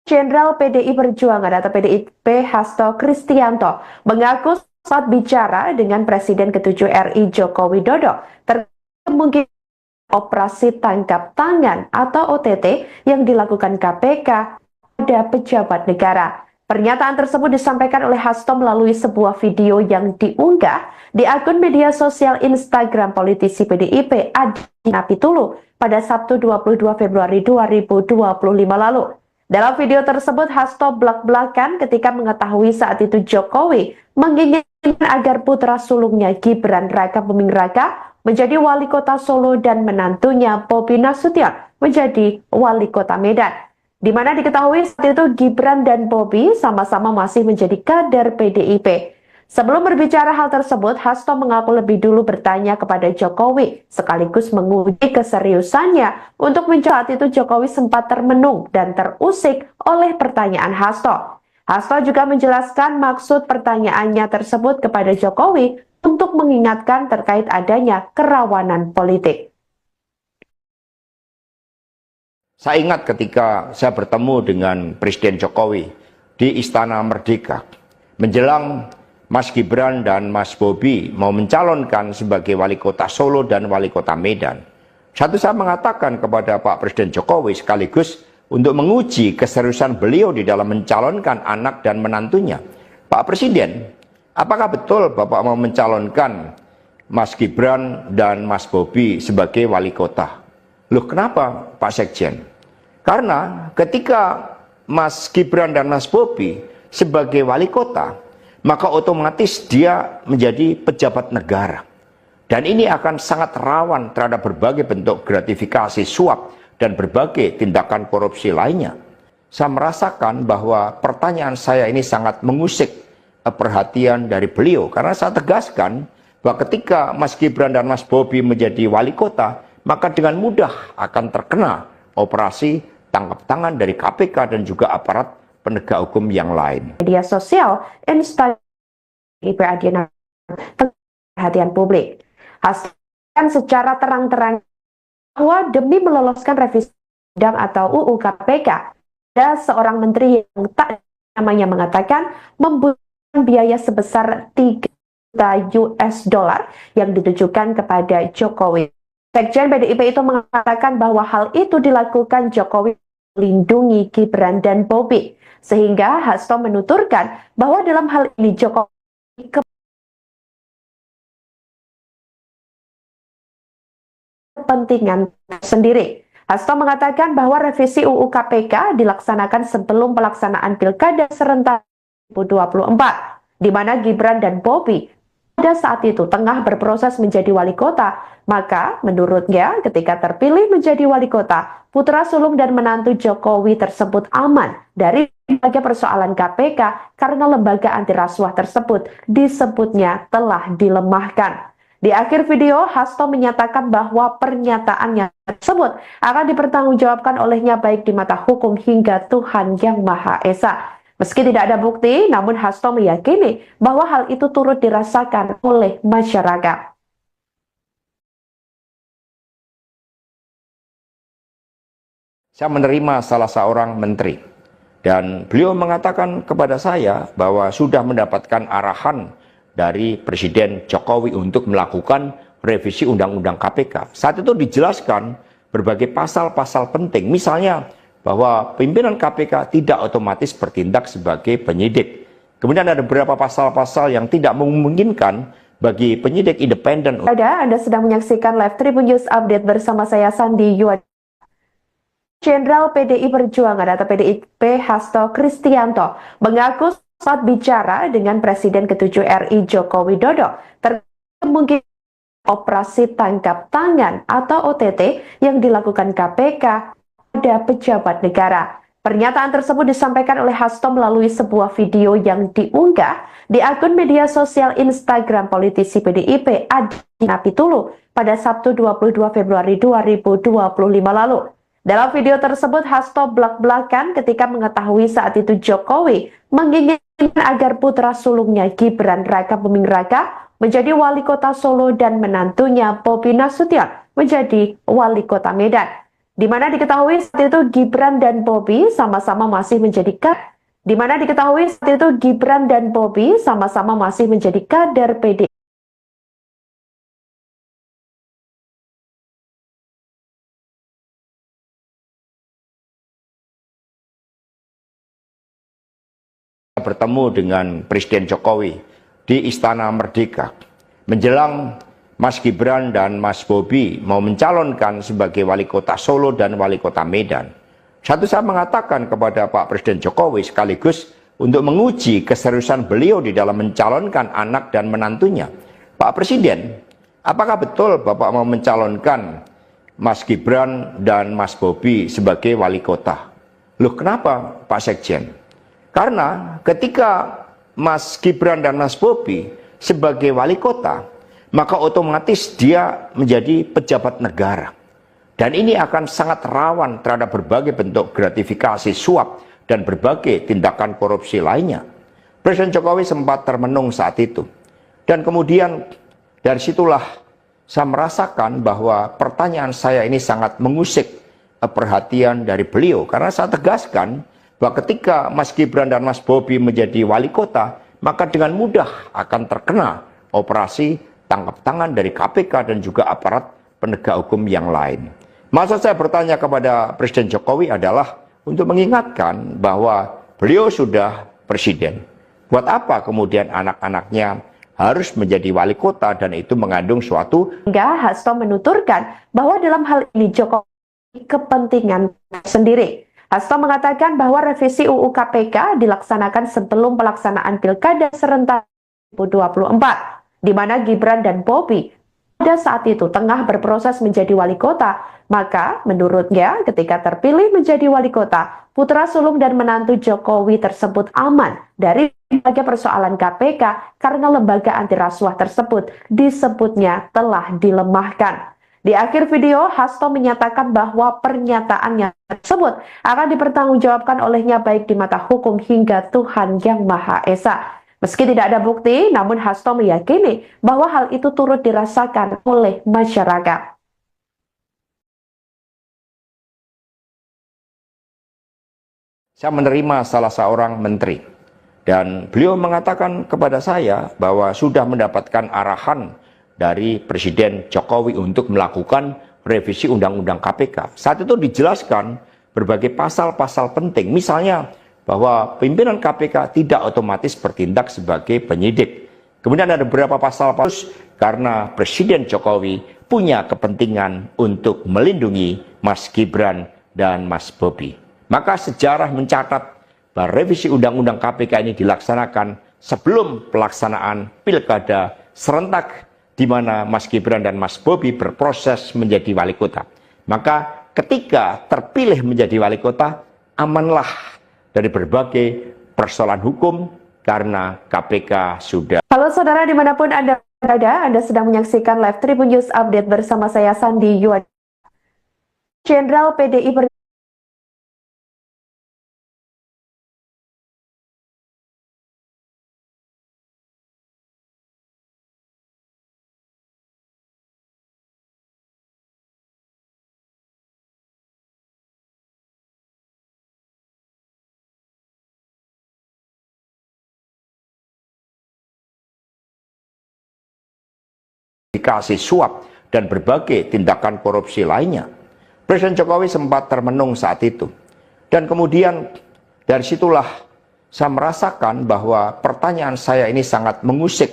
Jenderal PDI Perjuangan atau PDIP Hasto Kristianto mengaku saat bicara dengan Presiden ke-7 RI Joko Widodo terkait kemungkinan operasi tangkap tangan atau OTT yang dilakukan KPK pada pejabat negara. Pernyataan tersebut disampaikan oleh Hasto melalui sebuah video yang diunggah di akun media sosial Instagram politisi PDIP Adi Napitulu pada Sabtu 22 Februari 2025 lalu. Dalam video tersebut, Hasto belak-belakan ketika mengetahui saat itu Jokowi menginginkan agar putra sulungnya Gibran Raka Buming Raka menjadi wali kota Solo dan menantunya Bobi Nasution menjadi wali kota Medan. Di mana diketahui saat itu Gibran dan Bobi sama-sama masih menjadi kader PDIP. Sebelum berbicara hal tersebut, Hasto mengaku lebih dulu bertanya kepada Jokowi, sekaligus menguji keseriusannya untuk menjawab. Saat itu Jokowi sempat termenung dan terusik oleh pertanyaan Hasto. Hasto juga menjelaskan maksud pertanyaannya tersebut kepada Jokowi untuk mengingatkan terkait adanya kerawanan politik. Saya ingat ketika saya bertemu dengan Presiden Jokowi di Istana Merdeka, menjelang Mas Gibran dan Mas Bobi mau mencalonkan sebagai wali kota Solo dan wali kota Medan. Saya mengatakan kepada Pak Presiden Jokowi sekaligus untuk menguji keseriusan beliau di dalam mencalonkan anak dan menantunya. Pak Presiden, apakah betul Bapak mau mencalonkan Mas Gibran dan Mas Bobi sebagai wali kota? Loh, kenapa Pak Sekjen? Karena ketika Mas Gibran dan Mas Bobi sebagai wali kota, maka otomatis dia menjadi pejabat negara. Dan ini akan sangat rawan terhadap berbagai bentuk gratifikasi, suap, dan berbagai tindakan korupsi lainnya. Saya merasakan bahwa pertanyaan saya ini sangat mengusik perhatian dari beliau. Karena saya tegaskan bahwa ketika Mas Gibran dan Mas Bobi menjadi wali kota, maka dengan mudah akan terkena operasi tangkap tangan dari KPK dan juga aparat penegak hukum yang lain. Media sosial, Instagram, IPADIAN, perhatian publik. Hasilkan secara terang-terang bahwa demi meloloskan revisi undang atau UU KPK, ada seorang menteri yang tak namanya mengatakan membutuhkan biaya sebesar 3 juta US dollar yang ditujukan kepada Jokowi. Sekjen PDIP itu mengatakan bahwa hal itu dilakukan Jokowi melindungi Gibran dan Bobi, sehingga Hasto menuturkan bahwa dalam hal ini Jokowi kepentingan sendiri. Hasto mengatakan bahwa revisi UU KPK dilaksanakan sebelum pelaksanaan Pilkada serentak 2024, di mana Gibran dan Bobi pada saat itu tengah berproses menjadi wali kota. Maka menurutnya ketika terpilih menjadi wali kota, putra sulung dan menantu Jokowi tersebut aman dari berbagai persoalan KPK karena lembaga anti rasuah tersebut disebutnya telah dilemahkan. Di akhir video, Hasto menyatakan bahwa pernyataannya tersebut akan dipertanggungjawabkan olehnya baik di mata hukum hingga Tuhan Yang Maha Esa. Meski tidak ada bukti, namun Hasto meyakini bahwa hal itu turut dirasakan oleh masyarakat. Saya menerima salah seorang menteri dan beliau mengatakan kepada saya bahwa sudah mendapatkan arahan dari Presiden Jokowi untuk melakukan revisi Undang-Undang KPK. Saat itu dijelaskan berbagai pasal-pasal penting, misalnya bahwa pimpinan KPK tidak otomatis bertindak sebagai penyidik. Kemudian ada beberapa pasal-pasal yang tidak memungkinkan bagi penyidik independen. Anda sedang menyaksikan Live Tribun News Update bersama saya Sandi Yuad. Jenderal PDI Perjuangan atau PDIP Hasto Kristianto mengaku saat bicara dengan Presiden ke-7 RI Joko Widodo terkait kemungkinan operasi tangkap tangan atau OTT yang dilakukan KPK pada pejabat negara. Pernyataan tersebut disampaikan oleh Hasto melalui sebuah video yang diunggah di akun media sosial Instagram politisi PDIP Adi Napitulu pada Sabtu 22 Februari 2025 lalu. Dalam video tersebut, Hasto belak-belakan ketika mengetahui saat itu Jokowi menginginkan agar putra sulungnya Gibran Raka Buming Raka menjadi wali kota Solo dan menantunya Bobi Nasution menjadi wali kota Medan. Di mana diketahui saat itu Gibran dan Bobi sama-sama masih menjadi kader PDI. Bertemu dengan Presiden Jokowi di Istana Merdeka menjelang Mas Gibran dan Mas Bobi mau mencalonkan sebagai wali kota Solo dan wali kota Medan. Satu, saya mengatakan kepada Pak Presiden Jokowi sekaligus untuk menguji keseriusan beliau di dalam mencalonkan anak dan menantunya. Pak Presiden, apakah betul Bapak mau mencalonkan Mas Gibran dan Mas Bobi sebagai wali kota? Loh, kenapa Pak Sekjen? Karena ketika Mas Gibran dan Mas Bobi sebagai wali kota, maka otomatis dia menjadi pejabat negara. Dan ini akan sangat rawan terhadap berbagai bentuk gratifikasi, suap, dan berbagai tindakan korupsi lainnya. Presiden Jokowi sempat termenung saat itu. Dan kemudian dari situlah saya merasakan bahwa pertanyaan saya ini sangat mengusik perhatian dari beliau. Karena saya tegaskan bahwa ketika Mas Gibran dan Mas Bobi menjadi wali kota, maka dengan mudah akan terkena operasi tangkap tangan dari KPK dan juga aparat penegak hukum yang lain. Maksud saya bertanya kepada Presiden Jokowi adalah untuk mengingatkan bahwa beliau sudah presiden. Buat apa kemudian anak-anaknya harus menjadi wali kota dan itu mengandung suatu... Hingga Hasto menuturkan bahwa dalam hal ini Jokowi kepentingan sendiri. Hasto mengatakan bahwa revisi UU KPK dilaksanakan sebelum pelaksanaan Pilkada serentak 2024, di mana Gibran dan Bobi pada saat itu tengah berproses menjadi wali kota. Maka menurutnya ketika terpilih menjadi wali kota, putra sulung dan menantu Jokowi tersebut aman dari berbagai persoalan KPK karena lembaga anti rasuah tersebut disebutnya telah dilemahkan. Di akhir video, Hasto menyatakan bahwa pernyataannya tersebut akan dipertanggungjawabkan olehnya baik di mata hukum hingga Tuhan Yang Maha Esa. Meski tidak ada bukti, namun Hasto meyakini bahwa hal itu turut dirasakan oleh masyarakat. Saya menerima salah seorang menteri dan beliau mengatakan kepada saya bahwa sudah mendapatkan arahan dari Presiden Jokowi untuk melakukan revisi Undang-Undang KPK. Saat itu dijelaskan berbagai pasal-pasal penting, misalnya bahwa pimpinan KPK tidak otomatis bertindak sebagai penyidik. Kemudian ada beberapa pasal karena Presiden Jokowi punya kepentingan untuk melindungi Mas Gibran dan Mas Bobi. Maka sejarah mencatat bahwa revisi Undang-Undang KPK ini dilaksanakan sebelum pelaksanaan Pilkada serentak di mana Mas Gibran dan Mas Bobi berproses menjadi wali kota. Maka ketika terpilih menjadi wali kota, amanlah dari berbagai persoalan hukum karena KPK sudah. Halo saudara dimanapun Anda berada, Anda sedang menyaksikan live Tribun News Update bersama saya Sandi Yuad. Jenderal PDI dikasih suap dan berbagai tindakan korupsi lainnya. Presiden Jokowi sempat termenung saat itu. Dan kemudian dari situlah saya merasakan bahwa pertanyaan saya ini sangat mengusik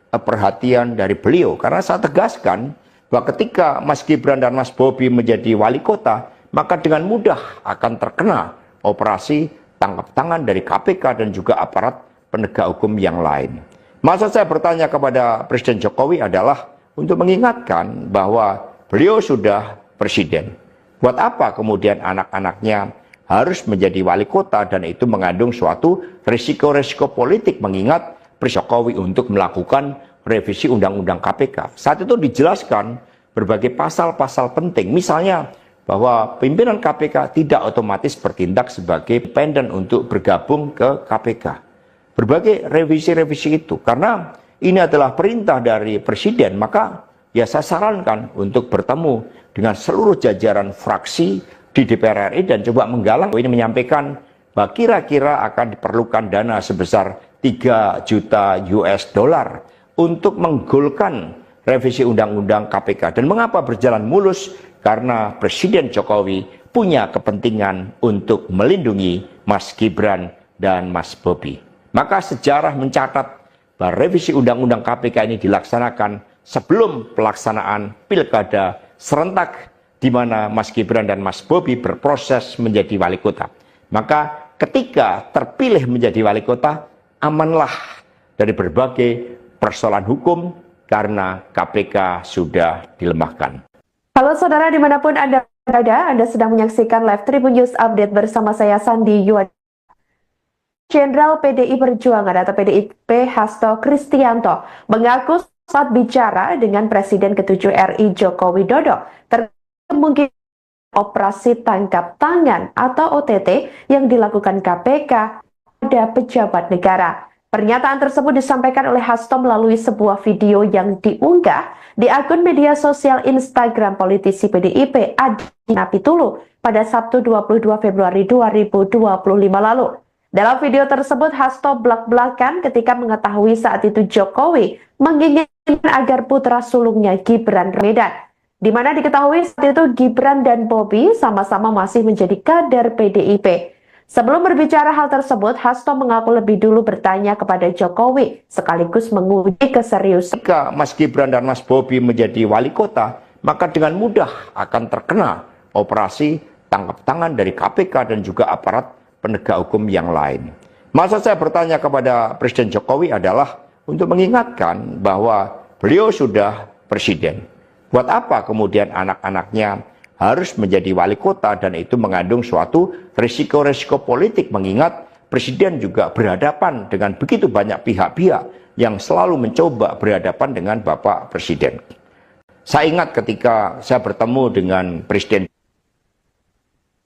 perhatian dari beliau. Karena saya tegaskan bahwa ketika Mas Gibran dan Mas Bobi menjadi wali kota, maka dengan mudah akan terkena operasi tangkap tangan dari KPK dan juga aparat penegak hukum yang lain. Maksud saya bertanya kepada Presiden Jokowi adalah untuk mengingatkan bahwa beliau sudah presiden. Buat apa kemudian anak-anaknya harus menjadi wali kota dan itu mengandung suatu risiko-risiko politik mengingat Presiden Jokowi untuk melakukan revisi Undang-Undang KPK. Saat itu dijelaskan berbagai pasal-pasal penting, misalnya bahwa pimpinan KPK tidak otomatis bertindak sebagai independen untuk bergabung ke KPK. Berbagai revisi-revisi itu, karena ini adalah perintah dari Presiden, maka ya saya sarankan untuk bertemu dengan seluruh jajaran fraksi di DPR RI dan coba menggalang. Ini menyampaikan bahwa kira-kira akan diperlukan dana sebesar 3 juta US dollar untuk menggolkan revisi Undang-Undang KPK. Dan mengapa berjalan mulus? Karena Presiden Jokowi punya kepentingan untuk melindungi Mas Gibran dan Mas Bobi. Maka sejarah mencatat bahwa revisi Undang-Undang KPK ini dilaksanakan sebelum pelaksanaan Pilkada serentak di mana Mas Gibran dan Mas Bobi berproses menjadi wali kota. Maka ketika terpilih menjadi wali kota, amanlah dari berbagai persoalan hukum karena KPK sudah dilemahkan. Halo saudara dimanapun Anda berada, Anda sedang menyaksikan live Tribun News Update bersama saya Sandi Yuad. Jenderal PDI Perjuangan atau PDIP Hasto Kristianto mengaku saat bicara dengan Presiden ke-7 RI Joko Widodo terkait kemungkinan operasi tangkap tangan atau OTT yang dilakukan KPK pada pejabat negara. Pernyataan tersebut disampaikan oleh Hasto melalui sebuah video yang diunggah di akun media sosial Instagram politisi PDIP Adi Napitulu pada Sabtu 22 Februari 2025 lalu. Dalam video tersebut, Hasto belak-belakan ketika mengetahui saat itu Jokowi menginginkan agar putra sulungnya Gibran Medan, di mana diketahui saat itu Gibran dan Bobi sama-sama masih menjadi kader PDIP. Sebelum berbicara hal tersebut, Hasto mengaku lebih dulu bertanya kepada Jokowi, sekaligus menguji keseriusan. Jika Mas Gibran dan Mas Bobi menjadi wali kota, maka dengan mudah akan terkena operasi tangkap tangan dari KPK dan juga aparat penegak hukum yang lain. Maksud saya bertanya kepada Presiden Jokowi adalah untuk mengingatkan bahwa beliau sudah presiden. Buat apa kemudian anak-anaknya harus menjadi wali kota, dan itu mengandung suatu risiko-risiko politik, mengingat presiden juga berhadapan dengan begitu banyak pihak-pihak yang selalu mencoba berhadapan dengan Bapak Presiden. Saya ingat ketika saya bertemu dengan Presiden.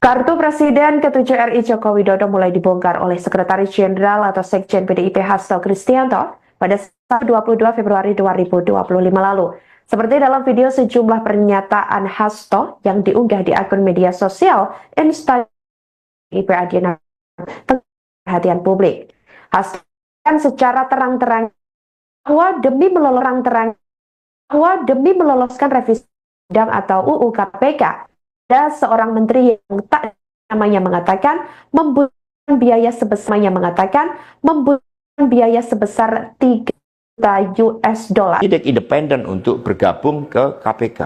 Kartu Presiden ke-7 RI Joko Widodo mulai dibongkar oleh Sekretaris Jenderal atau Sekjen PDIP Hasto Kristianto pada 22 Februari 2025 lalu. Seperti dalam video sejumlah pernyataan Hasto yang diunggah di akun media sosial Instagram PDIP Adiana perhatian publik. Hasto kan secara terang-terang bahwa demi meloloskan revisi undang atau UU KPK, ada seorang menteri yang tak namanya mengatakan membutuhkan biaya sebesar 3 juta US dollar. Tidak independen untuk bergabung ke KPK.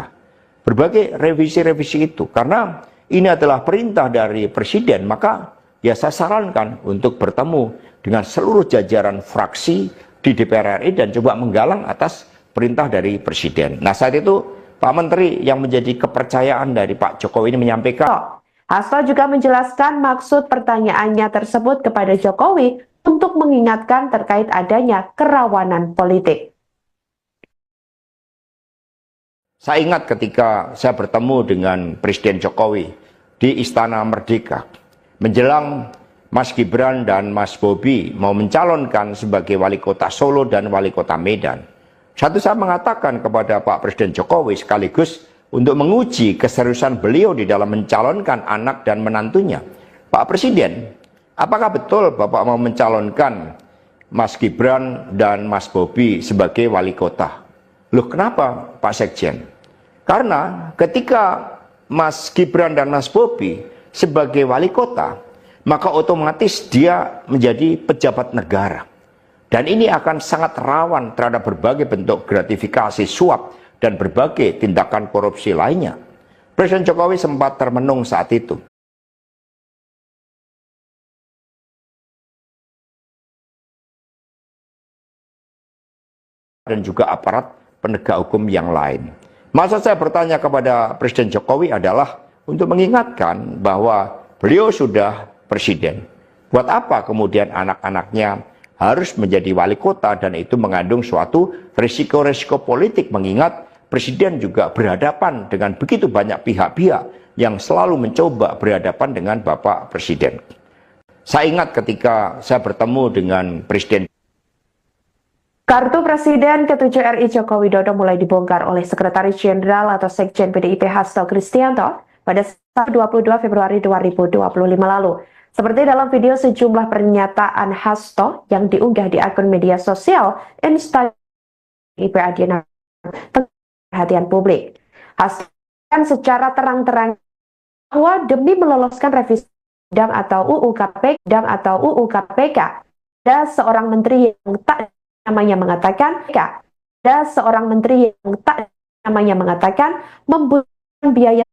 Berbagai revisi-revisi itu, karena ini adalah perintah dari Presiden, maka ya saya sarankan untuk bertemu dengan seluruh jajaran fraksi di DPR RI dan coba menggalang atas perintah dari Presiden. Nah, saat itu Pak Menteri yang menjadi kepercayaan dari Pak Jokowi ini menyampaikan. Hasto juga menjelaskan maksud pertanyaannya tersebut kepada Jokowi untuk mengingatkan terkait adanya kerawanan politik. Saya ingat ketika saya bertemu dengan Presiden Jokowi di Istana Merdeka menjelang Mas Gibran dan Mas Bobi mau mencalonkan sebagai wali kota Solo dan wali kota Medan. Satu, saya mengatakan kepada Pak Presiden Jokowi sekaligus untuk menguji keseriusan beliau di dalam mencalonkan anak dan menantunya. Pak Presiden, apakah betul Bapak mau mencalonkan Mas Gibran dan Mas Bobi sebagai wali kota? Loh, kenapa Pak Sekjen? Karena ketika Mas Gibran dan Mas Bobi sebagai wali kota, maka otomatis dia menjadi pejabat negara. Dan ini akan sangat rawan terhadap berbagai bentuk gratifikasi, suap, dan berbagai tindakan korupsi lainnya. Presiden Jokowi sempat termenung saat itu. Dan juga aparat penegak hukum yang lain. Maksud saya bertanya kepada Presiden Jokowi adalah untuk mengingatkan bahwa beliau sudah presiden. Buat apa kemudian anak-anaknya harus menjadi wali kota, dan itu mengandung suatu risiko-risiko politik, mengingat presiden juga berhadapan dengan begitu banyak pihak-pihak yang selalu mencoba berhadapan dengan Bapak Presiden. Saya ingat ketika saya bertemu dengan Presiden. Kartu Presiden ke-7 RI Joko Widodo mulai dibongkar oleh Sekretaris Jenderal atau Sekjen PDIP Hasto Kristianto pada 22 Februari 2025 lalu. Seperti dalam video sejumlah pernyataan Hasto yang diunggah di akun media sosial Instagram PDIP Adiana perhatian publik. Hasto kan secara terang-terang bahwa demi meloloskan revisi undang atau UU KPK, ada seorang menteri yang tak namanya mengatakan membutuhkan biaya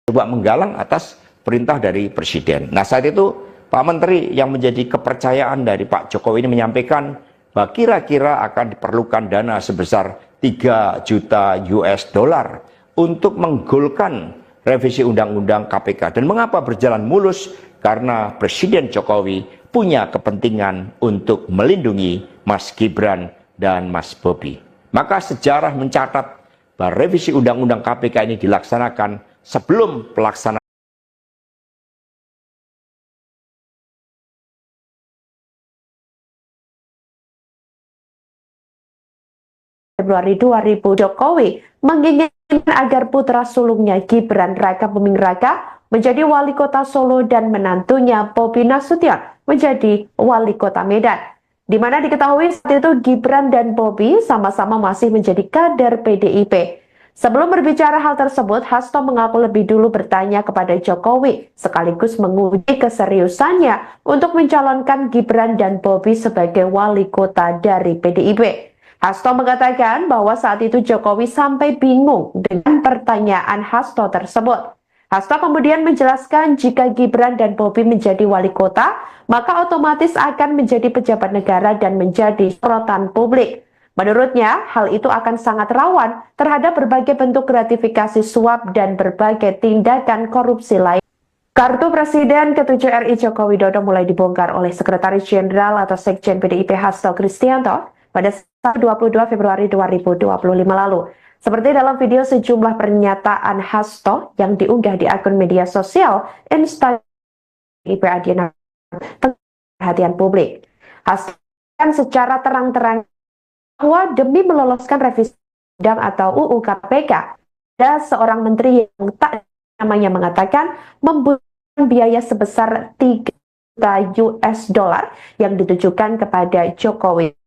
coba menggalang atas perintah dari Presiden. Nah, saat itu Pak Menteri yang menjadi kepercayaan dari Pak Jokowi ini menyampaikan bahwa kira-kira akan diperlukan dana sebesar 3 juta US dollar untuk menggolkan revisi undang-undang KPK. Dan mengapa berjalan mulus? Karena Presiden Jokowi punya kepentingan untuk melindungi Mas Gibran dan Mas Bobi. Maka sejarah mencatat bahwa revisi undang-undang KPK ini dilaksanakan sebelum pelaksanaan Februari 2000. Jokowi menginginkan agar putra sulungnya Gibran Raka Buming Raka menjadi wali kota Solo dan menantunya Bobi Nasution menjadi wali kota Medan. Di mana diketahui saat itu Gibran dan Bobi sama-sama masih menjadi kader PDIP. Sebelum berbicara hal tersebut, Hasto mengaku lebih dulu bertanya kepada Jokowi, sekaligus menguji keseriusannya untuk mencalonkan Gibran dan Bobi sebagai wali kota dari PDIP. Hasto mengatakan bahwa saat itu Jokowi sampai bingung dengan pertanyaan Hasto tersebut. Hasto kemudian menjelaskan jika Gibran dan Bobi menjadi wali kota, maka otomatis akan menjadi pejabat negara dan menjadi sorotan publik. Menurutnya, hal itu akan sangat rawan terhadap berbagai bentuk gratifikasi suap dan berbagai tindakan korupsi lain. Kartu Presiden ke-7 RI Joko Widodo mulai dibongkar oleh Sekretaris Jenderal atau Sekjen PDIP Hasto Kristianto pada 22 Februari 2025 lalu. Seperti dalam video sejumlah pernyataan Hasto yang diunggah di akun media sosial Instagram PDIP Adiana perhatian publik. Hasto secara terang-terang bahwa demi meloloskan revisi undang atau UU KPK, ada seorang menteri yang tak namanya mengatakan membutuhkan biaya sebesar 3 juta US dollar yang ditujukan kepada Jokowi.